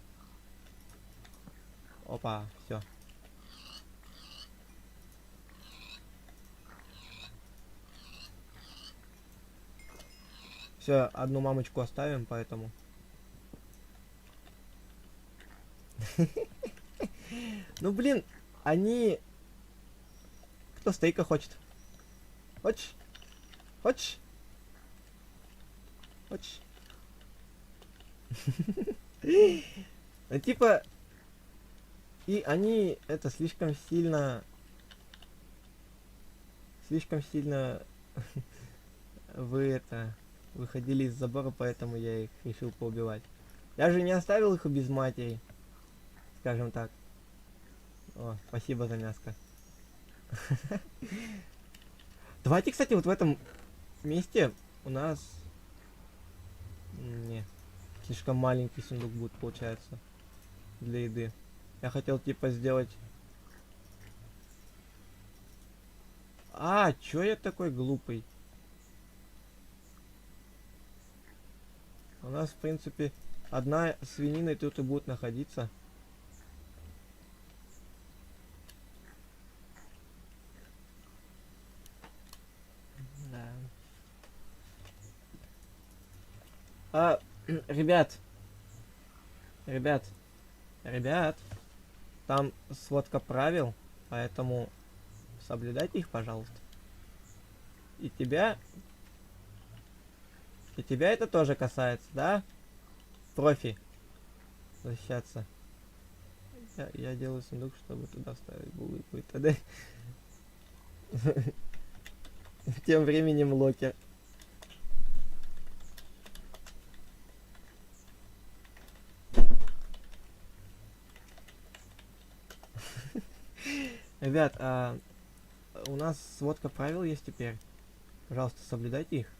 Опа, все. Все, одну мамочку оставим, поэтому. Ну блин, они... Кто стейка хочет? Хочешь? Ну типа... И они это слишком сильно вы выходили из забора, поэтому я их решил поубивать. Я же не оставил их без матери, скажем так. О, спасибо за мяско. Давайте, кстати, вот в этом месте у нас... Не, слишком маленький сундук будет, получается, для еды. Я хотел, типа, сделать... А, чё я такой глупый? У нас, в принципе, одна свинина тут и будет находиться. Да. Ребят, там сводка правил, поэтому соблюдайте их, пожалуйста. И тебя это тоже касается, да? Профи. Защищаться. Я делаю сундук, чтобы туда вставить булыку и т.д. Тем временем локер. Ребят, у нас сводка правил есть теперь. Пожалуйста, соблюдайте их.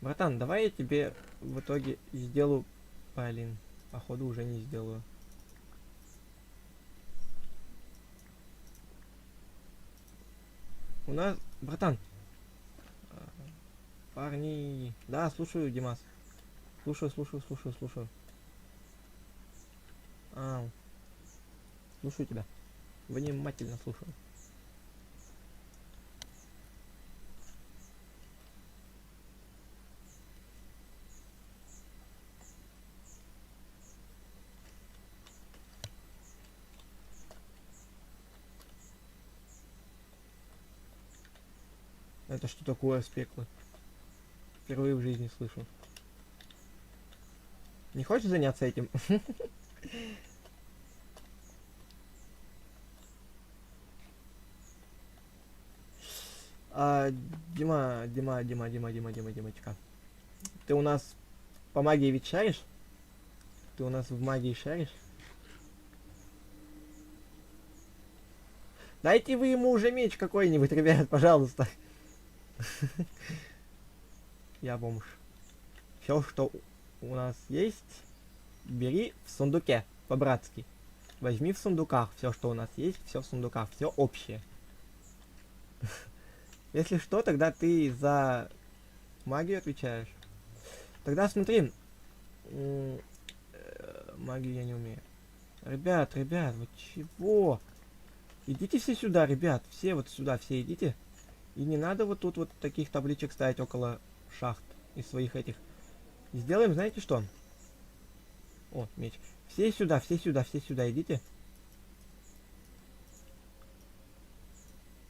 Братан, давай я тебе в итоге сделаю... Блин, походу уже не сделаю. у нас, братан, парни, да, слушаю, Димас. Слушаю. Слушаю тебя. Внимательно слушаю. Это что такое спеклы? Впервые в жизни слышу. Не хочешь заняться этим? Димочка. Ты у нас по магии ведь шаришь? Ты у нас в магии шаришь? Дайте вы ему уже меч какой-нибудь, ребят, пожалуйста. Я бомж. Все, что у нас есть, бери в сундуке, по-братски. Возьми в сундуках все, что у нас есть, все в сундуках, все общее. Если что, тогда ты за магию отвечаешь. Тогда смотри. Магию я не умею. Ребят, вы чего? Идите все сюда, ребят. Все вот сюда, все идите. И не надо вот тут вот таких табличек ставить около шахт из своих этих. Сделаем, знаете что? О, меч. Все сюда, идите.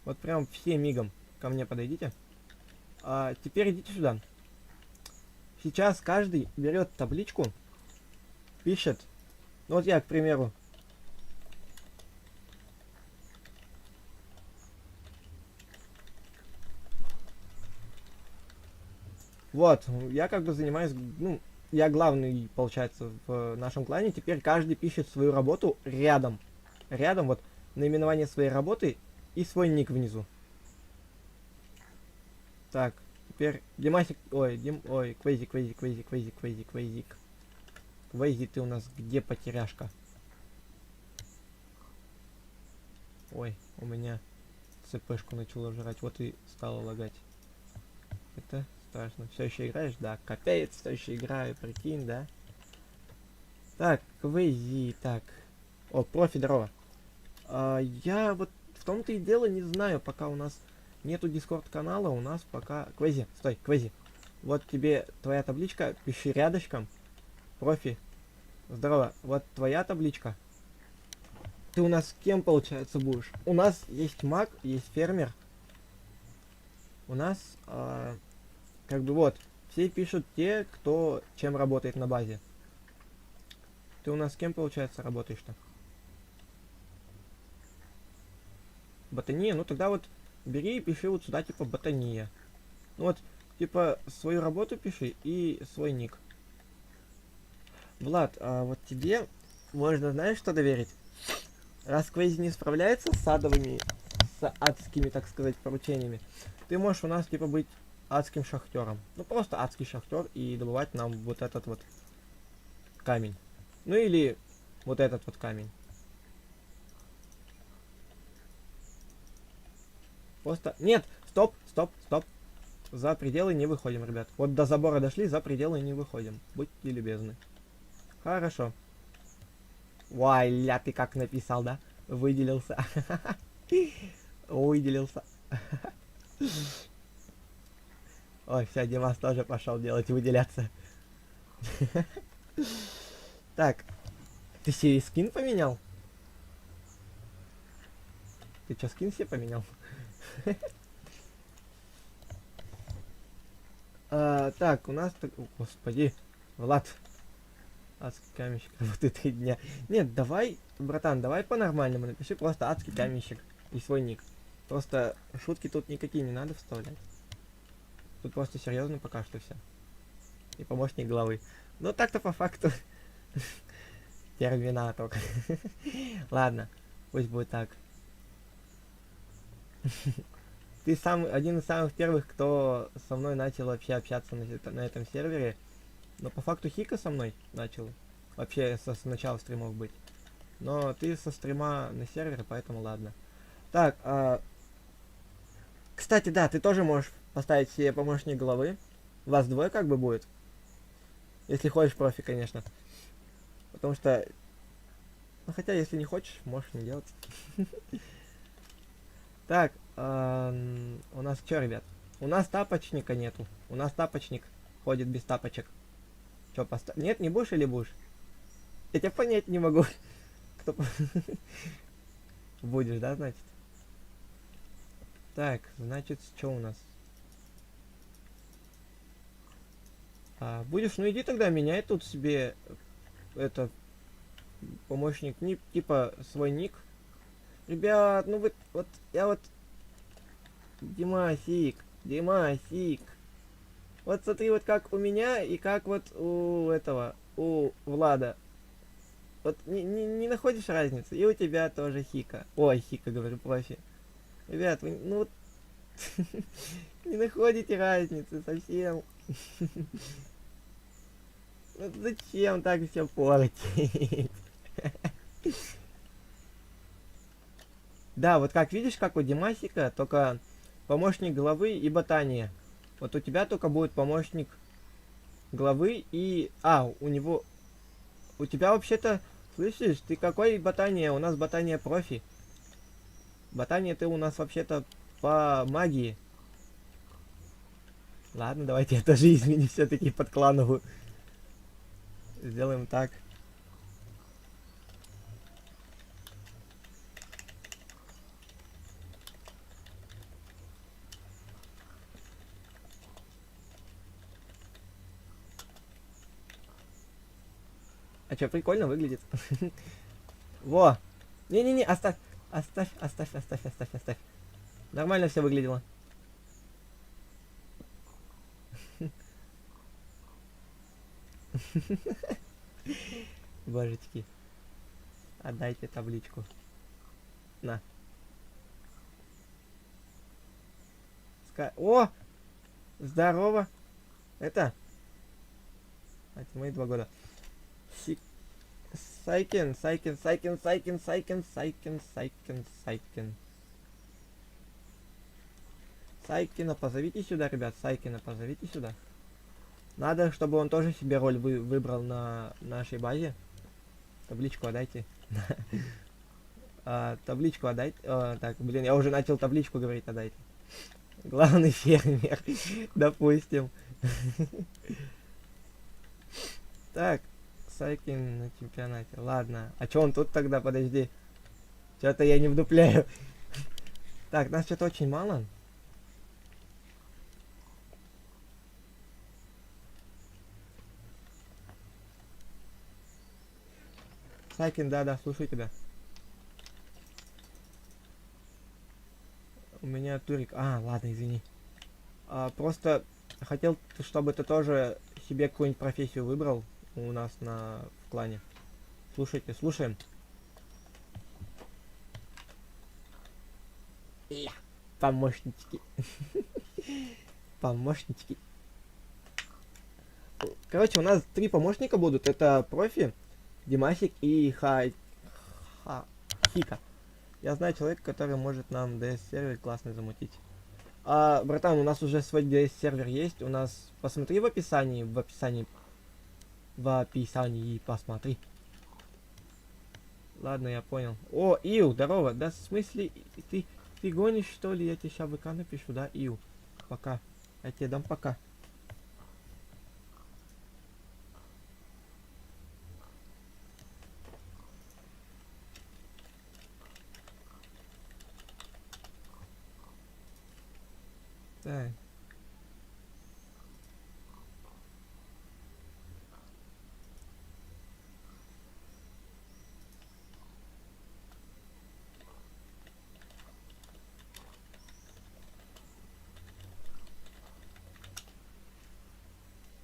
Вот прям все мигом ко мне подойдите. А теперь идите сюда. Сейчас каждый берет табличку, пишет. Ну вот я, к примеру. Вот, я как бы занимаюсь, ну, я главный, получается, в нашем клане. Теперь каждый пишет свою работу рядом. Рядом вот наименование своей работы и свой ник внизу. Так, теперь Димасик, Квейзик. Квейзи, ты у нас где, потеряшка? Ой, у меня ЦПшку начало жрать, вот и стало лагать. Это страшно. Все еще играешь? Да, капец, все еще играю, прикинь, да? Так, Квейзи, так. О, профи, здорово. Я вот в том-то и дело не знаю, пока у нас нету дискорд канала, у нас пока... Квейзи, стой, Квейзи. Вот тебе твоя табличка, пиши рядышком. Профи, здорово. Вот твоя табличка. Ты у нас кем, получается, будешь? У нас есть маг, есть фермер. У нас, как бы вот, все пишут те, кто чем работает на базе. Ты у нас кем, получается, работаешь-то? Ботания? Ну тогда вот бери и пиши вот сюда, типа, ботания. Ну вот, типа, свою работу пиши и свой ник. Влад, а вот тебе можно, знаешь, что доверить? Раз Квейзи не справляется с адовыми, с адскими, так сказать, поручениями, ты можешь у нас, типа, быть адским шахтером. Ну, просто адский шахтер и добывать нам вот этот вот камень. Ну, или вот этот вот камень. Просто... Нет! Стоп! За пределы не выходим, ребят. Вот до забора дошли, за пределы не выходим. Будьте любезны. Хорошо. Ой, ля, ты как написал, да? Выделился. Выделился. Ой, все, Димас тоже пошел делать, выделяться. Так. Ты себе скин поменял? Ты что, скин себе поменял? Так, у нас... Господи. Влад. Адский каменщик работает 3 дня. Нет, давай, братан, давай по-нормальному. Напиши просто адский каменщик и свой ник. Просто шутки тут никакие не надо вставлять. Тут просто серьезно пока что все. И помощник главы. Ну так-то по факту. Терминатор. Ладно, пусть будет так. Ты один из самых первых, кто со мной начал вообще общаться на этом сервере. Но по факту Хика со мной начал вообще с начала стримов быть. Но ты со стрима на сервере, поэтому ладно. Так, кстати, да, ты тоже можешь поставить себе помощник главы. Вас двое как бы будет. Если хочешь профи, конечно. Потому что... Ну, хотя, если не хочешь, можешь не делать. Так, у нас что, ребят? У нас тапочника нету. У нас тапочник ходит без тапочек. Че, поставь? Нет, не будешь или будешь? Я тебя понять не могу. Кто... Будешь, да, значит? Так, значит, что у нас? Будешь? Ну иди тогда, меняй тут себе это помощник, типа свой ник. Ребят, ну вы, вот, я вот... Димасик. Вот смотри, вот как у меня и как вот у этого, у Влада. Вот не находишь разницы? И у тебя тоже Хика. Ой, Хика, говорю, профи. Ребят, вы, ну вот... Не находите разницы совсем. Ну зачем так все портить? Да, вот как видишь, как у Димасика, только помощник главы и ботания. Вот у тебя только будет помощник главы и... у него... У тебя вообще-то... Слышишь, ты какой ботания? У нас ботания профи. Ботания ты у нас вообще-то по магии. Ладно, давайте я тоже изменю все-таки под клановую. Сделаем так. А что, прикольно выглядит. Во! Не-не-не, оставь. Оставь. Нормально все выглядело. Божечки. Отдайте табличку. На. О! Здорово! Это? Мои 2 года. Сайкен. Сайкина позовите сюда, ребят. Сайкина позовите сюда. Надо, чтобы он тоже себе роль выбрал на нашей базе. Табличку отдайте. Табличку отдайте. Так, блин, я уже начал табличку говорить, отдайте. Главный фермер, допустим. Так, Сайкин на чемпионате. Ладно. А чё он тут тогда? Подожди. Что-то я не вдупляю. Так, нас что-то очень мало. Сайкин, да, слушаю тебя. У меня турик. Ладно, извини. Просто хотел, чтобы ты тоже себе какую-нибудь профессию выбрал у нас в клане. Слушаем. Помощнички. Короче, у нас 3 помощника будут. Это профи, Димасик и Хика. Я знаю человека, который может нам DS-сервер классно замутить. Братан, у нас уже свой DS-сервер есть. У нас... Посмотри в описании. Посмотри. Ладно, я понял. О, Ил, здорово. Да, в смысле, ты гонишь, что ли? Я тебе сейчас ВК напишу, да, Ил? Пока. Я тебе дам пока. Так.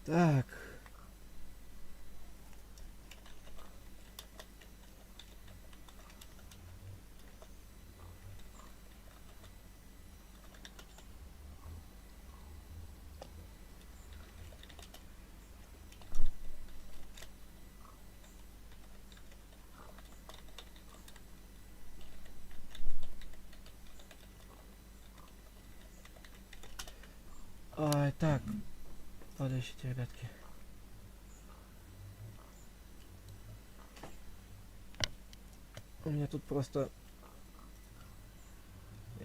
Так. Так. Подождите, ребятки. У меня тут просто...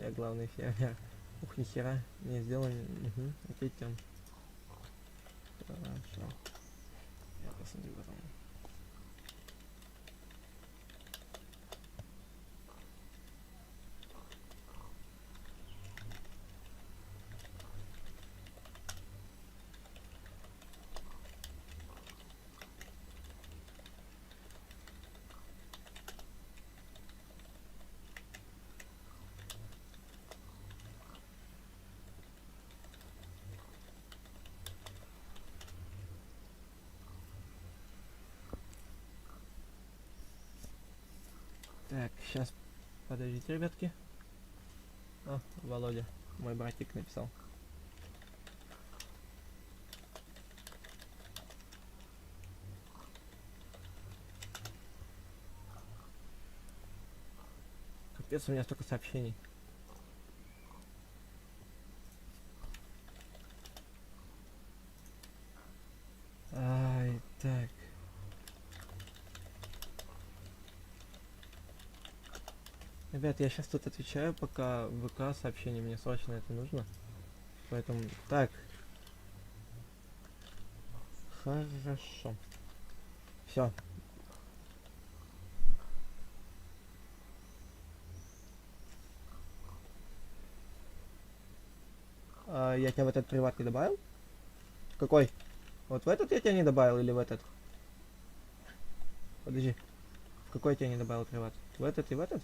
Я главный фермер. Ух, нихера. Не сделан. Угу. Окей, тем. Хорошо. Я посмотрю потом. Так, сейчас, подождите, ребятки. О, Володя, мой братик написал. Капец, у меня столько сообщений. Ай, так. Ребят, я сейчас тут отвечаю, пока ВК сообщение, мне срочно это нужно. Поэтому, так. Хорошо. Все. Я тебя в этот приват не добавил? Какой? Вот в этот я тебя не добавил или в этот? Подожди. В какой я тебя не добавил приват? В этот и в этот?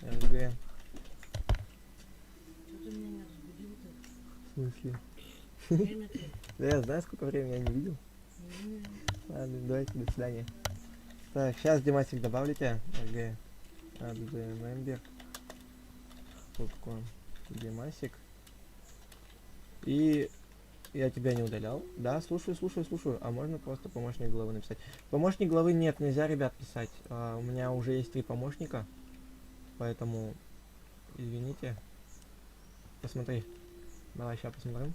РГ. Что ты меня не разбудил-то? В смысле? Время-то? Да я знаю, сколько времени я не видел. Ладно, давайте, до свидания. Так, сейчас Димасик добавлю тебя. РГ. Мембер. Попкорн. Димасик. И я тебя не удалял. Да, слушаю. А можно просто помощник главы написать? Помощник главы нет, нельзя, ребят, писать. У меня уже есть 3 помощника. Поэтому, извините. Посмотри. Давай, сейчас посмотрим.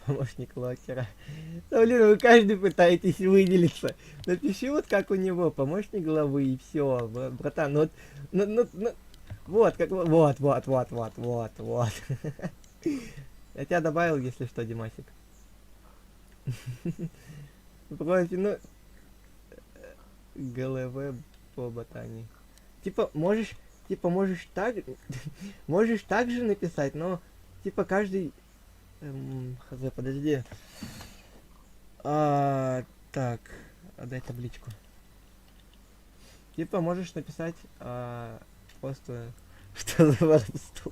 Помощник локера. Да блин, вы каждый пытаетесь выделиться. Напиши вот как у него, помощник главы, и все, братан. Вот, как вот. Я тебя добавил, если что, Димасик. Профи, ГЛВ по ботани. Типа, можешь так, можешь так же написать, но, типа, каждый... хз, подожди. Так, отдай табличку. Типа, можешь написать, просто... Что за воровство?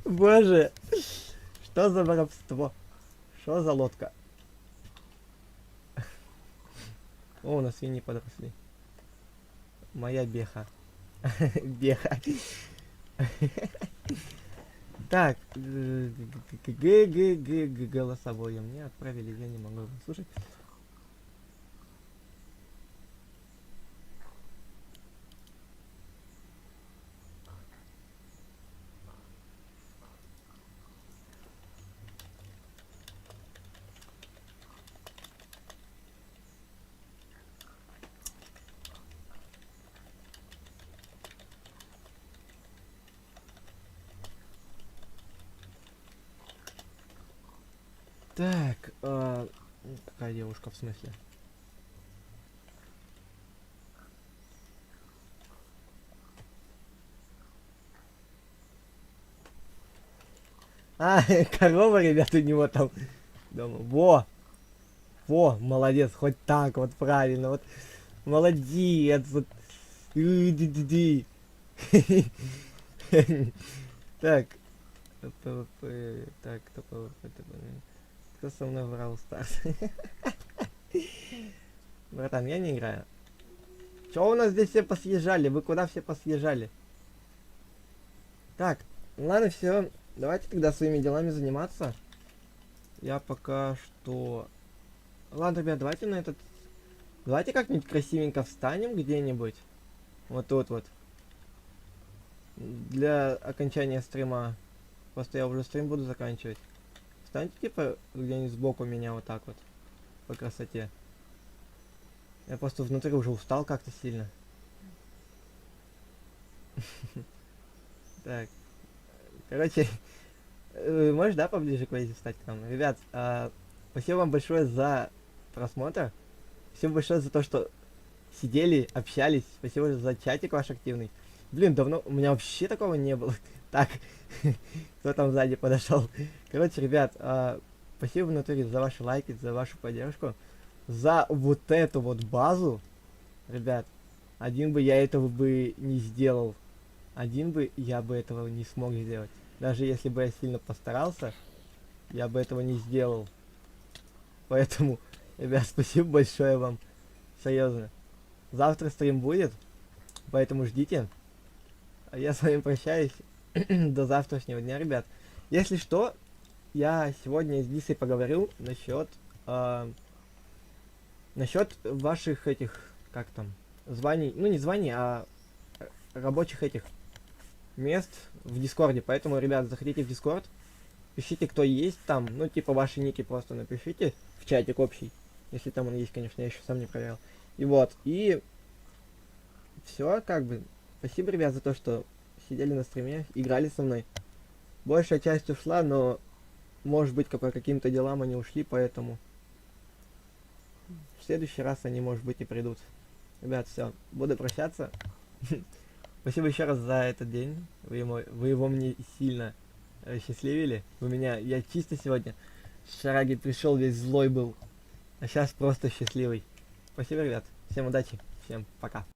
Боже! Что за воровство? Что за лодка? О, у нас свиньи подросли. Моя беха. Беха. Так. Голосовое мне отправили, я не могу его слушать. Так, какая девушка, в смысле? Корова, ребят, у него там дома. Во, молодец, хоть так вот правильно, вот. Молодец, вот. Так. Так, кто со мной в Brawl Stars? Братан, я не играю. Чё у нас здесь все посъезжали? Вы куда все посъезжали? Так, ладно, все. Давайте тогда своими делами заниматься. Я пока что... Ладно, ребят, давайте на этот... Давайте как-нибудь красивенько встанем где-нибудь. Вот тут вот. Для окончания стрима. Просто я уже стрим буду заканчивать. Встаньте, типа, где-нибудь сбоку меня вот так вот. По красоте. Я просто внутри уже устал как-то сильно. Так. Короче, можешь, да, поближе к Вейзе встать к нам? Ребят, спасибо вам большое за просмотр. Спасибо большое за то, что сидели, общались. Спасибо за чатик ваш активный. Блин, давно у меня вообще такого не было. Так, кто там сзади подошел? Короче, ребят, спасибо в натуре за ваши лайки, за вашу поддержку, за вот эту вот базу. Ребят, один бы я этого бы не сделал. Один бы я бы этого не смог сделать. Даже если бы я сильно постарался, я бы этого не сделал. Поэтому, ребят, спасибо большое вам. Серьезно. Завтра стрим будет, поэтому ждите. А я с вами прощаюсь. До завтрашнего дня, ребят. Если что, я сегодня с Дисой поговорю насчет ваших этих, как там, званий, ну не званий, а рабочих этих мест в Дискорде. Поэтому, ребят, заходите в Дискорд, пишите, кто есть там, ну типа ваши ники просто напишите в чатик общий, если там он есть, конечно, я еще сам не проверял. И вот, и все, как бы, спасибо, ребят, за то, что сидели на стриме, играли со мной. Большая часть ушла, но может быть по каким-то делам они ушли, поэтому в следующий раз они, может быть, и придут. Ребят, все, буду прощаться. Спасибо еще раз за этот день. Вы его мне сильно счастливили. Я чисто сегодня с шараги пришел, весь злой был. А сейчас просто счастливый. Спасибо, ребят. Всем удачи. Всем пока.